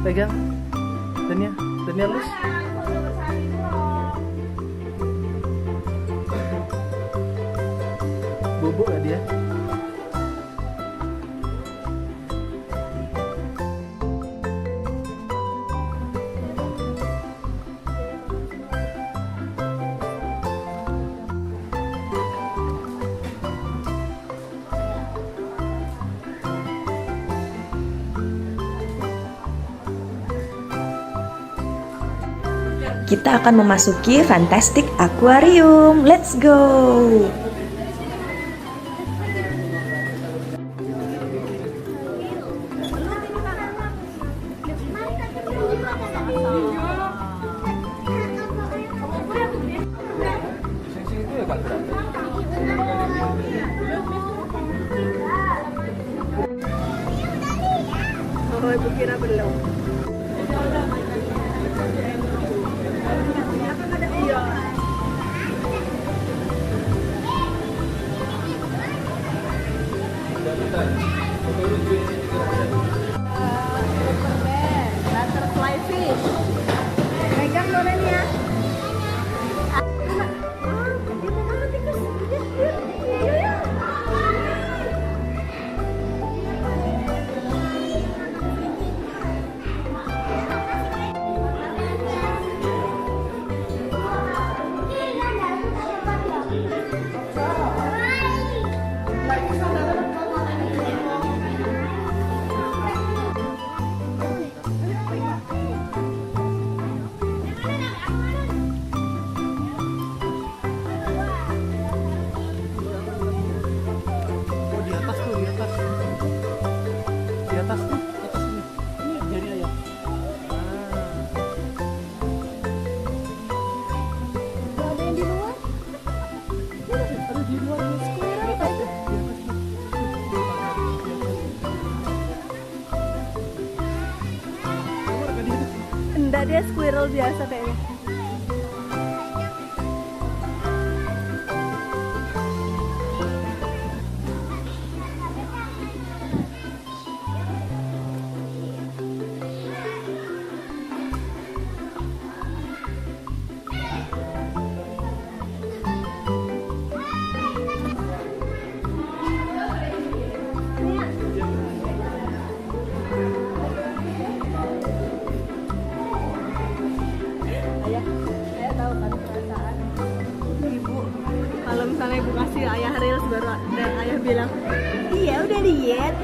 Pegang. Dania lus. Bubuk gak dia? Kita akan memasuki Fantastic Aquarium. Let's go! Oh, Ibu kira belum. Butterfly fish. Pegang Dorenya. dia squirrel biasa kayaknya. Ayah tahu kan perasaan ibu kalau misalnya ibu kasih ayah reels baru dan ayah bilang iya udah lihat.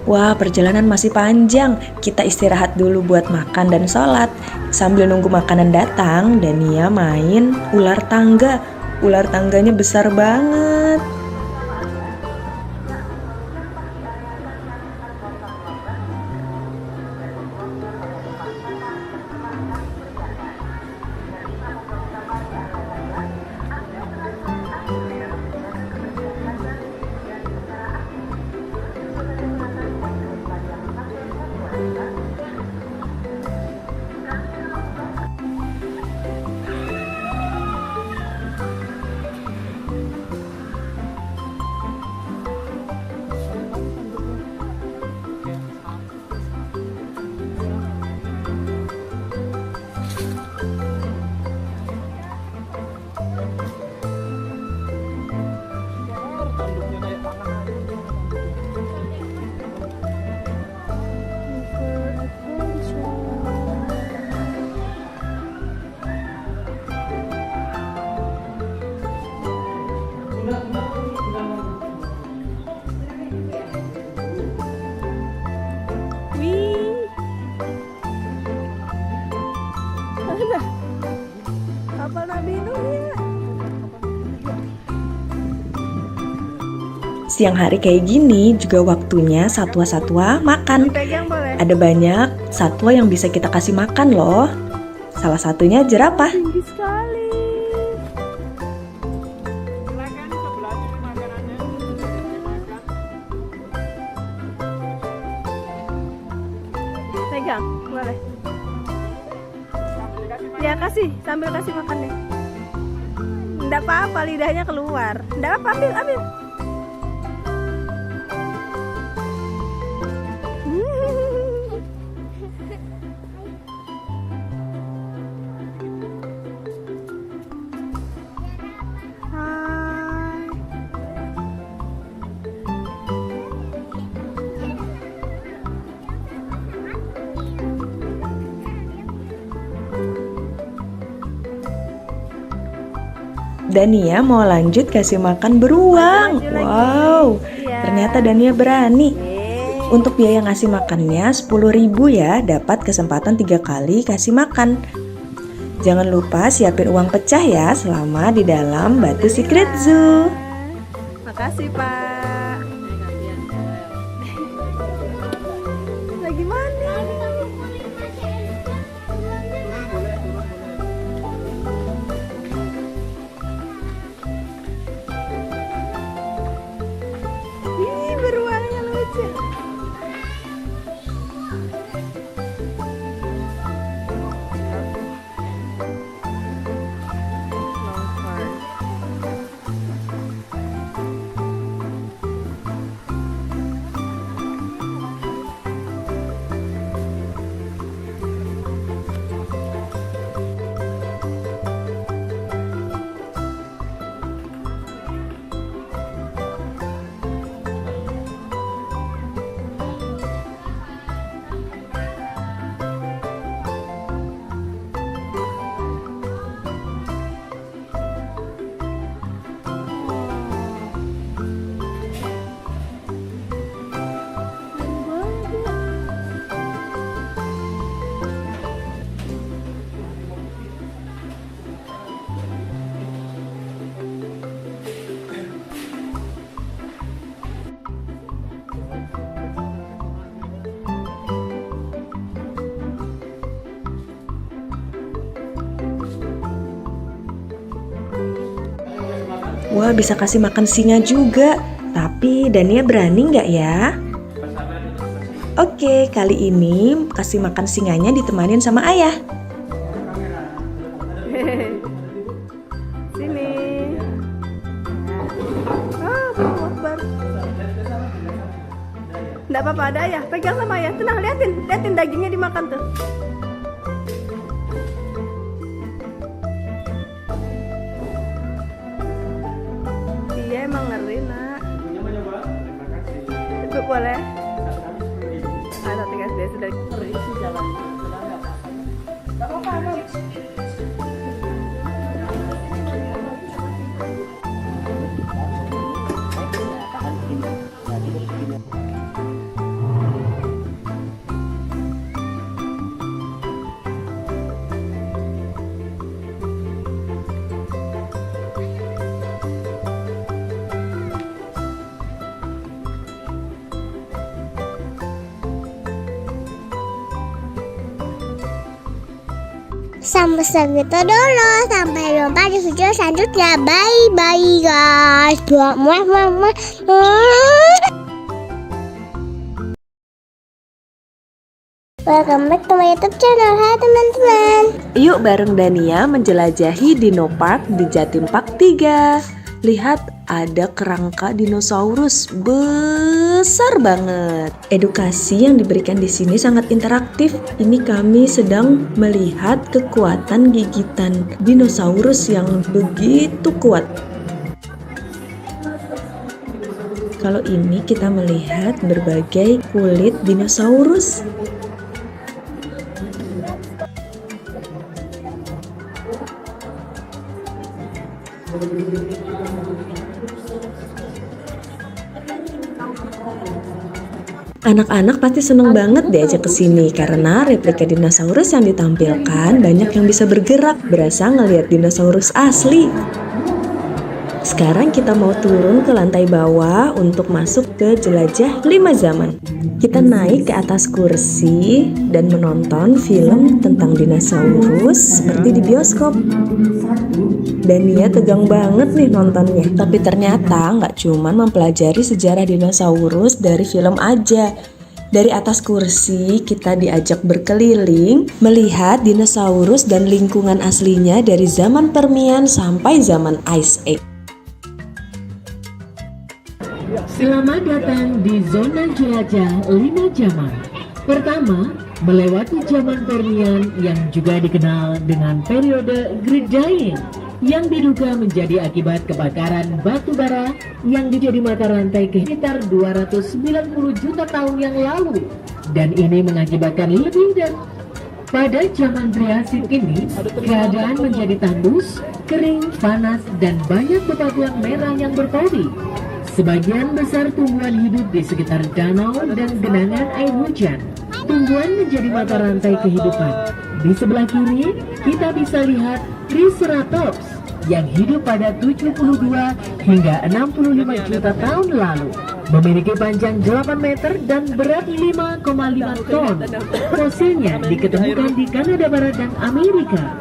Wah, perjalanan masih panjang. Kita istirahat dulu buat makan dan sholat. Sambil nunggu makanan datang, Dania main ular tangga. Ular tangganya besar banget. siang hari kayak gini juga waktunya satwa-satwa makan. Ada banyak satwa yang bisa kita kasih makan loh. Salah satunya jerapah. Pegang, boleh. Ya kasih, sambil kasih makan deh. Nggak apa-apa, lidahnya keluar. Nggak apa, ambil. Dania mau lanjut kasih makan beruang. Wow, ternyata Dania berani. Untuk biaya ngasih makannya 10.000 ya, dapat kesempatan 3 kali kasih makan. Jangan lupa siapin uang pecah ya selama di dalam Batu Secret Zoo. Makasih Pak. Lagi mana? Ih, beruangnya lucu. Wah, bisa kasih makan singa juga. Tapi Dania berani nggak ya? Oke, kali ini kasih makan singanya ditemanin sama ayah. Sini. Allahu Akbar. Nggak apa-apa, ada ayah. Pegang sama ayah. Tenang, liatin dagingnya dimakan tuh. Iya emang ngeri nak. Itu boleh. Ada 3 SD sudah berisi jalan. Nggak apa-apa. Sampai segitu dulu. Sampai jumpa di video selanjutnya. Bye guys. Welcome back to my YouTube channel. Hai teman-teman. Yuk bareng Dania menjelajahi Dino Park di Jatim Park 3. Lihat, ada kerangka dinosaurus besar banget. Edukasi yang diberikan di sini sangat interaktif. Ini kami sedang melihat kekuatan gigitan dinosaurus yang begitu kuat. Kalau ini kita melihat berbagai kulit dinosaurus. Anak-anak pasti seneng banget diajak ke sini karena replika dinosaurus yang ditampilkan banyak yang bisa bergerak, berasa ngelihat dinosaurus asli. Sekarang kita mau turun ke lantai bawah untuk masuk ke jelajah 5 zaman. Kita naik ke atas kursi dan menonton film tentang dinosaurus seperti di bioskop. Dan dia tegang banget nih nontonnya. Tapi ternyata nggak cuma mempelajari sejarah dinosaurus dari film aja. Dari atas kursi kita diajak berkeliling melihat dinosaurus dan lingkungan aslinya dari zaman Permian sampai zaman Ice Age. Selamat datang di zona jelajah 5 zaman. Pertama, melewati zaman Permian yang juga dikenal dengan periode Great Dying, yang diduga menjadi akibat kebakaran batu bara yang dijadi mata rantai ke sekitar 290 juta tahun yang lalu, dan ini mengakibatkan lebih dari pada zaman Triasik ini, keadaan menjadi tandus, kering, panas, dan banyak bebatuan merah yang berpori. Sebagian besar tumbuhan hidup di sekitar danau dan genangan air hujan. Tumbuhan menjadi mata rantai kehidupan. Di sebelah kiri, kita bisa lihat Triceratops yang hidup pada 72 hingga 65 juta tahun lalu. Memiliki panjang 8 meter dan berat 5,5 ton. Fosilnya diketemukan di Kanada Barat dan Amerika.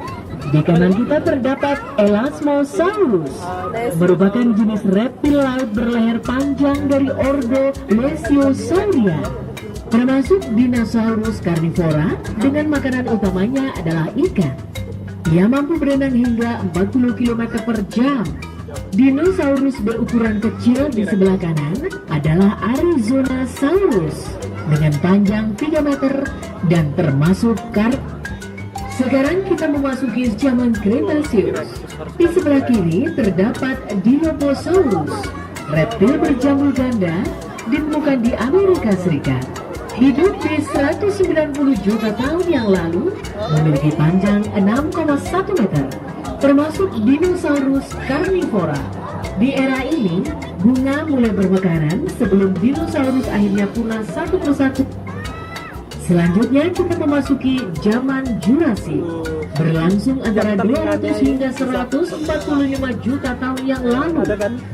Di kanan kita terdapat Elasmosaurus, merupakan jenis reptil laut berleher panjang dari ordo Plesiosauria, termasuk dinosaurus karnivora dengan makanan utamanya adalah ikan. Ia mampu berenang hingga 40 km per jam. Dinosaurus berukuran kecil di sebelah kanan adalah Arizonasaurus dengan panjang 3 meter dan termasuk Sekarang kita memasuki zaman Cretaceous. Di sebelah kiri terdapat Dilophosaurus, reptil berjambul ganda ditemukan di Amerika Serikat. Hidup di 190 juta tahun yang lalu, memiliki panjang 6,1 meter, termasuk dinosaurus karnivora. Di era ini, bunga mulai bermekaran sebelum dinosaurus akhirnya punah satu persatu. Selanjutnya kita memasuki zaman Jurassic, berlangsung antara 200 hingga 145 juta tahun yang lalu.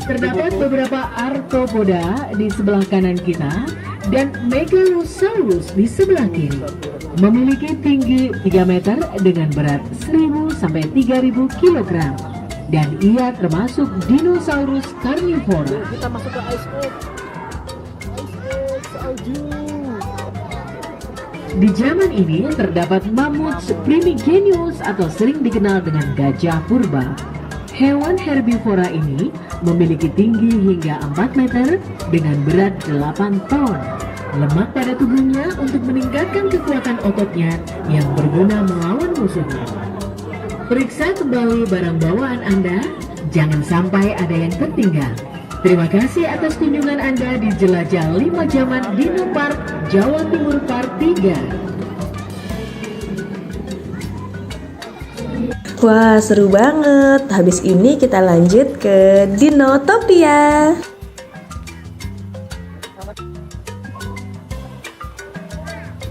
Terdapat beberapa arthropoda di sebelah kanan kita dan Megalosaurus di sebelah kiri. Memiliki tinggi 3 meter dengan berat 1000 sampai 3000 kg. Dan ia termasuk dinosaurus karnivora. Kita masuk ke Ice Age. Di zaman ini terdapat mamut primigenius atau sering dikenal dengan gajah purba. Hewan herbivora ini memiliki tinggi hingga 4 meter dengan berat 8 ton. Lemak pada tubuhnya untuk meningkatkan kekuatan ototnya yang berguna melawan musuhnya. Periksa kembali barang bawaan Anda, jangan sampai ada yang tertinggal. Terima kasih atas kunjungan Anda di Jelajah 5 Zaman Dino Park, Jawa Timur Part 3. Wah, seru banget. Habis ini kita lanjut ke Dinotopia.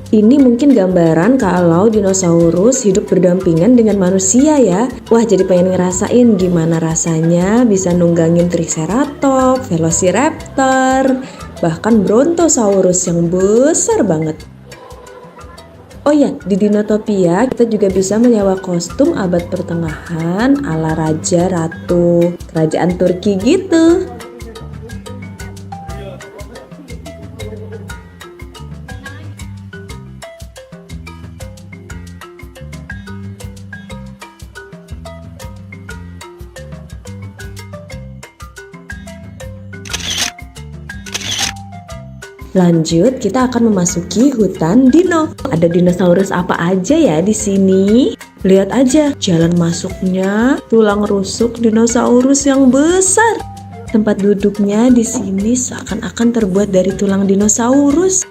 Ini mungkin gambaran kalau dinosaurus hidup berdampingan dengan manusia ya. Wah, jadi pengen ngerasain gimana rasanya bisa nunggangin Triceratops, Velociraptor, bahkan Brontosaurus yang besar banget. Oh ya, di Dinotopia kita juga bisa menyewa kostum abad pertengahan ala raja ratu kerajaan Turki gitu. Lanjut, kita akan memasuki hutan dino. Ada dinosaurus apa aja ya di sini? Lihat aja jalan masuknya, tulang rusuk dinosaurus yang besar. Tempat duduknya di sini seakan-akan terbuat dari tulang dinosaurus.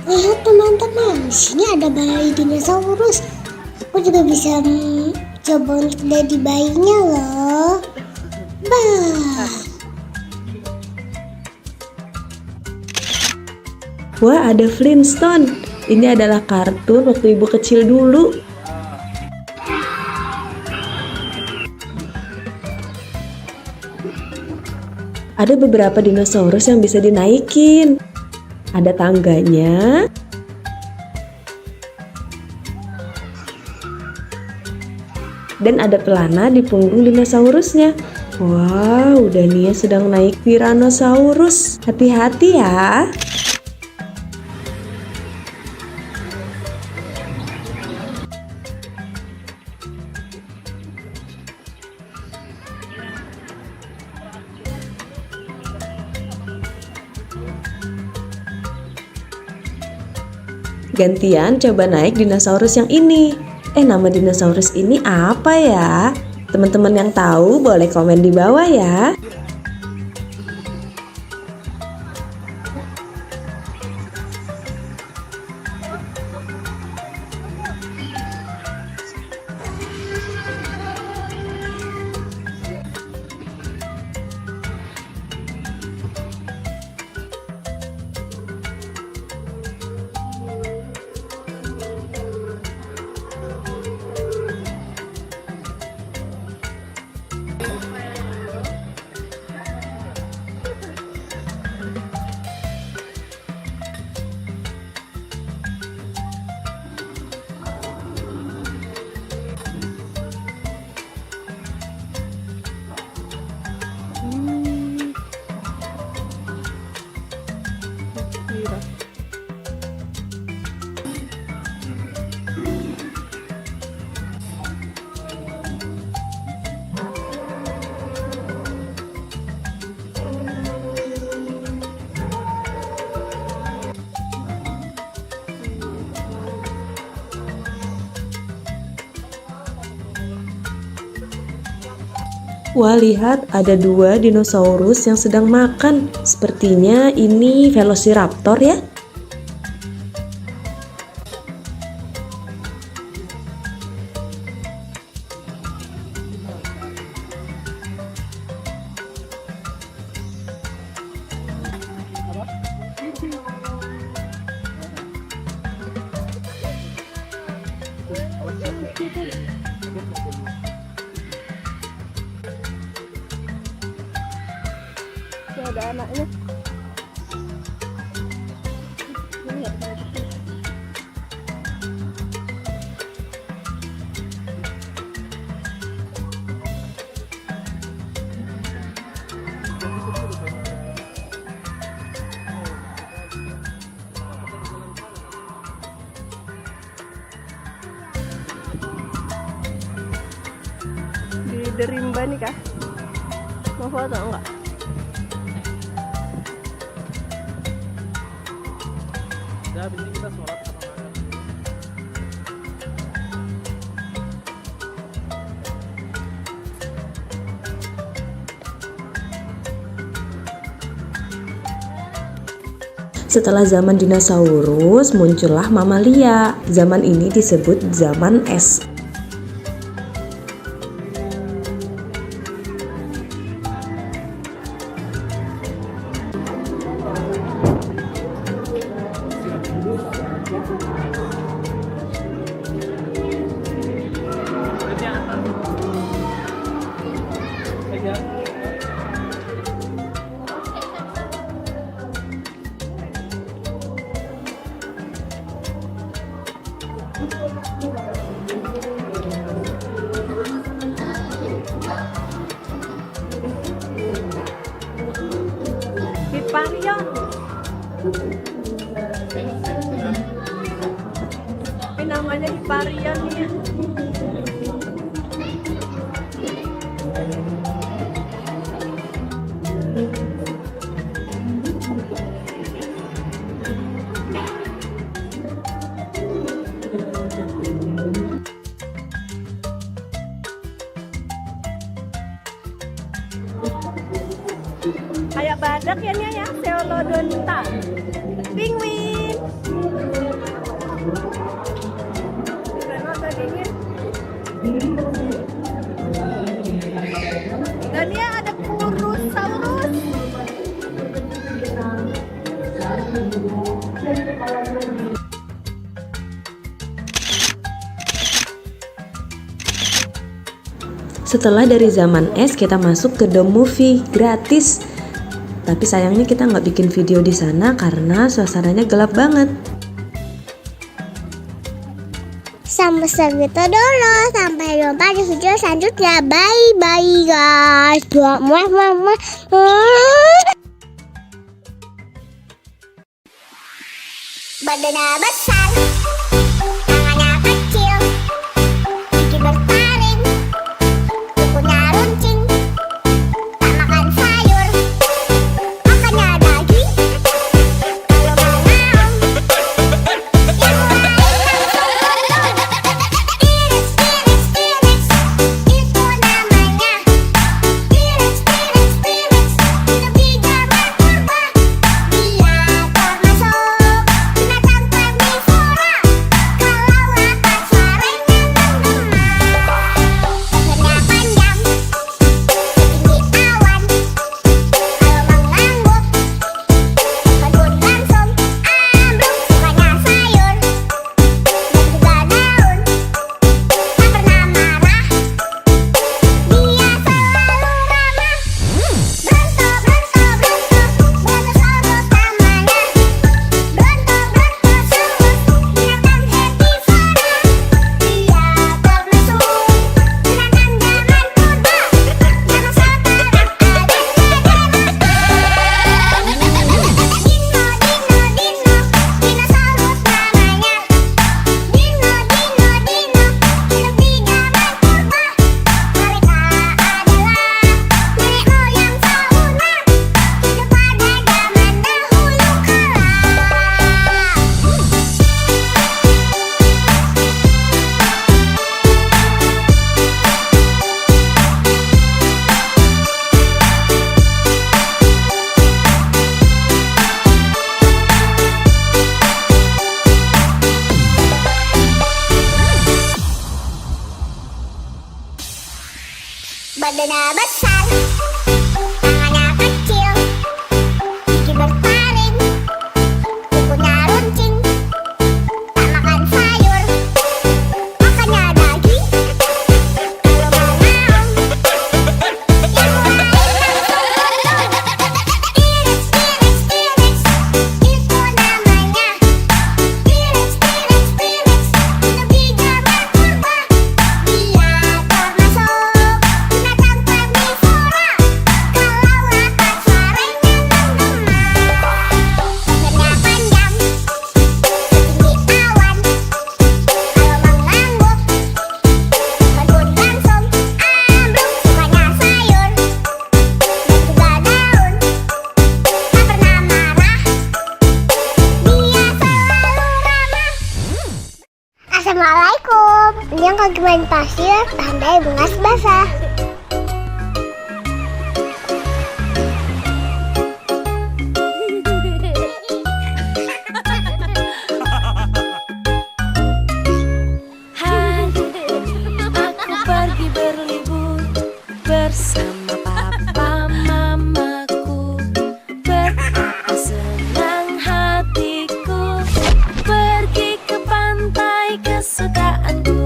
Lihat teman-teman, di sini ada balai dinosaurus. Aku juga bisa coba untuk jadi bayinya loh. Bah. Wah, ada Flintstone. Ini adalah kartun waktu ibu kecil dulu. Ada beberapa dinosaurus yang bisa dinaikin. Ada tangganya. Dan ada pelana di punggung dinosaurusnya. Wow, Dania sedang naik Tyrannosaurus. Hati-hati ya. Gantian coba naik dinosaurus yang ini. Nama dinosaurus ini apa ya? Teman-teman yang tahu boleh komen di bawah ya. Wah, lihat ada 2 dinosaurus yang sedang makan. Sepertinya ini Velociraptor ya. Ada anaknya. Di Derimba nih kah? Mau foto enggak? Setelah zaman dinosaurus, muncullah mamalia. Zaman ini disebut zaman es. Hiparion. Ini namanya Hiparion ya. Kayak badak ya Nia ya, Pseudodonta. Penguin. Dan Nia ada Purosaurus. Setelah dari zaman es, kita masuk ke Dome Movie gratis. Tapi sayangnya kita nggak bikin video di sana karena suasananya gelap banget. Sampai segitu dulu. Sampai jumpa di video selanjutnya. Bye bye guys. Badannya besar, tangannya kecil, gigi bertaring, kukunya runcing, tak makan sayur, makannya daging. Kalau mau yang lain iris, itu namanya. Iris, hidup di zaman purba. Dia termasuk binatang karnivora. Kalau lapas suaranya menggema. Lehernya panjang, setinggi awan. Kalau mengangguk, kebun langsung ambruk. Sukanya sayur dan juga daun. Tak pernah marah, dia selalu ramah. Brontosaurus namanya. Brontosaurus, binatang herbivora. Dia termasuk binatang zaman purba. Nama sekarang ada dinosaurus namanya. Dino, hidup di zaman purba. Mereka adalah nenek moyang fauna. Hidup pada zaman dahulu kala. Badannya besar, tangannya kecil, gigi bertaring, kukunya runcing, tak makan sayur, makannya daging. Kalau mau yang lain iris, itu namanya. Iris, hidup di zaman purba. Dia termasuk binatang karnivora. Kalau lapas suaranya menggema. Lehernya panjang, setinggi awan. Kalau mengangguk, kebun langsung ambruk. Sukanya sayur dan juga daun. Tak pernah marah, dia selalu ramah. Assalamualaikum. Ini yang kaki main pasir, pandai bungas basah. Hai, aku pergi berlibur bersama papa mamaku. Betapa senang hatiku pergi ke pantai kesukaanku.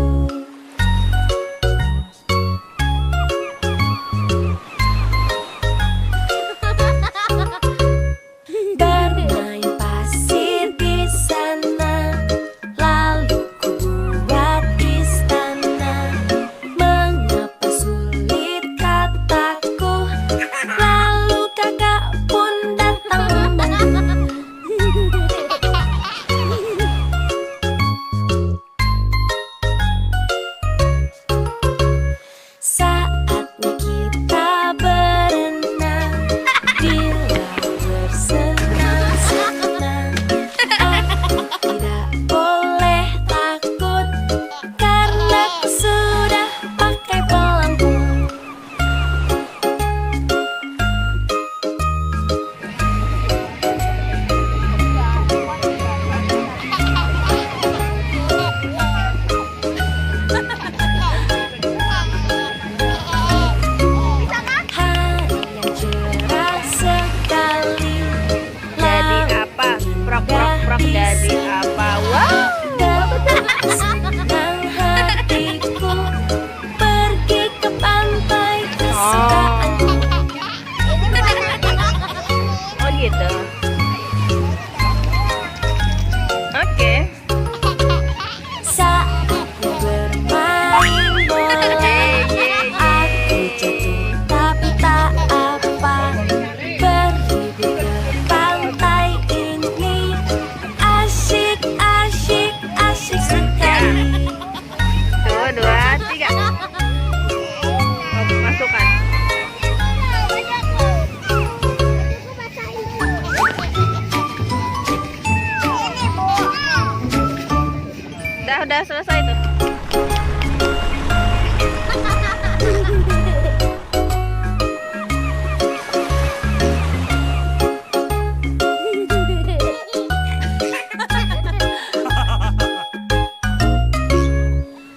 udah selesai tuh.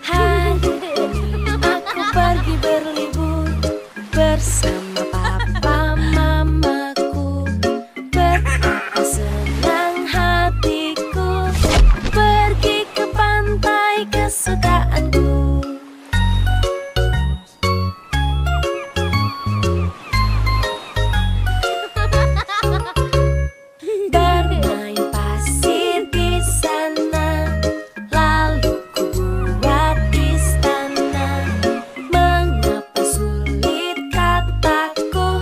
Hari ini aku pergi berlibur bersama papa mamaku. Betapa senang hatiku pergi ke pantai kesukaanku. Bermain pasir di sana, lalu ku buat istana. Mengapa sulit kataku,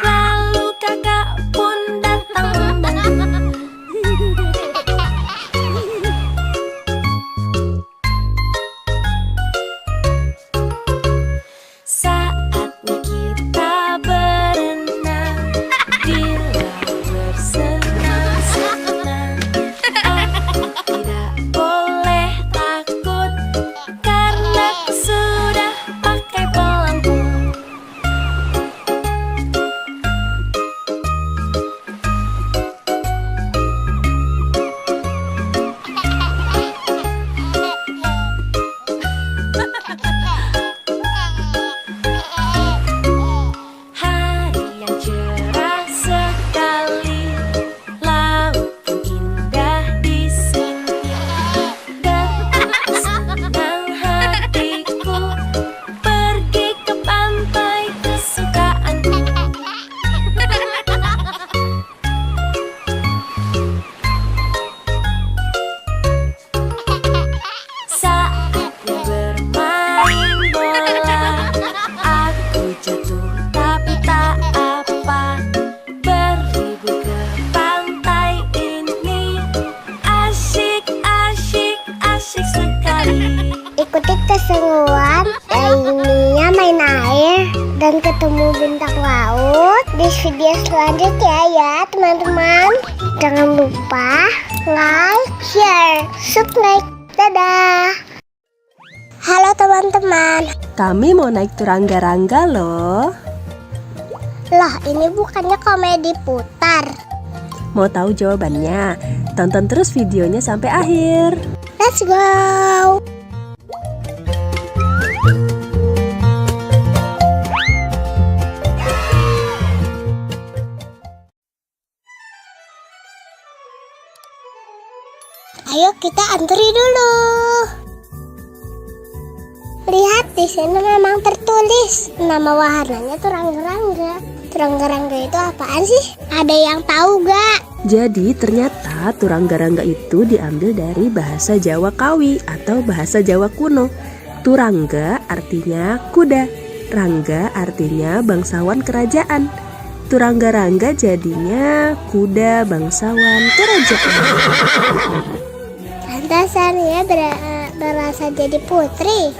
lalu kakak pun datang membantu. Saatnya kita berenang di laut bersenang-senang. Aku tidak boleh takut karena aku sudah pakai pelampung. Hari yang cerah sekali, laut pun indah di sini. Betapa senang hatiku pergi ke pantai kesukaanku. Saatnya bermain bola, aku jatuh tapi tak apa. Berlibur ke pantai ini asyik, asyik, asyik sekali. Ikuti keseruan lainnya main air dan ketemu bintang laut di video selanjutnya ya teman-teman. Jangan lupa like, share, subscribe. Dadah. Halo teman-teman. Kami mau naik turangga-rangga loh. Lah ini bukannya komedi putar. Mau tahu jawabannya? Tonton terus videonya sampai akhir. Let's go. Ayo kita antri dulu. Lihat di sini memang tertulis nama wahananya turangga-rangga. Turangga-rangga itu apaan sih? Ada yang tahu gak? Jadi ternyata turangga-rangga itu diambil dari bahasa Jawa Kawi atau bahasa Jawa kuno. Turangga artinya kuda, rangga artinya bangsawan kerajaan. Turangga-rangga jadinya kuda bangsawan kerajaan. Pantasan ya berasa jadi putri.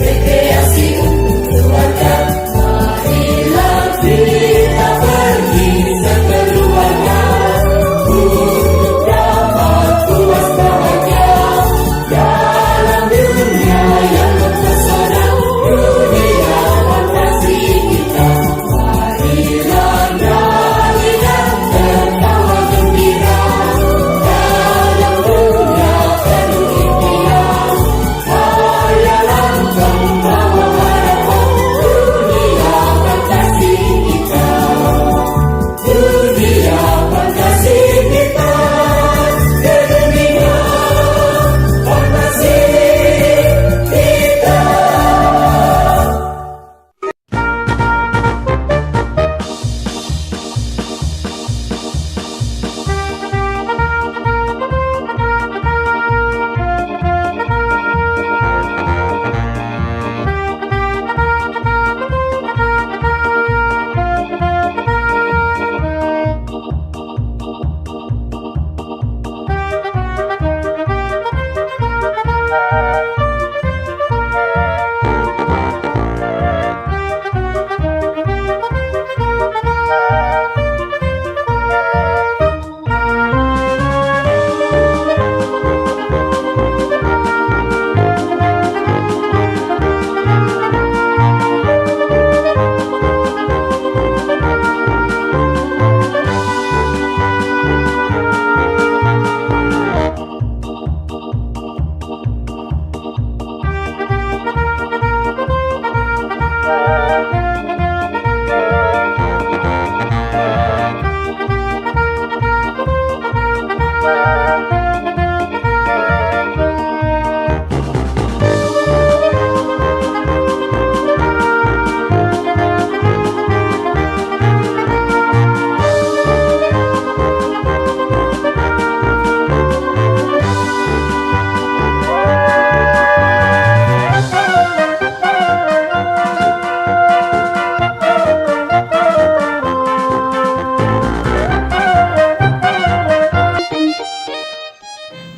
Rekreasi untuk keluarga, marilah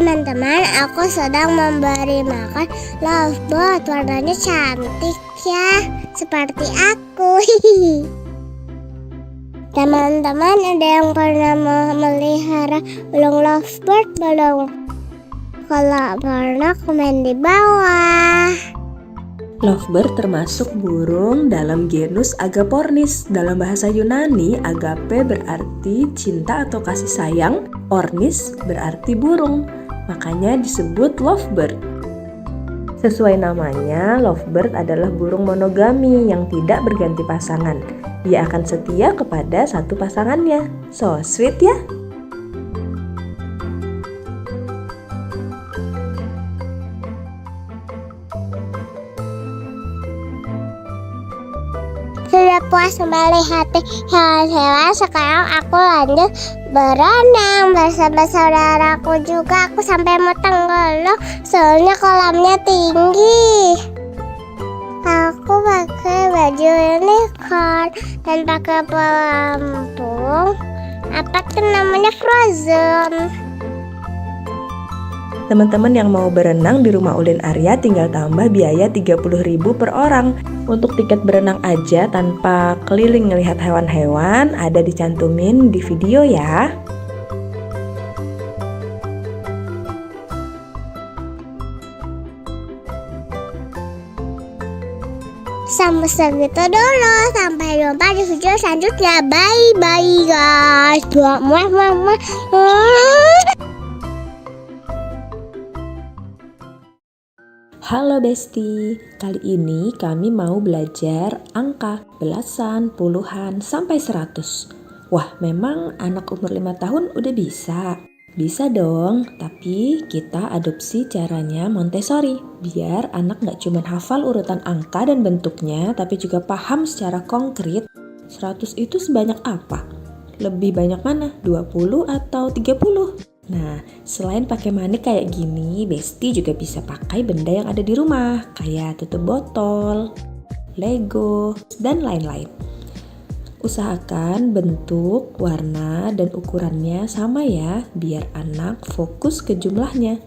Teman-teman, aku sedang memberi makan lovebird. Warnanya cantik ya, seperti aku. Teman-teman, ada yang pernah memelihara burung lovebird belum? Kalau pernah, komen di bawah. Lovebird termasuk burung dalam genus Agapornis. Dalam bahasa Yunani, agape berarti cinta atau kasih sayang, ornis berarti burung. Makanya disebut lovebird. Sesuai namanya, lovebird adalah burung monogami yang tidak berganti pasangan. Dia akan setia kepada satu pasangannya. So sweet ya. Sudah puas melihat hewan-hewan, sekarang aku lanjut berenang bersama saudaraku juga. Aku sampai mau tenggelam soalnya kolamnya tinggi. Aku pakai baju unicorn dan pakai pelampung. Apa tuh namanya, Frozen. Teman-teman yang mau berenang di rumah Ulin Arya tinggal tambah biaya 30.000 per orang. Untuk tiket berenang aja tanpa keliling melihat hewan-hewan ada dicantumin di video ya. Sampai segitu dulu. Sampai jumpa di video selanjutnya. Bye-bye guys. Muah. Halo Besti, kali ini kami mau belajar angka belasan, puluhan, sampai 100. Wah, memang anak umur 5 tahun udah bisa? Bisa dong, tapi kita adopsi caranya Montessori. Biar anak gak cuma hafal urutan angka dan bentuknya, tapi juga paham secara konkret 100 itu sebanyak apa? Lebih banyak mana? 20 atau 30? Nah, selain pakai manik kayak gini, Besti juga bisa pakai benda yang ada di rumah, kayak tutup botol, Lego, dan lain-lain. Usahakan bentuk, warna, dan ukurannya sama ya, biar anak fokus ke jumlahnya.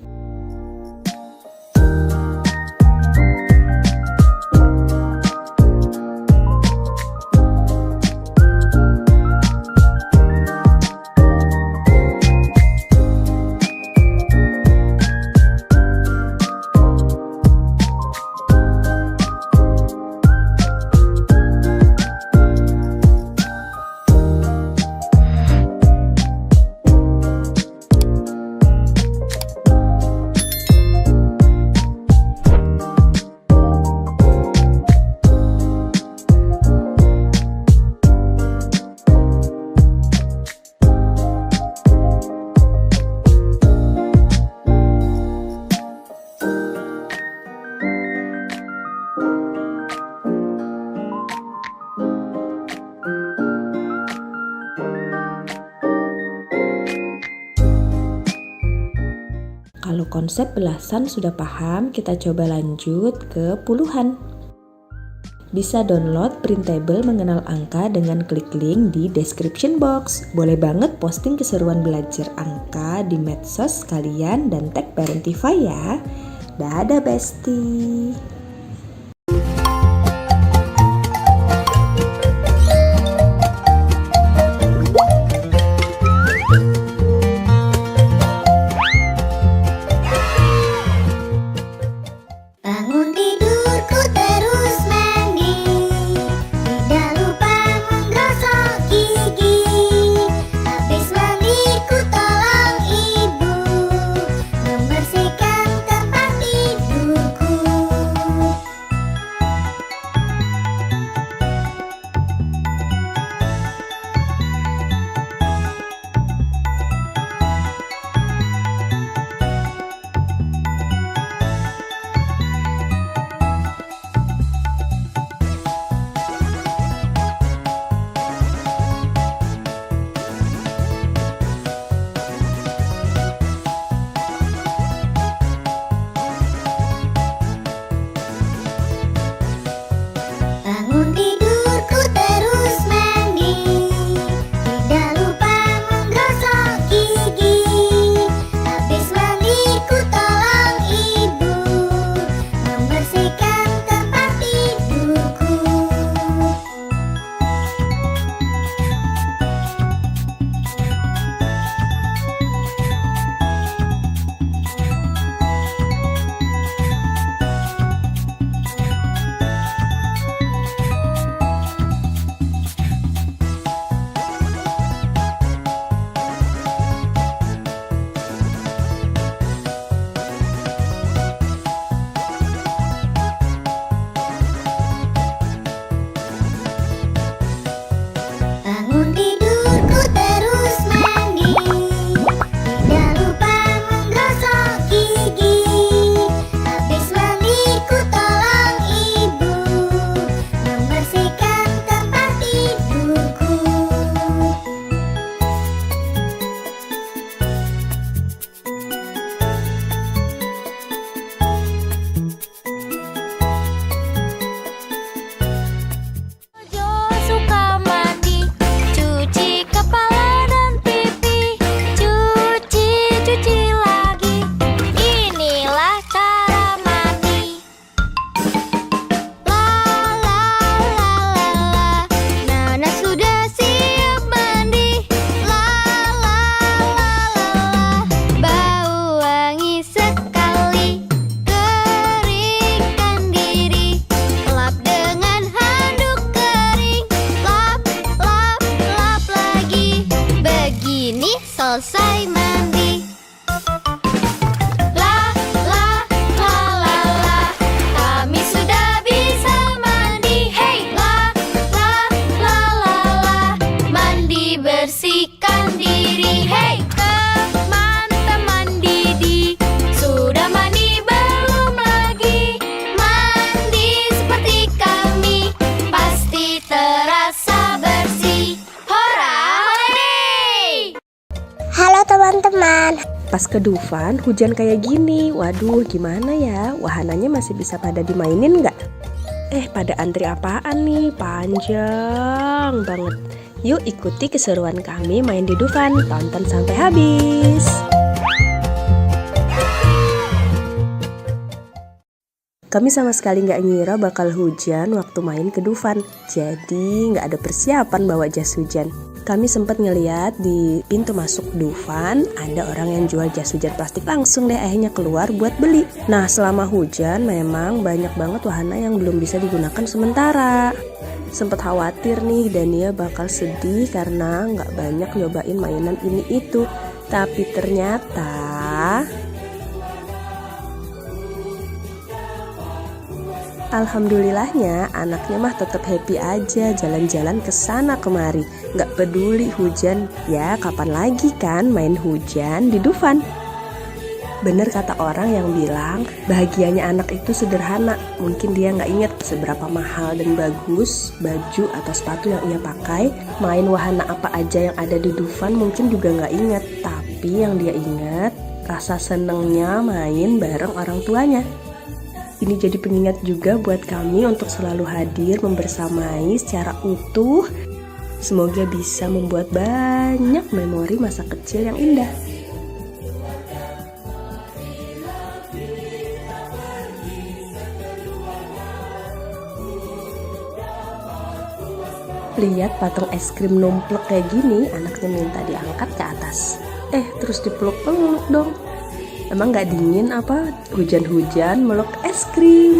Kalau konsep belasan sudah paham, kita coba lanjut ke puluhan. Bisa download printable mengenal angka dengan klik link di description box. Boleh banget posting keseruan belajar angka di medsos kalian dan tag Parentify ya. Dadah Besti. Bangun tidurku terus mandi, tidak lupa menggosok gigi. Habis mandiku tolong ibu membersihkan tempat tidurku. Pas ke Dufan, hujan kayak gini. Waduh, gimana ya? Wahananya masih bisa pada dimainin nggak? Pada antri apaan nih? Panjang banget. Yuk ikuti keseruan kami main di Dufan. Tonton sampai habis. Kami sama sekali nggak ngira bakal hujan waktu main ke Dufan. Jadi nggak ada persiapan bawa jas hujan. Kami sempat ngeliat di pintu masuk Dufan ada orang yang jual jas hujan plastik, langsung deh akhirnya keluar buat beli. Nah, selama hujan memang banyak banget wahana yang belum bisa digunakan sementara. Sempet khawatir nih Dania bakal sedih karena nggak banyak nyobain mainan ini itu. Tapi ternyata alhamdulillahnya anaknya mah tetap happy aja jalan-jalan ke sana kemari. Nggak peduli hujan, ya kapan lagi kan main hujan di Dufan. Bener kata orang yang bilang bahagianya anak itu sederhana. Mungkin dia nggak ingat seberapa mahal dan bagus baju atau sepatu yang ia pakai. Main wahana apa aja yang ada di Dufan mungkin juga nggak ingat. Tapi yang dia ingat rasa senengnya main bareng orang tuanya. Ini jadi pengingat juga buat kami untuk selalu hadir membersamai secara utuh. Semoga bisa membuat banyak memori masa kecil yang indah. Lihat patung es krim numplek kayak gini, anaknya minta diangkat ke atas. Terus dipeluk-peluk dong. Emang gak dingin apa hujan-hujan meluk es krim?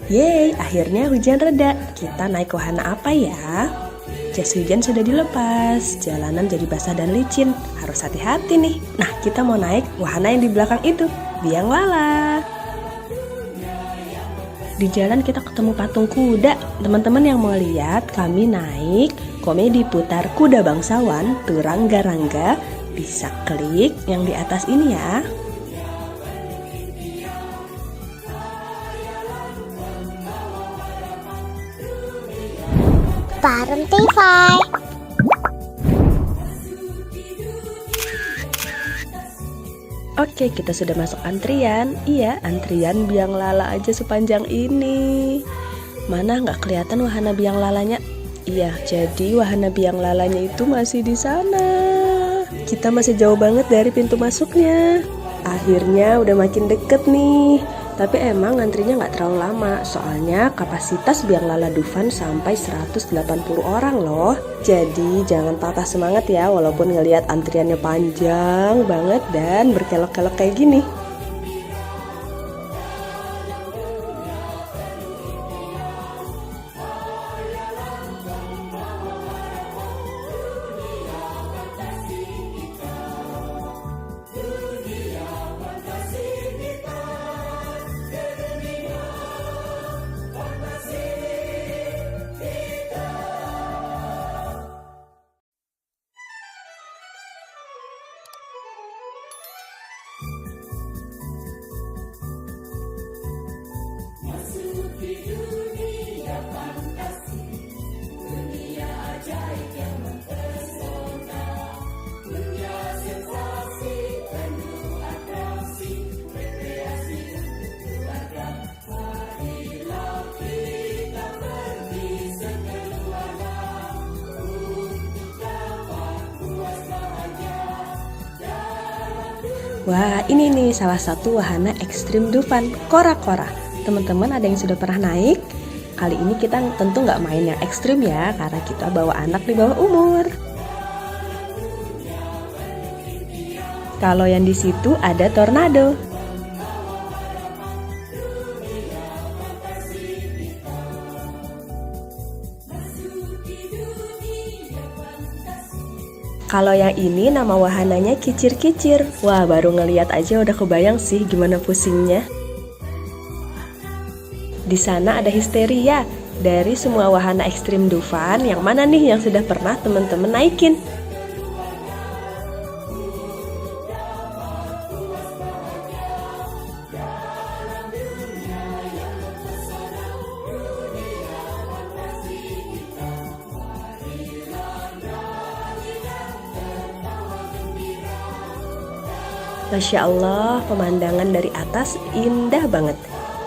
Yeay, akhirnya hujan reda. Kita naik wahana apa ya? Jas hujan sudah dilepas, jalanan jadi basah dan licin. Harus hati-hati nih. Nah, kita mau naik wahana yang di belakang itu, biang lala. Di jalan kita ketemu patung kuda. Teman-teman yang mau lihat, kami naik komedi putar kuda bangsawan, Turangga-rangga. Bisa klik yang di atas ini ya. Bareng TV. Oke, kita sudah masuk antrian. Iya, antrian biang lala aja sepanjang ini. Mana nggak kelihatan wahana biang lalanya? Iya, jadi wahana biang lalanya itu masih di sana. Kita masih jauh banget dari pintu masuknya. Akhirnya udah makin deket nih. Tapi emang antrinya nggak terlalu lama, soalnya kapasitas biang lala Dufan sampai 180 orang loh. Jadi jangan patah semangat ya, walaupun ngelihat antriannya panjang banget dan berkelok-kelok kayak gini. Wah, ini nih salah satu wahana ekstrim Dufan, kora-kora. Teman-teman ada yang sudah pernah naik? Kali ini kita tentu nggak main yang ekstrim ya, karena kita bawa anak di bawah umur. Kalau yang di situ ada tornado. Kalau yang ini nama wahananya kicir-kicir. Wah, baru ngeliat aja udah kebayang sih gimana pusingnya. Di sana ada histeria. Dari semua wahana ekstrim Dufan, yang mana nih yang sudah pernah teman-teman naikin? Masya Allah, pemandangan dari atas indah banget.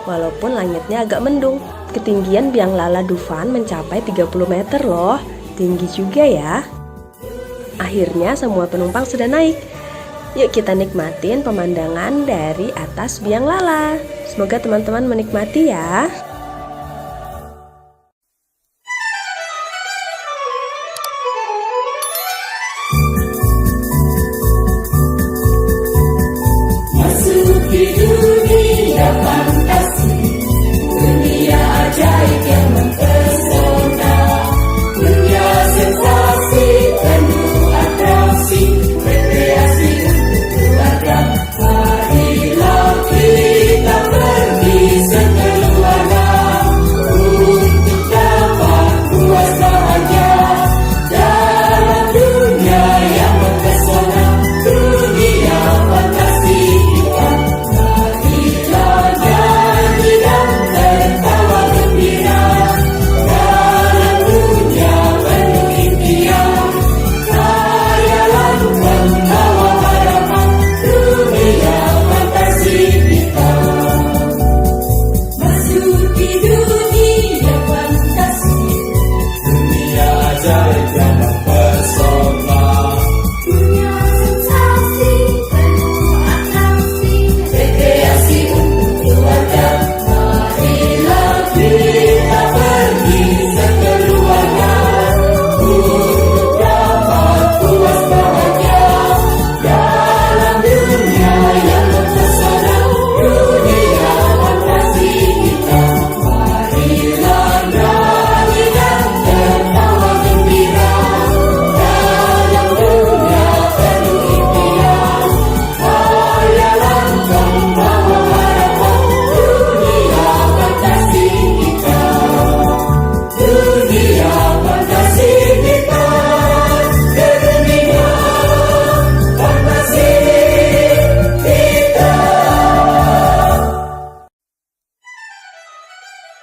Walaupun langitnya agak mendung. Ketinggian Biang Lala Dufan mencapai 30 meter loh. Tinggi juga ya. Akhirnya semua penumpang sudah naik. Yuk kita nikmatin pemandangan dari atas Biang Lala. Semoga teman-teman menikmati ya.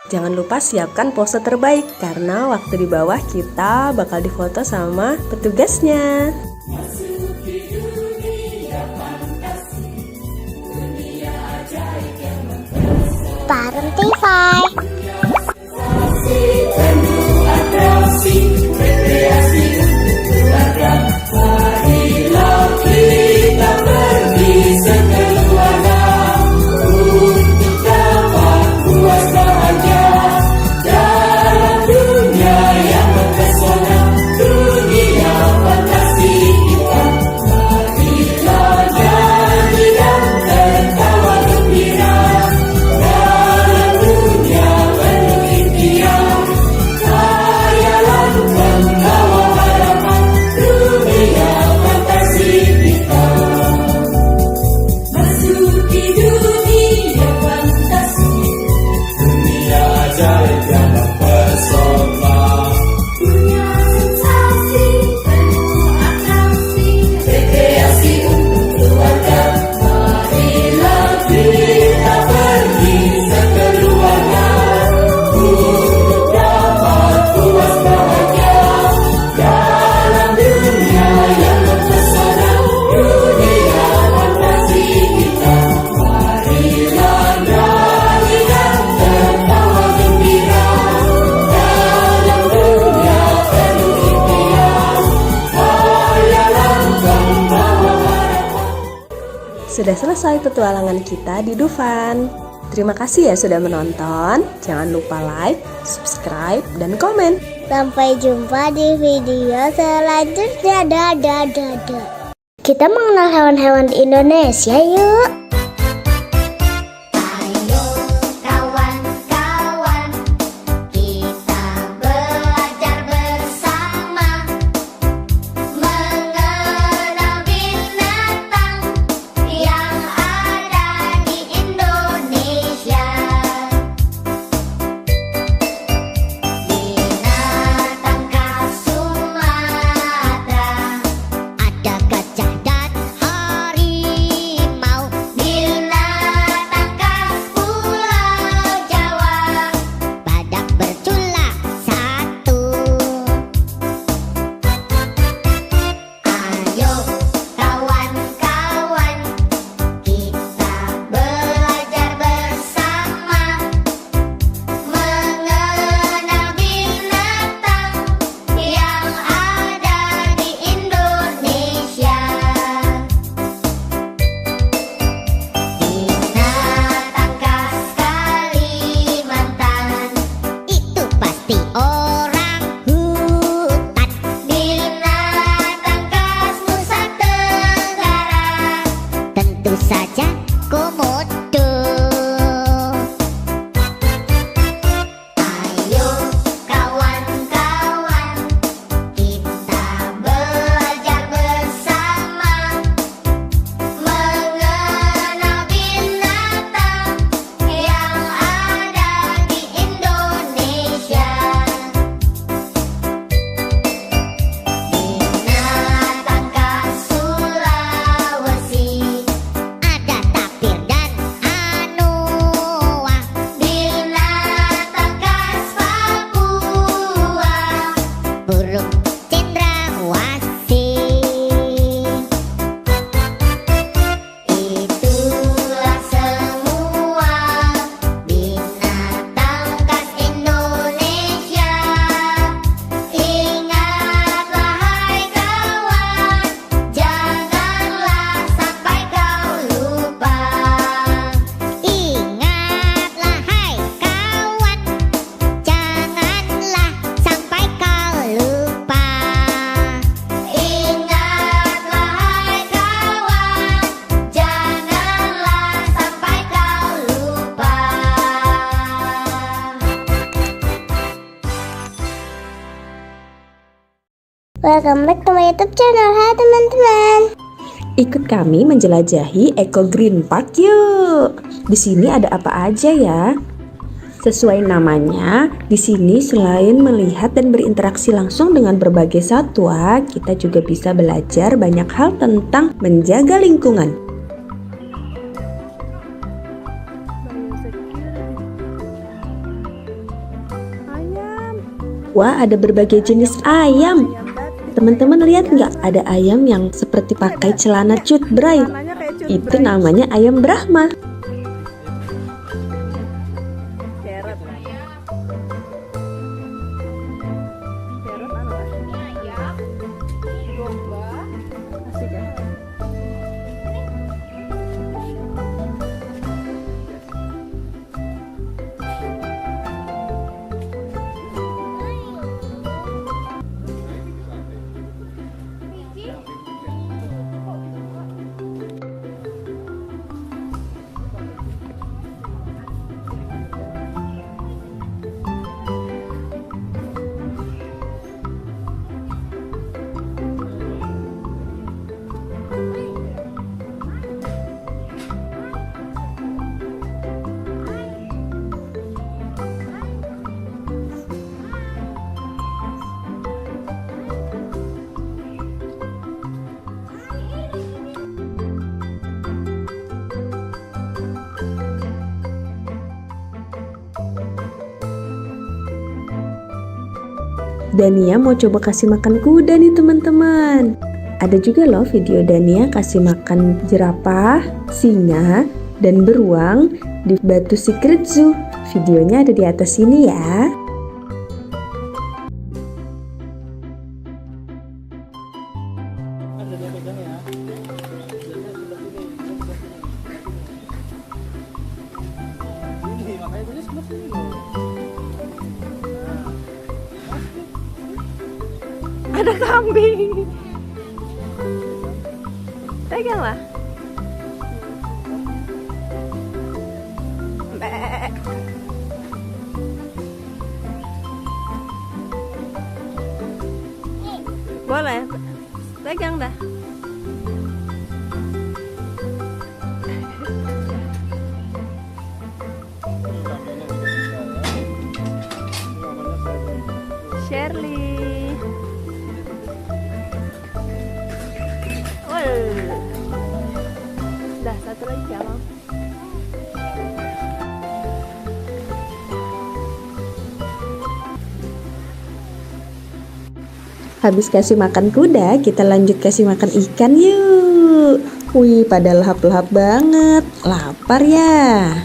Jangan lupa siapkan pose terbaik karena waktu di bawah kita bakal difoto sama petugasnya. Bareng Tify. Sudah selesai petualangan kita di Dufan. Terima kasih ya sudah menonton. Jangan lupa like, subscribe, dan komen. Sampai jumpa di video selanjutnya. Dadah. Kita mengenal hewan-hewan di Indonesia yuk. Ayo kawan-kawan, kita belajar bersama mengenal binatang yang ada di Indonesia. Binatang khas Sumatera, ada gajah dan harimau. Binatang khas Pulau Jawa, badak bercula satu. Ayo kawan-kawan, kita belajar bersama mengenal binatang yang ada di Indonesia. Binatang khas Kalimantan, itu pasti orang hutan. Binatang khas Nusa Tenggara, tentu saja komodo. Ayo kawan-kawan, kita belajar bersama mengenal binatang yang ada di Indonesia. Binatang khas Sulawesi, ada tapir dan anoa. Binatang khas Papua, burung cendrawasih. Itulah semua binatang khas Indonesia. Ingatlah hai kawan, janganlah sampai kau lupa. Ingatlah hai kawan, janganlah sampai kau lupa. Ingatlah hai kawan, janganlah sampai kau lupa. Welcome back to my YouTube channel. Hai teman-teman. Ikut kami menjelajahi Eco Green Park yuk. Di sini ada apa aja ya? Sesuai namanya, di sini selain melihat dan berinteraksi langsung dengan berbagai satwa, kita juga bisa belajar banyak hal tentang menjaga lingkungan. Wah, ada berbagai jenis ayam. Teman-teman lihat nggak? Ada ayam yang seperti pakai celana cut bray. Itu namanya ayam Brahma. Dania mau coba kasih makan kuda nih teman-teman. Ada juga loh video Dania kasih makan jerapah, singa, dan beruang di Batu Secret Zoo. Videonya ada di atas sini ya. Ada kambing. Peganglah. Boleh, pegang dah. Shirley. Dah, satu lagi ya, Mam. Habis kasih makan kuda, kita lanjut kasih makan ikan yuk. Wih, pada lahap-lahap banget. Lapar ya?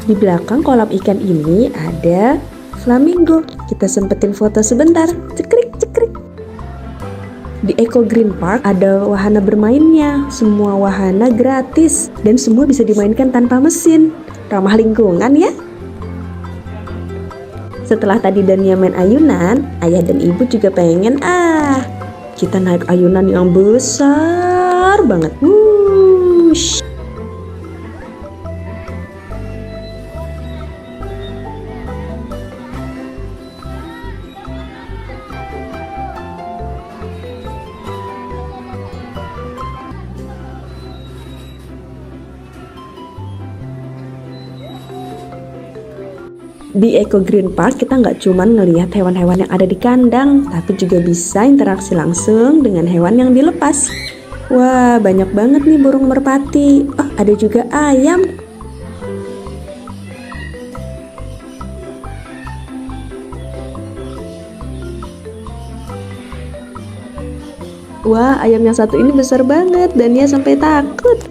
Di belakang kolam ikan ini ada flamingo. Kita sempetin foto sebentar. Cekrik, cekrik. Di Eco Green Park ada wahana bermainnya. Semua wahana gratis dan semua bisa dimainkan tanpa mesin. Ramah lingkungan ya. Setelah tadi Dania main ayunan, ayah dan ibu juga pengen kita naik ayunan yang besar banget. Wush. Di Eco Green Park kita nggak cuma ngelihat hewan-hewan yang ada di kandang, tapi juga bisa interaksi langsung dengan hewan yang dilepas. Wah, banyak banget nih burung merpati. Oh, ada juga ayam. Wah, ayam yang satu ini besar banget dan dia sampai takut.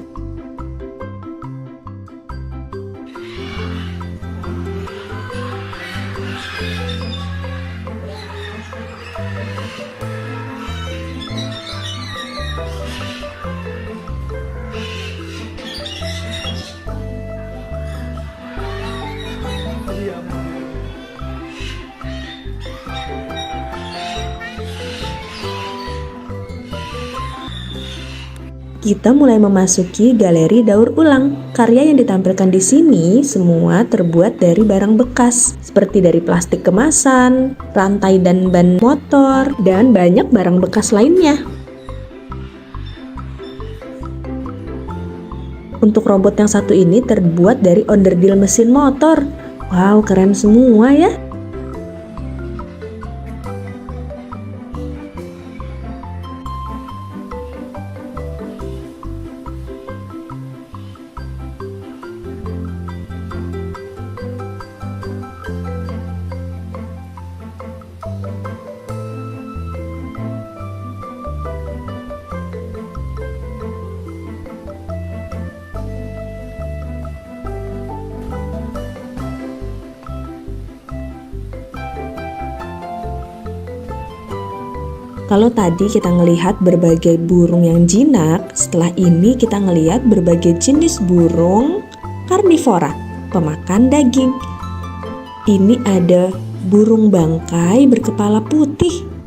Kita mulai memasuki galeri daur ulang. Karya yang ditampilkan di sini semua terbuat dari barang bekas, seperti dari plastik kemasan, rantai dan ban motor, dan banyak barang bekas lainnya. Untuk robot yang satu ini terbuat dari onderdil mesin motor. Wow, keren semua ya. Kalau tadi kita ngelihat berbagai burung yang jinak, setelah ini kita ngelihat berbagai jenis burung karnivora, pemakan daging. Ini ada burung bangkai berkepala putih.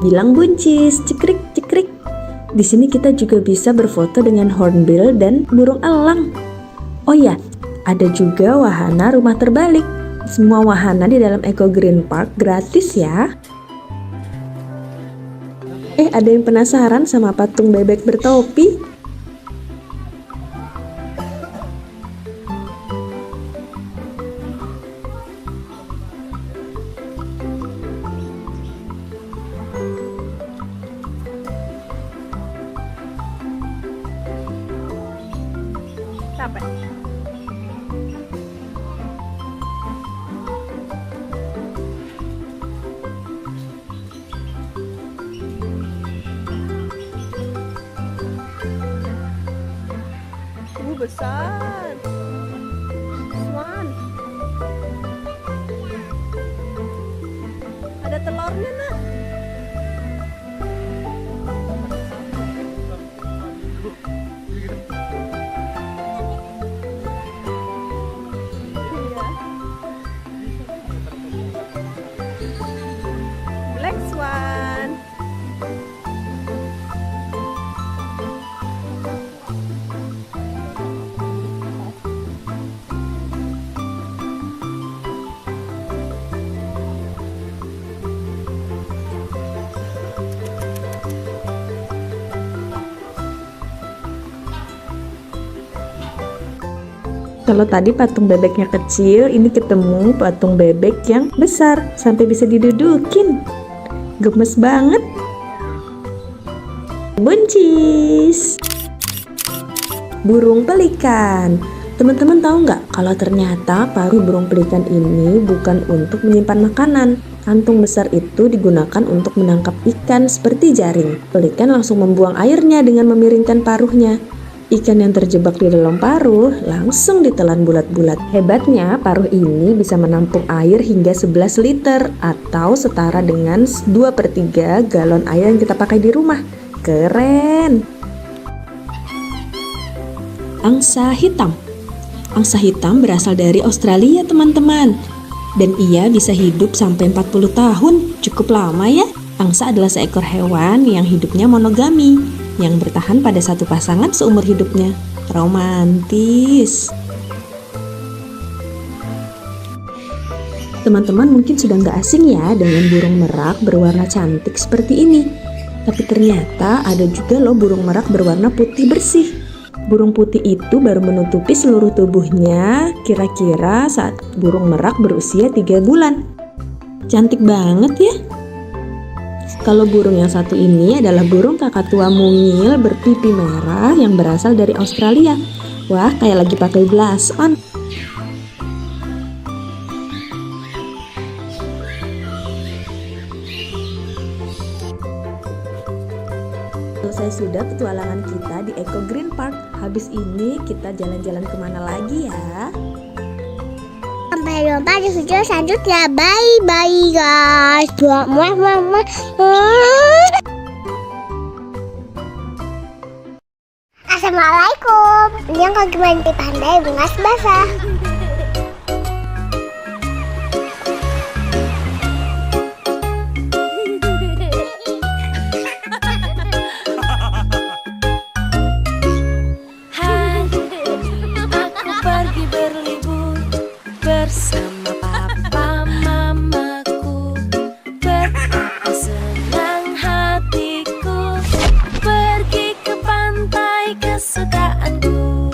Bilang buncis, cekrik cekrik. Di sini kita juga bisa berfoto dengan hornbill dan burung elang. Oh ya, ada juga wahana rumah terbalik. Semua wahana di dalam Eco Green Park gratis ya. Ada yang penasaran sama patung bebek bertopi? Capek. besar. Swan. Ada telurnya, Nak. Black swan. Kalau tadi patung bebeknya kecil, ini ketemu patung bebek yang besar sampai bisa didudukin. Gemes banget. Buncis. Burung pelikan. Teman-teman tahu nggak kalau ternyata paruh burung pelikan ini bukan untuk menyimpan makanan. Kantung besar itu digunakan untuk menangkap ikan seperti jaring. Pelikan langsung membuang airnya dengan memiringkan paruhnya. Ikan yang terjebak di dalam paruh langsung ditelan bulat-bulat. Hebatnya, paruh ini bisa menampung air hingga 11 liter atau setara dengan 2/3 galon air yang kita pakai di rumah. Keren! Angsa hitam. Angsa hitam berasal dari Australia, teman-teman. Dan ia bisa hidup sampai 40 tahun. Cukup lama ya. Angsa adalah seekor hewan yang hidupnya monogami, yang bertahan pada satu pasangan seumur hidupnya. Romantis. Teman-teman mungkin sudah nggak asing ya dengan burung merak berwarna cantik seperti ini. Tapi ternyata ada juga loh burung merak berwarna putih bersih. Burung putih itu baru menutupi seluruh tubuhnya kira-kira saat burung merak berusia 3 bulan. Cantik banget ya. Kalau burung yang satu ini adalah burung kakatua mungil berpipi merah yang berasal dari Australia. Wah, kayak lagi pakai blush on. Selesai sudah petualangan kita di Eco Green Park. Habis ini kita jalan-jalan kemana lagi ya? Sampai jumpa di video selanjutnya. Bye guys. Assalamualaikum. Yang kaki mandi pandai bungas basah. Hai, aku pergi berlibur bersama papa mamaku. Betapa senang hatiku pergi ke pantai kesukaanku.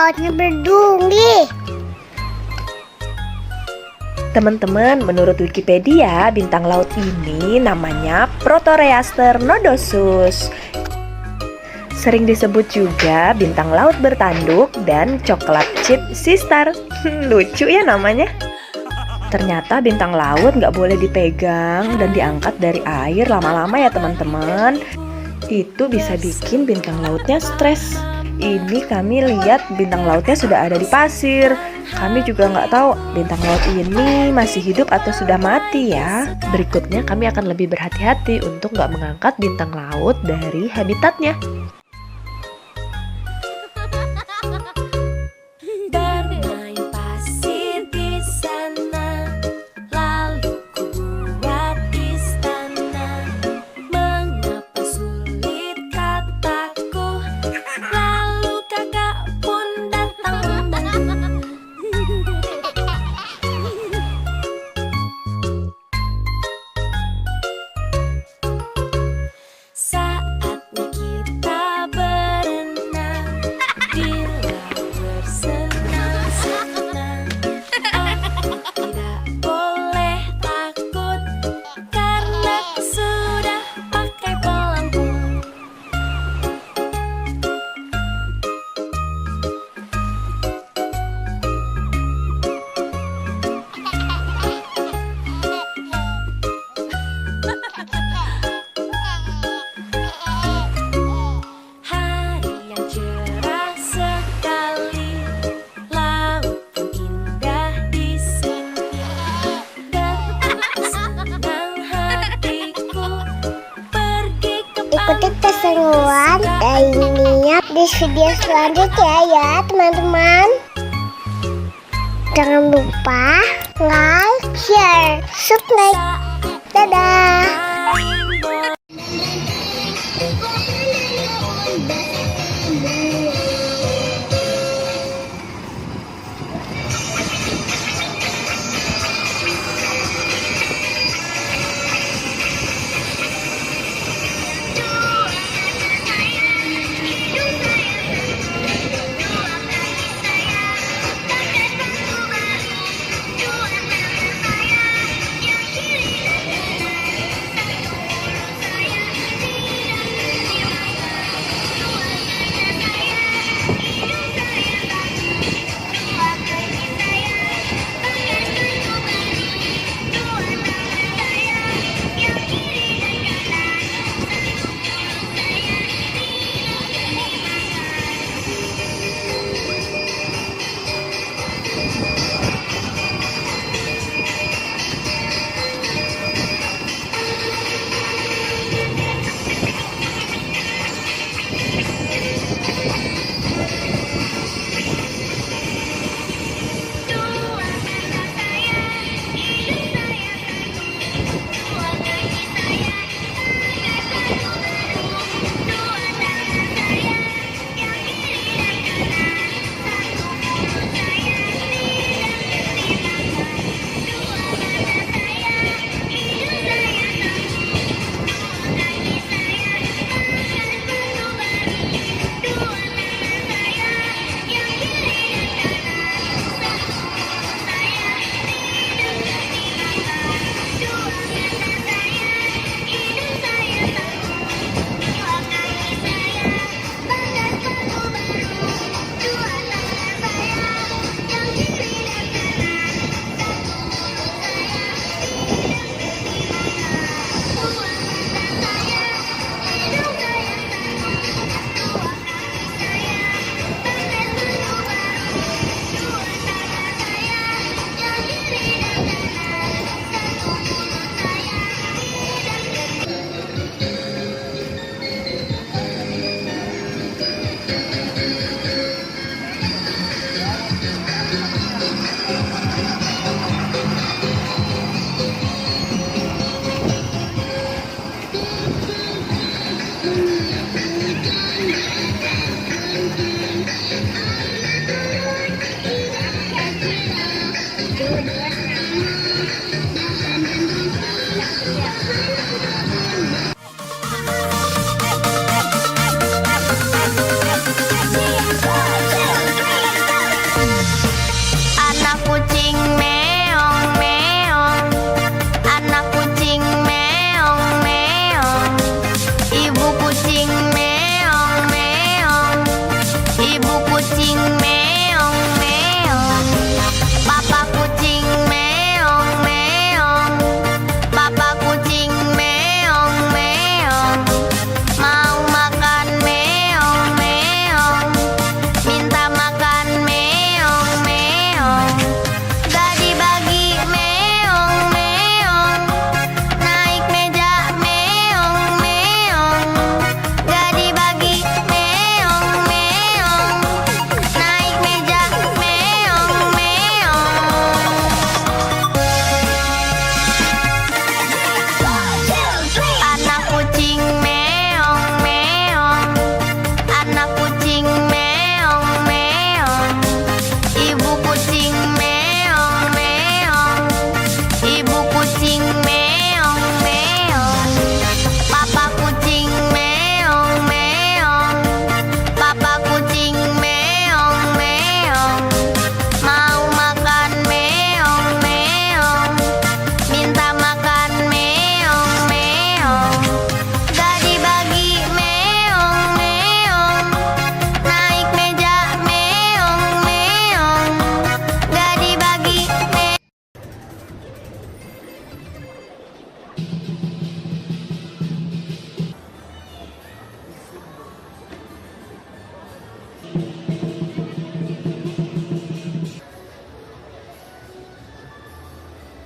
lautnya berduri. Teman-teman, menurut Wikipedia, bintang laut ini namanya Proteroaster nodosus. Sering disebut juga bintang laut bertanduk dan coklat chip sistar. Lucu ya namanya. Ternyata bintang laut nggak boleh dipegang dan diangkat dari air lama-lama ya teman-teman. Itu bisa bikin bintang lautnya stres. Ini kami lihat bintang lautnya sudah ada di pasir. Kami juga nggak tahu bintang laut ini masih hidup atau sudah mati ya. Berikutnya kami akan lebih berhati-hati untuk nggak mengangkat bintang laut dari habitatnya. Bermain pasir di sana, lalu ku buat istana. Mengapa sulit kataku, lalu kakak pun datang. Saatnya kita berenang di laut bersenang-senang. Aku tidak boleh takut karena aku sudah pakai pelangkung. Hari yang cerah sekali, laut pun indah di sini. Dan aku senang hatiku pergi ke Ikuti keseruan lainnya di video selanjutnya ya teman-teman. Jangan lupa like, share, subscribe. Dadah.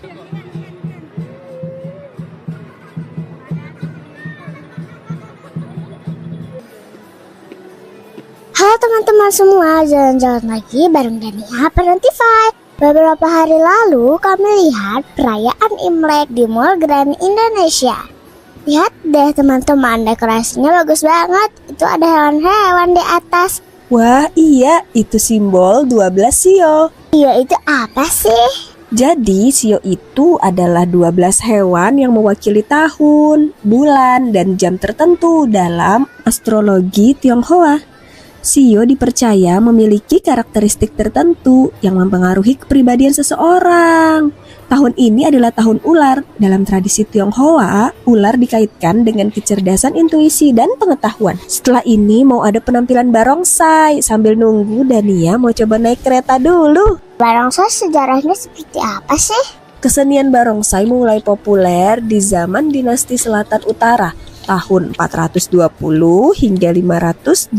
Halo teman-teman semua, jalan-jalan lagi bareng Dania Parentify. Beberapa hari lalu kami lihat perayaan Imlek di Mall Grand Indonesia. Lihat deh teman-teman, dekorasinya bagus banget. Itu ada hewan-hewan di atas. Wah iya, itu simbol 12 sio. Iya, itu apa sih? Jadi sio itu adalah 12 hewan yang mewakili tahun, bulan, dan jam tertentu dalam astrologi Tionghoa. Sio dipercaya memiliki karakteristik tertentu yang mempengaruhi kepribadian seseorang. Tahun ini adalah tahun ular. Dalam tradisi Tionghoa, ular dikaitkan dengan kecerdasan intuisi dan pengetahuan. Setelah ini mau ada penampilan barongsai. Sambil nunggu, Dania mau coba naik kereta dulu. Barongsai sejarahnya seperti apa sih? Kesenian barongsai mulai populer di zaman dinasti Selatan Utara tahun 420 hingga 589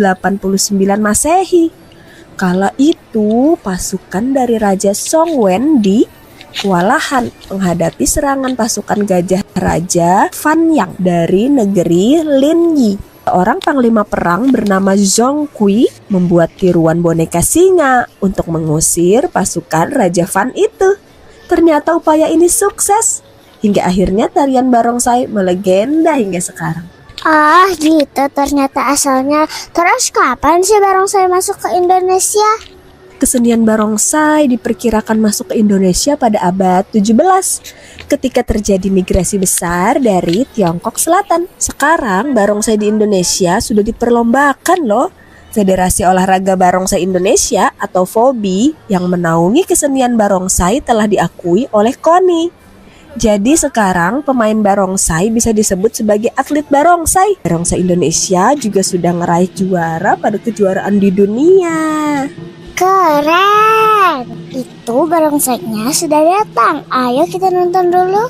Masehi. Kala itu pasukan dari Raja Songwen di kewalahan menghadapi serangan pasukan gajah Raja Fan Yang dari negeri Linyi. Seorang panglima perang bernama Zhong Kui membuat tiruan boneka singa untuk mengusir pasukan Raja Fan itu. Ternyata upaya ini sukses. Hingga akhirnya tarian barongsai melegenda hingga sekarang. Ah gitu ternyata asalnya. Terus kapan sih barongsai masuk ke Indonesia? Kesenian barongsai diperkirakan masuk ke Indonesia pada abad 17 ketika terjadi migrasi besar dari Tiongkok Selatan. Sekarang barongsai di Indonesia sudah diperlombakan loh. Federasi Olahraga Barongsai Indonesia atau FOBI yang menaungi kesenian barongsai telah diakui oleh KONI. Jadi sekarang pemain barongsai bisa disebut sebagai atlet barongsai. Barongsai Indonesia juga sudah ngeraih juara pada kejuaraan di dunia. Keren! Itu barongsainya sudah datang. Ayo kita nonton dulu.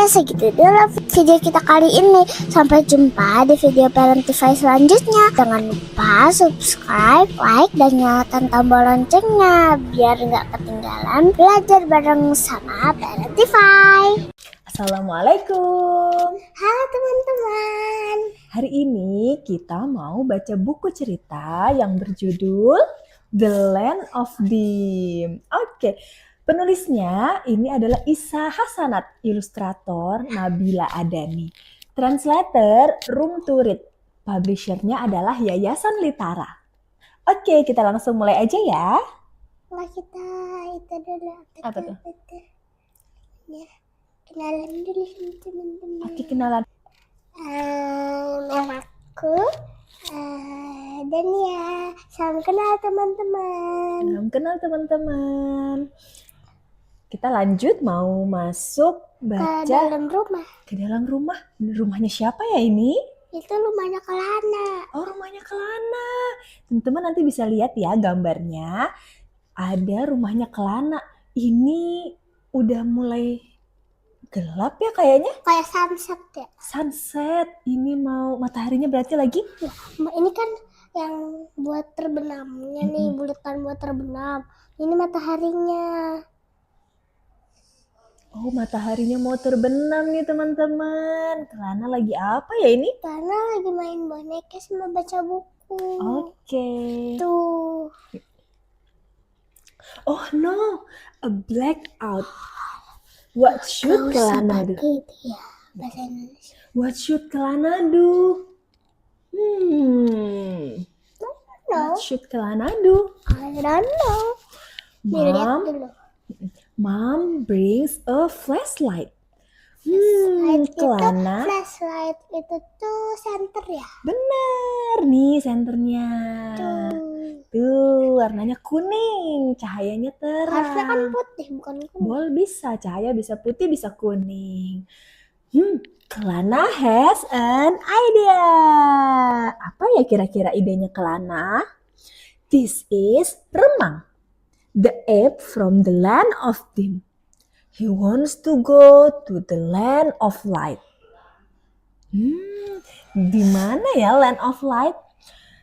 segitu dulu video kita kali ini. Sampai jumpa di video Parentify selanjutnya. Jangan lupa subscribe, like, dan nyalakan tombol loncengnya biar nggak ketinggalan belajar bareng sama Parentify. Assalamualaikum. Halo teman-teman. Hari ini kita mau baca buku cerita yang berjudul The Land of Dim. Oke. Penulisnya ini adalah Isa Hasanat, ilustrator Nabila Adani, translator Room to Read, publishernya adalah Yayasan Litara. Oke, kita langsung mulai aja ya. Nah, kita itu dulu. Apa tuh? Ya, kenalan dulu sama teman-teman. Oke, kenalan. Namaku Dania. Salam kenal teman-teman. Salam kenal teman-teman. Kita lanjut mau masuk baca Ke dalam rumah. ke dalam rumah. Rumahnya siapa ya ini? Itu rumahnya Kelana. Oh, rumahnya Kelana. Teman-teman nanti bisa lihat ya gambarnya. Ada rumahnya Kelana. Ini udah mulai gelap ya kayaknya. Kayak sunset ya. Sunset. Ini mau mataharinya berarti lagi. Ini kan yang buat terbenamnya nih, bulatan buat terbenam. Ini mataharinya. Oh, mataharinya mau terbenam nih teman-teman. Kelana lagi apa ya ini? Karena lagi main boneka sama baca buku. Oke. Tuh. Oh no, a blackout. What should Kelana do? Gitu ya, bahasa Indonesia. What should Kelana do? No, What should Kelana do? I don't know. Dilihat dulu. Mom brings a flashlight. Kelana. Flashlight itu tuh center ya. Bener nih senternya. Tuh warnanya kuning, cahayanya terang. Harusnya kan putih, bukan kuning. Boleh bisa, cahaya bisa putih, bisa kuning. Kelana has an idea. Apa ya kira-kira idenya Kelana? This is Remang, the ape from the land of Dim. He wants to go to the land of light. Di mana ya land of light?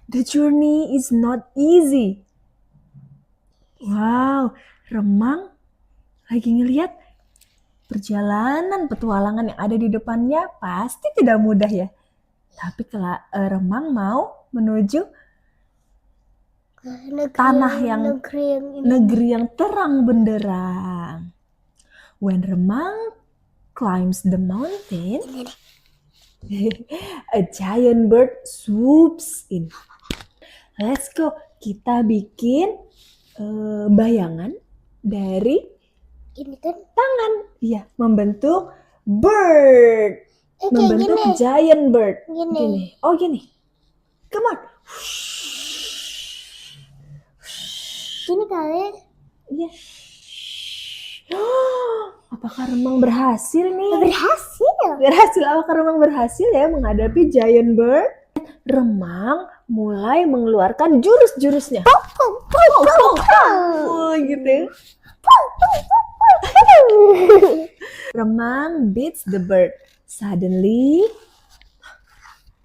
The journey is not easy. Wow, Remang lagi ngeliat perjalanan petualangan yang ada di depannya pasti tidak mudah ya. Tapi kalau Remang mau menuju tanah yang negeri yang terang benderang. When Remang climbs the mountain, a giant bird swoops in. Let's go. Kita bikin bayangan dari Ini kan tangan. Iya, membentuk bird. Membentuk gini. giant bird. Gini. Oh, gini. Come on. Gini kali. Iya. Apakah Remang berhasil nih? Berhasil. Berhasil. Apakah Remang berhasil ya menghadapi giant bird? Remang mulai mengeluarkan jurus-jurusnya. Oh, gitu. Remang beats the bird. Suddenly,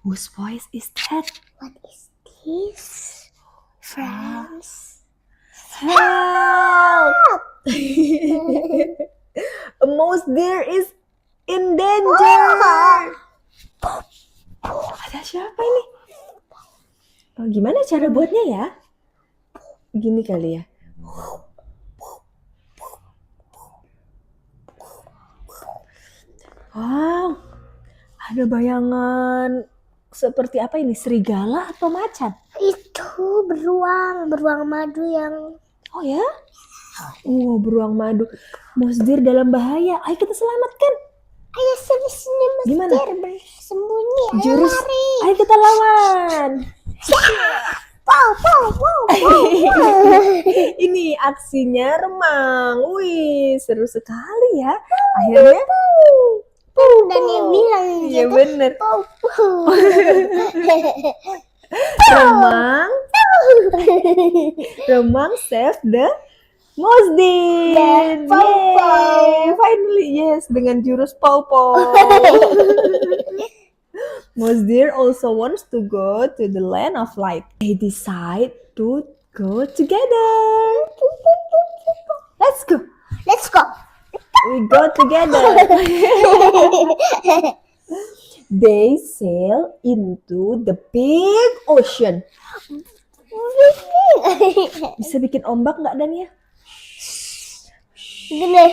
whose voice is that? What is this? Friends. Help! A mouse deer is in danger. Ada siapa ini? Oh, gimana cara buatnya ya? Gini kali ya. Wow, ada bayangan seperti apa ini? Serigala atau macan? Itu beruang madu yang. Oh ya? Oh, beruang madu. Mouse deer dalam bahaya. Ayo kita selamatkan. Ayo sini Mas Gimana? Deer bersembunyi. Ayo Jurus. lari. Ayo kita lawan. Ini aksinya Remang. Wih, seru sekali ya. Akhirnya Dan dia bilang iya gitu. bener. Remang save the Mosdir. Dan Pow-Pow. Yay, finally yes, dengan jurus Pow-Pow. Mosdir also wants to go to the land of light. They decide to go together. Let's go. Let's go. We go together. They sail into the big ocean. Bisa bikin ombak nggak Dan ya? Gini.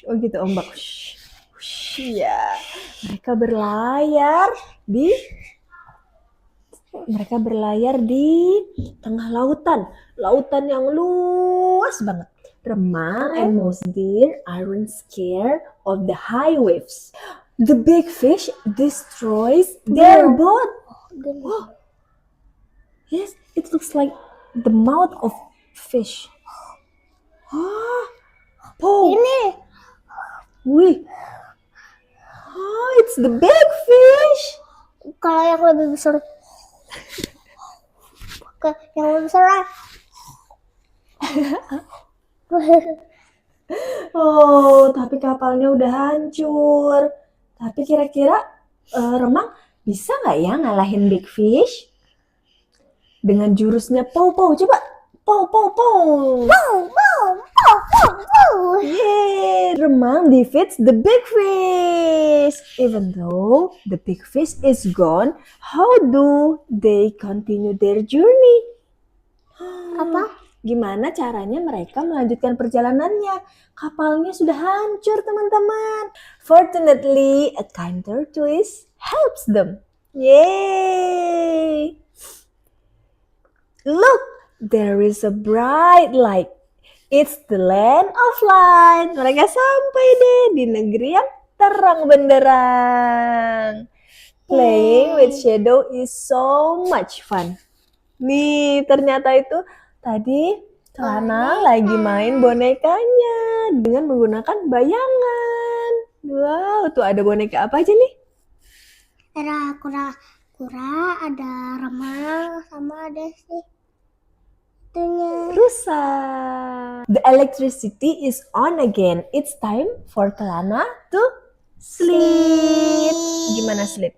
Oh gitu ombak. Ya, mereka berlayar di tengah lautan yang luas banget. Remang and Mosdir aren't scared of the high waves. The big fish destroys their boat. Oh. Yes, it looks like the mouth of fish. Oh, Ini. wih. Oh, it's the big fish. Kalau yang lebih besar. Yang lebih besar. Oh, tapi kapalnya udah hancur. Tapi kira-kira Remang bisa nggak ya ngalahin big fish? Dengan jurusnya Pow-Pow. Coba. Pow-Pow-Pow. Yeay, Remang defeats the big fish. Even though the big fish is gone, how do they continue their journey? Apa? Gimana caranya mereka melanjutkan perjalanannya? Kapalnya sudah hancur, teman-teman. Fortunately, a kind tortoise helps them. Yay! Look, there is a bright light. It's the land of light. Mereka sampai deh di negeri yang terang benderang. Playing with shadow is so much fun. Nih, ternyata itu tadi Kelana lagi main bonekanya dengan menggunakan bayangan. Wow, tuh ada boneka apa aja nih? Ada kura-kura, ada remang, sama ada sih itunya. Rusa. The electricity is on again. It's time for Kelana to sleep. Gimana sleep?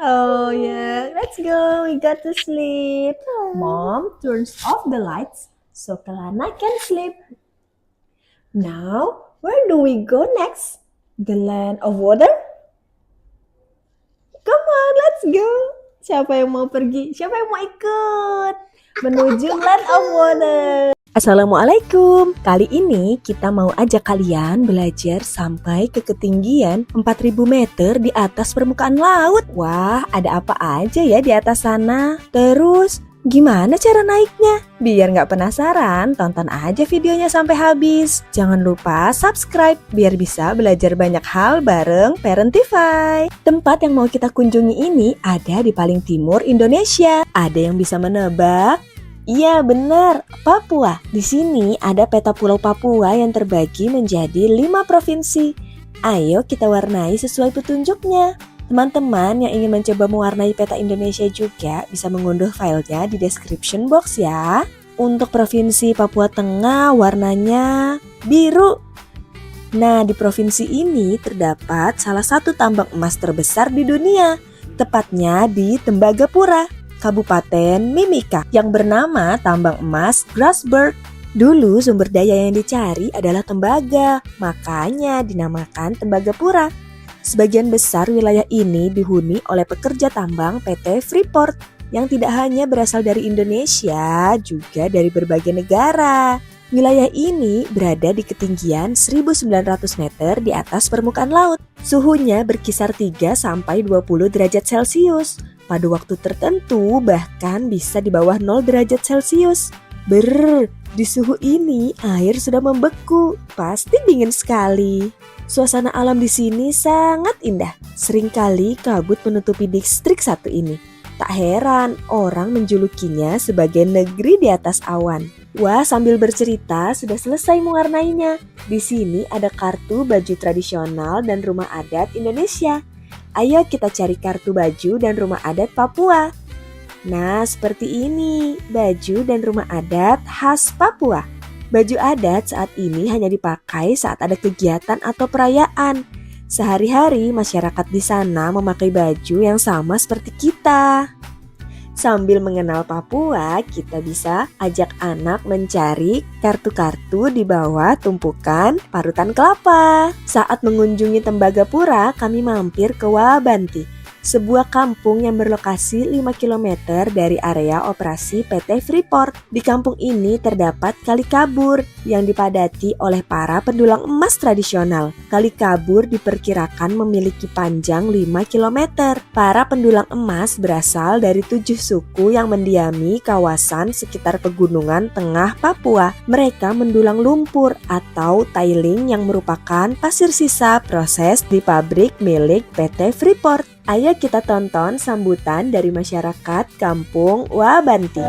Oh yeah, let's go. We got to sleep. Mom turns off the lights so Kelana can sleep. Now, where do we go next? The land of water? Come on, let's go. Siapa yang mau pergi? Siapa yang mau ikut? Menuju land of water. Assalamualaikum. Kali ini kita mau ajak kalian belajar sampai ke ketinggian 4000 meter di atas permukaan laut. Wah, ada apa aja ya di atas sana? Terus, gimana cara naiknya? Biar nggak penasaran, tonton aja videonya sampai habis. Jangan lupa subscribe biar bisa belajar banyak hal bareng Parentify. Tempat yang mau kita kunjungi ini ada di paling timur Indonesia. Ada yang bisa menebak? Iya benar, Papua. Di sini ada peta pulau Papua yang terbagi menjadi 5 provinsi. Ayo kita warnai sesuai petunjuknya. Teman-teman yang ingin mencoba mewarnai peta Indonesia juga bisa mengunduh filenya di description box ya. Untuk provinsi Papua Tengah warnanya biru. Nah, di provinsi ini terdapat salah satu tambang emas terbesar di dunia, tepatnya di Tembagapura, Kabupaten Mimika, yang bernama tambang emas Grasberg. Dulu sumber daya yang dicari adalah tembaga, makanya dinamakan Tembagapura. Sebagian besar wilayah ini dihuni oleh pekerja tambang PT Freeport yang tidak hanya berasal dari Indonesia, juga dari berbagai negara. Wilayah ini berada di ketinggian 1900 meter di atas permukaan laut. Suhunya berkisar 3-20 derajat Celcius. Pada waktu tertentu bahkan bisa di bawah 0 derajat Celcius. Di suhu ini air sudah membeku, pasti dingin sekali. Suasana alam di sini sangat indah. Seringkali kabut menutupi distrik satu ini. Tak heran orang menjulukinya sebagai negeri di atas awan. Wah, sambil bercerita sudah selesai mewarnainya. Di sini ada kartu baju tradisional dan rumah adat Indonesia. Ayo kita cari kartu baju dan rumah adat Papua. Nah, seperti ini baju dan rumah adat khas Papua. Baju adat saat ini hanya dipakai saat ada kegiatan atau perayaan. Sehari-hari masyarakat di sana memakai baju yang sama seperti kita. Sambil mengenal Papua, kita bisa ajak anak mencari kartu-kartu di bawah tumpukan parutan kelapa. Saat mengunjungi Tembagapura, kami mampir ke Wabanti, sebuah kampung yang berlokasi 5 km dari area operasi PT Freeport. Di kampung ini terdapat Kali Kabur yang dipadati oleh para pendulang emas tradisional. Kali Kabur diperkirakan memiliki panjang 5 km. Para pendulang emas berasal dari 7 suku yang mendiami kawasan sekitar pegunungan tengah Papua. Mereka mendulang lumpur atau tiling yang merupakan pasir sisa proses di pabrik milik PT Freeport. Ayo kita tonton sambutan dari masyarakat kampung Wabanti.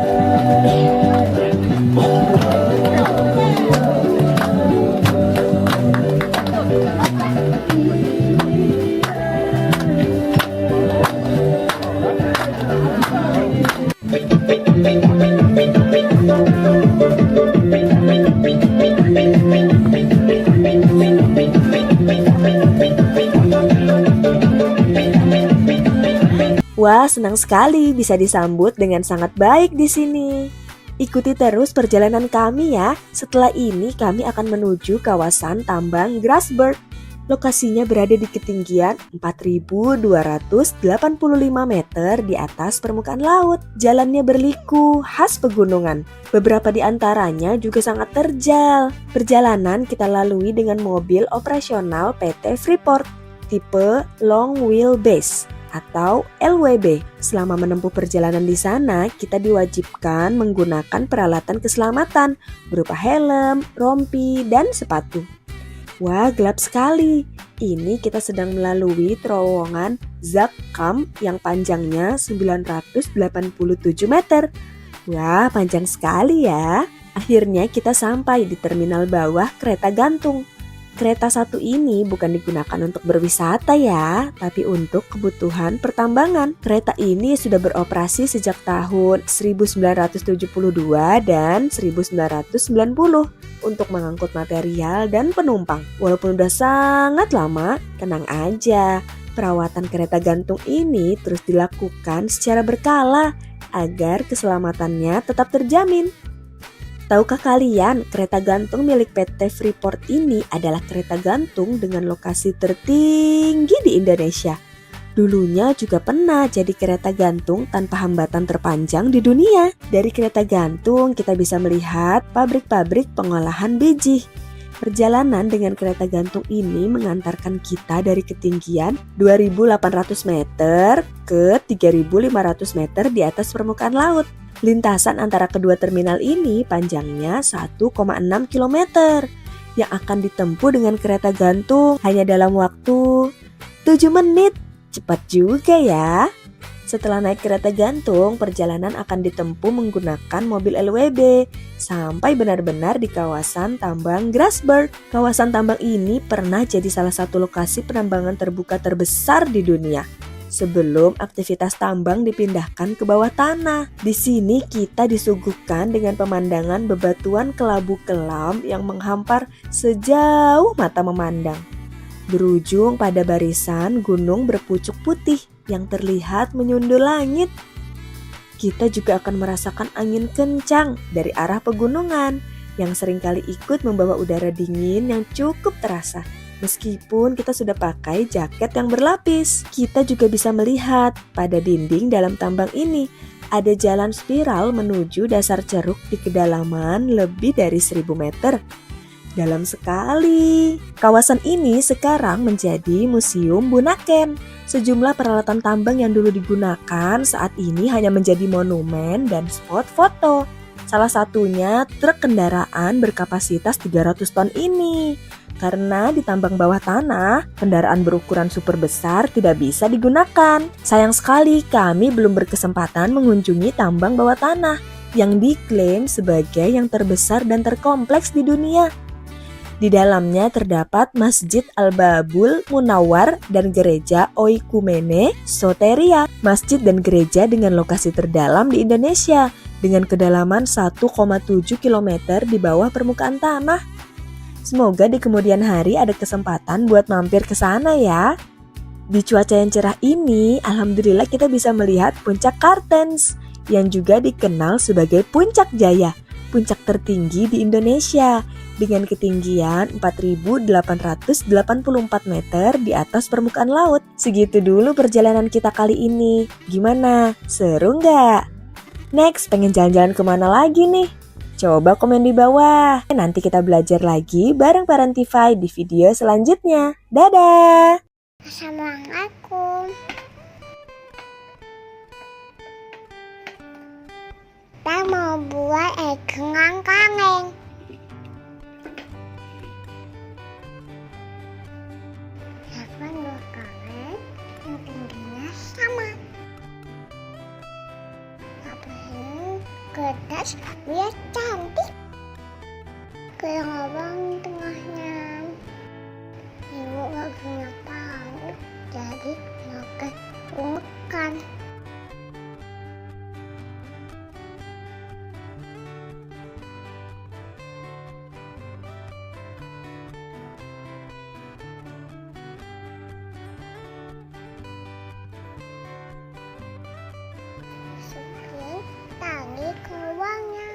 Wah, senang sekali bisa disambut dengan sangat baik di sini. Ikuti terus perjalanan kami ya. Setelah ini kami akan menuju kawasan tambang Grasberg. Lokasinya berada di ketinggian 4.285 meter di atas permukaan laut. Jalannya berliku, khas pegunungan. Beberapa di antaranya juga sangat terjal. Perjalanan kita lalui dengan mobil operasional PT Freeport tipe Long Wheelbase atau LWB. Selama menempuh perjalanan di sana, kita diwajibkan menggunakan peralatan keselamatan berupa helm, rompi, dan sepatu. Wah, gelap sekali. Ini kita sedang melalui terowongan Zakkam yang panjangnya 987 meter. Wah, panjang sekali ya. Akhirnya kita sampai di terminal bawah kereta gantung. Kereta satu ini bukan digunakan untuk berwisata ya, tapi untuk kebutuhan pertambangan. Kereta ini sudah beroperasi sejak tahun 1972 dan 1990 untuk mengangkut material dan penumpang. Walaupun udah sangat lama, tenang aja. Perawatan kereta gantung ini terus dilakukan secara berkala agar keselamatannya tetap terjamin. Tahukah kalian, kereta gantung milik PT Freeport ini adalah kereta gantung dengan lokasi tertinggi di Indonesia. Dulunya juga pernah jadi kereta gantung tanpa hambatan terpanjang di dunia. Dari kereta gantung kita bisa melihat pabrik-pabrik pengolahan biji. Perjalanan dengan kereta gantung ini mengantarkan kita dari ketinggian 2.800 meter ke 3.500 meter di atas permukaan laut. Lintasan antara kedua terminal ini panjangnya 1,6 km yang akan ditempuh dengan kereta gantung hanya dalam waktu 7 menit. Cepat juga ya. Setelah naik kereta gantung, perjalanan akan ditempuh menggunakan mobil LWB sampai benar-benar di kawasan tambang Grasberg. Kawasan tambang ini pernah jadi salah satu lokasi penambangan terbuka terbesar di dunia sebelum aktivitas tambang dipindahkan ke bawah tanah. Di sini kita disuguhkan dengan pemandangan bebatuan kelabu kelam yang menghampar sejauh mata memandang, berujung pada barisan gunung berpucuk putih yang terlihat menyundul langit. Kita juga akan merasakan angin kencang dari arah pegunungan yang seringkali ikut membawa udara dingin yang cukup terasa. Meskipun kita sudah pakai jaket yang berlapis, kita juga bisa melihat pada dinding dalam tambang ini ada jalan spiral menuju dasar ceruk di kedalaman lebih dari 1.000 meter. Dalam sekali. Kawasan ini sekarang menjadi Museum Bunaken. Sejumlah peralatan tambang yang dulu digunakan saat ini hanya menjadi monumen dan spot foto. Salah satunya truk kendaraan berkapasitas 300 ton ini. Karena di tambang bawah tanah, kendaraan berukuran super besar tidak bisa digunakan. Sayang sekali kami belum berkesempatan mengunjungi tambang bawah tanah yang diklaim sebagai yang terbesar dan terkompleks di dunia. Di dalamnya terdapat Masjid Al-Babul Munawwar dan Gereja Oikumene Soteria, masjid dan gereja dengan lokasi terdalam di Indonesia, dengan kedalaman 1,7 km di bawah permukaan tanah. Semoga di kemudian hari ada kesempatan buat mampir ke sana ya. Di cuaca yang cerah ini, alhamdulillah kita bisa melihat Puncak Kartens, yang juga dikenal sebagai Puncak Jaya, puncak tertinggi di Indonesia, dengan ketinggian 4.884 meter di atas permukaan laut. Segitu dulu perjalanan kita kali ini. Gimana? Seru nggak? Next, pengen jalan-jalan kemana lagi nih? Coba komen di bawah. Nanti kita belajar lagi bareng Parentify di video selanjutnya. Dadah! Assalamualaikum. Kita mau buat ekengan kangen. Siapa dua kangen yang tingginya sama. Ngapain kertas biar cantik. Kayak abang tengahnya. Ibu gak punya tahu, jadi pakai ungukan. Masukin tali ke uangnya.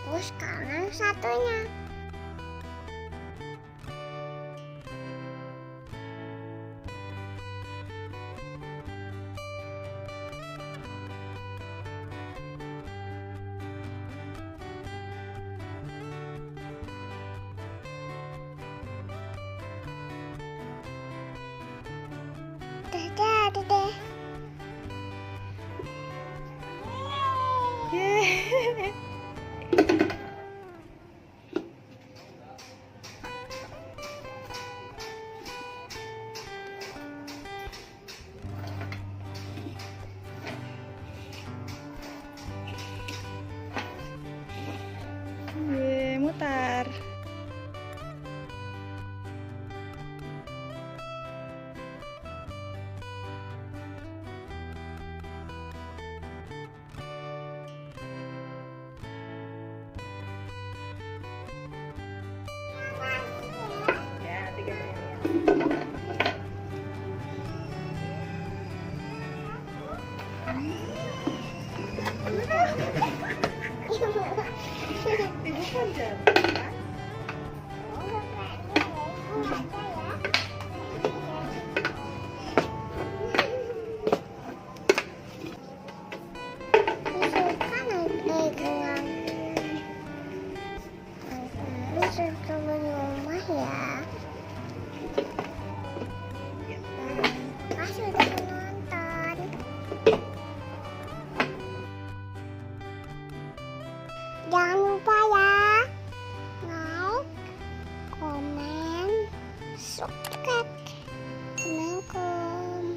Terus sekarang satunya. Udah jadi deh. Mutar. Jangan lupa ya, like, komen, subscribe. Assalamualaikum.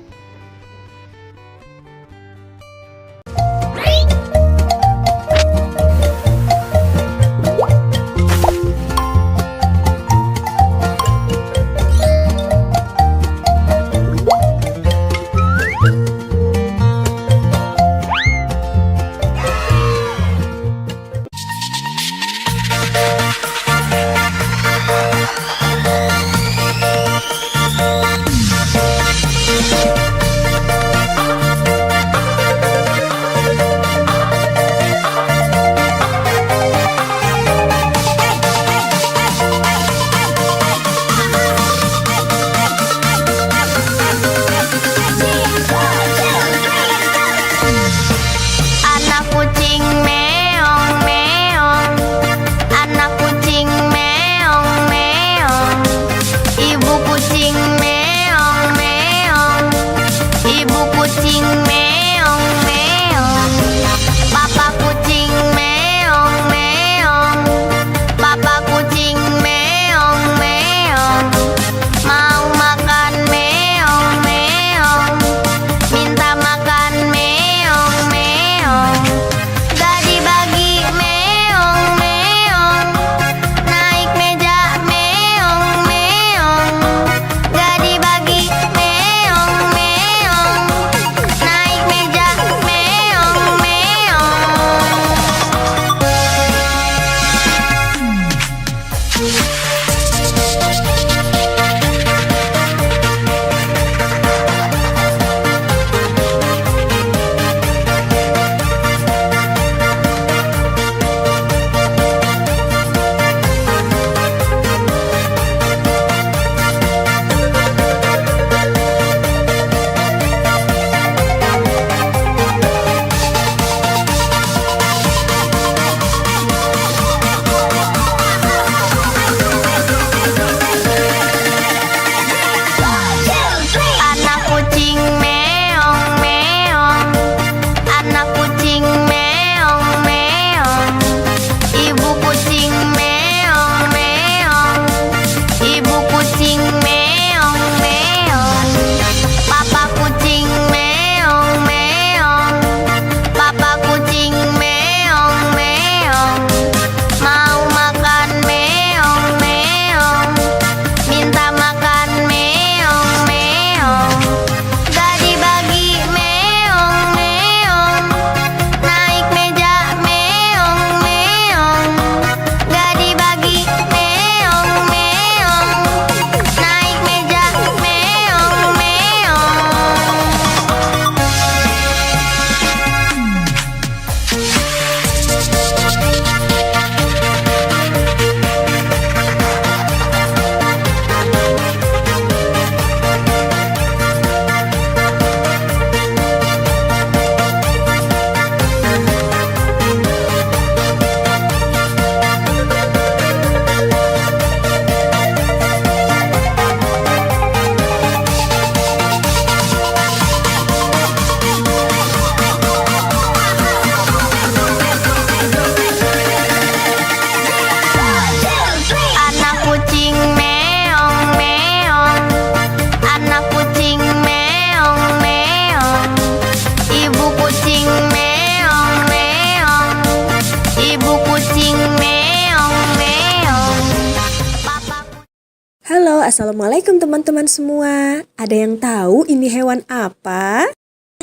assalamualaikum teman-teman semua. Ada yang tahu ini hewan apa?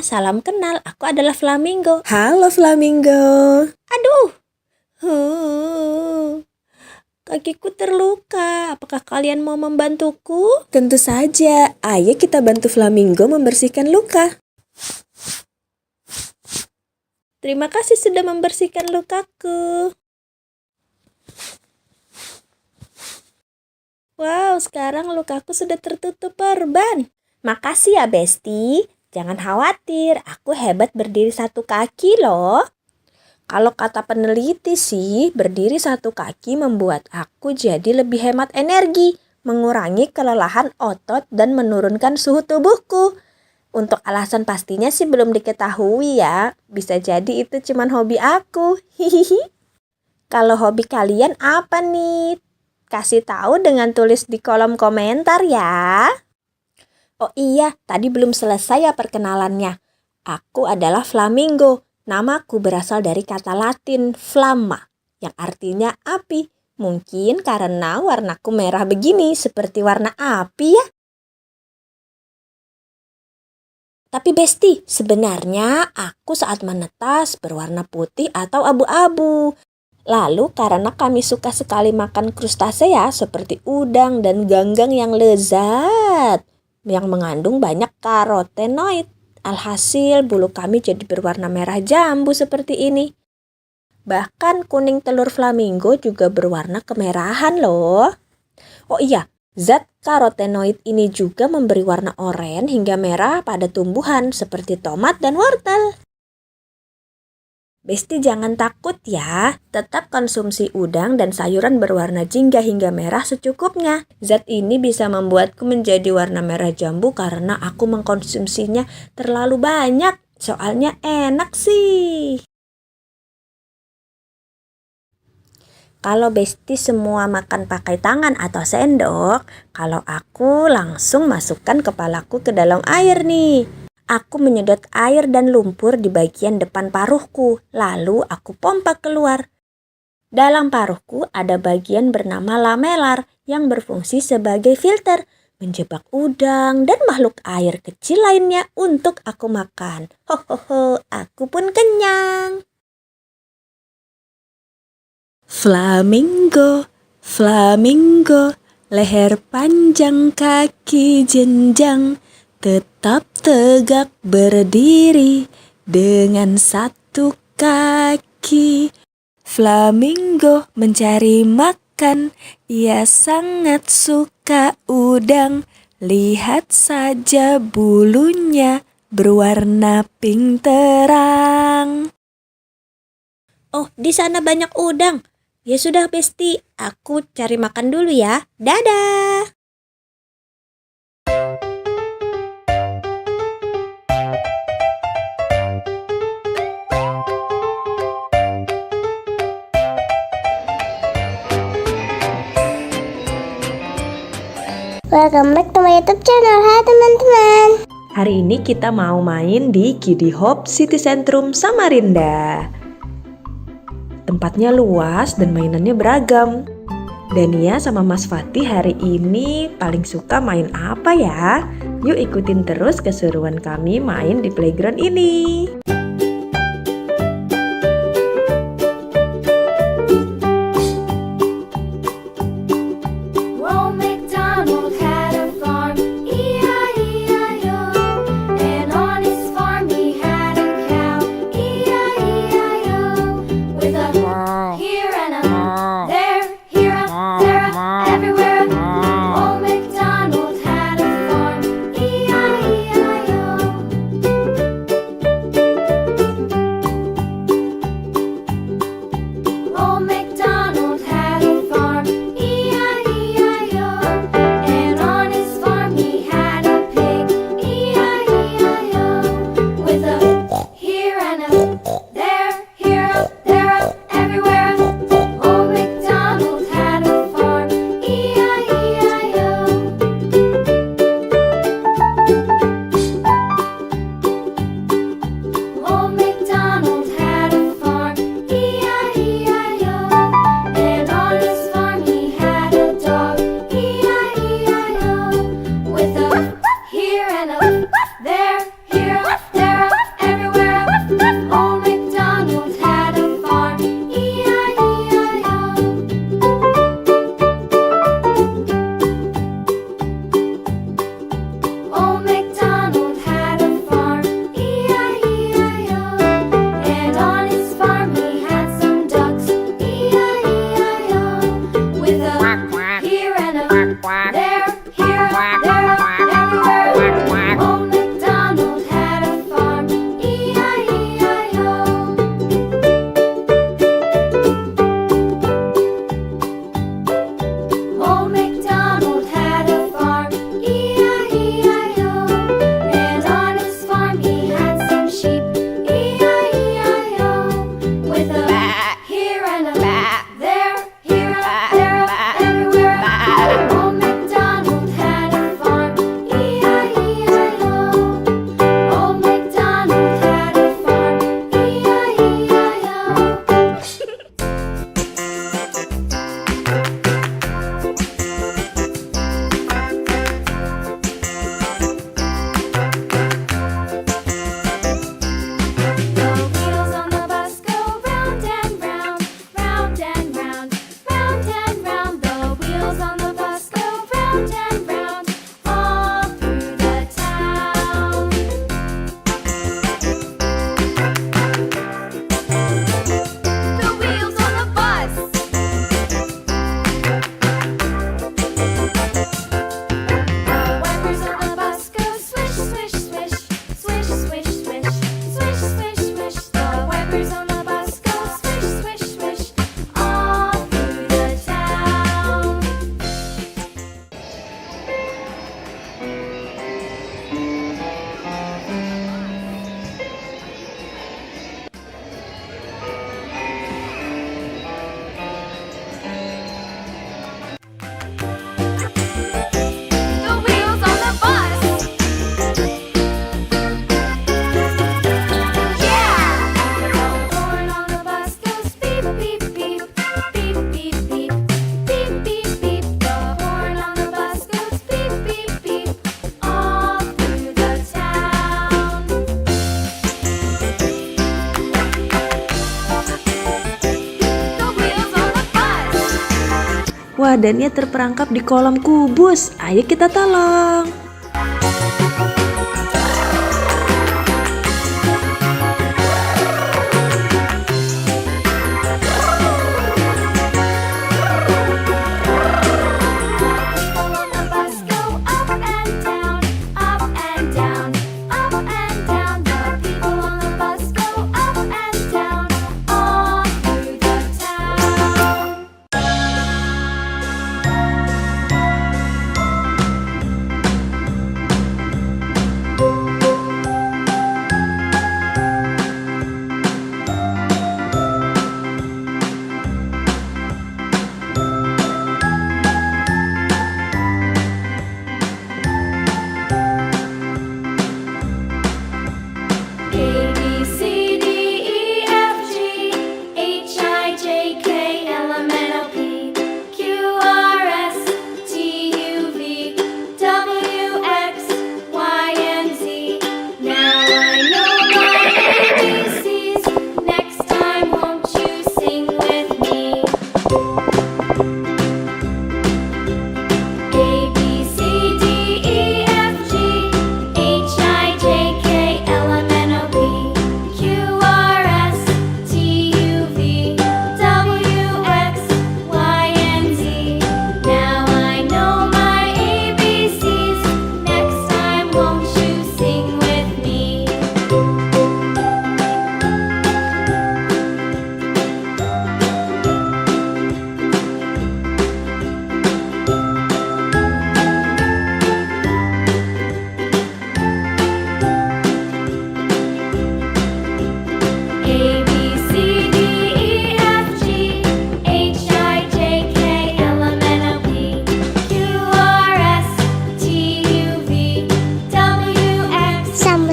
Salam kenal, aku adalah flamingo. Halo flamingo. Aduh, kakiku terluka. Apakah kalian mau membantuku? Tentu saja. Ayo kita bantu flamingo membersihkan luka. Terima kasih sudah membersihkan lukaku. Wow, sekarang lukaku sudah tertutup perban. Makasih ya, Besti. Jangan khawatir, aku hebat berdiri satu kaki loh. Kalau kata peneliti sih, berdiri satu kaki membuat aku jadi lebih hemat energi, mengurangi kelelahan otot dan menurunkan suhu tubuhku. Untuk alasan pastinya sih belum diketahui ya. Bisa jadi itu cuman hobi aku. Hihihi. Kalau hobi kalian apa nih? Kasih tahu dengan tulis di kolom komentar ya. Oh iya, tadi belum selesai ya perkenalannya. Aku adalah flamingo. Namaku berasal dari kata Latin flamma, yang artinya api. Mungkin karena warnaku merah begini, seperti warna api ya. Tapi Besti, sebenarnya aku saat menetas berwarna putih atau abu-abu. Lalu karena kami suka sekali makan krustasea seperti udang dan ganggang yang lezat, yang mengandung banyak karotenoid. Alhasil bulu kami jadi berwarna merah jambu seperti ini. Bahkan kuning telur flamingo juga berwarna kemerahan loh. Oh iya, zat karotenoid ini juga memberi warna oranye hingga merah pada tumbuhan seperti tomat dan wortel. Besti jangan takut ya, tetap konsumsi udang dan sayuran berwarna jingga hingga merah secukupnya. Zat ini bisa membuatku menjadi warna merah jambu karena aku mengkonsumsinya terlalu banyak. Soalnya enak sih. Kalau Besti semua makan pakai tangan atau sendok, kalau aku langsung masukkan kepalaku ke dalam air nih. Aku menyedot air dan lumpur di bagian depan paruhku, lalu aku pompa keluar. Dalam paruhku ada bagian bernama lamelar yang berfungsi sebagai filter, menjebak udang dan makhluk air kecil lainnya untuk aku makan. Hohoho, aku pun kenyang. Flamingo, flamingo, leher panjang kaki jenjang. Tetap tegak berdiri dengan satu kaki. Flamingo mencari makan, ia sangat suka udang. Lihat saja bulunya berwarna pink terang. Oh, di sana banyak udang. Ya sudah Besti, aku cari makan dulu ya. Dadah. Welcome back to my YouTube channel. Hai teman-teman. Hari ini kita mau main di Kiddy Hope City Centrum Samarinda. Tempatnya luas dan mainannya beragam. Dania sama Mas Fatih hari ini paling suka main apa ya? Yuk ikutin terus keseruan kami main di playground ini. dan ia terperangkap di kolam kubus. Ayo kita tolong.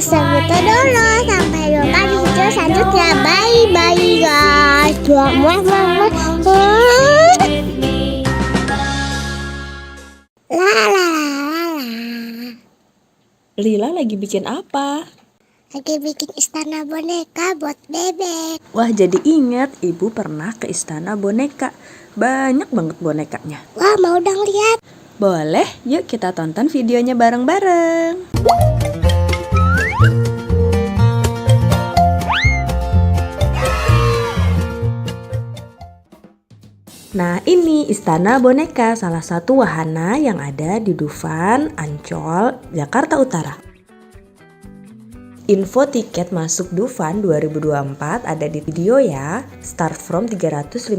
Sampai dulu, sampai jumpa di video selanjutnya. Bye bye guys. La la la la. Lila lagi bikin apa? Lagi bikin istana boneka buat bebek. Wah, jadi ingat ibu pernah ke istana boneka. Banyak banget bonekanya. Wah, mau dong lihat. Boleh, yuk kita tonton videonya bareng-bareng. Nah, ini istana boneka, salah satu wahana yang ada di Dufan, Ancol, Jakarta Utara. Info tiket masuk Dufan 2024 ada di video ya, start from 350.000.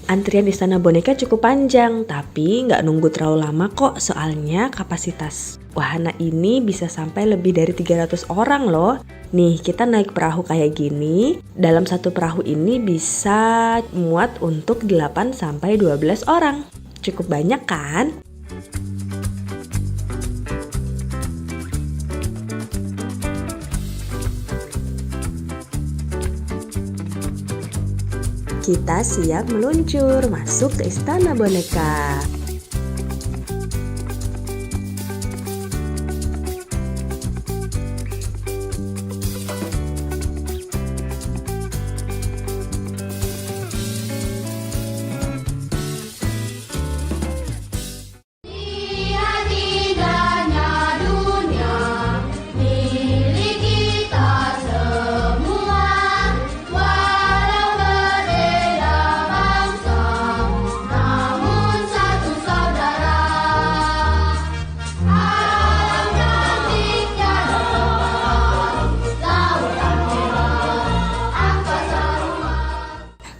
Antrian istana boneka cukup panjang, tapi nggak nunggu terlalu lama kok, soalnya kapasitas wahana ini bisa sampai lebih dari 300 orang loh. Nih, kita naik perahu kayak gini, dalam satu perahu ini bisa muat untuk 8-12 orang. Cukup banyak kan? Kita siap meluncur masuk ke istana boneka.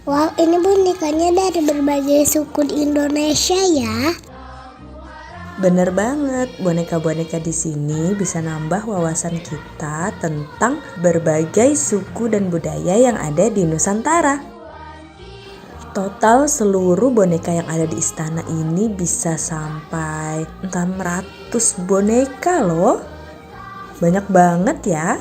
Wow, ini bonekanya dari berbagai suku di Indonesia ya. Bener banget, boneka-boneka di sini bisa nambah wawasan kita tentang berbagai suku dan budaya yang ada di Nusantara. Total seluruh boneka yang ada di istana ini bisa sampai 600 boneka loh. Banyak banget ya.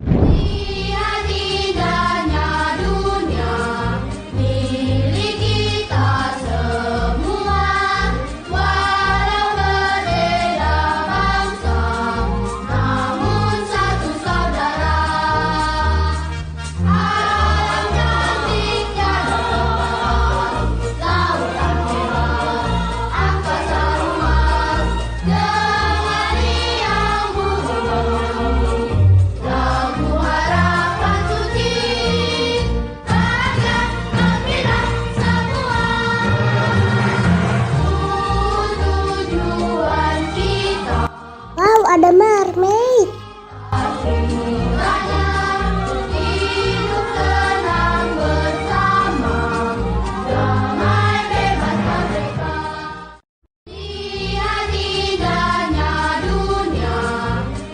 Lihat indahnya dunia, milik kita semua. Walau berbeda bangsa, namun satu saudara. Alam cantiknya luas, lautan merah, angkasa luas, dengan riang bumi. Lagu harapan suci, bahagia gembira semua. Tujuan kita Wow, ada mermaid. semuanya hidup tenang bersama, damai bebas merdeka. Lihat indahnya dunia,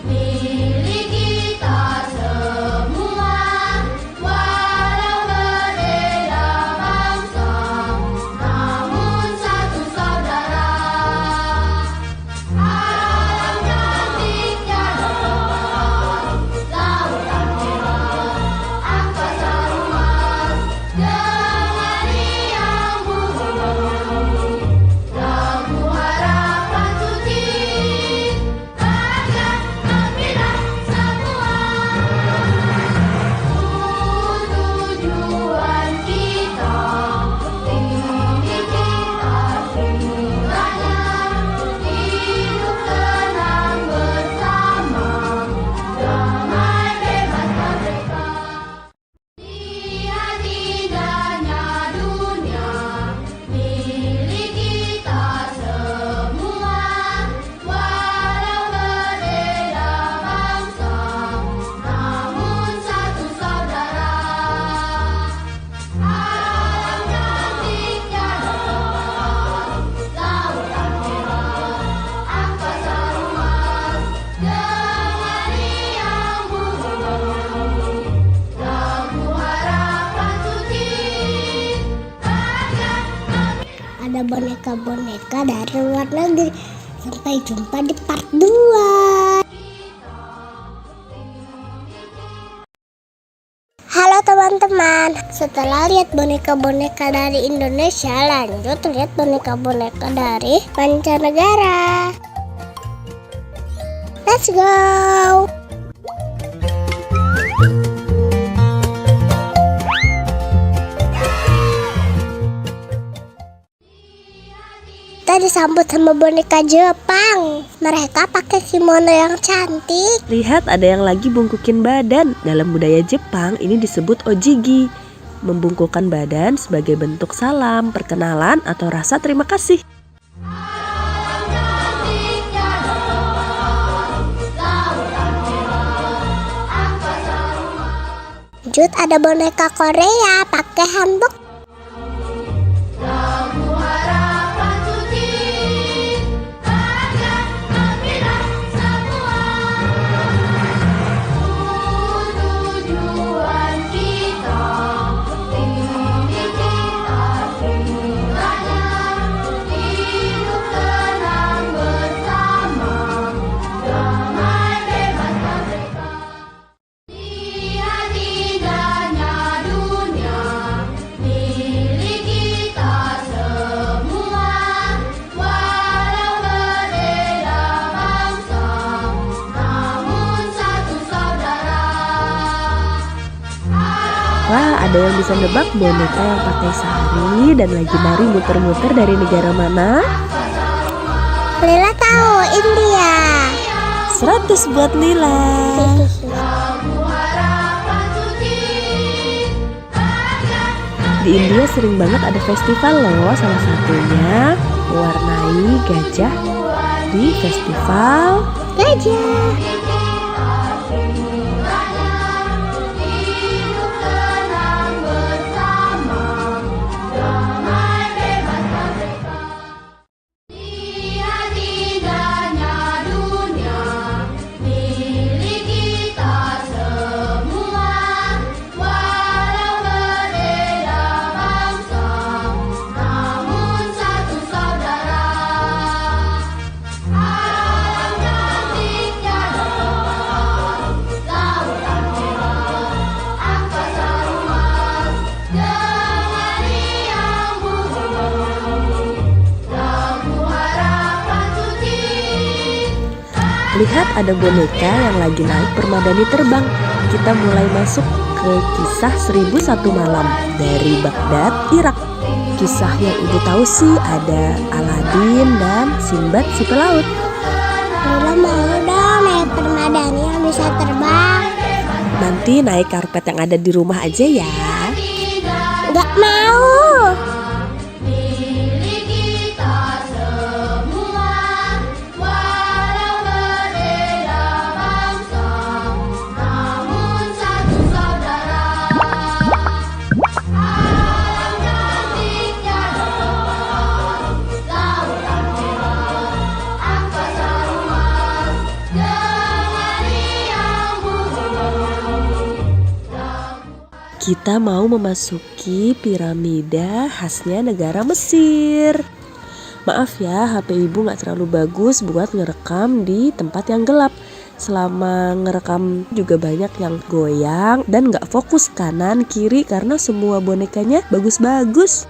milik kita semua. Walau berbeda bangsa, namun satu saudara. Alam cantiknya luas, lautan merah, angkasa luas, dengan riang bumi. Lagu harapan suci, bahagia gembira semua. Tujuan kita, milik kita semuanya, hidup tenang bersama, damai bebas merdeka. Lihat indahnya dunia, milik kita semua. Walau berbeda bangsa, namun satu saudara. Alam cantiknya luas, lautan merah, angkasa luas, dengan riang bumi. Lagu harapan suci, bahagia Ada boneka-boneka dari luar negeri. Sampai jumpa di part 2. Halo teman-teman, setelah lihat boneka-boneka dari Indonesia, lanjut lihat boneka-boneka dari mancanegara. Let's go! Kita disambut sama boneka Jepang. Mereka pakai kimono yang cantik. Lihat, ada yang lagi bungkukin badan. Dalam budaya Jepang ini disebut ojigi. Membungkukkan badan sebagai bentuk salam, perkenalan, atau rasa terima kasih. cantiknya luas, lautan merah, angkasa luas. Lanjut ada boneka Korea pakai hanbok. Lagu harapan suci, bahagia gembira semua. Tujuan kita, milik kita semuanya, hidup tenang bersama, damai bebas merdeka. Lihat indahnya dunia, milik kita semua. Walau berbeda bangsa, namun satu saudara. Wah, ada yang bisa nebak boneka yang pakai sari dan lagi nari muter-muter dari negara mana? Lila tahu, India. 100 buat Lila. Lagu harapan suci, bahagia Di India sering banget ada festival loh, salah satunya mewarnai gajah di festival Gajah. hidup tenang bersama, damai bebas merdeka. Lihat indahnya dunia, milik kita semua. Lihat ada boneka yang lagi naik permadani terbang. Kita mulai masuk ke kisah 1001 malam dari Baghdad, Irak. Kisah yang ibu tahu sih ada Aladin dan Sinbad si pelaut. Lila mau dong naik permadani yang bisa terbang. Nanti naik karpet yang ada di rumah aja ya. Gak mau. Kita mau memasuki piramida khasnya negara Mesir. Maaf ya, HP ibu gak terlalu bagus buat ngerekam di tempat yang gelap. Selama ngerekam juga banyak yang goyang dan gak fokus kanan kiri karena semua bonekanya bagus-bagus.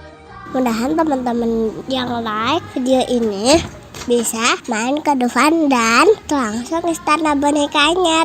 Mudahan teman-teman yang like video ini bisa main ke Dufan dan langsung istana bonekanya.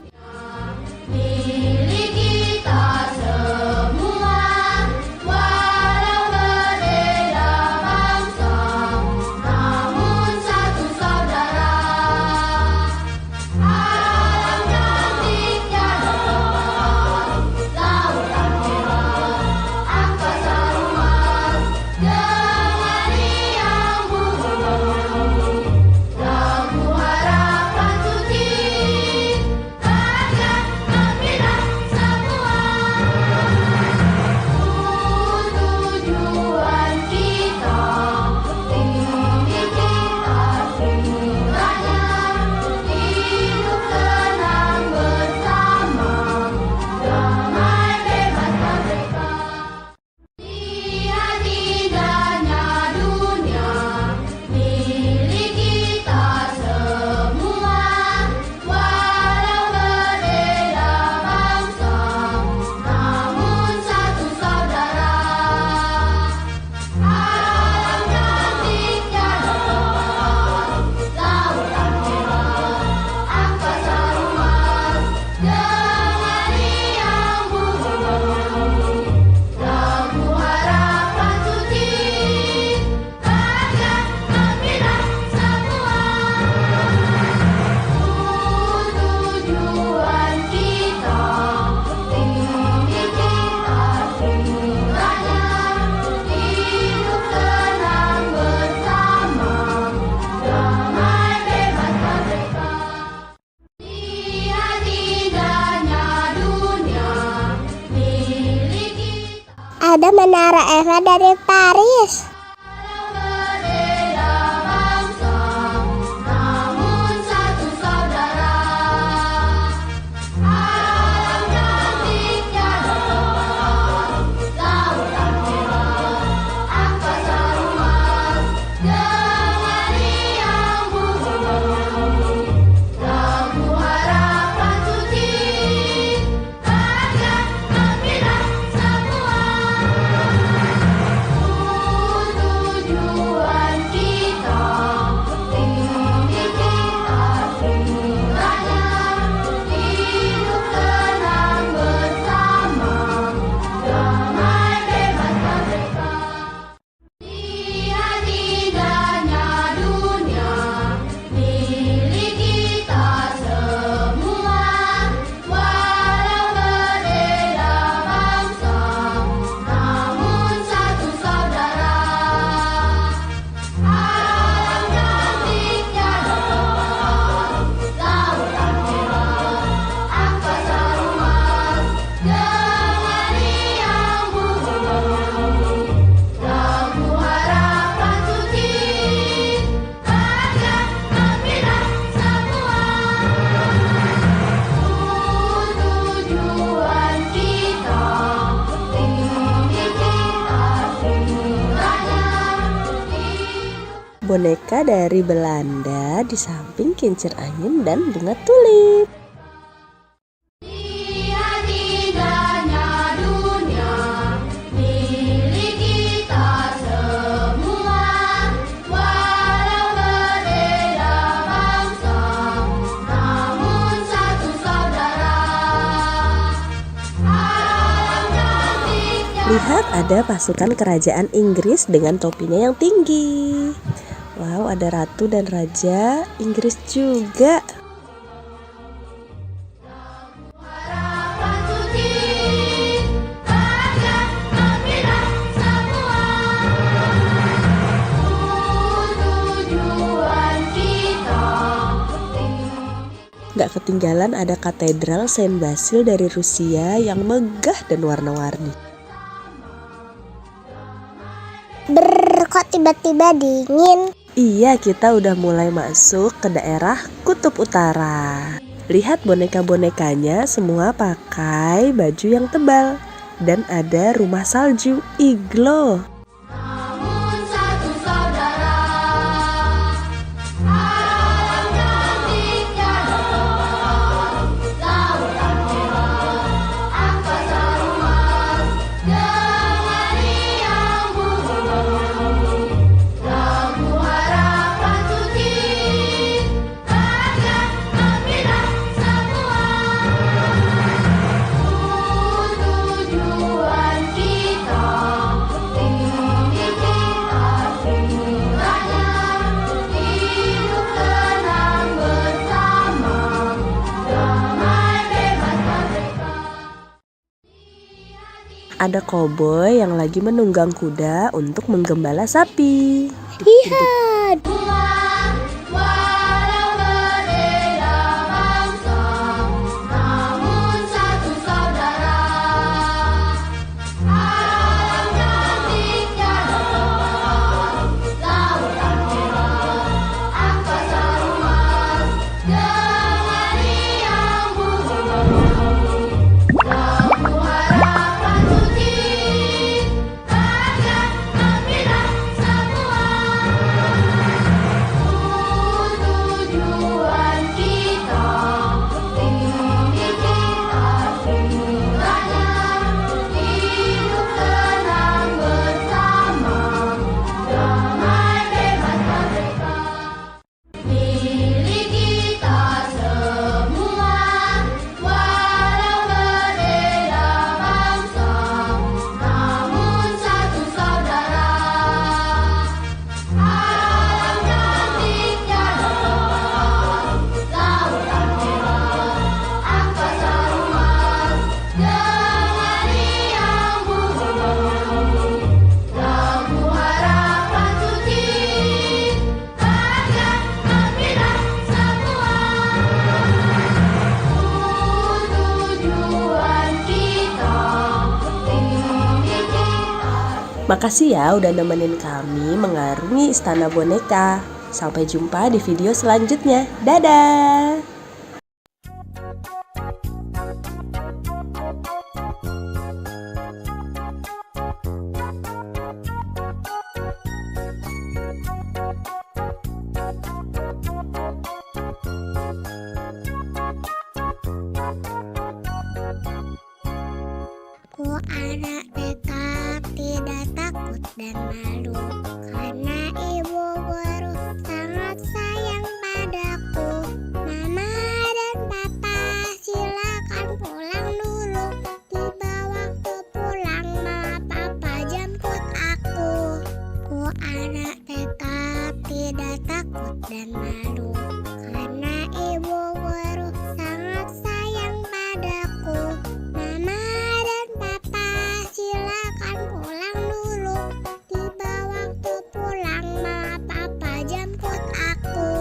Ada Menara Eiffel dari Paris. Boneka dari Belanda di samping kincir angin dan bunga tulip. Lihat, ada pasukan kerajaan Inggris dengan topinya yang tinggi. Wow, ada ratu dan raja Inggris juga. Gak ketinggalan ada katedral Saint Basil dari Rusia yang megah dan warna-warni. Kok tiba-tiba dingin? Iya, kita udah mulai masuk ke daerah Kutub Utara. Lihat boneka-bonekanya semua pakai baju yang tebal. Dan ada rumah salju, iglo. Ada koboi yang lagi menunggang kuda untuk menggembala sapi. Lihat! Makasih ya udah nemenin kami mengarungi Istana Boneka. Sampai jumpa di video selanjutnya. Dadah! Ku anak TK tidak takut dan malu, karena ibu guru sangat sayang padaku. Mama dan papa silakan pulang dulu, tiba waktu pulang mama papa jemput aku. Ku anak TK tidak takut dan malu, karena ibu guru sangat sayang padaku. Mama dan papa silakan pulang dulu, tiba waktu pulang mama papa jemput aku.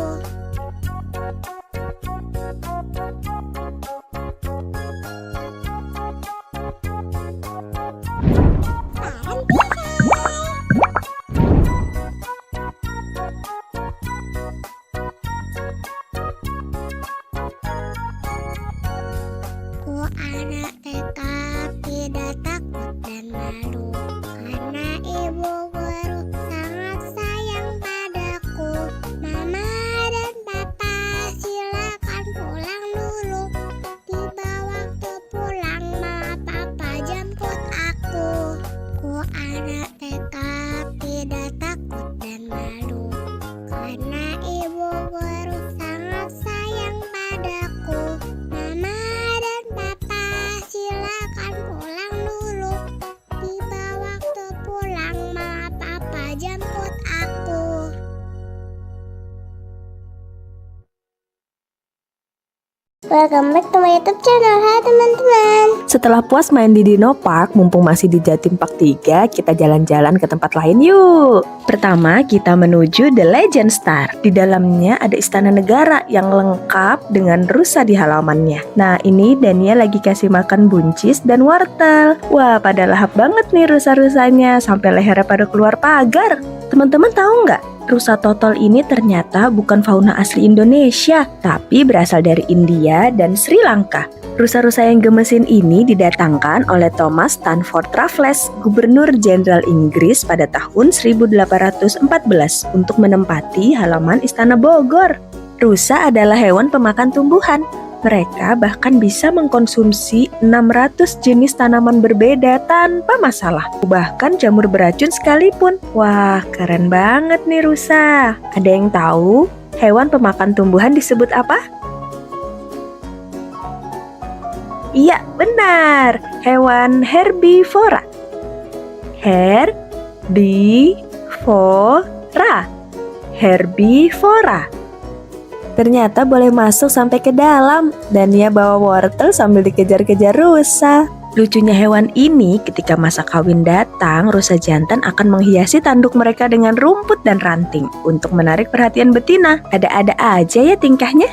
Ku anak TK tidak takut dan malu, karena ibu guru sangat sayang padaku. Mama dan papa silakan pulang dulu, tiba waktu pulang mama papa jemput aku. Ku anak TK tidak takut dan malu, karena ibu guru sangat sayang padaku. Mama dan papa silakan Welcome back to my YouTube channel. Hai teman-teman. Setelah puas main di Dino Park, mumpung masih di Jatim Park 3, kita jalan-jalan ke tempat lain yuk. Pertama, kita menuju The Legend Star. Di dalamnya ada istana negara yang lengkap dengan rusa di halamannya. Nah, ini Dania lagi kasih makan buncis dan wortel. Wah, pada lahap banget nih rusa-rusanya, sampai lehernya pada keluar pagar. Teman-teman tahu nggak? Rusa totol ini ternyata bukan fauna asli Indonesia, tapi berasal dari India dan Sri Lanka. Rusa-rusa yang gemesin ini didatangkan oleh Thomas Stanford Raffles, Gubernur Jenderal Inggris pada tahun 1814 untuk menempati halaman Istana Bogor. Rusa adalah hewan pemakan tumbuhan. Mereka bahkan bisa mengkonsumsi 600 jenis tanaman berbeda tanpa masalah. Bahkan jamur beracun sekalipun. Wah, keren banget nih rusa. Ada yang tahu hewan pemakan tumbuhan disebut apa? Iya, benar. Hewan herbivora. Herbivora. Ternyata boleh masuk sampai ke dalam, dan dia bawa wortel sambil dikejar-kejar rusa. Lucunya hewan ini, ketika masa kawin datang, rusa jantan akan menghiasi tanduk mereka dengan rumput dan ranting untuk menarik perhatian betina. Ada-ada aja ya tingkahnya.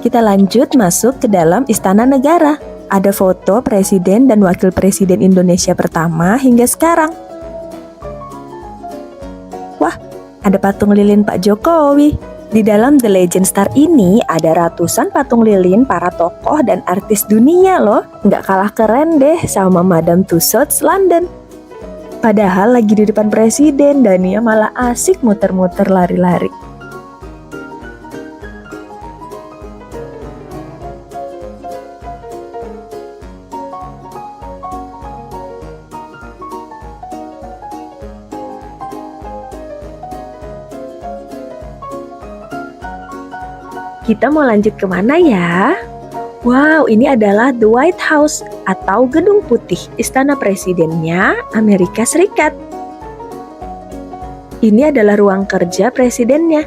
Kita lanjut masuk ke dalam Istana Negara. Ada foto Presiden dan Wakil Presiden Indonesia pertama hingga sekarang. Wah, ada patung lilin Pak Jokowi. Di dalam The Legend Star ini ada ratusan patung lilin para tokoh dan artis dunia loh. Nggak kalah keren deh sama Madame Tussauds London. Padahal lagi di depan presiden, Dania malah asik muter-muter lari-lari. Kita mau lanjut kemana ya? Wow, ini adalah The White House atau Gedung Putih, istana presidennya Amerika Serikat. Ini adalah ruang kerja presidennya.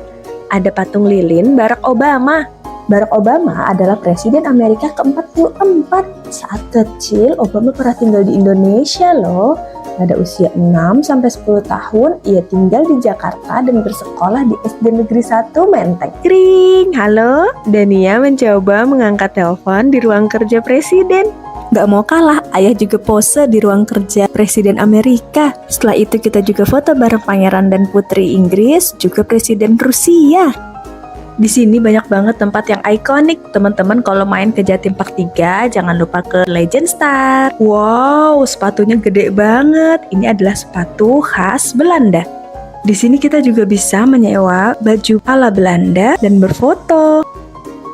Ada patung lilin Barack Obama. Barack Obama adalah presiden Amerika ke-44. Saat kecil, Obama pernah tinggal di Indonesia loh. Pada usia 6-10 tahun, ia tinggal di Jakarta dan bersekolah di SD Negeri 1 Menteng. Kring, halo. Dania mencoba mengangkat telepon di ruang kerja presiden. Gak mau kalah, ayah juga pose di ruang kerja presiden Amerika. Setelah itu kita juga foto bareng pangeran dan putri Inggris, juga presiden Rusia. Di sini banyak banget tempat yang ikonik. Teman-teman kalau main ke Jatim Park 3, jangan lupa ke Legend Star. Wow, sepatunya gede banget. Ini adalah sepatu khas Belanda. Di sini kita juga bisa menyewa baju ala Belanda dan berfoto.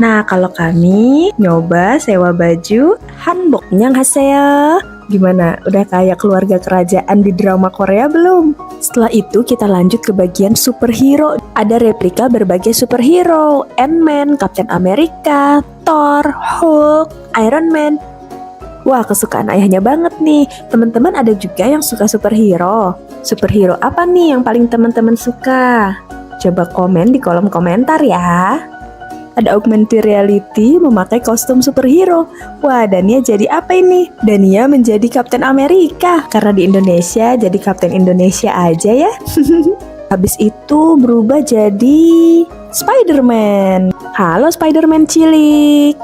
Nah, kalau kami nyoba sewa baju hanbok. Annyeonghaseyo. Gimana? Udah kayak keluarga kerajaan di drama Korea belum? Setelah itu kita lanjut ke bagian superhero. Ada replika berbagai superhero, Ant-Man, Captain America, Thor, Hulk, Iron Man. Wah, kesukaan ayahnya banget nih. Teman-teman ada juga yang suka superhero. Superhero apa nih yang paling teman-teman suka? Coba komen di kolom komentar ya. Ada augmented reality memakai kostum superhero. Wah, Dania jadi apa ini? Dania menjadi Kapten Amerika. Karena di Indonesia, jadi Kapten Indonesia aja ya. Habis itu berubah jadi Spider-Man. Halo Spider-Man cilik.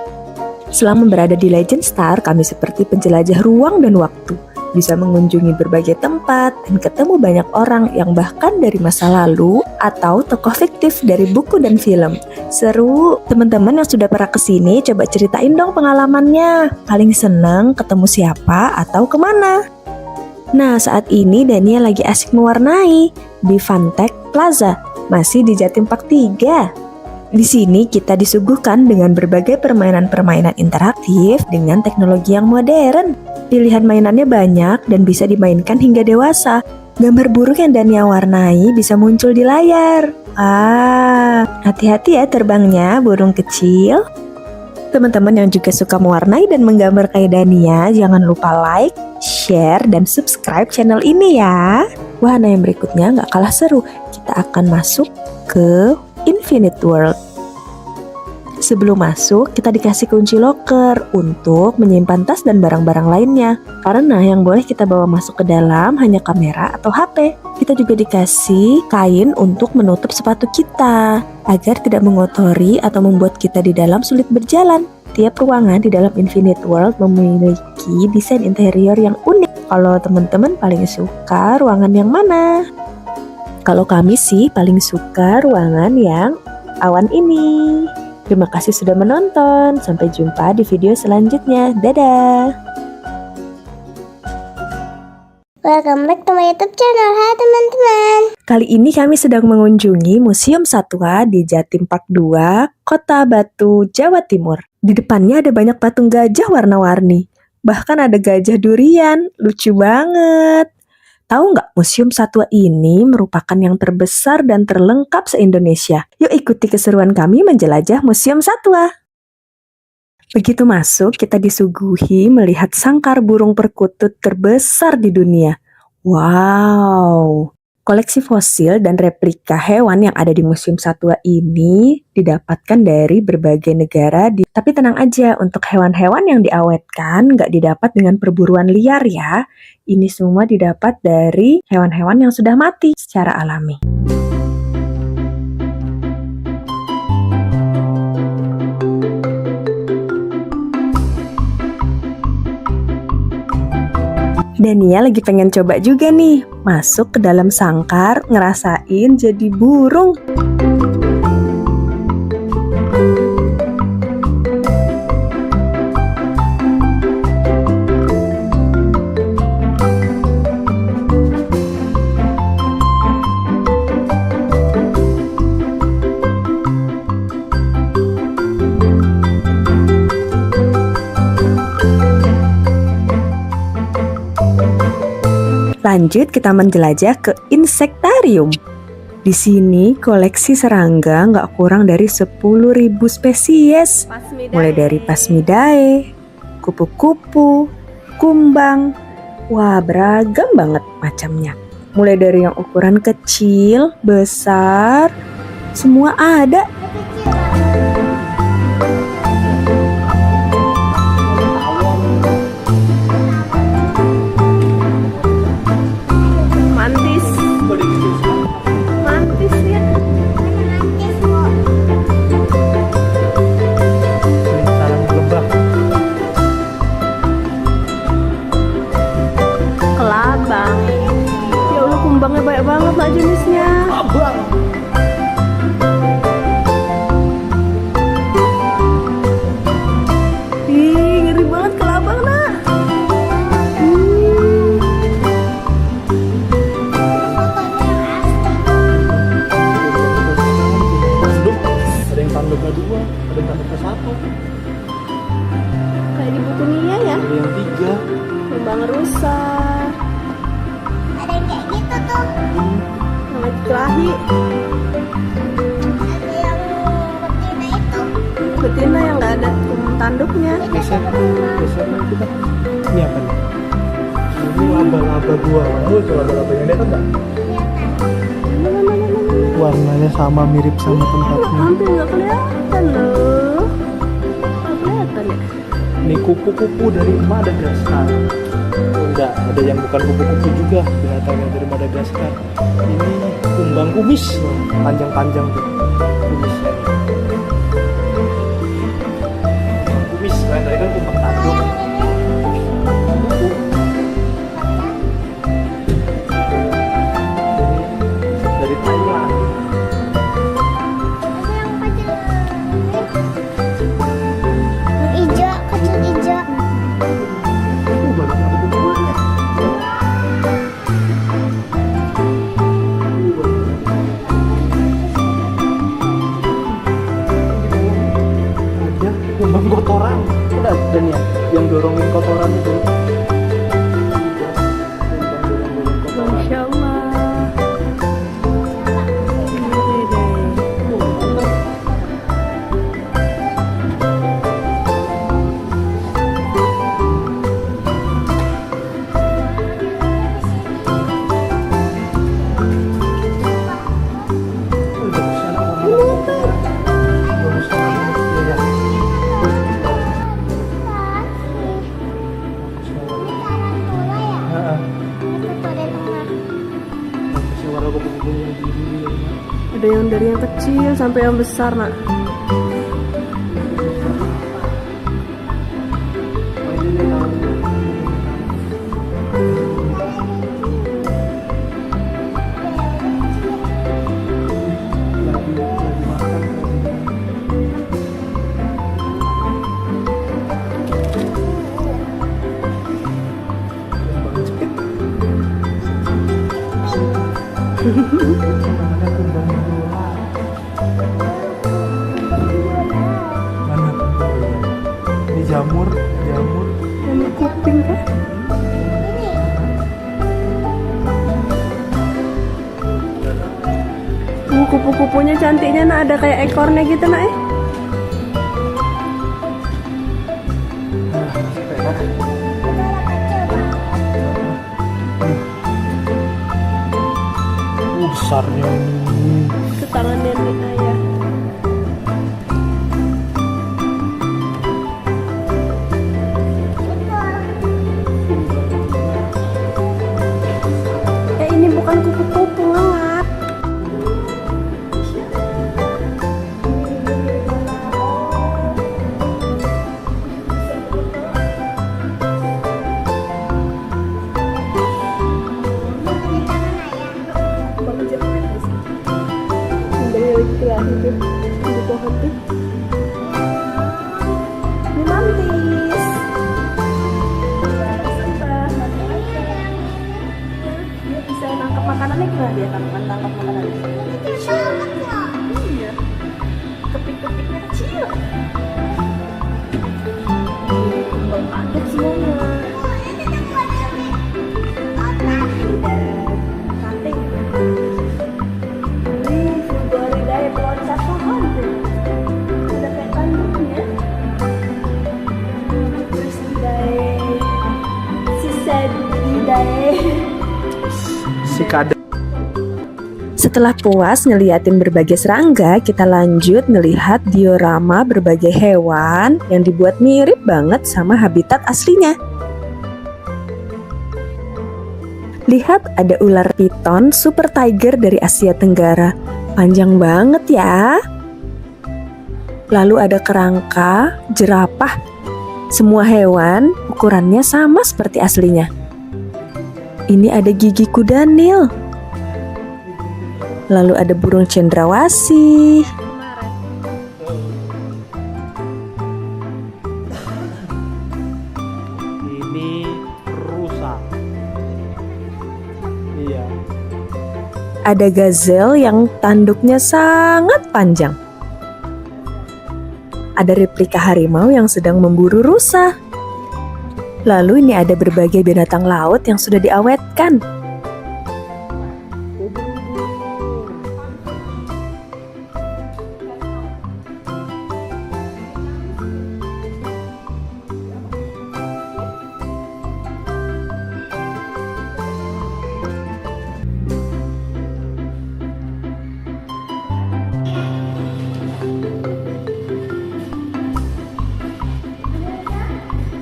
Selama berada di Legend Star, kami seperti penjelajah ruang dan waktu. Bisa mengunjungi berbagai tempat dan ketemu banyak orang yang bahkan dari masa lalu atau tokoh fiktif dari buku dan film. Seru. Teman-teman yang sudah pernah kesini, coba ceritain dong pengalamannya. Paling seneng ketemu siapa atau kemana? Nah, saat ini Dania lagi asik mewarnai di Fantech Plaza, masih di Jatim Park 3. Di sini kita disuguhkan dengan berbagai permainan-permainan interaktif dengan teknologi yang modern. Pilihan mainannya banyak dan bisa dimainkan hingga dewasa. Gambar burung yang Dania warnai bisa muncul di layar. Hati-hati ya terbangnya burung kecil. Teman-teman yang juga suka mewarnai dan menggambar kayak Dania, jangan lupa like, share, dan subscribe channel ini ya. Wahana yang berikutnya gak kalah seru. Kita akan masuk ke Infinite World. Sebelum masuk, kita dikasih kunci loker untuk menyimpan tas dan barang-barang lainnya. Karena yang boleh kita bawa masuk ke dalam hanya kamera atau HP. Kita juga dikasih kain untuk menutup sepatu kita, agar tidak mengotori atau membuat kita di dalam sulit berjalan. Tiap ruangan di dalam Infinite World memiliki desain interior yang unik. Kalau teman-teman paling suka ruangan yang mana? Kalau kami sih paling suka ruangan yang awan ini. Terima kasih sudah menonton. Sampai jumpa di video selanjutnya. Dadah! Welcome back to my YouTube channel. Hai teman-teman. Kali ini kami sedang mengunjungi Museum Satwa di Jatim Park 2, Kota Batu, Jawa Timur. Di depannya ada banyak patung gajah warna-warni. Bahkan ada gajah durian, lucu banget. Tahu nggak, Museum Satwa ini merupakan yang terbesar dan terlengkap se-Indonesia. Yuk ikuti keseruan kami menjelajah Museum Satwa. Begitu masuk, kita disuguhi melihat sangkar burung perkutut terbesar di dunia. Wow! Koleksi fosil dan replika hewan yang ada di Museum Satwa ini didapatkan dari berbagai negara. Tapi tenang aja, untuk hewan-hewan yang diawetkan nggak didapat dengan perburuan liar ya. Ini semua didapat dari hewan-hewan yang sudah mati secara alami. Dania lagi pengen coba juga nih, masuk ke dalam sangkar, ngerasain jadi burung. Lanjut kita menjelajah ke insektarium. Di sini koleksi serangga nggak kurang dari 10.000 spesies. Mulai dari Phasmidae, kupu-kupu, kumbang. Wah, beragam banget macamnya. Mulai dari yang ukuran kecil, besar, semua ada. Kumbangnya banyak banget lah jenisnya. Abang. Ih, ngeri banget kelabang nak. Ada yang tanduknya 2, ada yang tanduknya 1. Kayak di buku Nia ya. Ada yang 3. Kumbang rusa. Ada yang kayak gitu tuh. Yang lagi kelahi. Ada yang betina itu. Betina yang nggak ada tanduknya. Geser kita. Ini apa nih? Ini laba-laba gua. Oh, itu laba-laba yang lihat enggak? Warnanya sama, mirip sama tempatnya. Hampir nggak kelihatan loh. Nggak kelihatan ya. Ini kupu-kupu dari Madagaskar. Enggak, ada yang bukan kupu-kupu juga, binatangnya dari Madagaskar. Ini kumbang kumis, panjang-panjang tuh kumisnya. Kumbang kumis, lain tadi kan kumbang tanduk. Dari Thailand. Yang hijau, kecil hijau. Banyak kupu-kupunya. Ada kumbang kotoran. Udah dan ya, yang dorongin kotoran itu. Masya Allah. Ada yang dari yang kecil sampai yang besar, nak. Namanya kumbang idola. Mana kumbang? Ini jamur. Ini kuping kan? Kupu-kupunya cantiknya, nak, ada kayak ekornya gitu, nak. Besarnya ini. Itu tangan nenek ayah. Ini bukan kupu-kupu, ngelap. Di pohon tuh. Ini mantis. Dia bisa nangkap makanannya, gimana dia tangkap makanannya? Iya. Kepik-kepiknya kecil. Kaget semuanya. Setelah puas ngeliatin berbagai serangga, kita lanjut ngelihat diorama berbagai hewan yang dibuat mirip banget sama habitat aslinya. Lihat, ada ular piton super tiger dari Asia Tenggara. Panjang banget ya. Lalu ada kerangka, jerapah. Semua hewan ukurannya sama seperti aslinya. Ini ada gigi kuda Nil. Lalu ada burung cendrawasih. Ini rusa. Iya. Ada gazelle yang tanduknya sangat panjang. Ada replika harimau yang sedang memburu rusa. Lalu ini ada berbagai binatang laut yang sudah diawetkan.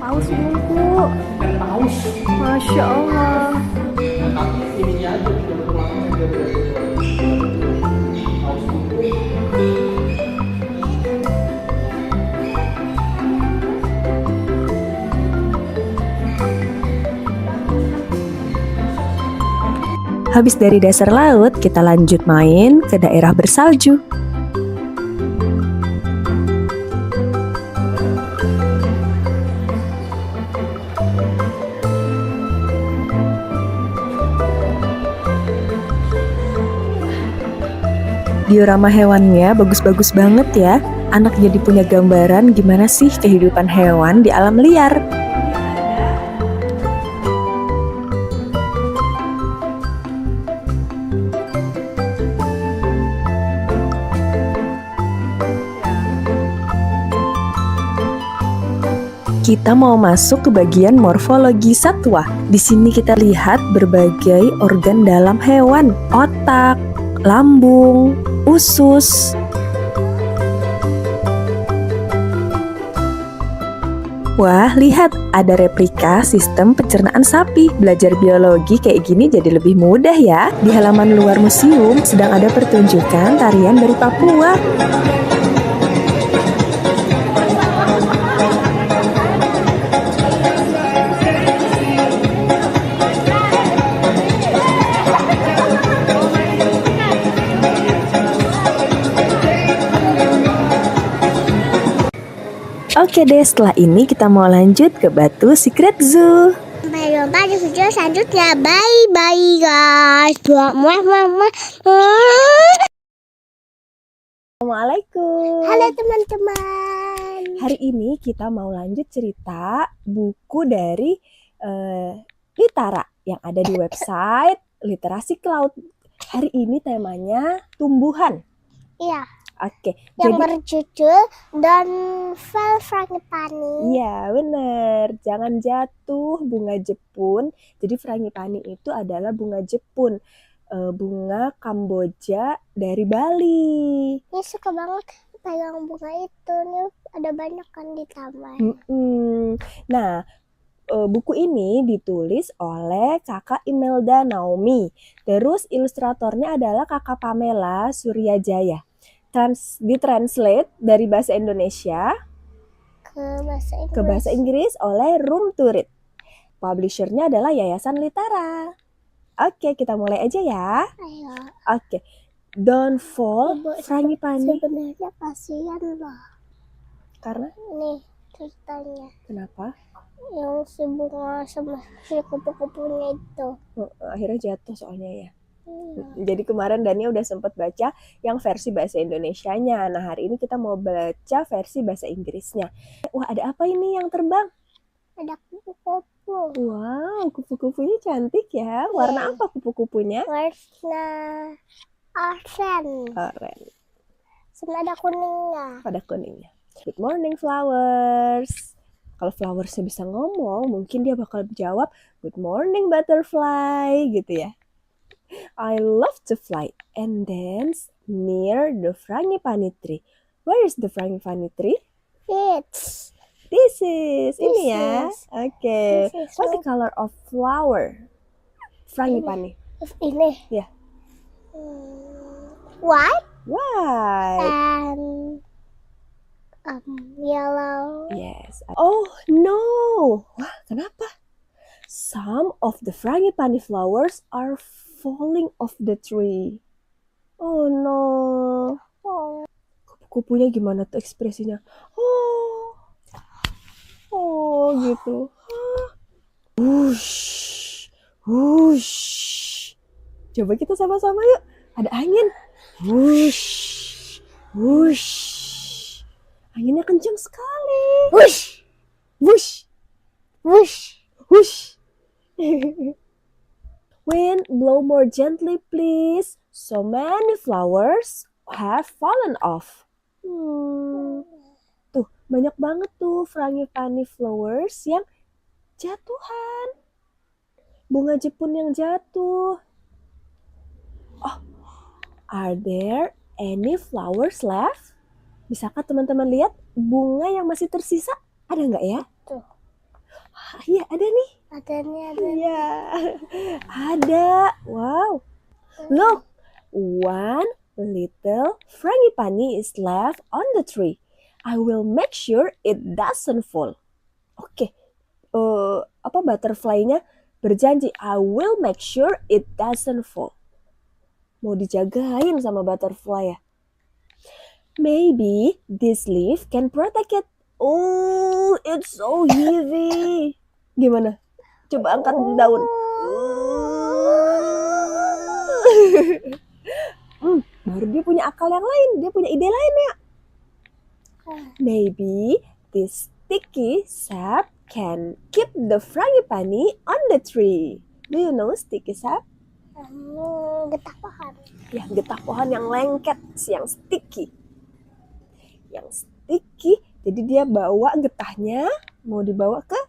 Paus bungku. Masya Allah. Habis dari dasar laut, kita lanjut main ke daerah bersalju. Diorama hewannya bagus-bagus banget ya. Anak jadi punya gambaran gimana sih kehidupan hewan di alam liar. Kita mau masuk ke bagian morfologi satwa. Di sini kita lihat berbagai organ dalam hewan, otak, lambung, usus. Wah, lihat, ada replika sistem pencernaan sapi. Belajar biologi kayak gini jadi lebih mudah ya. Di halaman luar museum sedang ada pertunjukan tarian dari Papua. Oke deh, setelah ini kita mau lanjut ke Batu Secret Zoo. Sampai jumpa di video selanjutnya. Bye bye guys. Assalamualaikum. Halo teman-teman. Hari ini kita mau lanjut cerita buku dari Litara yang ada di website Literasi Cloud. Hari ini temanya tumbuhan. Iya. Oke, Yang berjudul Don't Fall Frangipani. iya bener, jangan jatuh bunga Jepun. Jadi frangipani itu adalah bunga Jepun, bunga Kamboja dari Bali. Ini suka banget pegang bunga itu. Nih ada banyak kan di taman. Nah, buku ini ditulis oleh kakak Imelda Naomi. Terus ilustratornya adalah kakak Pamela Suryajaya. Ditranslate dari bahasa Indonesia ke bahasa Inggris oleh Room to Read. Publishernya adalah Yayasan Litara. Oke, kita mulai aja ya. Ayo. Oke, Don't Fall Frangipani. Sebenarnya kasihan loh. Karena Nih ceritanya. kenapa? Yang si bunga sama si kupu-kupunya itu. Akhirnya jatuh soalnya ya. Jadi kemarin Dania udah sempat baca yang versi bahasa Indonesianya. Nah, hari ini kita mau baca versi bahasa Inggrisnya. Wah, ada apa ini yang terbang? Ada kupu-kupu. Wow, kupu-kupunya cantik ya. Warna apa kupu-kupunya? Warna oranye. Oranye. Sama ada kuningnya. Pada kuningnya. Good morning flowers. Kalau flowersnya bisa ngomong, mungkin dia bakal jawab good morning butterfly gitu ya. I love to fly and dance near the frangipani tree. Where is the frangipani tree? This is ini ya. Oke. This is What's the color of flower? Frangipani. Ini. Ya. White White. and yellow. Yes. Oh no. Wah, kenapa? Some of the frangipani flowers are falling off the tree. Oh no. Oh. Kupu-kupunya gimana tuh ekspresinya? Oh gitu. Wush, wush. Coba kita sama-sama yuk. Ada angin. Wush, wush. Anginnya kencang sekali. Wush, Wush, wush. wush. Wind, blow more gently, please. So many flowers have fallen off. Tuh, banyak banget tuh frangipani flowers yang jatuhan. Bunga Jepun yang jatuh. Oh, are there any flowers left? Bisakah teman-teman lihat bunga yang masih tersisa? Ada nggak ya? Tuh. Iya, ada nih. Ada. Iya, ada. Wow. Look, one little frangipani is left on the tree. I will make sure it doesn't fall. Oke, butterfly-nya berjanji, I will make sure it doesn't fall. Mau dijagain sama butterfly ya. Maybe this leaf can protect it. Oh, it's so heavy. Gimana? Coba angkat daun. Baru dia punya akal yang lain. Dia punya ide lain ya. Maybe this sticky sap can keep the frangipani on the tree. Do you know sticky sap? Getah pohon. Ya, getah pohon yang lengket, yang sticky. Yang sticky, jadi dia bawa getahnya, mau dibawa ke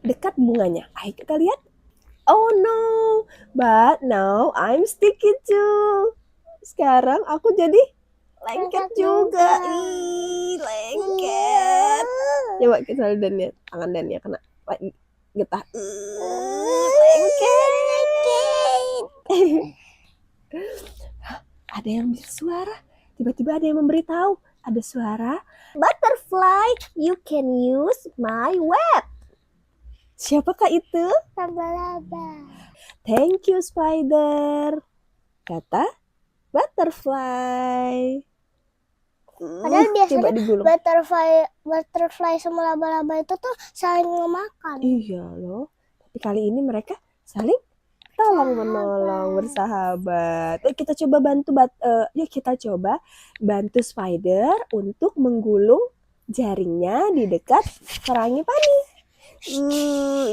dekat bunganya. Ayo kita lihat. Oh no, but now I'm sticky too. Sekarang aku jadi lengket juga. Ih, lengket. Coba kita lihat Dania, tangan Dania kena lagi getah. Ada yang bersuara. Tiba-tiba ada yang memberitahu. Ada suara. Butterfly, you can use my web. Siapakah itu? Laba-laba. Thank you, spider. Kata butterfly. Padahal Coba biasanya digulung. butterfly sama laba-laba itu tuh saling memakan. Iya loh. Tapi kali ini mereka saling tolong menolong, bersahabat. Kita coba yuk kita coba bantu spider untuk menggulung jaringnya di dekat Frangipani.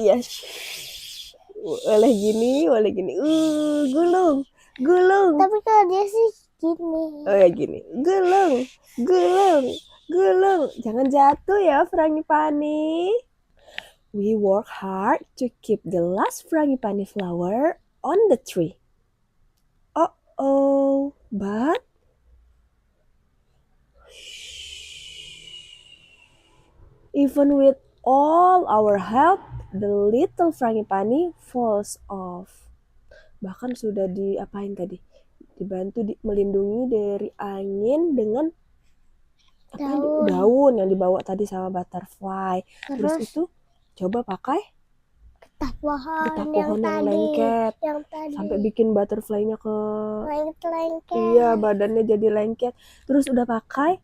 Ya. Boleh gini. Gulung. Tapi kalau dia sih gini. Oh ya gini. Gulung. Jangan jatuh ya Frangipani. We work hard to keep the last frangipani flower on the tree. But even with all our help, the little frangipani falls off. Bahkan sudah diapain tadi? Dibantu melindungi dari angin dengan daun yang dibawa tadi sama butterfly. Terus itu coba pakai getah pohon yang lengket yang tadi sampai bikin butterfly-nya ke lengket. Iya, badannya jadi lengket. Terus udah pakai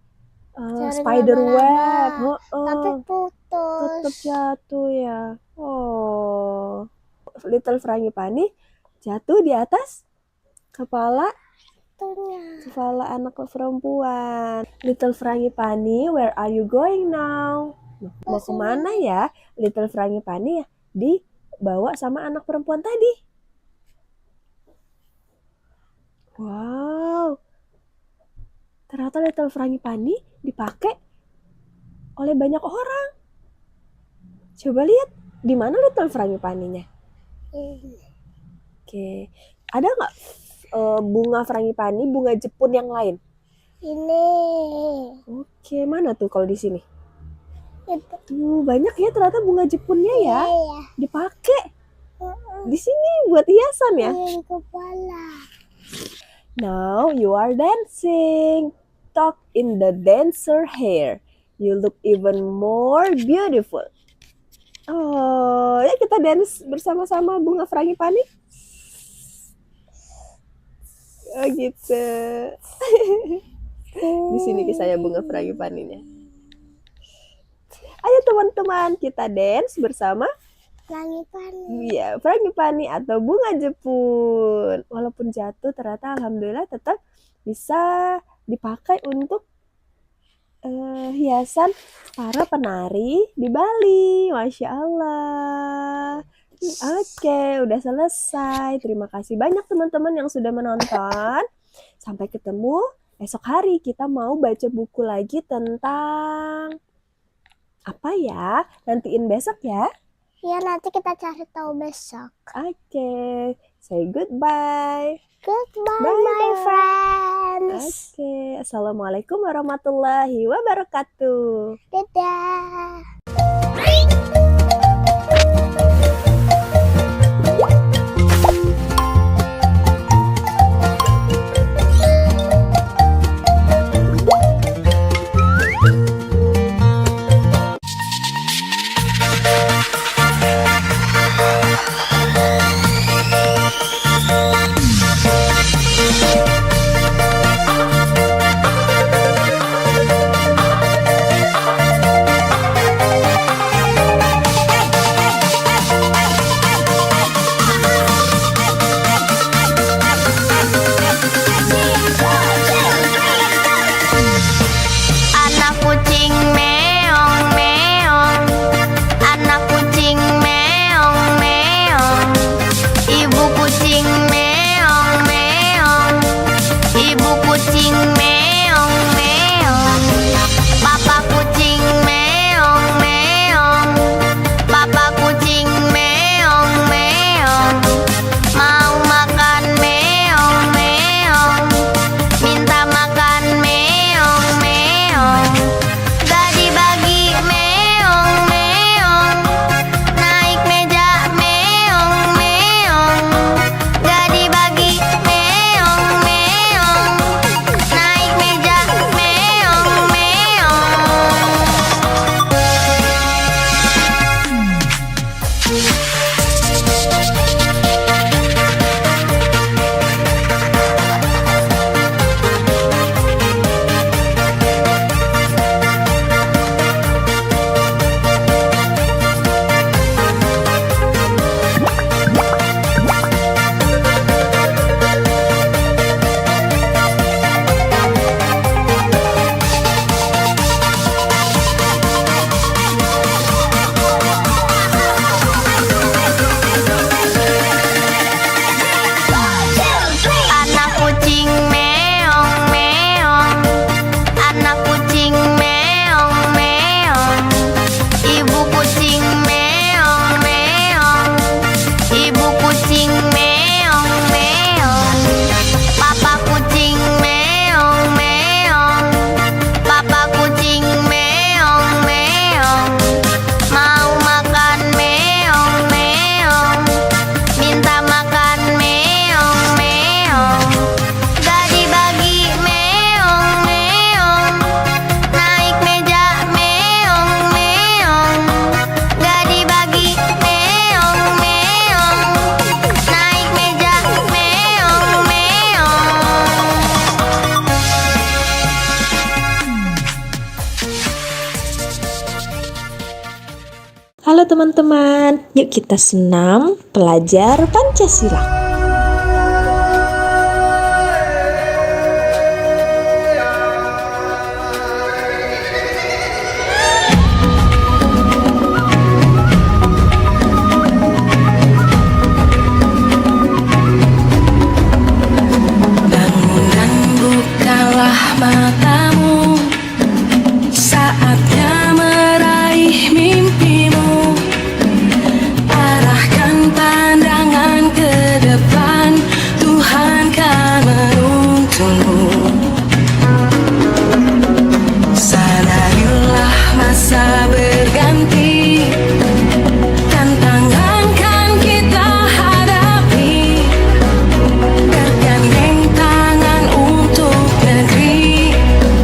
Jaring spider laba-laba. web. Tapi putus. Tetap jatuh ya. Little frangipani jatuh di atas kepala anak perempuan. Little frangipani, where are you going now? Mau kemana ya? Little frangipani ya dibawa sama anak perempuan tadi. Wow. Ternyata little frangipani dipakai oleh banyak orang. Coba lihat di mana little frangipaninya. Oke. Ada nggak bunga frangipani, bunga Jepun yang lain? Ini. Oke, mana tuh kalau di sini? Itu. Tuh banyak ya ternyata bunga Jepunnya ya. Iya. Dipakai di sini buat hiasan ya. Di kepala. Now you are dancing. Tuck in the dancer hair. You look even more beautiful. Ya kita dance bersama-sama bunga frangipani. Oh gitu. Di sini kisahnya bunga frangipaninya. Ayo teman-teman, kita dance bersama Frangipani. Iya, frangipani atau bunga Jepun. Walaupun jatuh, ternyata alhamdulillah tetap bisa dipakai untuk hiasan para penari di Bali. Masya Allah. Oke, udah selesai. Terima kasih banyak teman-teman yang sudah menonton. Sampai ketemu esok hari. Kita mau baca buku lagi tentang apa ya? Nantiin besok ya. Ya nanti kita cari tahu besok. Oke, say goodbye. Goodbye my friends. Oke, assalamualaikum warahmatullahi wabarakatuh. Dadah. Anak kucing meong meong, anak kucing meong meong, ibu kucing meong meong, ibu kucing meong meong, papa kucing meong meong, papa kucing meong meong, mau makan meong meong, minta makan meong meong, gak dibagi meong meong, naik meja meong meong, gak dibagi meong meong, naik meja meong meong. Halo teman-teman, yuk kita senam belajar Pancasila. Bangun dan bukalah matamu, saatnya meraih mimpimu. Arahkan pandangan ke depan, Tuhan kan menuntunmu. Sadarilah masa berganti, tantangan kan kita hadapi. Bergandeng tangan untuk negeri,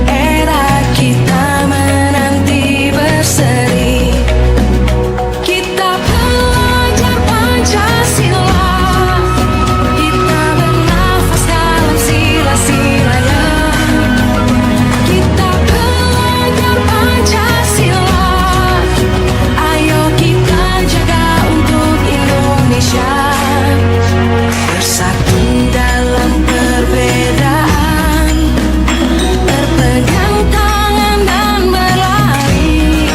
era kita menanti berseri. Kita belajar Pancasila, kita bernafas dalam sila-silanya. Kita belajar Pancasila, ayo kita jaga untuk Indonesia. Bersatu dalam perbedaan, berpegang tangan dan berlari.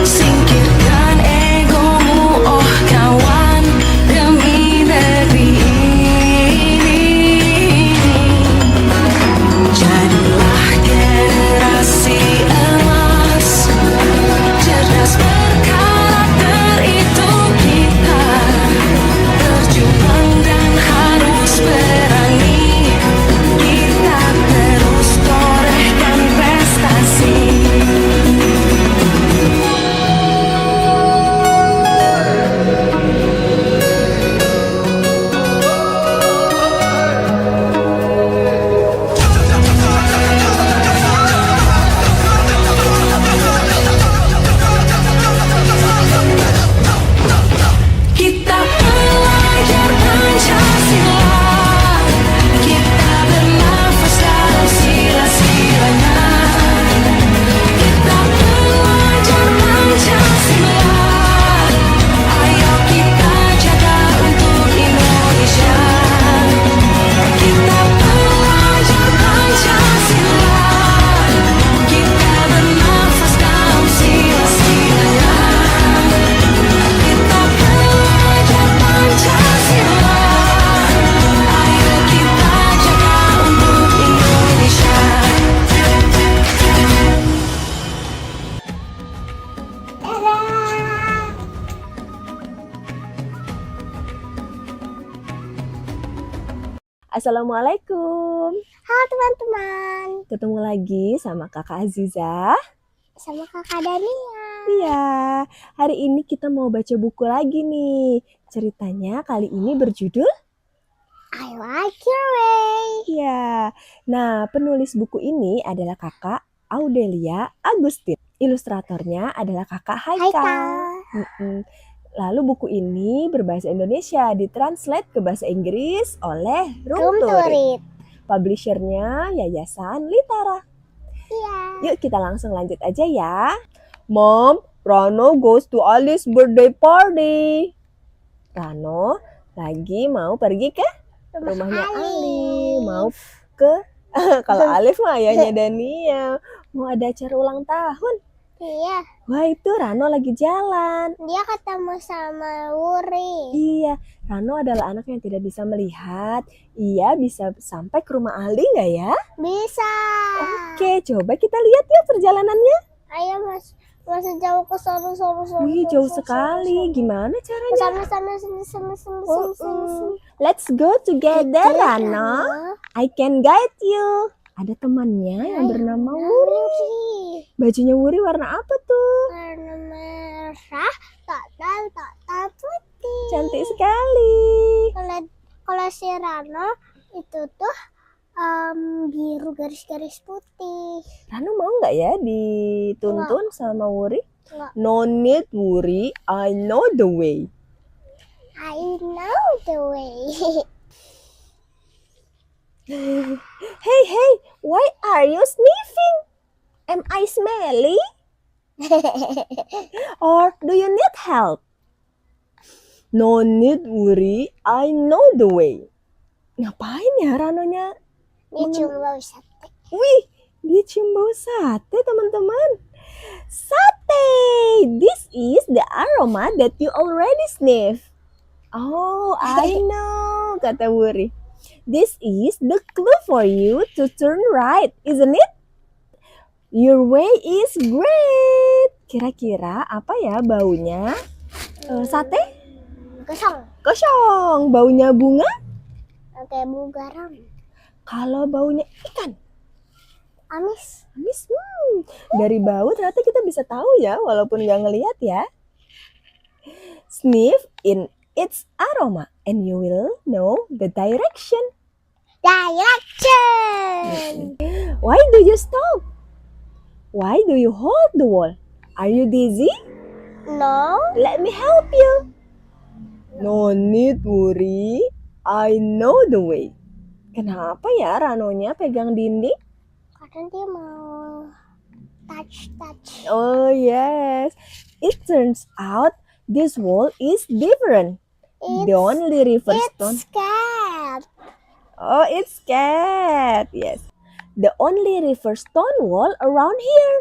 Singkirkan egomu, oh kawan, demi negeri ini. Jadilah generasi emas, cerdas berkarakter itu kita. Berjuang dan harus berani, kita terus torehkan prestasi. Kita belajar Pancasila, kita bernafas dalam sila-silanya. Kita belajar Pancasila, ayo kita jaga untuk Indonesia. Kita belajar Pancasila, kita bernafas dalam sila-silanya. Kita belajar Pancasila, ayo kita jaga untuk Indonesia. Assalamualaikum. Halo teman-teman, Ketemu lagi sama Kakak Aziza. sama kakak Dania. Iya, hari ini kita mau baca buku lagi nih. Ceritanya kali ini berjudul I like your way. Iya. Nah, penulis buku ini adalah Kakak Audelia Agustin. Ilustratornya adalah Kakak Haikal. Haikal. Mm-mm. Lalu buku ini berbahasa Indonesia, ditranslate ke bahasa Inggris oleh Room Room to to Read. read. Publishernya Yayasan Litara. Iya. Yuk kita langsung lanjut aja ya. Mom, Rano goes to Alice's birthday party. Rano lagi mau pergi ke rumahnya Ali. Mau ke kalau Alif mah ayahnya Dania. Mau ada acara ulang tahun. Iya. Wah itu Rano lagi jalan. Dia ketemu sama Wuri. Iya, Rano adalah anak yang tidak bisa melihat. Ia bisa sampai ke rumah Ali nggak ya? Bisa. Oke, coba kita lihat ya perjalanannya. Ayo masih jauh ke sana. Wih, jauh sekali. Gimana caranya? Sana. Let's go together, Rano. I can guide you. Ada temannya yang bernama Wuri. Bajunya Wuri warna apa tuh? Warna merah, total putih. Cantik sekali. Kalau si Rano itu tuh biru garis-garis putih. Rano mau nggak ya dituntun sama Wuri? Nggak. No need Wuri, I know the way. I know the way. Hey, why are you sniffing? Am I smelly? Or do you need help? No need Wuri, I know the way. Ngapain ya Ranonya? Dia cuma bau sate. Wih, dia cium bau sate teman-teman. Sate! This is the aroma that you already sniff. Oh, I know, kata Wuri. This is the clue for you to turn right, isn't it? Your way is great. Kira-kira apa ya baunya? Sate? Kosong. Baunya bunga? Kayak bau garam. Kalau baunya ikan? Amis. Dari bau ternyata kita bisa tahu ya, walaupun nggak ngelihat ya. Sniff in its aroma and you will know the direction. Why do you stop? Why do you hold the wall? Are you dizzy? No. Let me help you. No need Wuri, I know the way. Kenapa ya Ranonya pegang dinding? Karena dia mau touch. Oh yes, it turns out this wall is different. The only river stone. It's cat. Oh, it's cat. Yes. The only river stone wall around here.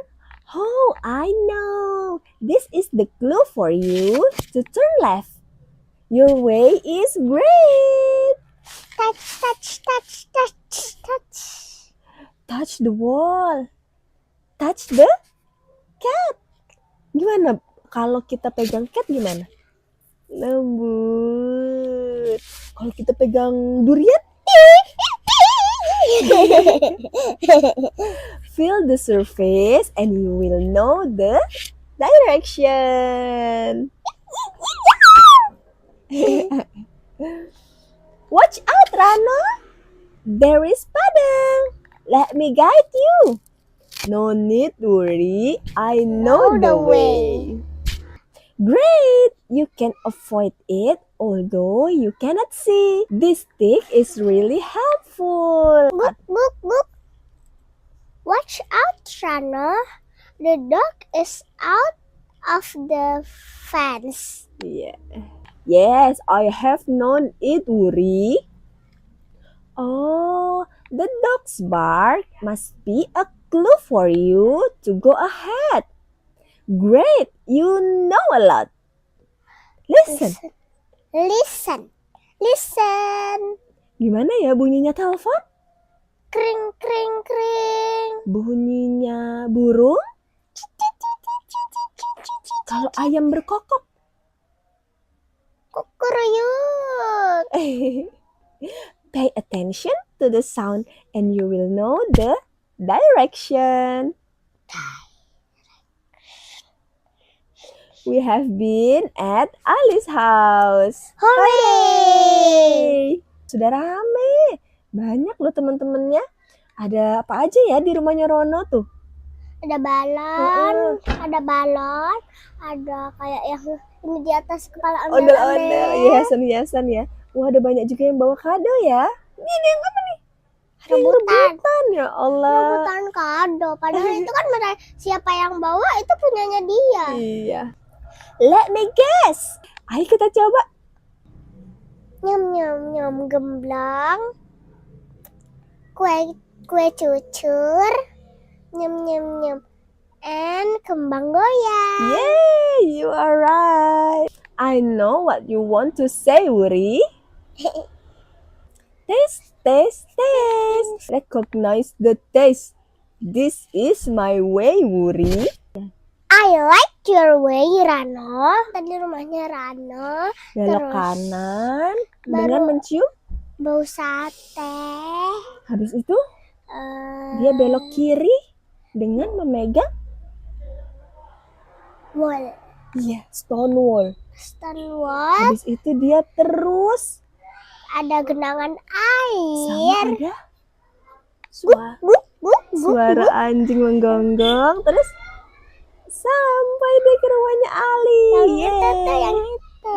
Oh, I know. This is the clue for you to turn left. Your way is great. Touch. Touch the wall. Touch the cat. Gimana kalau kita pegang cat gimana? Lembut. Kalau kita pegang durian? Feel the surface and you will know the direction. Watch out, Rano. There is Padang. Let me guide you. No need worry, I know the way. Great! You can avoid it although you cannot see. This stick is really helpful. Book. Watch out, Rano. The dog is out of the fence. Yeah. Yes, I have known it, Wuri. Oh, the dog's bark must be a clue for you to go ahead. Great, you know a lot. Listen. Gimana ya bunyinya telepon? Kring. Bunyinya burung? Kalau ayam berkokok? Kukuruyuk. Pay attention to the sound and you will know the direction. We have been at Ali's house. Hooray! Sudah rame. Banyak loh teman-temannya. Ada apa aja ya di rumahnya Rono tuh? Ada balon, ada kayak ini di atas kepala Ondel-ondel, hiasan-hiasan ya. Wah, ada banyak juga yang bawa kado ya. Ini yang apa nih? Ada yang rebutan ya Allah. Rebutan kado. Padahal itu kan siapa yang bawa itu punyanya dia. Iya. Let me guess. Ayo kita coba. Nyam nyam nyam gemblang. Kue cucur. Nyam nyam nyam. And kembang goyang. Yay, you are right. I know what you want to say, Wuri. Taste, taste, taste. Recognize the taste. This is my way, Wuri. I like your way, Rano. Tadi rumahnya Rano. Belok Terus kanan baru- dengan mencium. Bau sate. Habis itu dia belok kiri dengan memegang Wall. iya, stone wall. Stonewall. Habis itu dia terus Ada genangan sama air. ada suara anjing menggonggong. Terus sampai deh ke rumahnya Ali. Yang itu tuh, yang itu.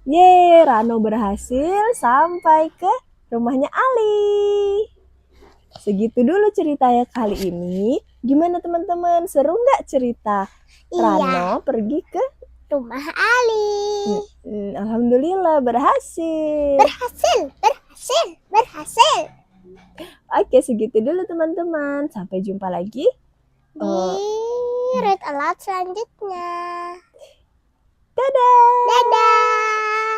Yeay, Rano berhasil sampai ke rumahnya Ali. Segitu dulu ceritanya kali ini. Gimana teman-teman? Seru nggak cerita Iya. Rano pergi ke Rumah Ali. Alhamdulillah berhasil. Berhasil. Oke, segitu dulu teman-teman. Sampai jumpa lagi. Di Read Aloud selanjutnya. Dadah. Dadah.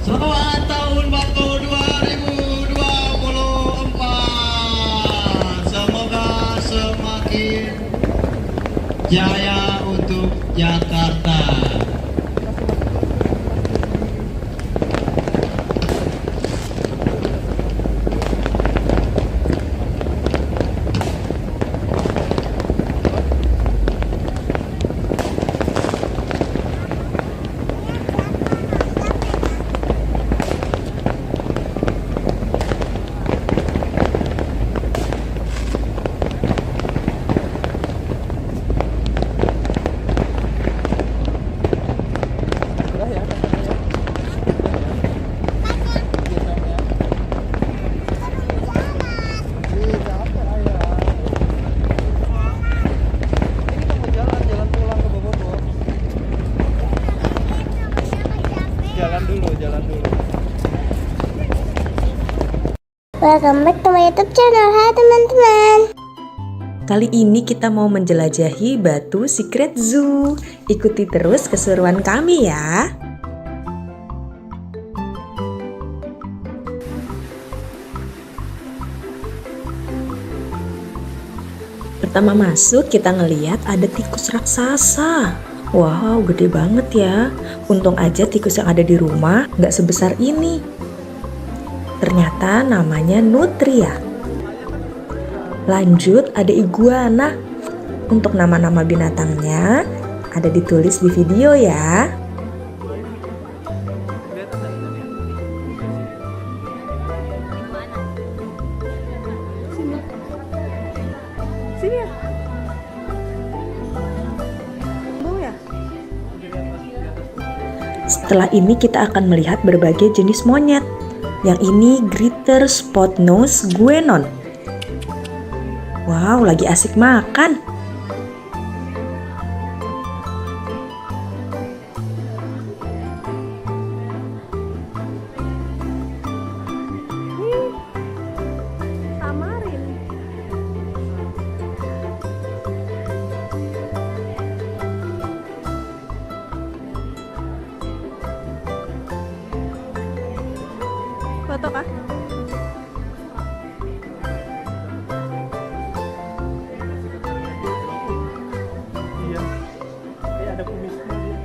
Selamat tahun baru 2024. Semoga semakin jaya untuk Jakarta. Jalan dulu. Welcome back to my YouTube channel. Hai teman-teman. Kali ini kita mau menjelajahi Batu Secret Zoo. Ikuti terus keseruan kami ya. Pertama masuk kita ngeliat ada tikus raksasa. Wow, gede banget ya. Untung aja tikus yang ada di rumah nggak sebesar ini. Ternyata namanya nutria. Lanjut ada iguana. Untuk nama-nama binatangnya ada ditulis di video ya. Sini ya. Setelah ini kita akan melihat berbagai jenis monyet. Yang ini Greater Spot Nose Guenon. Wow, lagi asik makan. Foto kah? Iya. Ada kumisnya dia.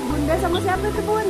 Bunda sama siapa itu, Bun?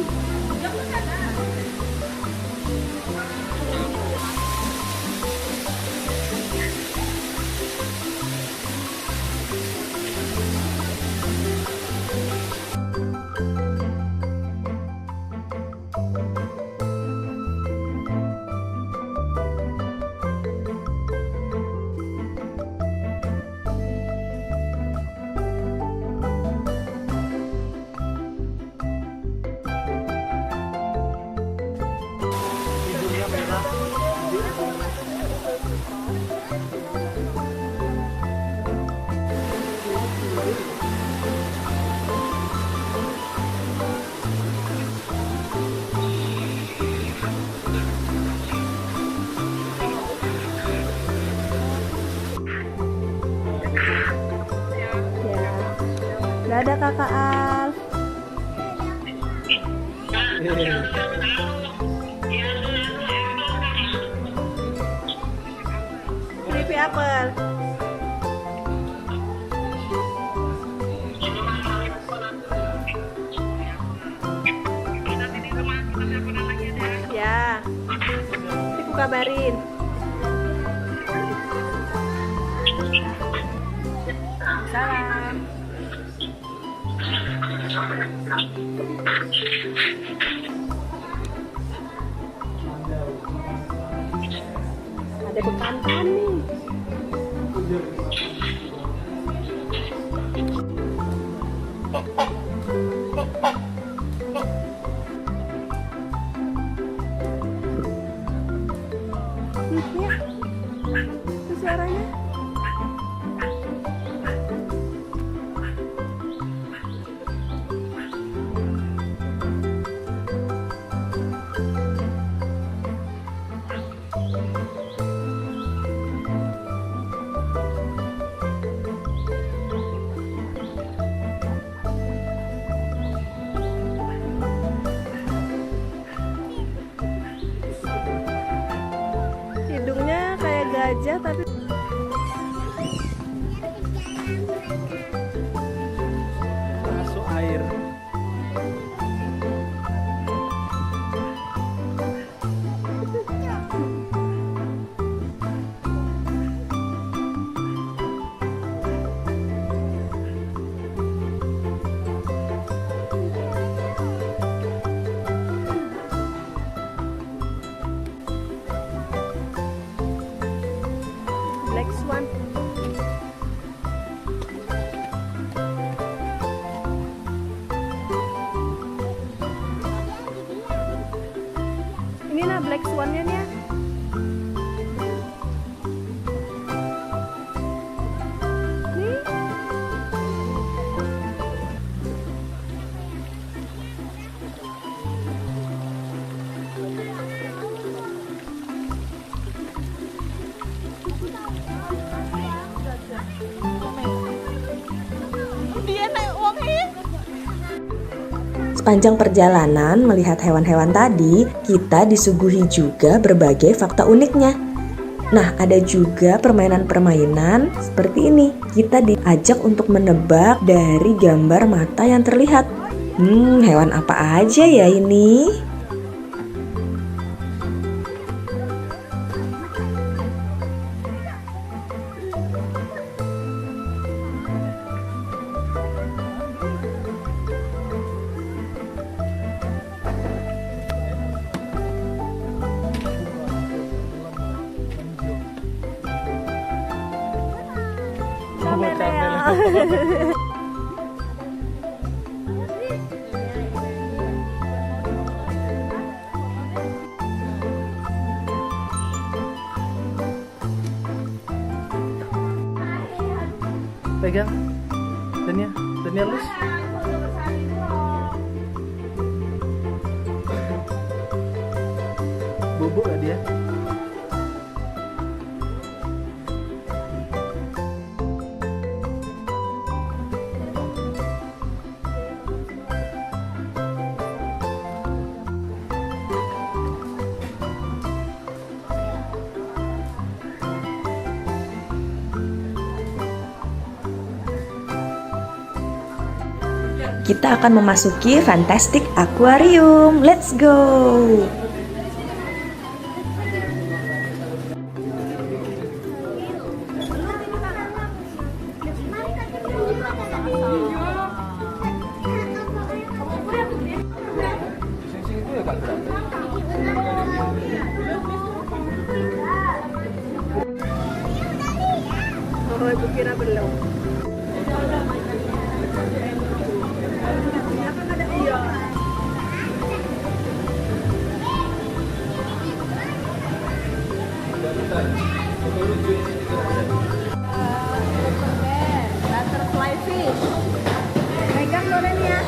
Dadah Kakak Al. Creepy apple. Ya, nanti aku kabarin. Salam. ada bekantan nih. Ya, itu suaranya. Hidungnya kayak gajah tapi Masuk air. black swan. Ini nah black swan-nya nih. Nih. Dia naik uangnya. Sepanjang perjalanan melihat hewan-hewan tadi, kita disuguhi juga berbagai fakta uniknya. Nah, ada juga permainan-permainan seperti ini. Kita diajak untuk menebak dari gambar mata yang terlihat. Hewan apa aja ya ini? Pegang. Dania lus. Bubuk gak dia? Kita akan memasuki Fantastic Aquarium. Let's go! Oh, ibu kira belum. Butterfly fish. Pegang Doren ya.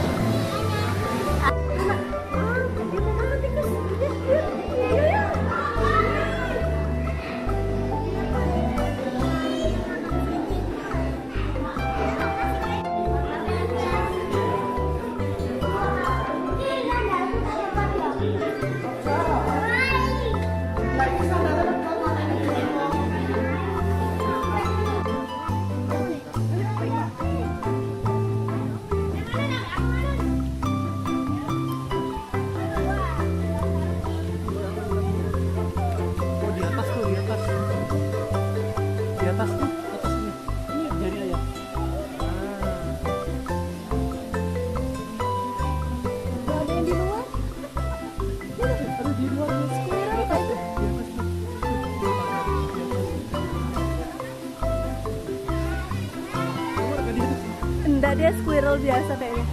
dia squirrel biasa kayaknya.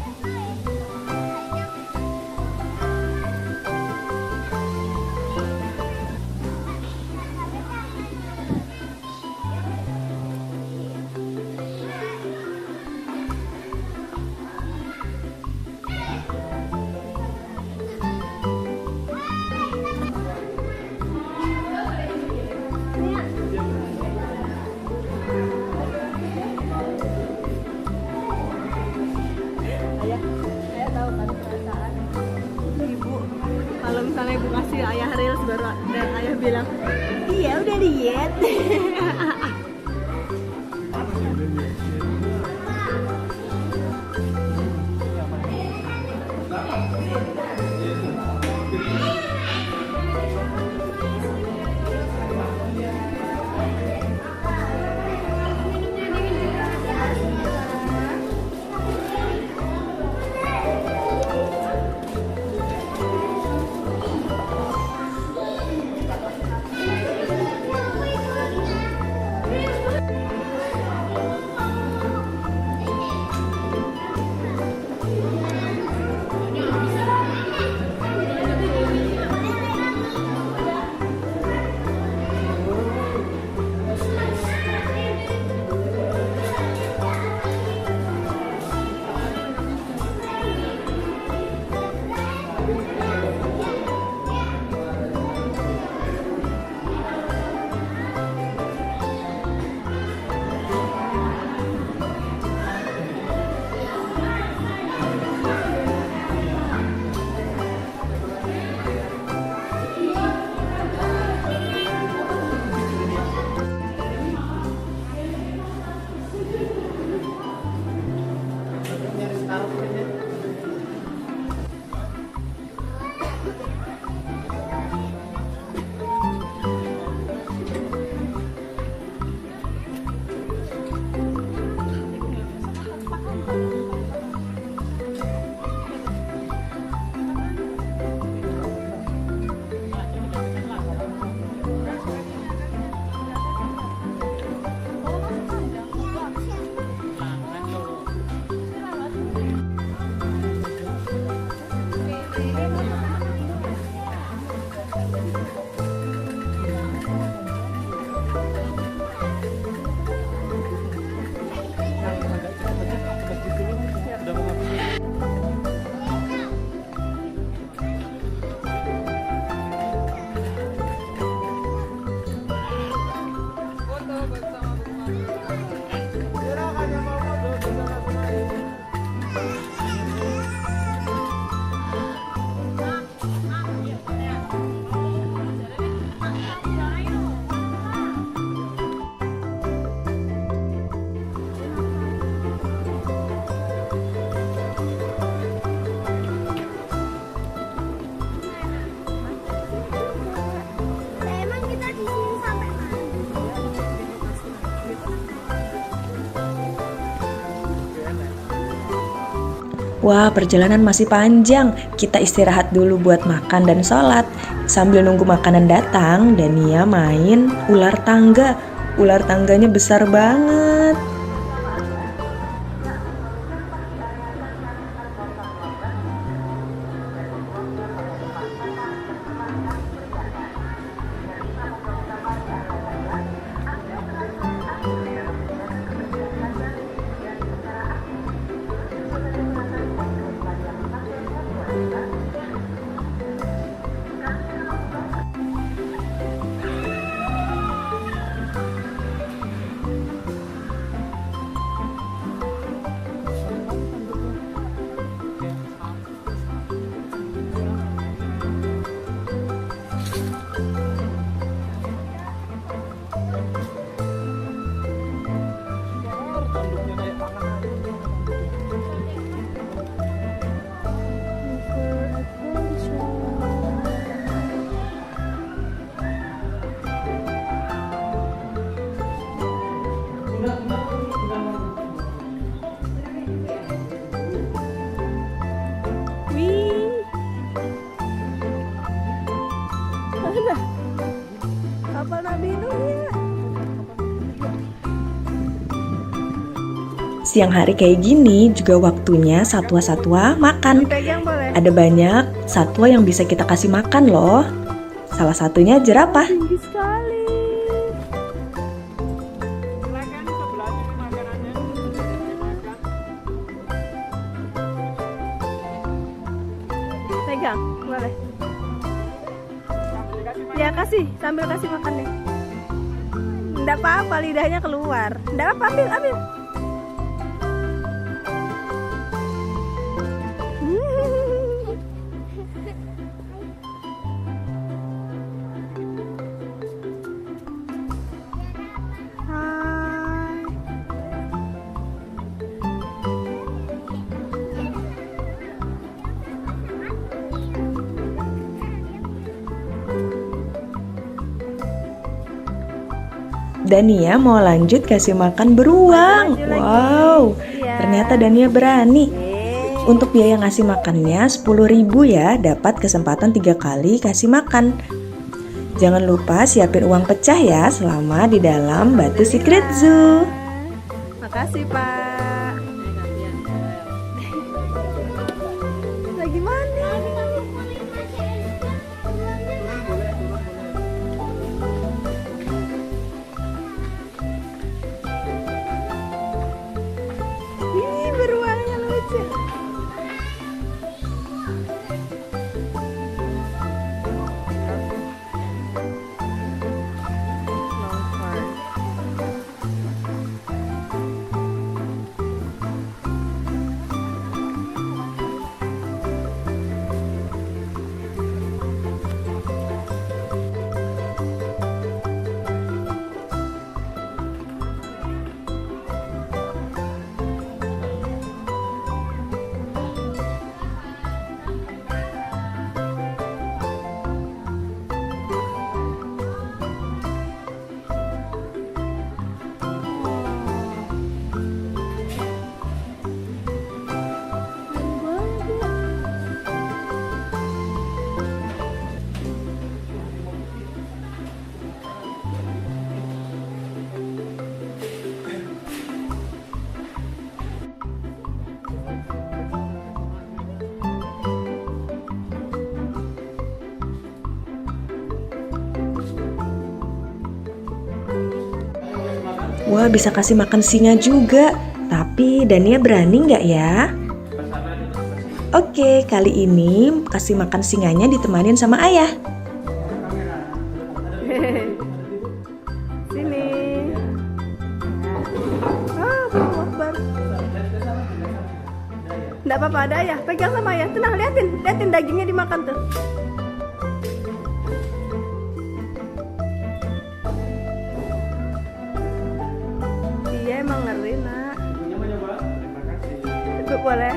Ayah tahu kan perasaan ibu kalau misalnya ibu kasih ayah reels baru ayah bilang iya udah diet. Wah, perjalanan masih panjang. Kita istirahat dulu buat makan dan sholat. Sambil nunggu makanan datang, Dania main ular tangga. Ular tangganya besar banget. siang hari kayak gini juga waktunya satwa-satwa makan. Ada banyak satwa yang bisa kita kasih makan loh. Salah satunya jerapah. Pegang, boleh. Ya kasih, sambil kasih makan deh. Nggak apa-apa, lidahnya keluar. Nggak apa, ambil. Dania mau lanjut kasih makan beruang. Wow, ternyata Dania berani. Untuk biaya ngasih makannya 10.000 ya, dapat kesempatan 3 kali kasih makan. Jangan lupa siapin uang pecah ya selama di dalam Batu Secret Zoo. Makasih Pak. Lagi mana? Ih, beruangnya lucu. Wah, bisa kasih makan singa juga. Tapi Dania berani nggak ya? Oke, kali ini kasih makan singanya ditemanin sama ayah. Sini. Allahu Akbar. Nggak apa-apa, ada ayah. Pegang sama ayah. Tenang, liatin dagingnya dimakan tuh. Iya emang ngeri nak. Ibu boleh?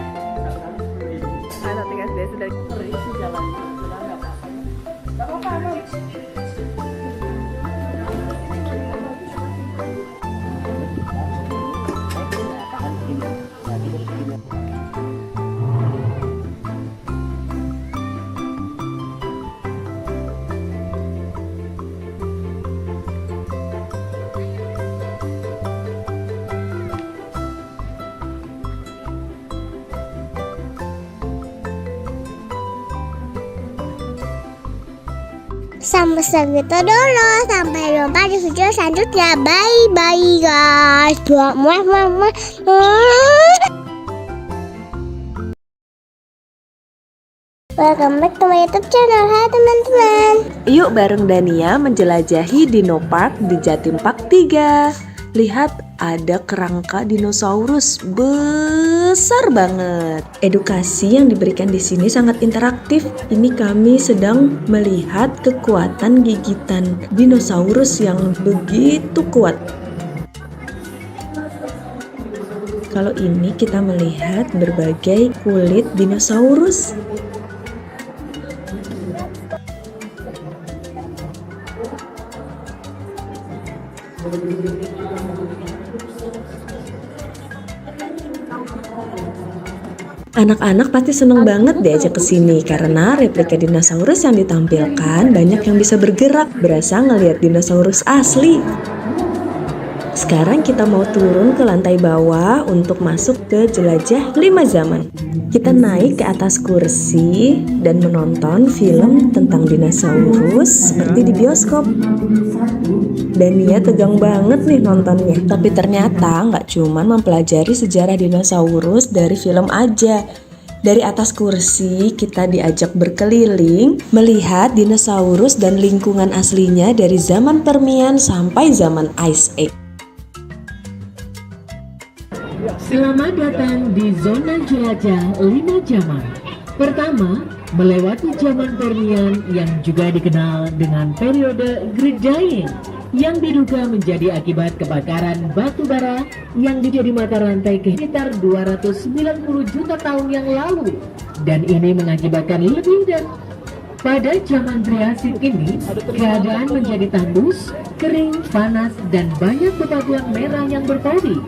Ada tinggal dia sudah ngeri sih jalannya. Nggak apa-apa. Sampai segitu dulu. Sampai jumpa di video selanjutnya. Bye guys. Welcome back to my YouTube channel. Hai teman-teman. Yuk bareng Dania menjelajahi Dino Park di Jatim Park 3. Lihat, ada kerangka dinosaurus besar banget. Edukasi yang diberikan di sini sangat interaktif. Ini kami sedang melihat kekuatan gigitan dinosaurus yang begitu kuat. Kalau ini kita melihat berbagai kulit dinosaurus. Anak-anak pasti seneng banget diajak ke sini karena replika dinosaurus yang ditampilkan banyak yang bisa bergerak, berasa ngelihat dinosaurus asli. Sekarang kita mau turun ke lantai bawah untuk masuk ke jelajah 5 zaman. Kita naik ke atas kursi dan menonton film tentang dinosaurus seperti di bioskop. Dania tegang banget nih nontonnya. Tapi ternyata nggak cuman mempelajari sejarah dinosaurus dari film aja. Dari atas kursi, kita diajak berkeliling, melihat dinosaurus dan lingkungan aslinya dari zaman Permian sampai zaman Ice Age. Selamat datang di zona jelajah 5 zaman. Pertama, melewati zaman Permian yang juga dikenal dengan periode Great Dying, yang diduga menjadi akibat kebakaran batu bara yang menjadi mata rantai ke sekitar 290 juta tahun yang lalu, dan ini mengakibatkan lebih dari pada zaman Triasik ini, keadaan menjadi tandus, kering, panas, dan banyak bebatuan merah yang berpori.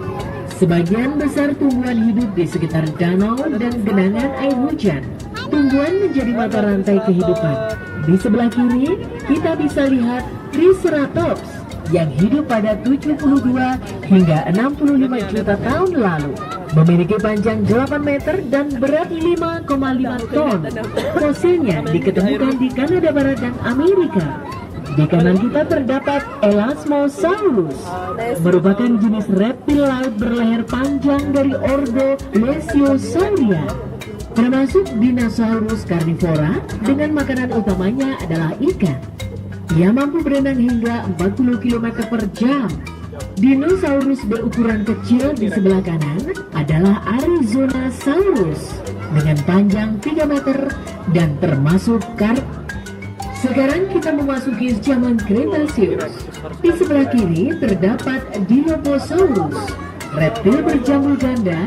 Sebagian besar tumbuhan hidup di sekitar danau dan genangan air hujan. Tumbuhan menjadi mata rantai kehidupan. Di sebelah kiri, kita bisa lihat Triceratops yang hidup pada 72 hingga 65 juta tahun lalu. Memiliki panjang 8 meter dan berat 5,5 ton. Fosilnya diketemukan di Kanada Barat dan Amerika. Di kanan kita terdapat Elasmosaurus, merupakan jenis reptil laut berleher panjang dari ordo Plesiosauria, termasuk dinosaurus karnivora dengan makanan utamanya adalah ikan. Ia mampu berenang hingga 40 km per jam. Dinosaurus berukuran kecil di sebelah kanan adalah Arizonasaurus dengan panjang 3 meter dan termasuk Sekarang kita memasuki zaman Cretaceous. Di sebelah kiri terdapat Dilophosaurus, reptil berjambul ganda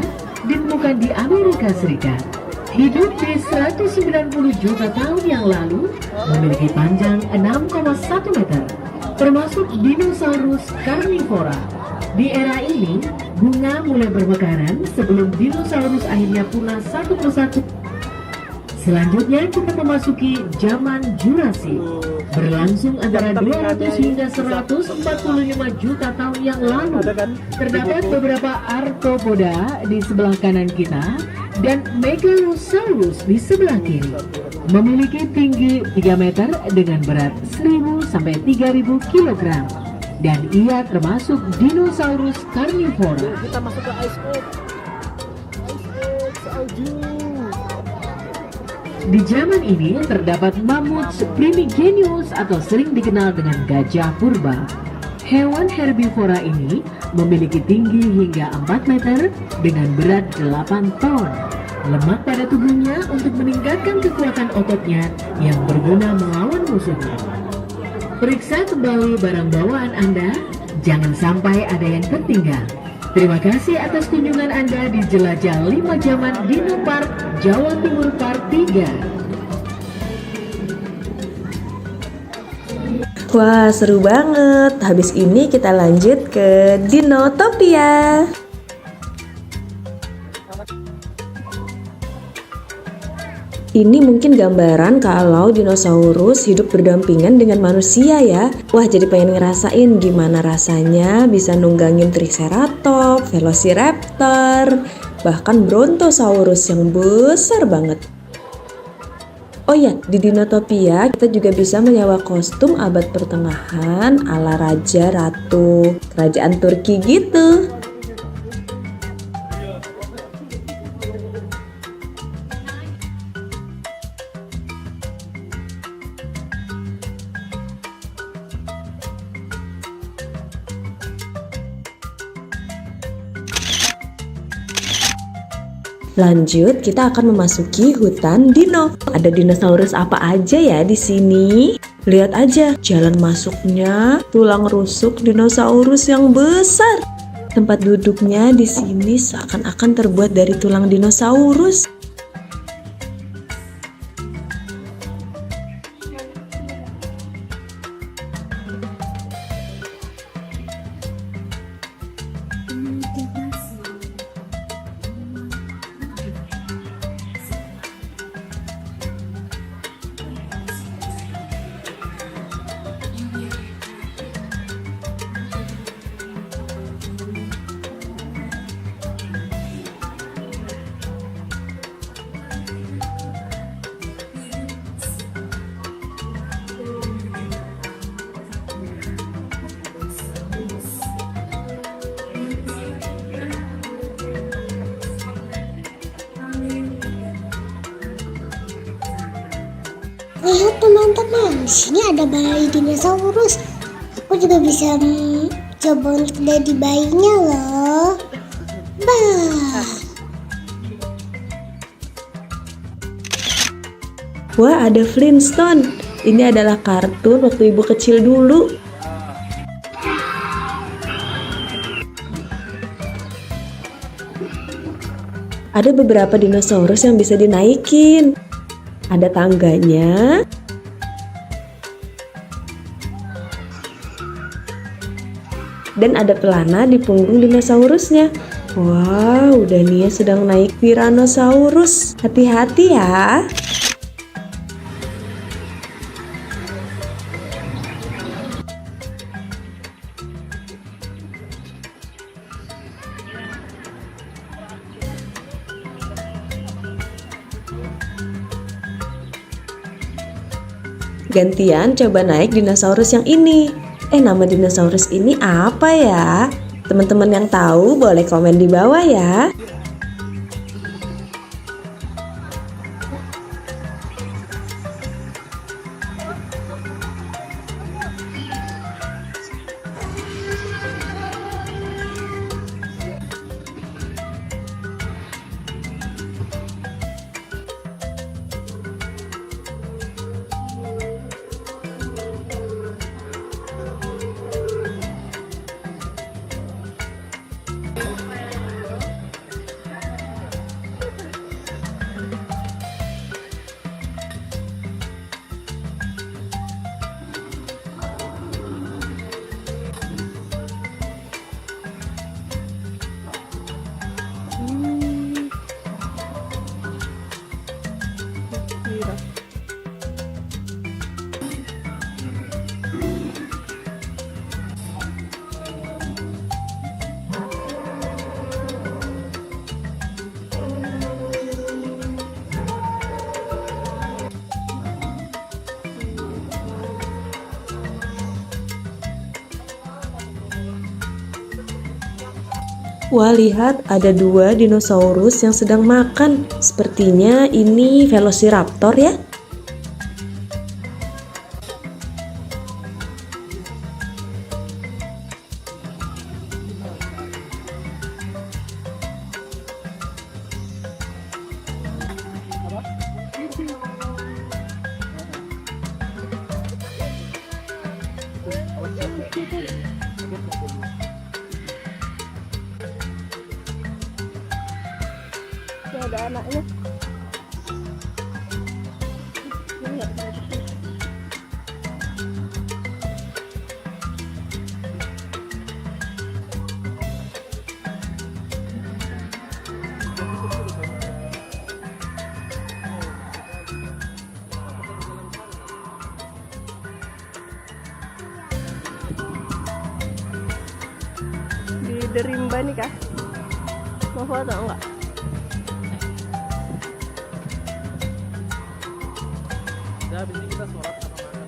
ditemukan di Amerika Serikat. Hidup di 190 juta tahun yang lalu, memiliki panjang 6,1 meter, termasuk dinosaurus karnivora. Di era ini, bunga mulai bermekaran sebelum dinosaurus akhirnya punah satu persatu. Selanjutnya kita memasuki zaman Jurassic, berlangsung antara 200 hingga 145 juta tahun yang lalu. Terdapat beberapa arthropoda di sebelah kanan kita dan Megalosaurus di sebelah kiri. Memiliki tinggi 3 meter dengan berat 1000 sampai 3000 kg. Dan ia termasuk dinosaurus karnivora. Kita masuk ke Ice Age. Di zaman ini terdapat mamut primigenius atau sering dikenal dengan gajah purba. Hewan herbivora ini memiliki tinggi hingga 4 meter dengan berat 8 ton. Lemak pada tubuhnya untuk meningkatkan kekuatan ototnya yang berguna melawan musuhnya. Periksa kembali barang bawaan Anda, jangan sampai ada yang tertinggal. Terima kasih atas kunjungan Anda di Jelajah 5 Zaman Dino Park, Jawa Timur Part 3. Wah, seru banget. Habis ini kita lanjut ke Dinotopia. Ini mungkin gambaran kalau dinosaurus hidup berdampingan dengan manusia ya. Wah, jadi pengen ngerasain gimana rasanya bisa nunggangin Triceratops, Velociraptor, bahkan Brontosaurus yang besar banget. Oh ya, di Dinotopia kita juga bisa menyewa kostum abad pertengahan ala raja ratu kerajaan Turki gitu. Lanjut, kita akan memasuki hutan dino. Ada dinosaurus apa aja ya di sini? Lihat aja jalan masuknya, tulang rusuk dinosaurus yang besar. Tempat duduknya di sini seakan-akan terbuat dari tulang dinosaurus. Lihat teman-teman, di sini ada bayi dinosaurus. Aku juga bisa coba untuk jadi bayinya loh. Bah. Wah, ada Flintstone. Ini adalah kartun waktu ibu kecil dulu. Ada beberapa dinosaurus yang bisa dinaikin. Ada tangganya. Dan ada pelana di punggung dinosaurusnya. Wow, Dania sedang naik Tyrannosaurus. Hati-hati ya. Gantian coba naik dinosaurus yang ini. Nama dinosaurus ini apa ya? Teman-teman yang tahu boleh komen di bawah ya. Wah, lihat ada 2 dinosaurus yang sedang makan. Sepertinya ini Velociraptor ya. Ada anaknya. Di Derimba nih kah? Mau foto enggak? Habis ini kita sholat sama makan.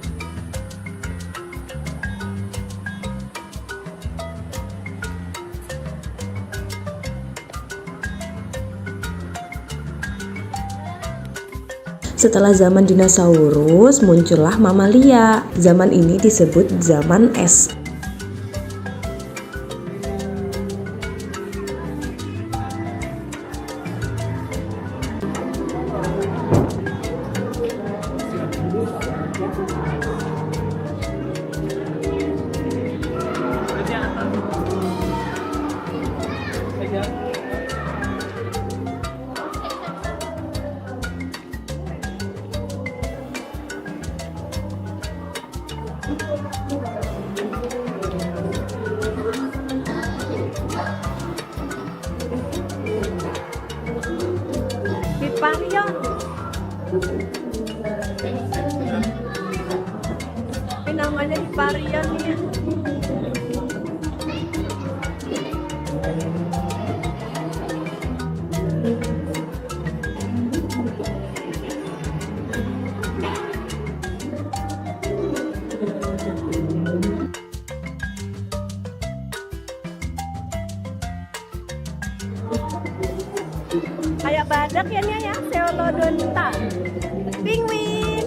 Setelah zaman dinosaurus, muncullah mamalia. Zaman ini disebut zaman es. Hipparion. Ini namanya Hipparion nih. Kayak badak ya Nia ya, Pseudodonta. Penguin.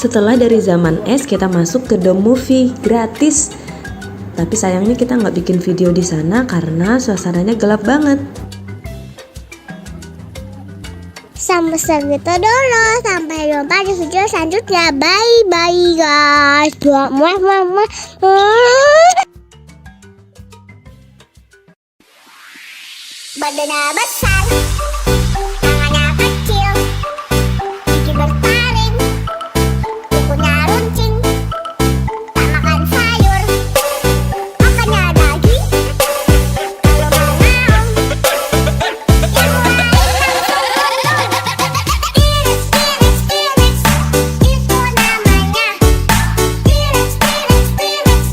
Setelah dari zaman es, kita masuk ke The Movie gratis. Tapi sayangnya kita nggak bikin video di sana karena suasananya gelap banget. Sampai segitu dulu. Sampai jumpa di video selanjutnya. Bye bye guys. Badannya besar, tangannya kecil, gigi bertaring, kukunya runcing, tak makan sayur, makannya daging. Kalau mau yang lain T-Rex, T-Rex, T-Rex, itu namanya. T-Rex, T-Rex, T-Rex,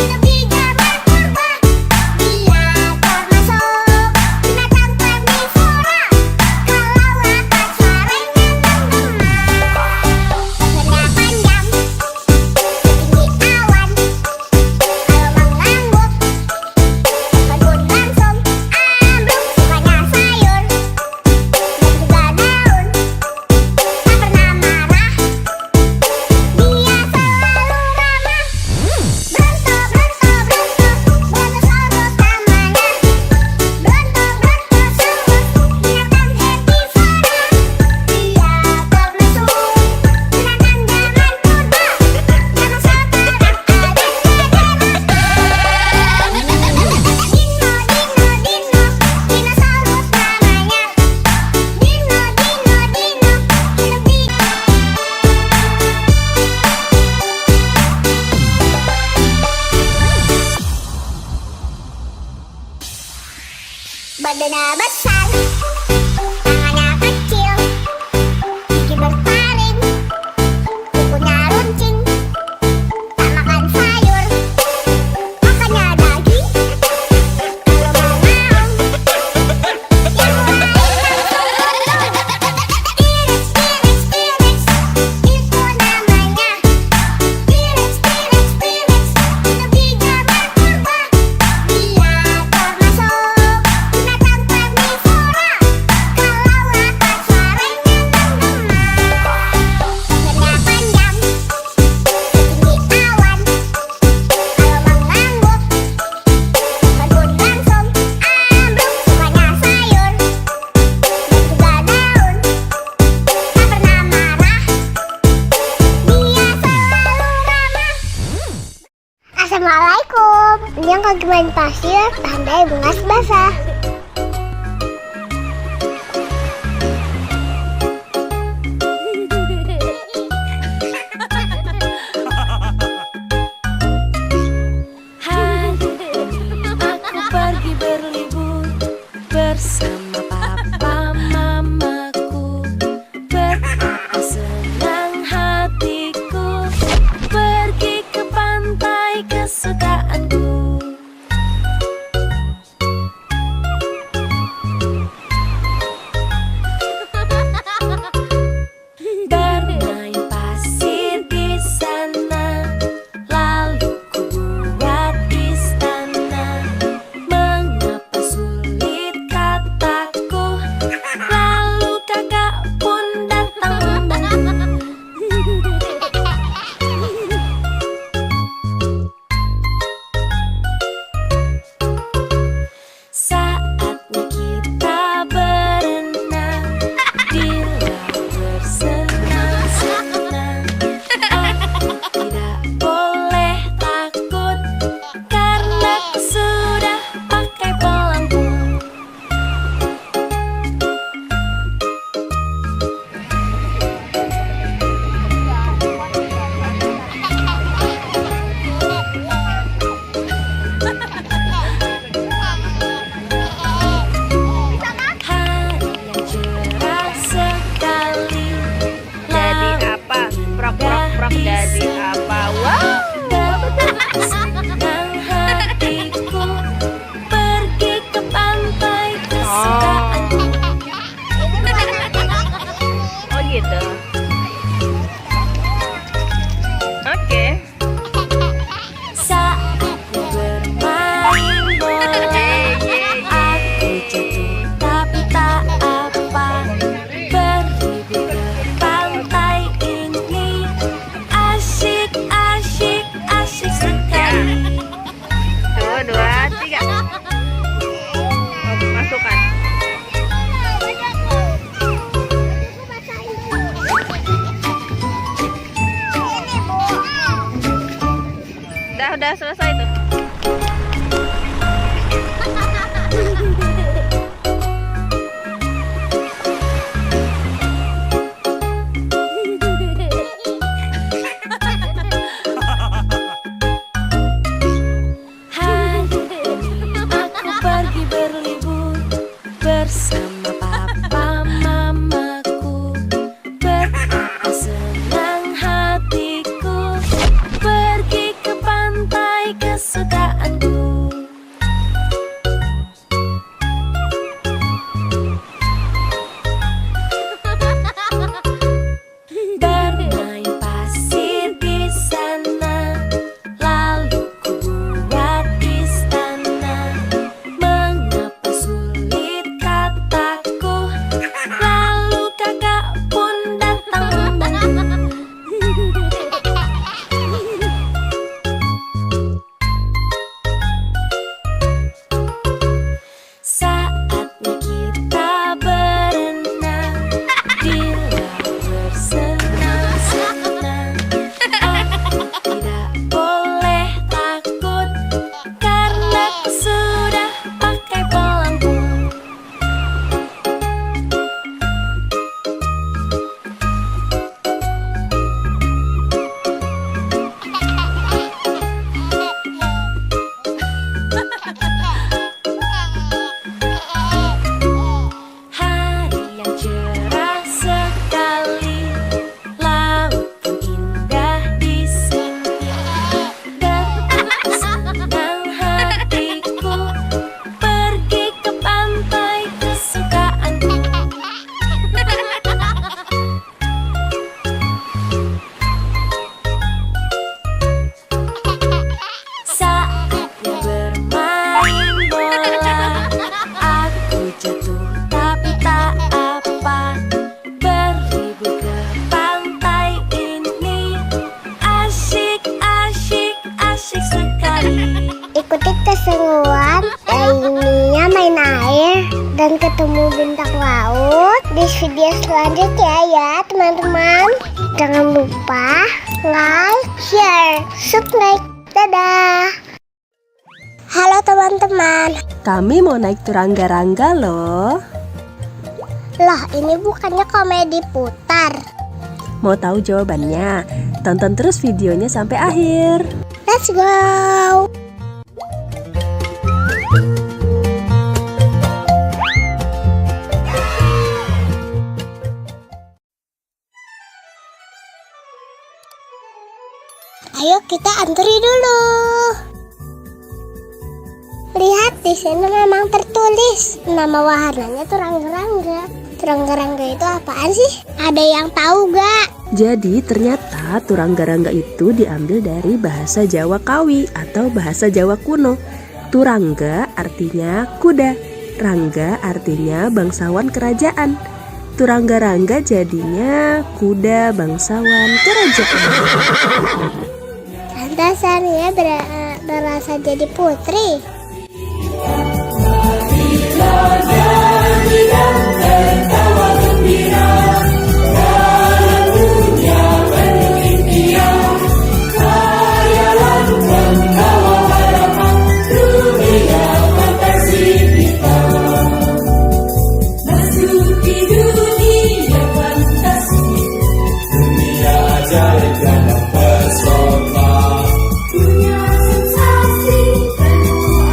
lebih gambar purba. Dia termasuk binatang karnivora. Kalau lakat suaranya menggema. Lehernya panjang, setinggi awan. Kalau mengangguk, kebun langsung ambruk. Sukanya sayur dan juga daun. Tak pernah marah, dia selalu ramah. Bronto, Bronto, Bronto, Brontosaurus namanya. Bronto, Brontosaurus, binatang herbivora. Dia termasuk binatang zaman purba. Yang sekarang ada di Dinosaurus namanya. Dino, badannya besar, tangannya kecil, gigi bertaring, kukunya runcing, tak makan sayur, makannya daging. Kalau mau yang lain T-Rex, T-Rex, T-Rex, itu namanya. T-Rex, T-Rex, T-Rex, lebih gambar purba. Dia termasuk binatang karnivora. Kalau lakat suaranya menggema. Lehernya panjang, setinggi awan. Kalau mengangguk, kebun langsung ambruk. Sukanya sayur dan juga daun. Tak pernah marah, dia selalu ramah. Assalamualaikum. Ini yang kaki main pasir, pandai bunga basah. Hai, aku pergi berlibur bersama papa mamaku. Betapa senang hatiku pergi ke pantai kesukaanku. Bermain pasir di sana, lalu ku buat istana. Mengapa sulit kata udah selesai tuh. Aku pergi berlibur bersama papa mamaku. Betapa senang hatiku pergi ke pantai kesukaanku. Bermain pasir di sana, lalu ku buat istana. Mengapa sulit kataku, lalu kakak pun datang membantu. Saatnya kita berenang di laut bersenang-senang. Aku tidak boleh takut karena aku sudah pakai pelampung. Hari yang cerah sekali, laut pun indah di sini. Betapa senang hatiku pergi ke pantai kesukaanku. Saatnya bermain bola, aku jatuh tapi tak apa. Berlibur ke pantai ini asyik, asyik, asyik sekali. Ikuti keseruan lainnya main air dan ketemu bintang laut di video selanjutnya ya teman-teman. Jangan lupa like, share, subscribe. Dadah. Halo teman-teman. Kami mau naik turangga-rangga loh. Loh, ini bukannya komedi putar. Mau tahu jawabannya? Tonton terus videonya sampai akhir. Let's go. Ayo kita antri dulu. Lihat di sini memang tertulis nama wahananya turangga-rangga. Turangga-rangga itu apaan sih? Ada yang tahu gak? Jadi ternyata turangga-rangga itu diambil dari bahasa Jawa Kawi atau bahasa Jawa kuno. Turangga artinya kuda, rangga artinya bangsawan kerajaan. Turangga-rangga jadinya kuda bangsawan kerajaan. Pantasan ya berasa jadi putri. Punya sensasi penuh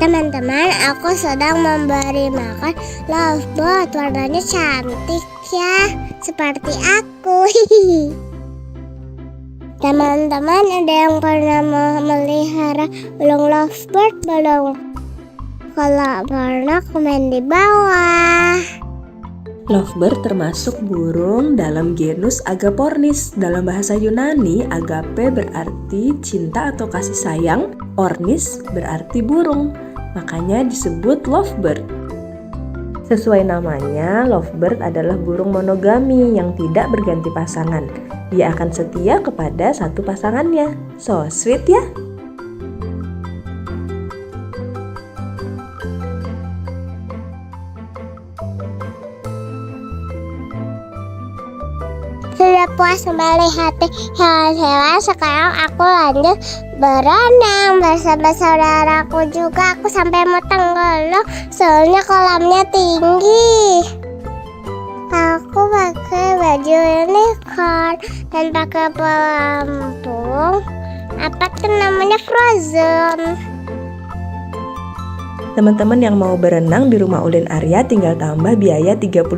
Teman-teman, aku sedang memberi makan lovebird. Warnanya cantik ya, seperti aku. Teman-teman, ada yang pernah memelihara burung lovebird belum? Kalau pernah, komen di bawah. Lovebird termasuk burung dalam genus Agapornis. Dalam bahasa Yunani, agape berarti cinta atau kasih sayang, ornis berarti burung. Makanya disebut lovebird. Sesuai namanya, lovebird adalah burung monogami yang tidak berganti pasangan. Dia akan setia kepada satu pasangannya. So sweet ya. Sudah puas melihat hewan-hewan, sekarang aku lanjut berenang bersama saudaraku juga. Aku sampai mau tenggelam soalnya kolamnya tinggi. Aku pakai baju unicorn dan pakai pelampung. Apa tuh namanya, Frozen. Teman-teman yang mau berenang di rumah Ulin Arya tinggal tambah biaya 30.000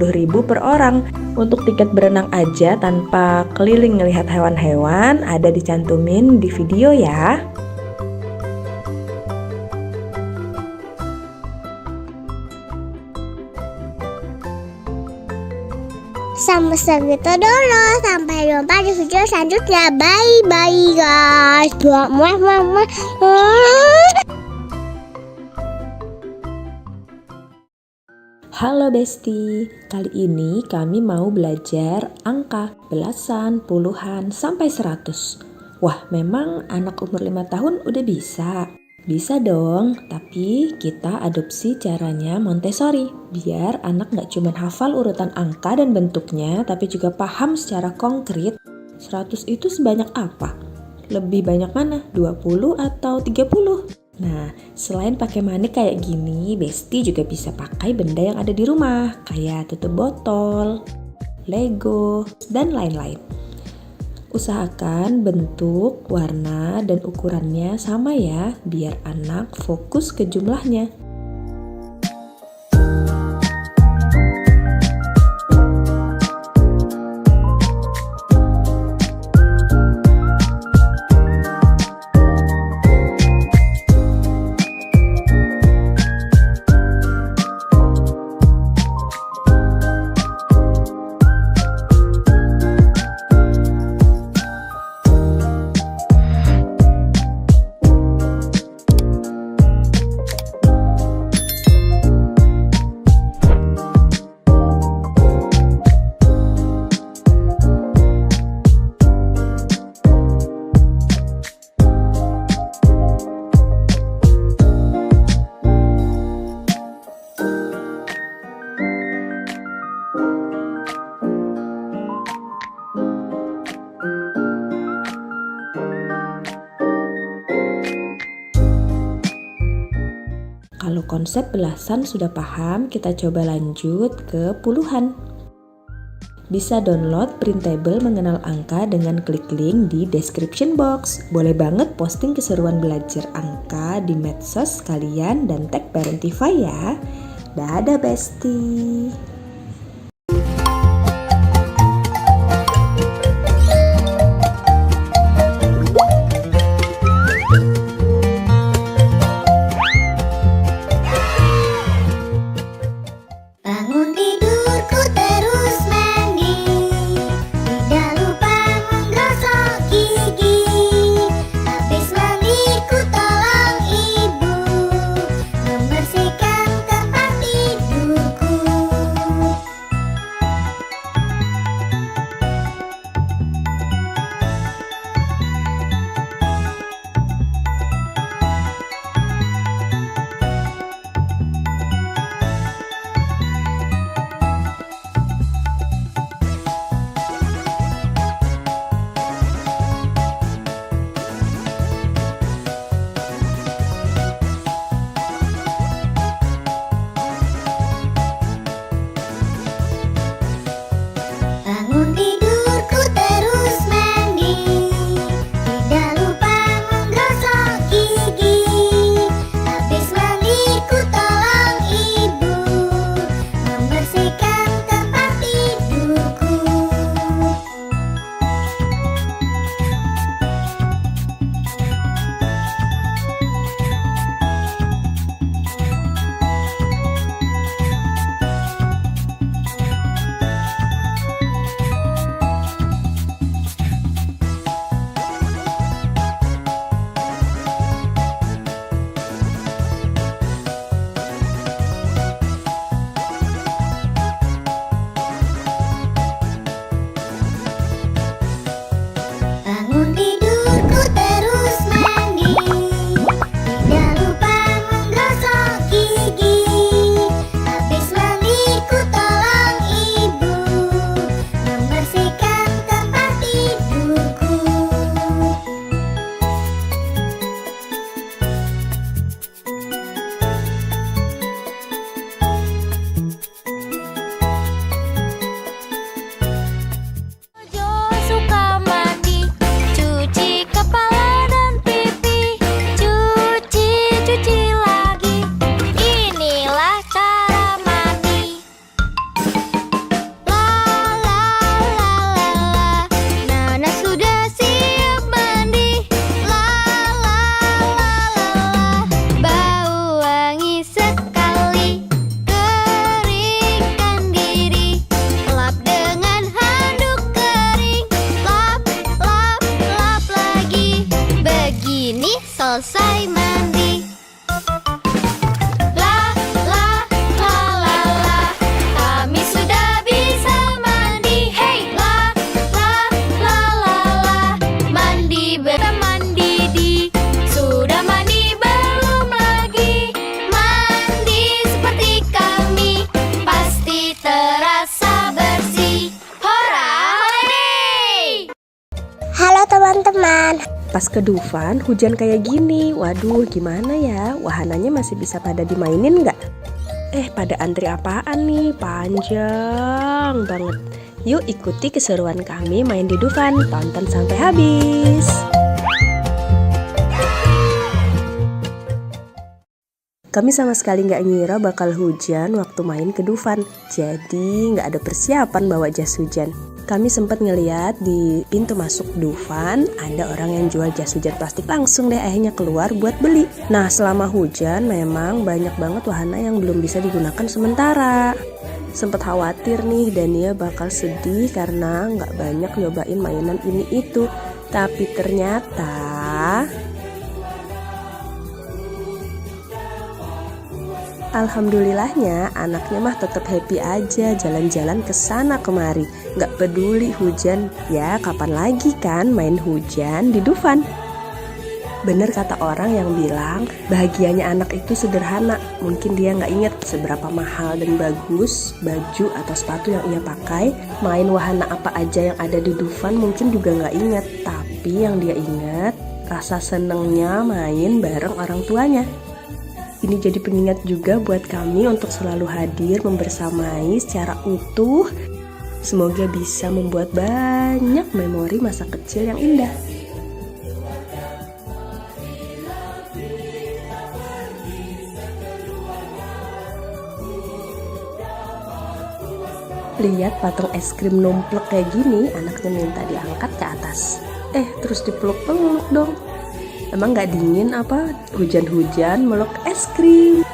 per orang. Untuk tiket berenang aja tanpa keliling melihat hewan-hewan ada dicantumin di video ya. Sampai segitu dulu. Sampai jumpa di video selanjutnya. Bye-bye guys. Muah, muah, muah. Halo Besti, kali ini kami mau belajar angka belasan, puluhan, sampai 100. Wah, memang anak umur 5 tahun udah bisa? Bisa dong, tapi kita adopsi caranya Montessori. Biar anak gak cuma hafal urutan angka dan bentuknya, tapi juga paham secara konkret 100 itu sebanyak apa? Lebih banyak mana? 20 atau 30? Nah, selain pakai manik kayak gini, Besti juga bisa pakai benda yang ada di rumah, kayak tutup botol, Lego, dan lain-lain. Usahakan bentuk, warna, dan ukurannya sama ya, biar anak fokus ke jumlahnya. Kalau konsep belasan sudah paham, kita coba lanjut ke puluhan. Bisa download printable mengenal angka dengan klik link di description box. Boleh banget posting keseruan belajar angka di medsos kalian dan tag Parentify ya. Dadah Besti. Bangun tidurku terus mandi, tidak lupa menggosok gigi. Habis mandiku tolong ibu membersihkan tempat tidurku. Pas ke Dufan, hujan kayak gini. Waduh, gimana ya? Wahananya masih bisa pada dimainin nggak? Pada antri apaan nih? Panjang banget. Yuk ikuti keseruan kami main di Dufan. Tonton sampai habis. Kami sama sekali nggak ngira bakal hujan waktu main ke Dufan. Jadi nggak ada persiapan bawa jas hujan. Kami sempat ngeliat di pintu masuk Dufan ada orang yang jual jas hujan plastik, langsung deh akhirnya keluar buat beli. Nah, selama hujan memang banyak banget wahana yang belum bisa digunakan sementara. Sempet khawatir nih Dania bakal sedih karena nggak banyak nyobain mainan ini itu. Tapi ternyata alhamdulillahnya anaknya mah tetap happy aja jalan-jalan ke sana kemari. Nggak peduli hujan, ya kapan lagi kan main hujan di Dufan. Bener kata orang yang bilang bahagianya anak itu sederhana. Mungkin dia nggak inget seberapa mahal dan bagus baju atau sepatu yang ia pakai. Main wahana apa aja yang ada di Dufan mungkin juga nggak inget. Tapi yang dia inget rasa senengnya main bareng orang tuanya. Ini jadi pengingat juga buat kami untuk selalu hadir membersamai secara utuh. Semoga bisa membuat banyak memori masa kecil yang indah. Lihat patung es krim numplek kayak gini, anaknya minta diangkat ke atas. Terus dipeluk-peluk dong. Emang gak dingin apa? Hujan-hujan meluk es krim.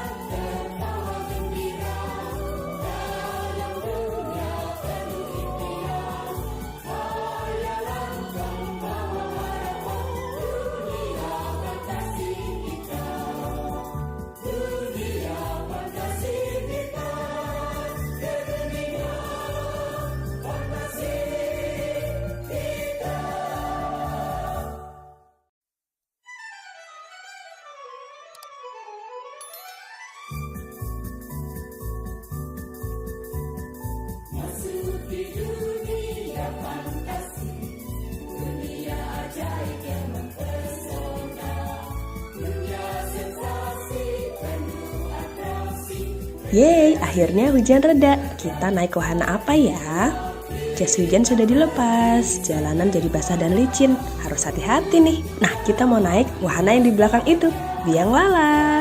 Yeay, akhirnya hujan reda. Kita naik wahana apa ya? Jas hujan sudah dilepas, jalanan jadi basah dan licin. Harus hati-hati nih. Nah, kita mau naik wahana yang di belakang itu, biang lala.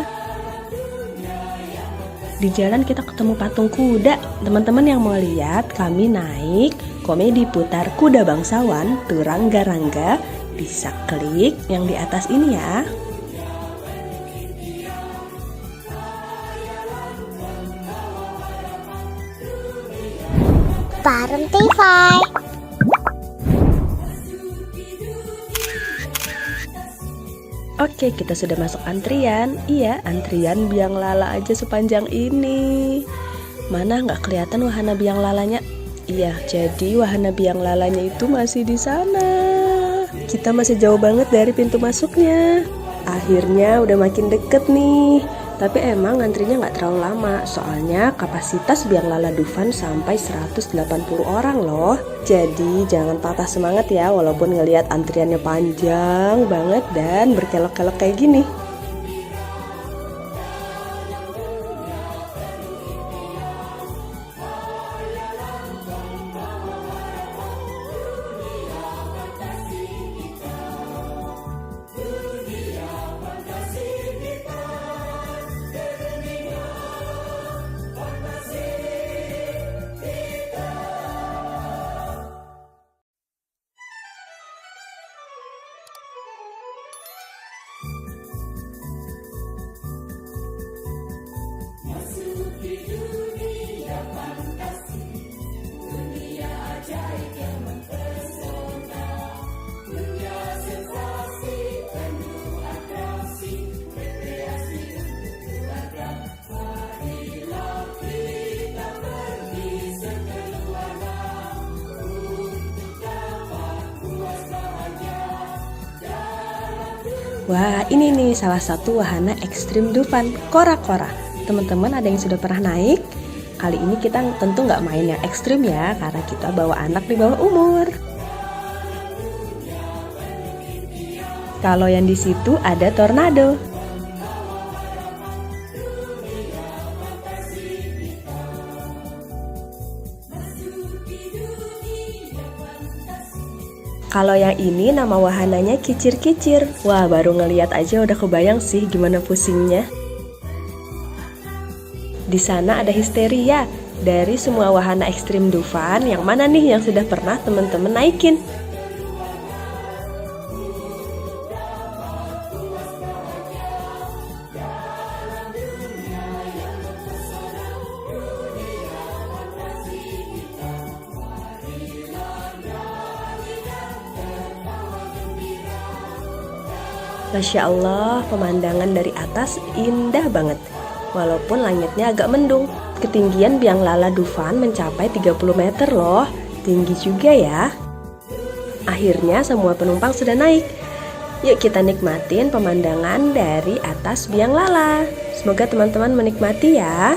Di jalan kita ketemu patung kuda. Teman-teman yang mau lihat, kami naik komedi putar kuda bangsawan Turangga-Rangga. Bisa klik yang di atas ini ya. Bareng Tify. Oke, kita sudah masuk antrian. Iya, antrian biang lala aja sepanjang ini. Mana nggak kelihatan wahana biang lalanya? Iya, jadi wahana biang lalanya itu masih di sana. Kita masih jauh banget dari pintu masuknya. Akhirnya udah makin deket nih. Tapi emang antrinya nggak terlalu lama, soalnya kapasitas biang lala Dufan sampai 180 orang loh. Jadi jangan patah semangat ya, walaupun ngelihat antriannya panjang banget dan berkelok-kelok kayak gini. Wah, ini nih salah satu wahana ekstrim Dufan, kora-kora. Teman-teman ada yang sudah pernah naik? Kali ini kita tentu nggak main yang ekstrim ya, karena kita bawa anak di bawah umur. Kalau yang di situ ada tornado. Kalau yang ini nama wahananya kicir-kicir. Wah, baru ngeliat aja udah kebayang sih gimana pusingnya. Di sana ada histeria. Dari semua wahana ekstrim Dufan, yang mana nih yang sudah pernah teman-teman naikin? Masya Allah, pemandangan dari atas indah banget. Walaupun langitnya agak mendung. Ketinggian Biang Lala Dufan mencapai 30 meter loh. Tinggi juga ya. Akhirnya semua penumpang sudah naik. Yuk kita nikmatin pemandangan dari atas Biang Lala. Semoga teman-teman menikmati ya.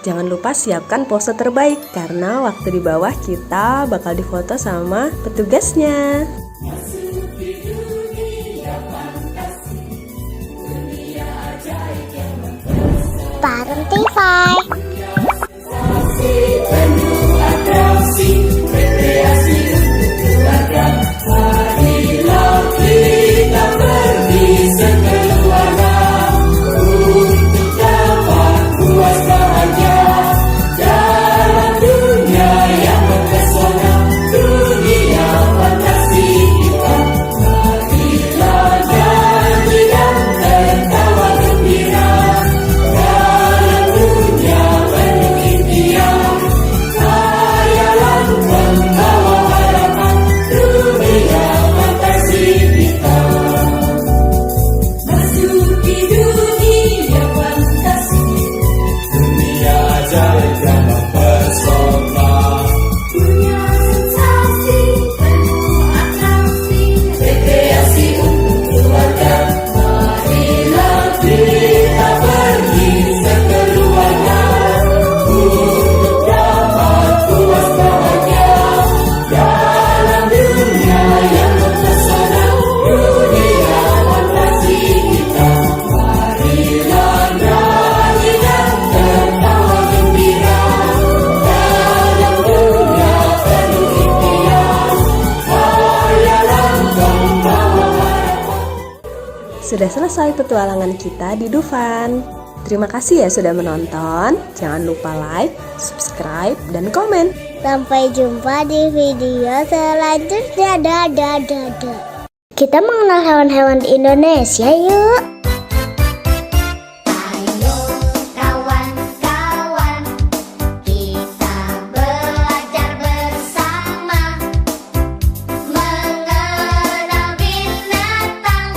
Jangan lupa siapkan pose terbaik karena waktu di bawah kita bakal difoto sama petugasnya. Bareng Tify. Sudah selesai petualangan kita di Dufan. Terima kasih ya sudah menonton. Jangan lupa like, subscribe, dan komen. Sampai jumpa di video selanjutnya. Dadah. Kita mengenal hewan-hewan di Indonesia yuk. Ayo kawan-kawan, kita belajar bersama mengenal binatang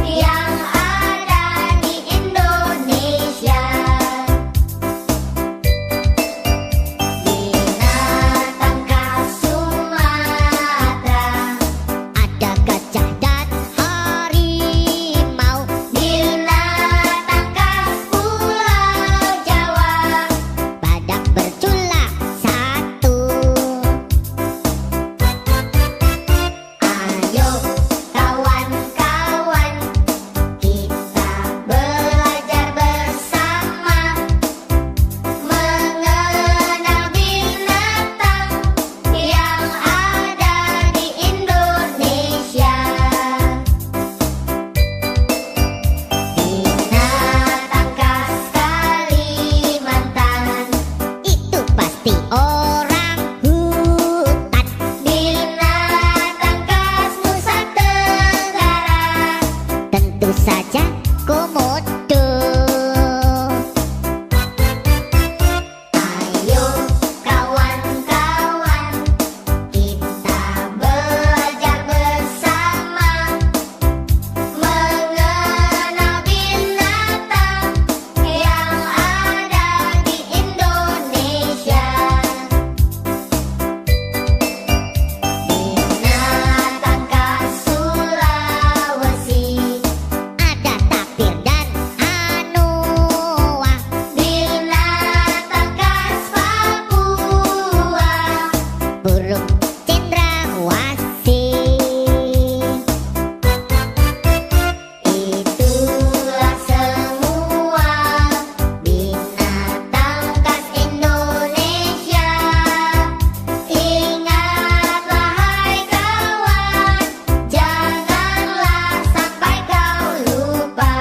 yang ada di Indonesia. Binatang khas Sumatera, ada gajah dan harimau. Binatang khas Pulau Jawa, badak bercula satu. Ayo kawan-kawan, kita belajar bersama mengenal binatang yang ada di Indonesia. Binatang khas Kalimantan, itu pasti orang hutan. Binatang khas Nusa Tenggara, tentu saja komodo. Ayo kawan-kawan, kita belajar bersama mengenal binatang yang ada di Indonesia. Binatang khas Sulawesi, ada tapir dan anoa. Binatang khas Papua, burung cendrawasih. Itulah semua binatang khas Indonesia. Ingatlah hai kawan, janganlah sampai kau lupa.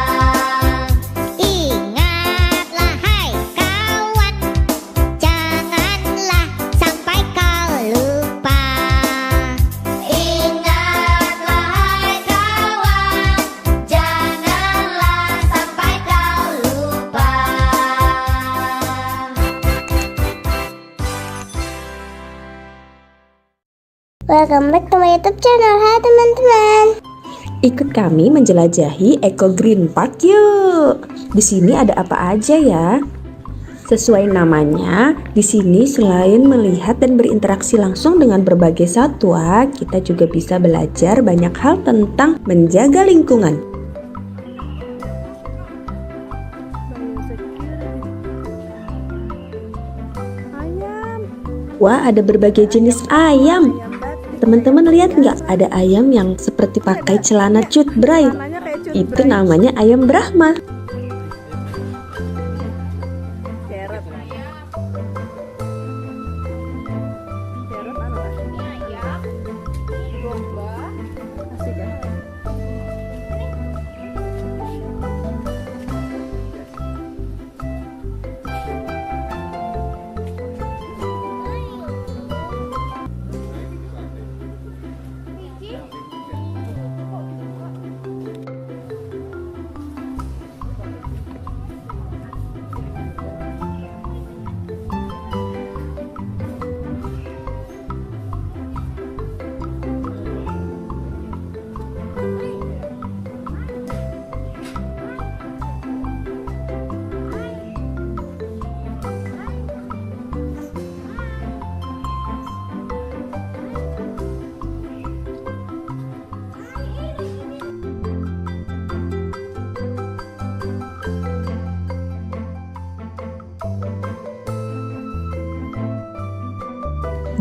Ingatlah hai kawan, janganlah sampai kau lupa. Ingatlah hai kawan, janganlah sampai kau lupa. Welcome back to my YouTube channel. Hai teman-teman. Ikut kami menjelajahi Eco Green Park yuk. Di sini ada apa aja ya? Sesuai namanya, di sini selain melihat dan berinteraksi langsung dengan berbagai satwa, kita juga bisa belajar banyak hal tentang menjaga lingkungan. Wah, ada berbagai jenis ayam. Teman-teman lihat nggak? Ada ayam yang seperti pakai celana cut bray. Itu namanya ayam Brahma.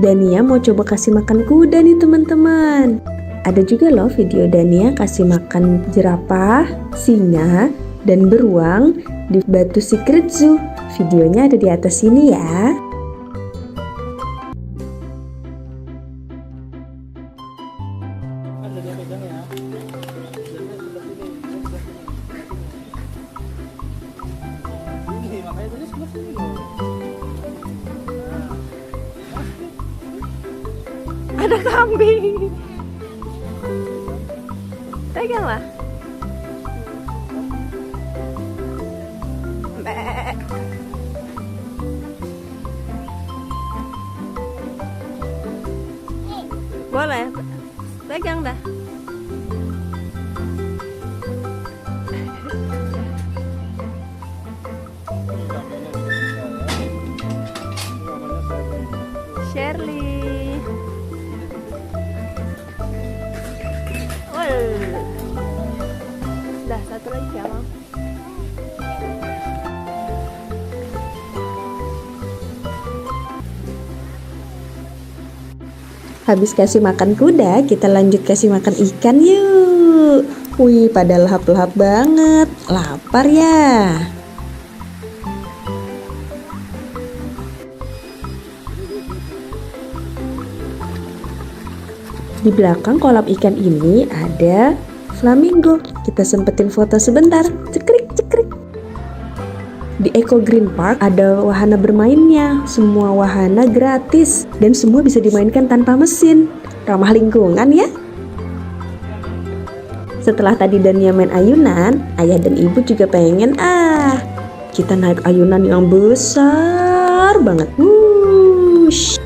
Dania mau coba kasih makan kuda nih teman-teman. Ada juga loh video Dania kasih makan jerapah, singa, dan beruang di Batu Secret Zoo. Videonya ada di atas sini ya. Ada kambing. Peganglah. Boleh, pegang dah. Shirley. Dah, satu lagi ya, Mam. Habis kasih makan kuda, kita lanjut kasih makan ikan yuk. Wih, pada lahap-lahap banget. Lapar ya? Di belakang kolam ikan ini ada flamingo. Kita sempetin foto sebentar. Cekrik, cekrik. Di Eco Green Park ada wahana bermainnya. Semua wahana gratis dan semua bisa dimainkan tanpa mesin. Ramah lingkungan ya. Setelah tadi Dania main ayunan, ayah dan ibu juga pengen kita naik ayunan yang besar banget. Wush.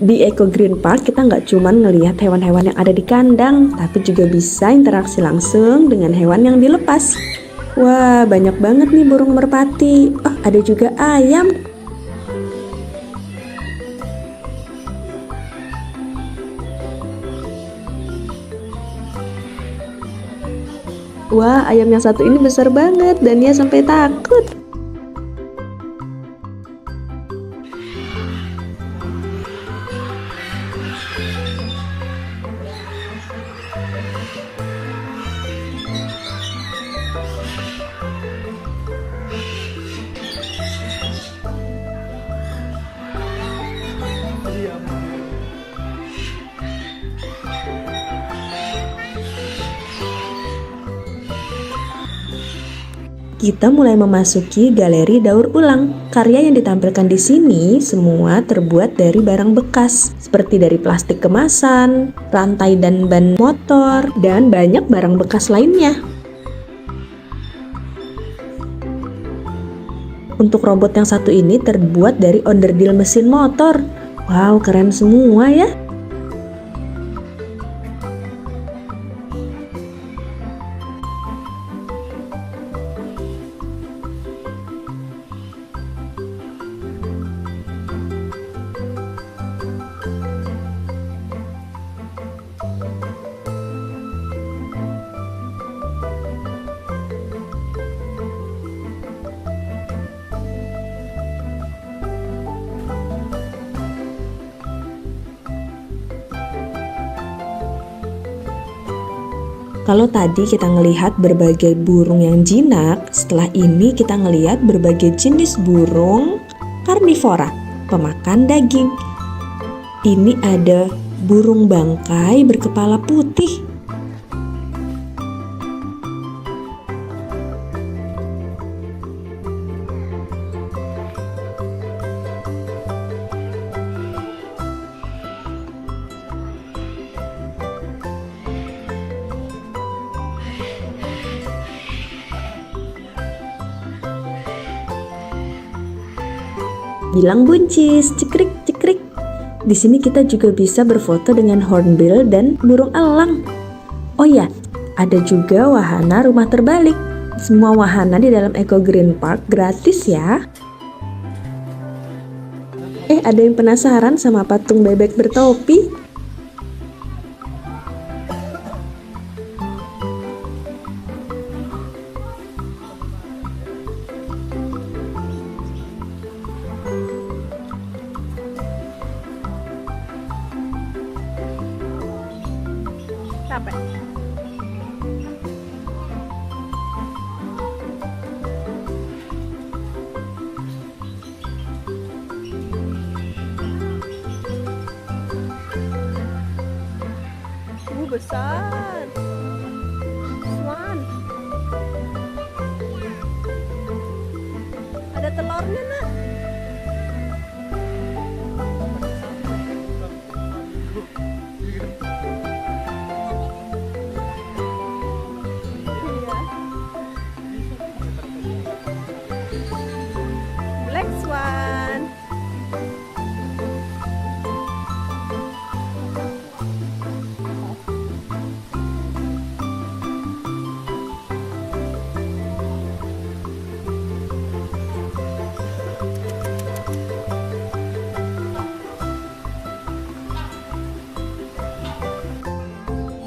Di Eco Green Park kita nggak cuma ngelihat hewan-hewan yang ada di kandang, tapi juga bisa interaksi langsung dengan hewan yang dilepas. Wah, banyak banget nih burung merpati. Oh, ada juga ayam. Wah, ayam yang satu ini besar banget dan dia sampai takut. Kita mulai memasuki galeri daur ulang. Karya yang ditampilkan di sini semua terbuat dari barang bekas, seperti dari plastik kemasan, rantai dan ban motor, dan banyak barang bekas lainnya. Untuk robot yang satu ini terbuat dari onderdil mesin motor. Wow, keren semua ya. Kalau tadi kita ngelihat berbagai burung yang jinak, setelah ini kita ngelihat berbagai jenis burung karnivora, pemakan daging. Ini ada burung bangkai berkepala putih. Bilang buncis, cekrik cekrik. Di sini kita juga bisa berfoto dengan hornbill dan burung elang. Oh ya, ada juga wahana rumah terbalik. Semua wahana di dalam Eco Green Park gratis ya. Ada yang penasaran sama patung bebek bertopi? Capek. besar. Swan. Ada telurnya, Nak. Black swan.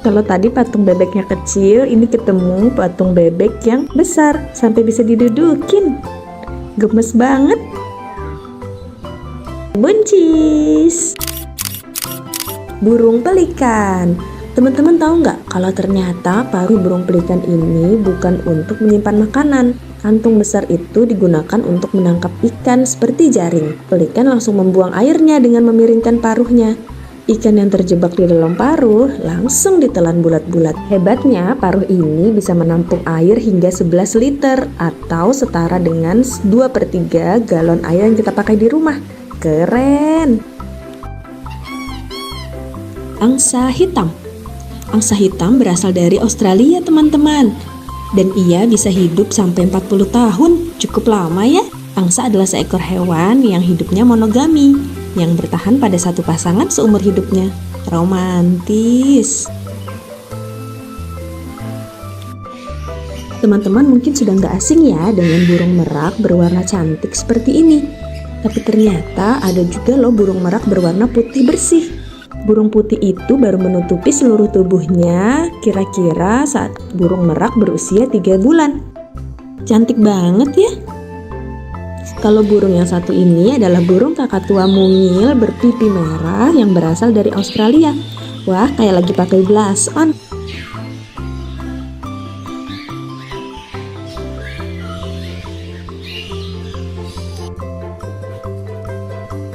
Kalau tadi patung bebeknya kecil, ini ketemu patung bebek yang besar sampai bisa didudukin. Gemes banget. Buncis. Burung pelikan. Teman-teman tahu nggak kalau ternyata paruh burung pelikan ini bukan untuk menyimpan makanan. Kantung besar itu digunakan untuk menangkap ikan seperti jaring. Pelikan langsung membuang airnya dengan memiringkan paruhnya. Ikan yang terjebak di dalam paruh langsung ditelan bulat-bulat. Hebatnya, paruh ini bisa menampung air hingga 11 liter atau setara dengan 2/3 galon air yang kita pakai di rumah. Keren! Angsa hitam. Angsa hitam berasal dari Australia, teman-teman. Dan ia bisa hidup sampai 40 tahun. Cukup lama ya. Angsa adalah seekor hewan yang hidupnya monogami, yang bertahan pada satu pasangan seumur hidupnya. Romantis. Teman-teman mungkin sudah nggak asing ya dengan burung merak berwarna cantik seperti ini. Tapi ternyata ada juga loh burung merak berwarna putih bersih. Burung putih itu baru menutupi seluruh tubuhnya kira-kira saat burung merak berusia 3 bulan. Cantik banget ya. Kalau burung yang satu ini adalah burung kakatua mungil berpipi merah yang berasal dari Australia. Wah, kayak lagi pakai blush on.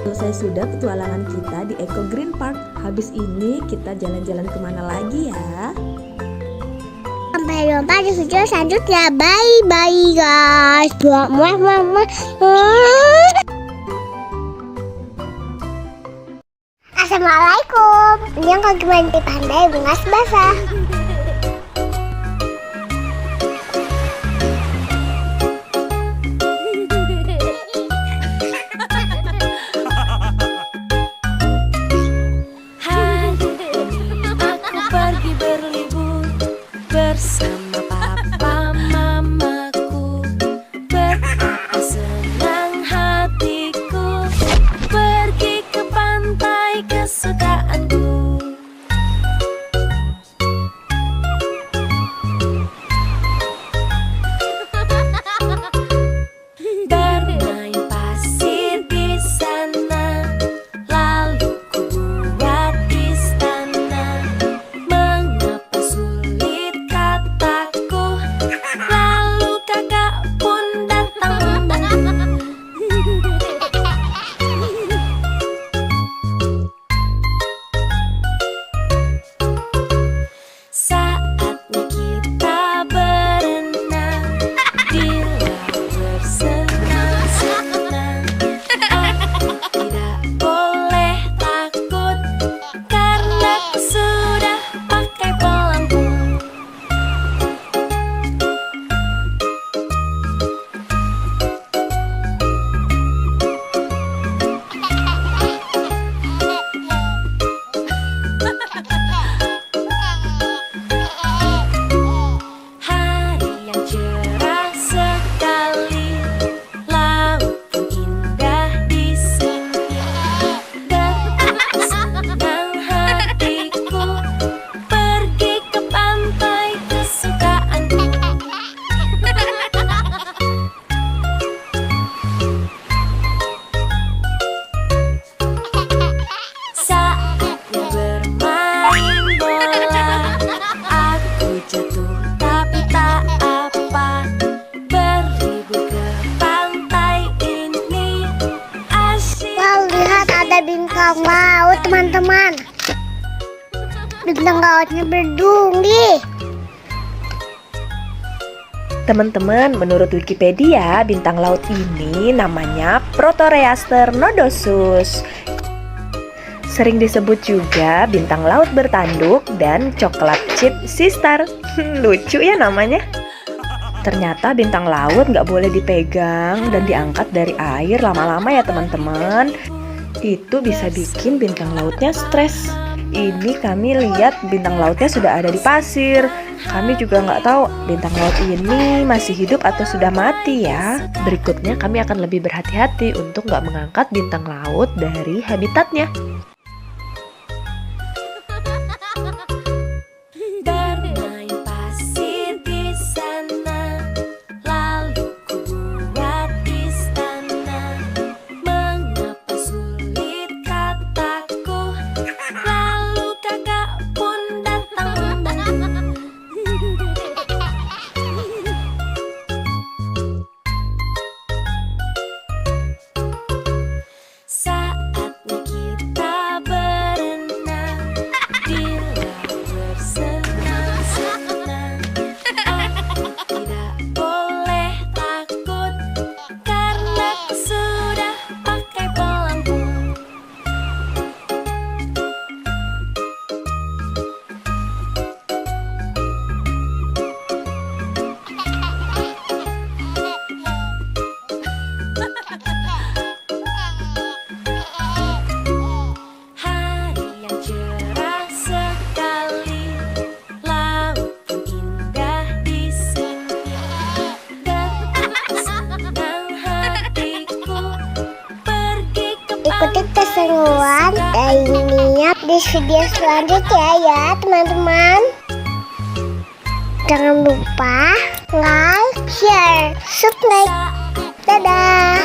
Selesai sudah petualangan kita di Eco Green Park. Habis ini kita jalan-jalan kemana lagi ya? Sampai jumpa di video selanjutnya. Bye guys. Assalamualaikum. Ini yang kaki mandi pandai bunga basah. Hai, aku pergi berlibur bersama papa mamaku. Betapa senang hatiku pergi ke pantai kesukaanku. lautnya berduri. Teman-teman, menurut Wikipedia, bintang laut ini namanya Proteroaster nodosus. Sering disebut juga bintang laut bertanduk dan coklat chip sistar. Lucu ya namanya. Ternyata bintang laut nggak boleh dipegang dan diangkat dari air lama-lama ya teman-teman. Itu bisa bikin bintang lautnya stres. Ini kami lihat bintang lautnya sudah ada di pasir. Kami juga nggak tahu bintang laut ini masih hidup atau sudah mati ya. Berikutnya kami akan lebih berhati-hati untuk nggak mengangkat bintang laut dari habitatnya. Bermain pasir di sana, lalu ku buat istana. Mengapa sulit kataku, lalu kakak pun datang. Saatnya kita berenang di laut bersenang-senang. Aku tidak boleh takut karena aku sudah pakai pelampung. Hari yang cerah sekali, laut pun indah di sini. Betapa senang hatiku pergi ke Ikuti keseruan lainnya di video selanjutnya ya teman-teman. Jangan lupa like, share, subscribe. Dadah.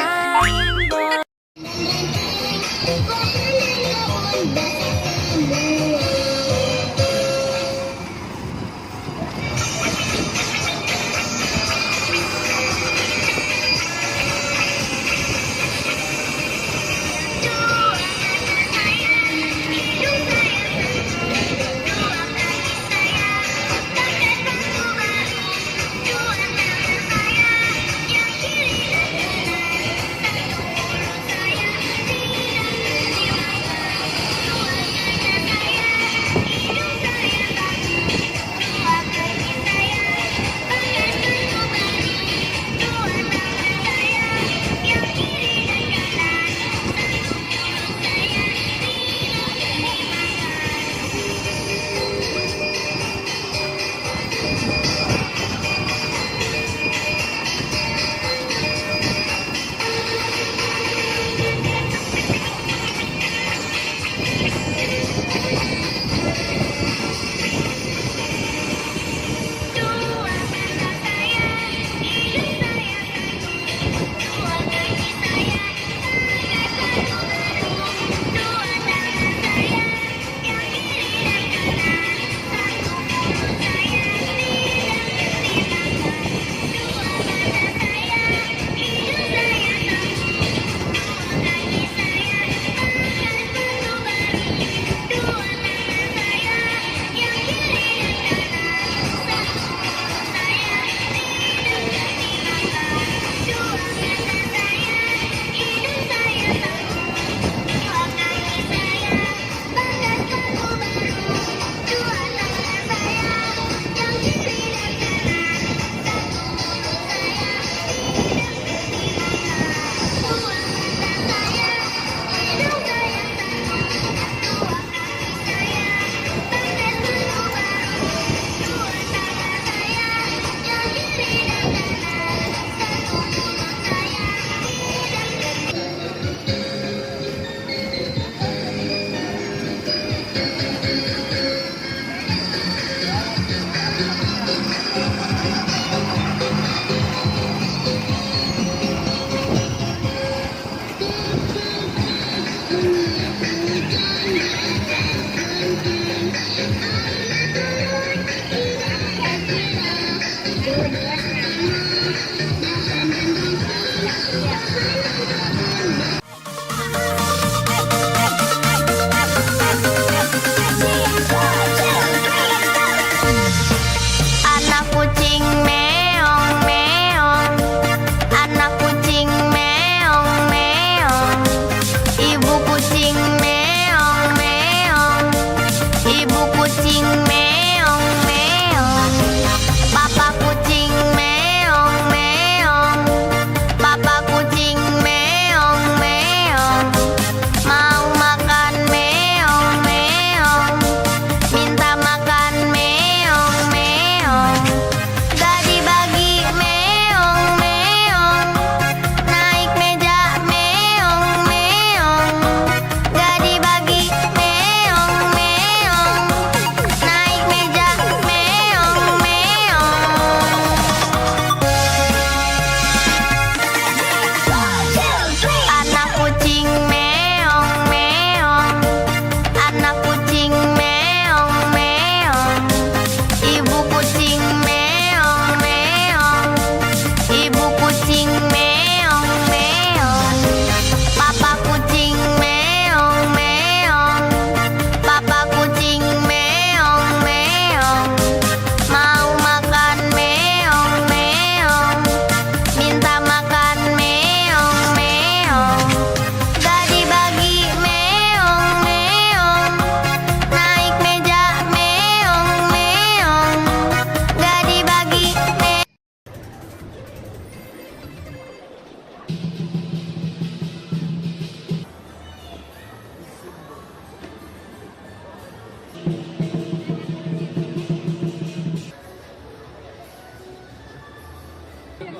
Halo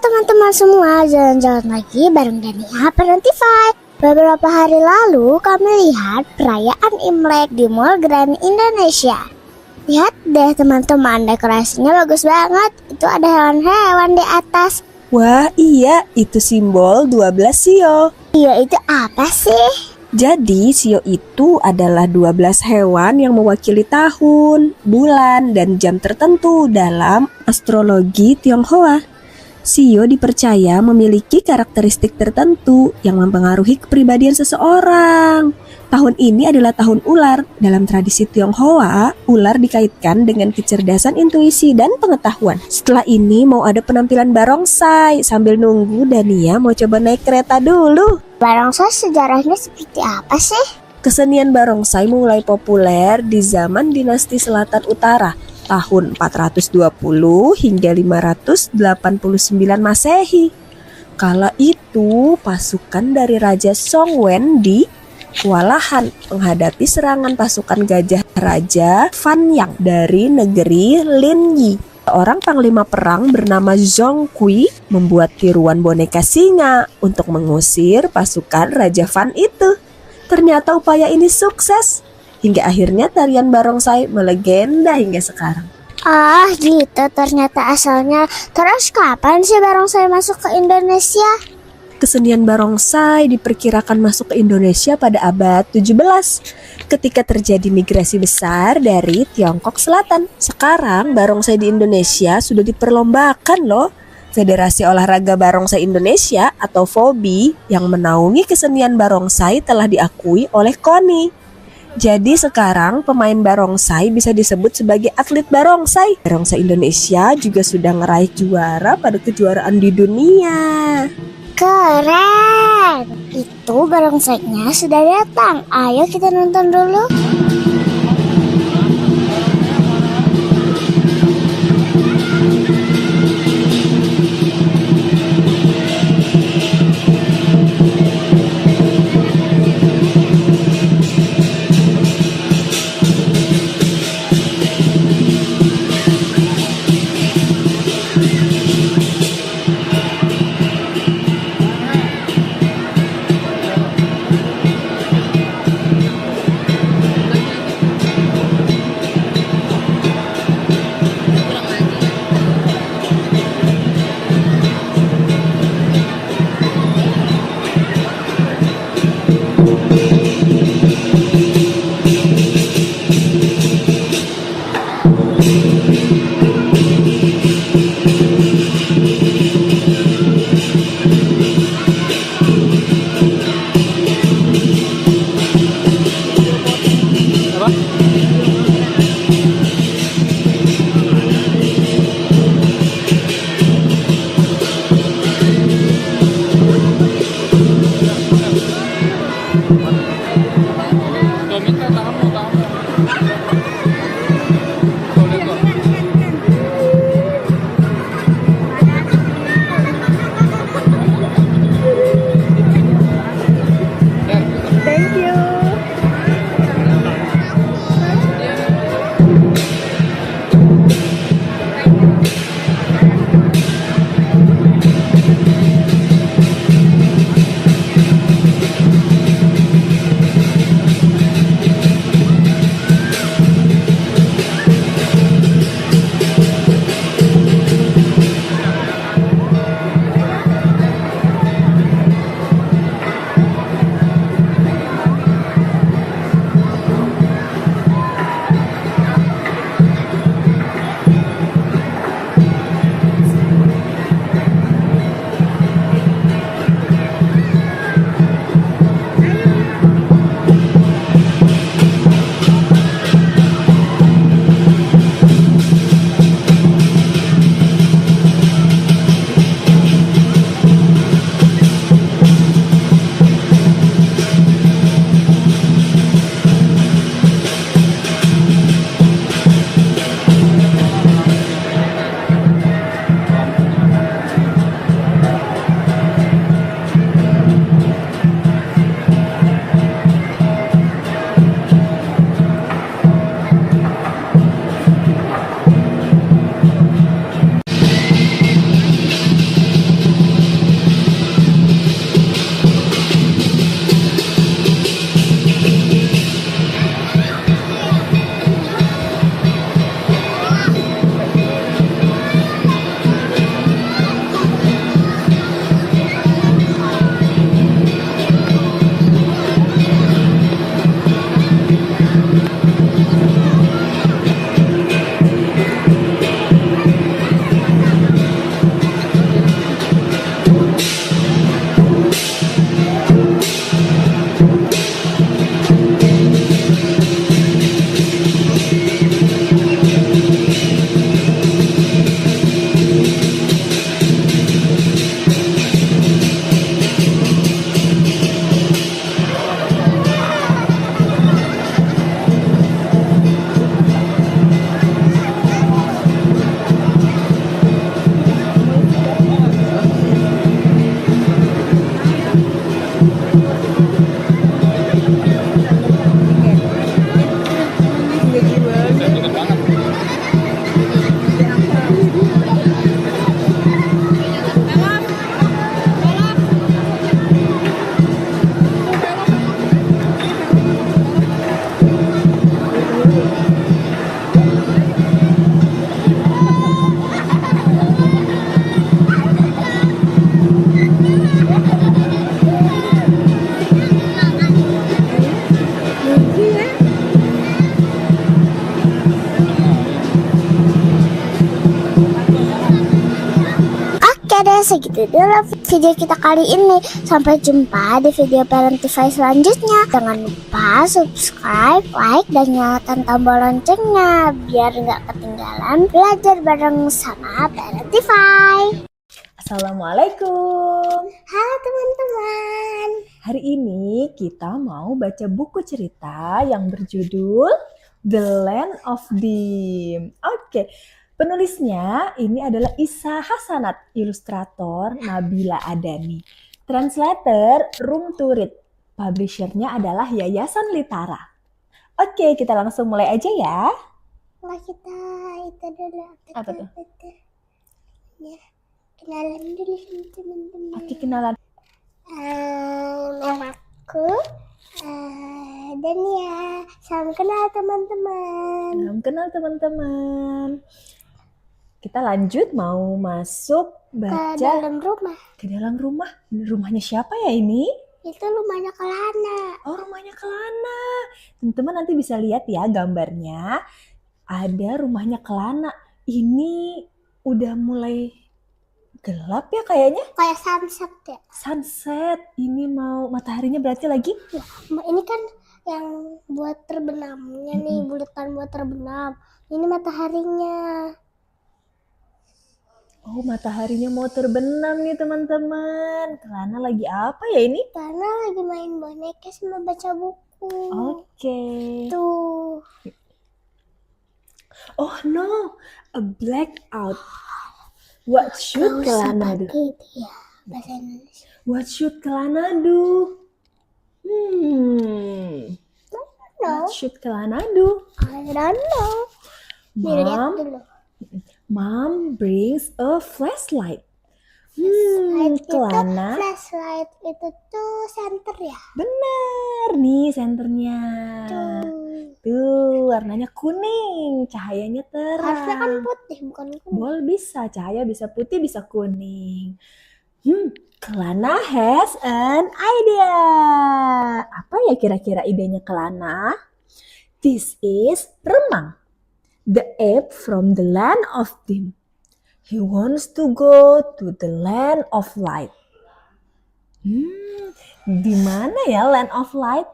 teman-teman semua, jalan-jalan lagi bareng Dania Parentify. Beberapa hari lalu kami lihat perayaan Imlek di Mall Grand Indonesia. Lihat deh teman-teman, dekorasinya bagus banget. Itu ada hewan-hewan di atas. Wah iya, itu simbol 12 sio. Iya, itu apa sih? Jadi sio itu adalah 12 hewan yang mewakili tahun, bulan, dan jam tertentu dalam astrologi Tionghoa. Sio dipercaya memiliki karakteristik tertentu yang mempengaruhi kepribadian seseorang. Tahun ini adalah tahun ular. Dalam tradisi Tionghoa, ular dikaitkan dengan kecerdasan intuisi dan pengetahuan. Setelah ini mau ada penampilan barongsai. Sambil nunggu, Dania mau coba naik kereta dulu. Barongsai sejarahnya seperti apa sih? Kesenian barongsai mulai populer di zaman dinasti Selatan Utara tahun 420 hingga 589 Masehi. Kala itu pasukan dari Raja Songwen di kewalahan menghadapi serangan pasukan gajah Raja Fanyang dari negeri Linyi. Seorang panglima perang bernama Zhong Kui membuat tiruan boneka singa untuk mengusir pasukan Raja Fan itu. Ternyata upaya ini sukses. Hingga akhirnya tarian barongsai melegenda hingga sekarang. Ah gitu ternyata asalnya. Terus kapan sih barongsai masuk ke Indonesia? Kesenian barongsai diperkirakan masuk ke Indonesia pada abad 17 ketika terjadi migrasi besar dari Tiongkok Selatan. Sekarang barongsai di Indonesia sudah diperlombakan loh. Federasi Olahraga Barongsai Indonesia atau FOBI yang menaungi kesenian barongsai telah diakui oleh KONI. Jadi sekarang pemain barongsai bisa disebut sebagai atlet barongsai. Barongsai Indonesia juga sudah ngeraih juara pada kejuaraan di dunia. Keren! Itu barongsainya sudah datang. Ayo kita nonton dulu. segitu dulu video kita kali ini. Sampai jumpa di video Parentify selanjutnya. Jangan lupa subscribe, like, dan nyalakan tombol loncengnya biar nggak ketinggalan belajar bareng sama Parentify. Assalamualaikum. Halo teman-teman. Hari ini kita mau baca buku cerita yang berjudul The Land of Dim. Oke, penulisnya ini adalah Isa Hasanat, ilustrator Nabila Adani, translator Room to Read, publishernya adalah Yayasan Litara. Oke, kita langsung mulai aja ya. Nggak, kita itu dulu. Apa tuh? Ya, kenalan dulu sama teman-teman. Oke, kenalan. Namaku Dania. Salam kenal teman-teman. Salam kenal teman-teman. Kita lanjut mau masuk baca Ke dalam rumah. ke dalam rumah. Rumahnya siapa ya ini? Itu rumahnya Kelana. Oh, rumahnya Kelana. Teman-teman nanti bisa lihat ya gambarnya. Ada rumahnya Kelana. Ini udah mulai gelap ya kayaknya. Kayak sunset ya. Sunset. Ini mau mataharinya berarti lagi. Ini kan yang buat terbenamnya nih, bulatan buat terbenam. Ini mataharinya. Oh, mataharinya mau terbenam nih teman-teman. Kelana lagi apa ya ini? Karena lagi main boneka sama baca buku. Oke. Tuh. Oh no, a blackout. What should Kelana do? Gitu ya, bahasa Indonesia. What should Kelana do? No, What should Kelana do? I don't know. Dilihat dulu. Mom brings a flashlight. Kelana. Flashlight itu tuh center ya. Bener nih senternya. Tuh, warnanya kuning, cahayanya terang. Harusnya kan putih, bukan kuning. Boleh bisa, cahaya bisa putih, bisa kuning. Kelana has an idea. Apa ya kira-kira idenya Kelana? This is Remang, the ape from the land of Dim. He wants to go to the land of light. Di mana ya land of light?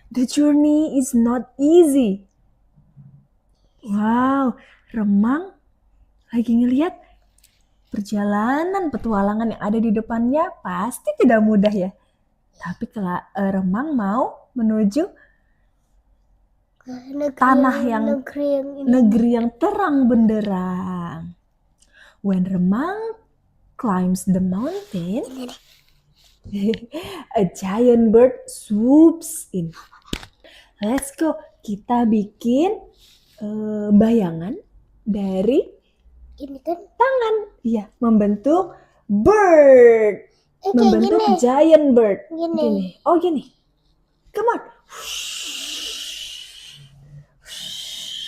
The journey is not easy. Wow, Remang lagi ngelihat perjalanan petualangan yang ada di depannya pasti tidak mudah ya. Tapi kalau Remang mau menuju tanah yang negeri yang terang benderang. When Remang climbs the mountain, a giant bird swoops in. Let's go. Kita bikin bayangan dari Ini kan tangan. Iya, membentuk bird. Membentuk gini. giant bird. Gini. Oh, gini. Come on.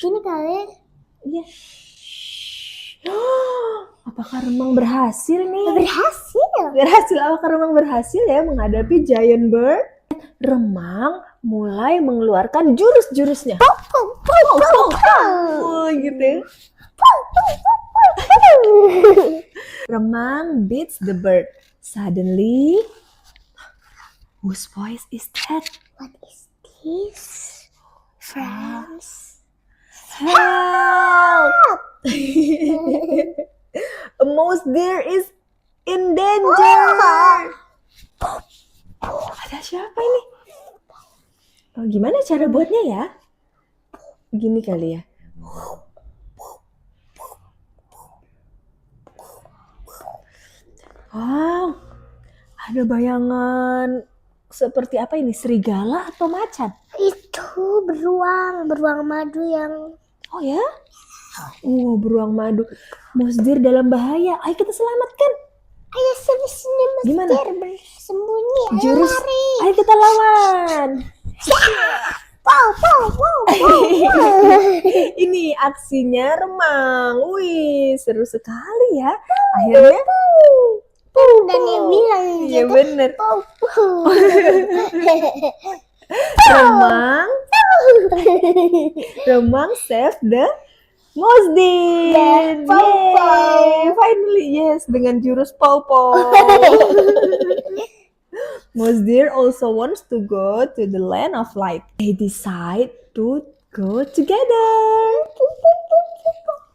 Gini kali. Iya. Apakah Remang berhasil nih? Berhasil. Apakah Remang berhasil ya menghadapi giant bird? Remang mulai mengeluarkan jurus-jurusnya. Oh, gitu. Remang beats the bird. Suddenly, whose voice is that? What is this? Friends. Help! A mouse deer is in danger. Ada siapa ini? Oh, gimana cara buatnya ya? Gini kali ya. Wow, ada bayangan seperti apa ini? Serigala atau macan? Itu beruang madu yang. Oh ya? Oh, beruang madu. Mouse deer dalam bahaya. Ayo kita selamatkan. Ayo sini Mas Gimana? Deer bersembunyi. Ayo Jurus. lari. Ayo kita lawan. Ini aksinya Remang. Wih, seru sekali ya. Akhirnya Dan dia bilang iya gitu. bener. Remang save the Mosdir. Yeah, Pow-Pow. Yay, finally yes dengan jurus Pow-Pow. Mosdir also wants to go to the land of light. They decide to go together.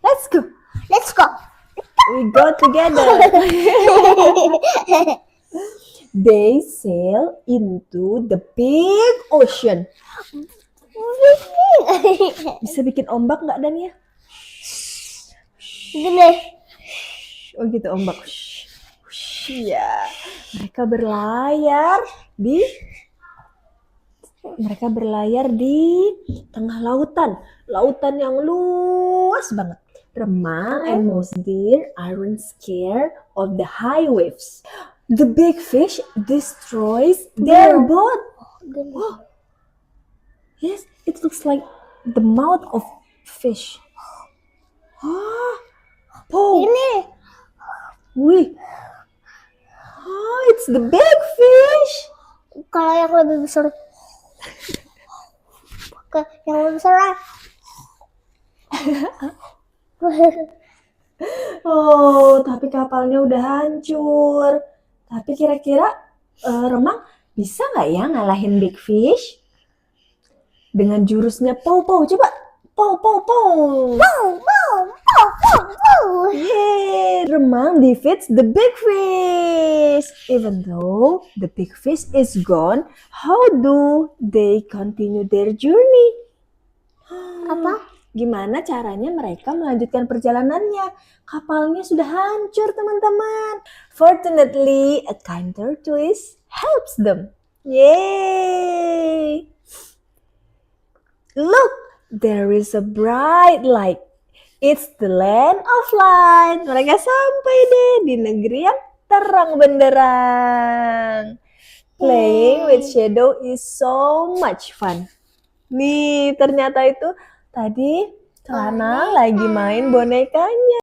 Let's go. Let's go. We go together. They sail into the big ocean. Bisa bikin ombak nggak Dan ya? Gini. Oh gitu ombak. Ya, mereka berlayar di tengah lautan yang luas banget. Remang and Mosdir aren't scared of the high waves. The big fish destroys their boat. Oh. Yes, it looks like the mouth of fish. Oh, Ini. wih. Oh, it's the big fish. Kalau yang lebih besar. Yang lebih besar. Oh, tapi kapalnya udah hancur. Tapi kira-kira Remang bisa nggak ya ngalahin big fish? Dengan jurusnya Pow-Pow. Coba. Pow-Pow-Pow. Yeay, Remang defeats the big fish. Even though the big fish is gone, how do they continue their journey? Apa? Gimana caranya mereka melanjutkan perjalanannya? Kapalnya sudah hancur, teman-teman. Fortunately, a kind tortoise helps them. Yay! Look, there is a bright light. It's the land of light. Mereka sampai deh di negeri yang terang benderang. Playing with shadow is so much fun. Nih, ternyata itu tadi Celana lagi main bonekanya.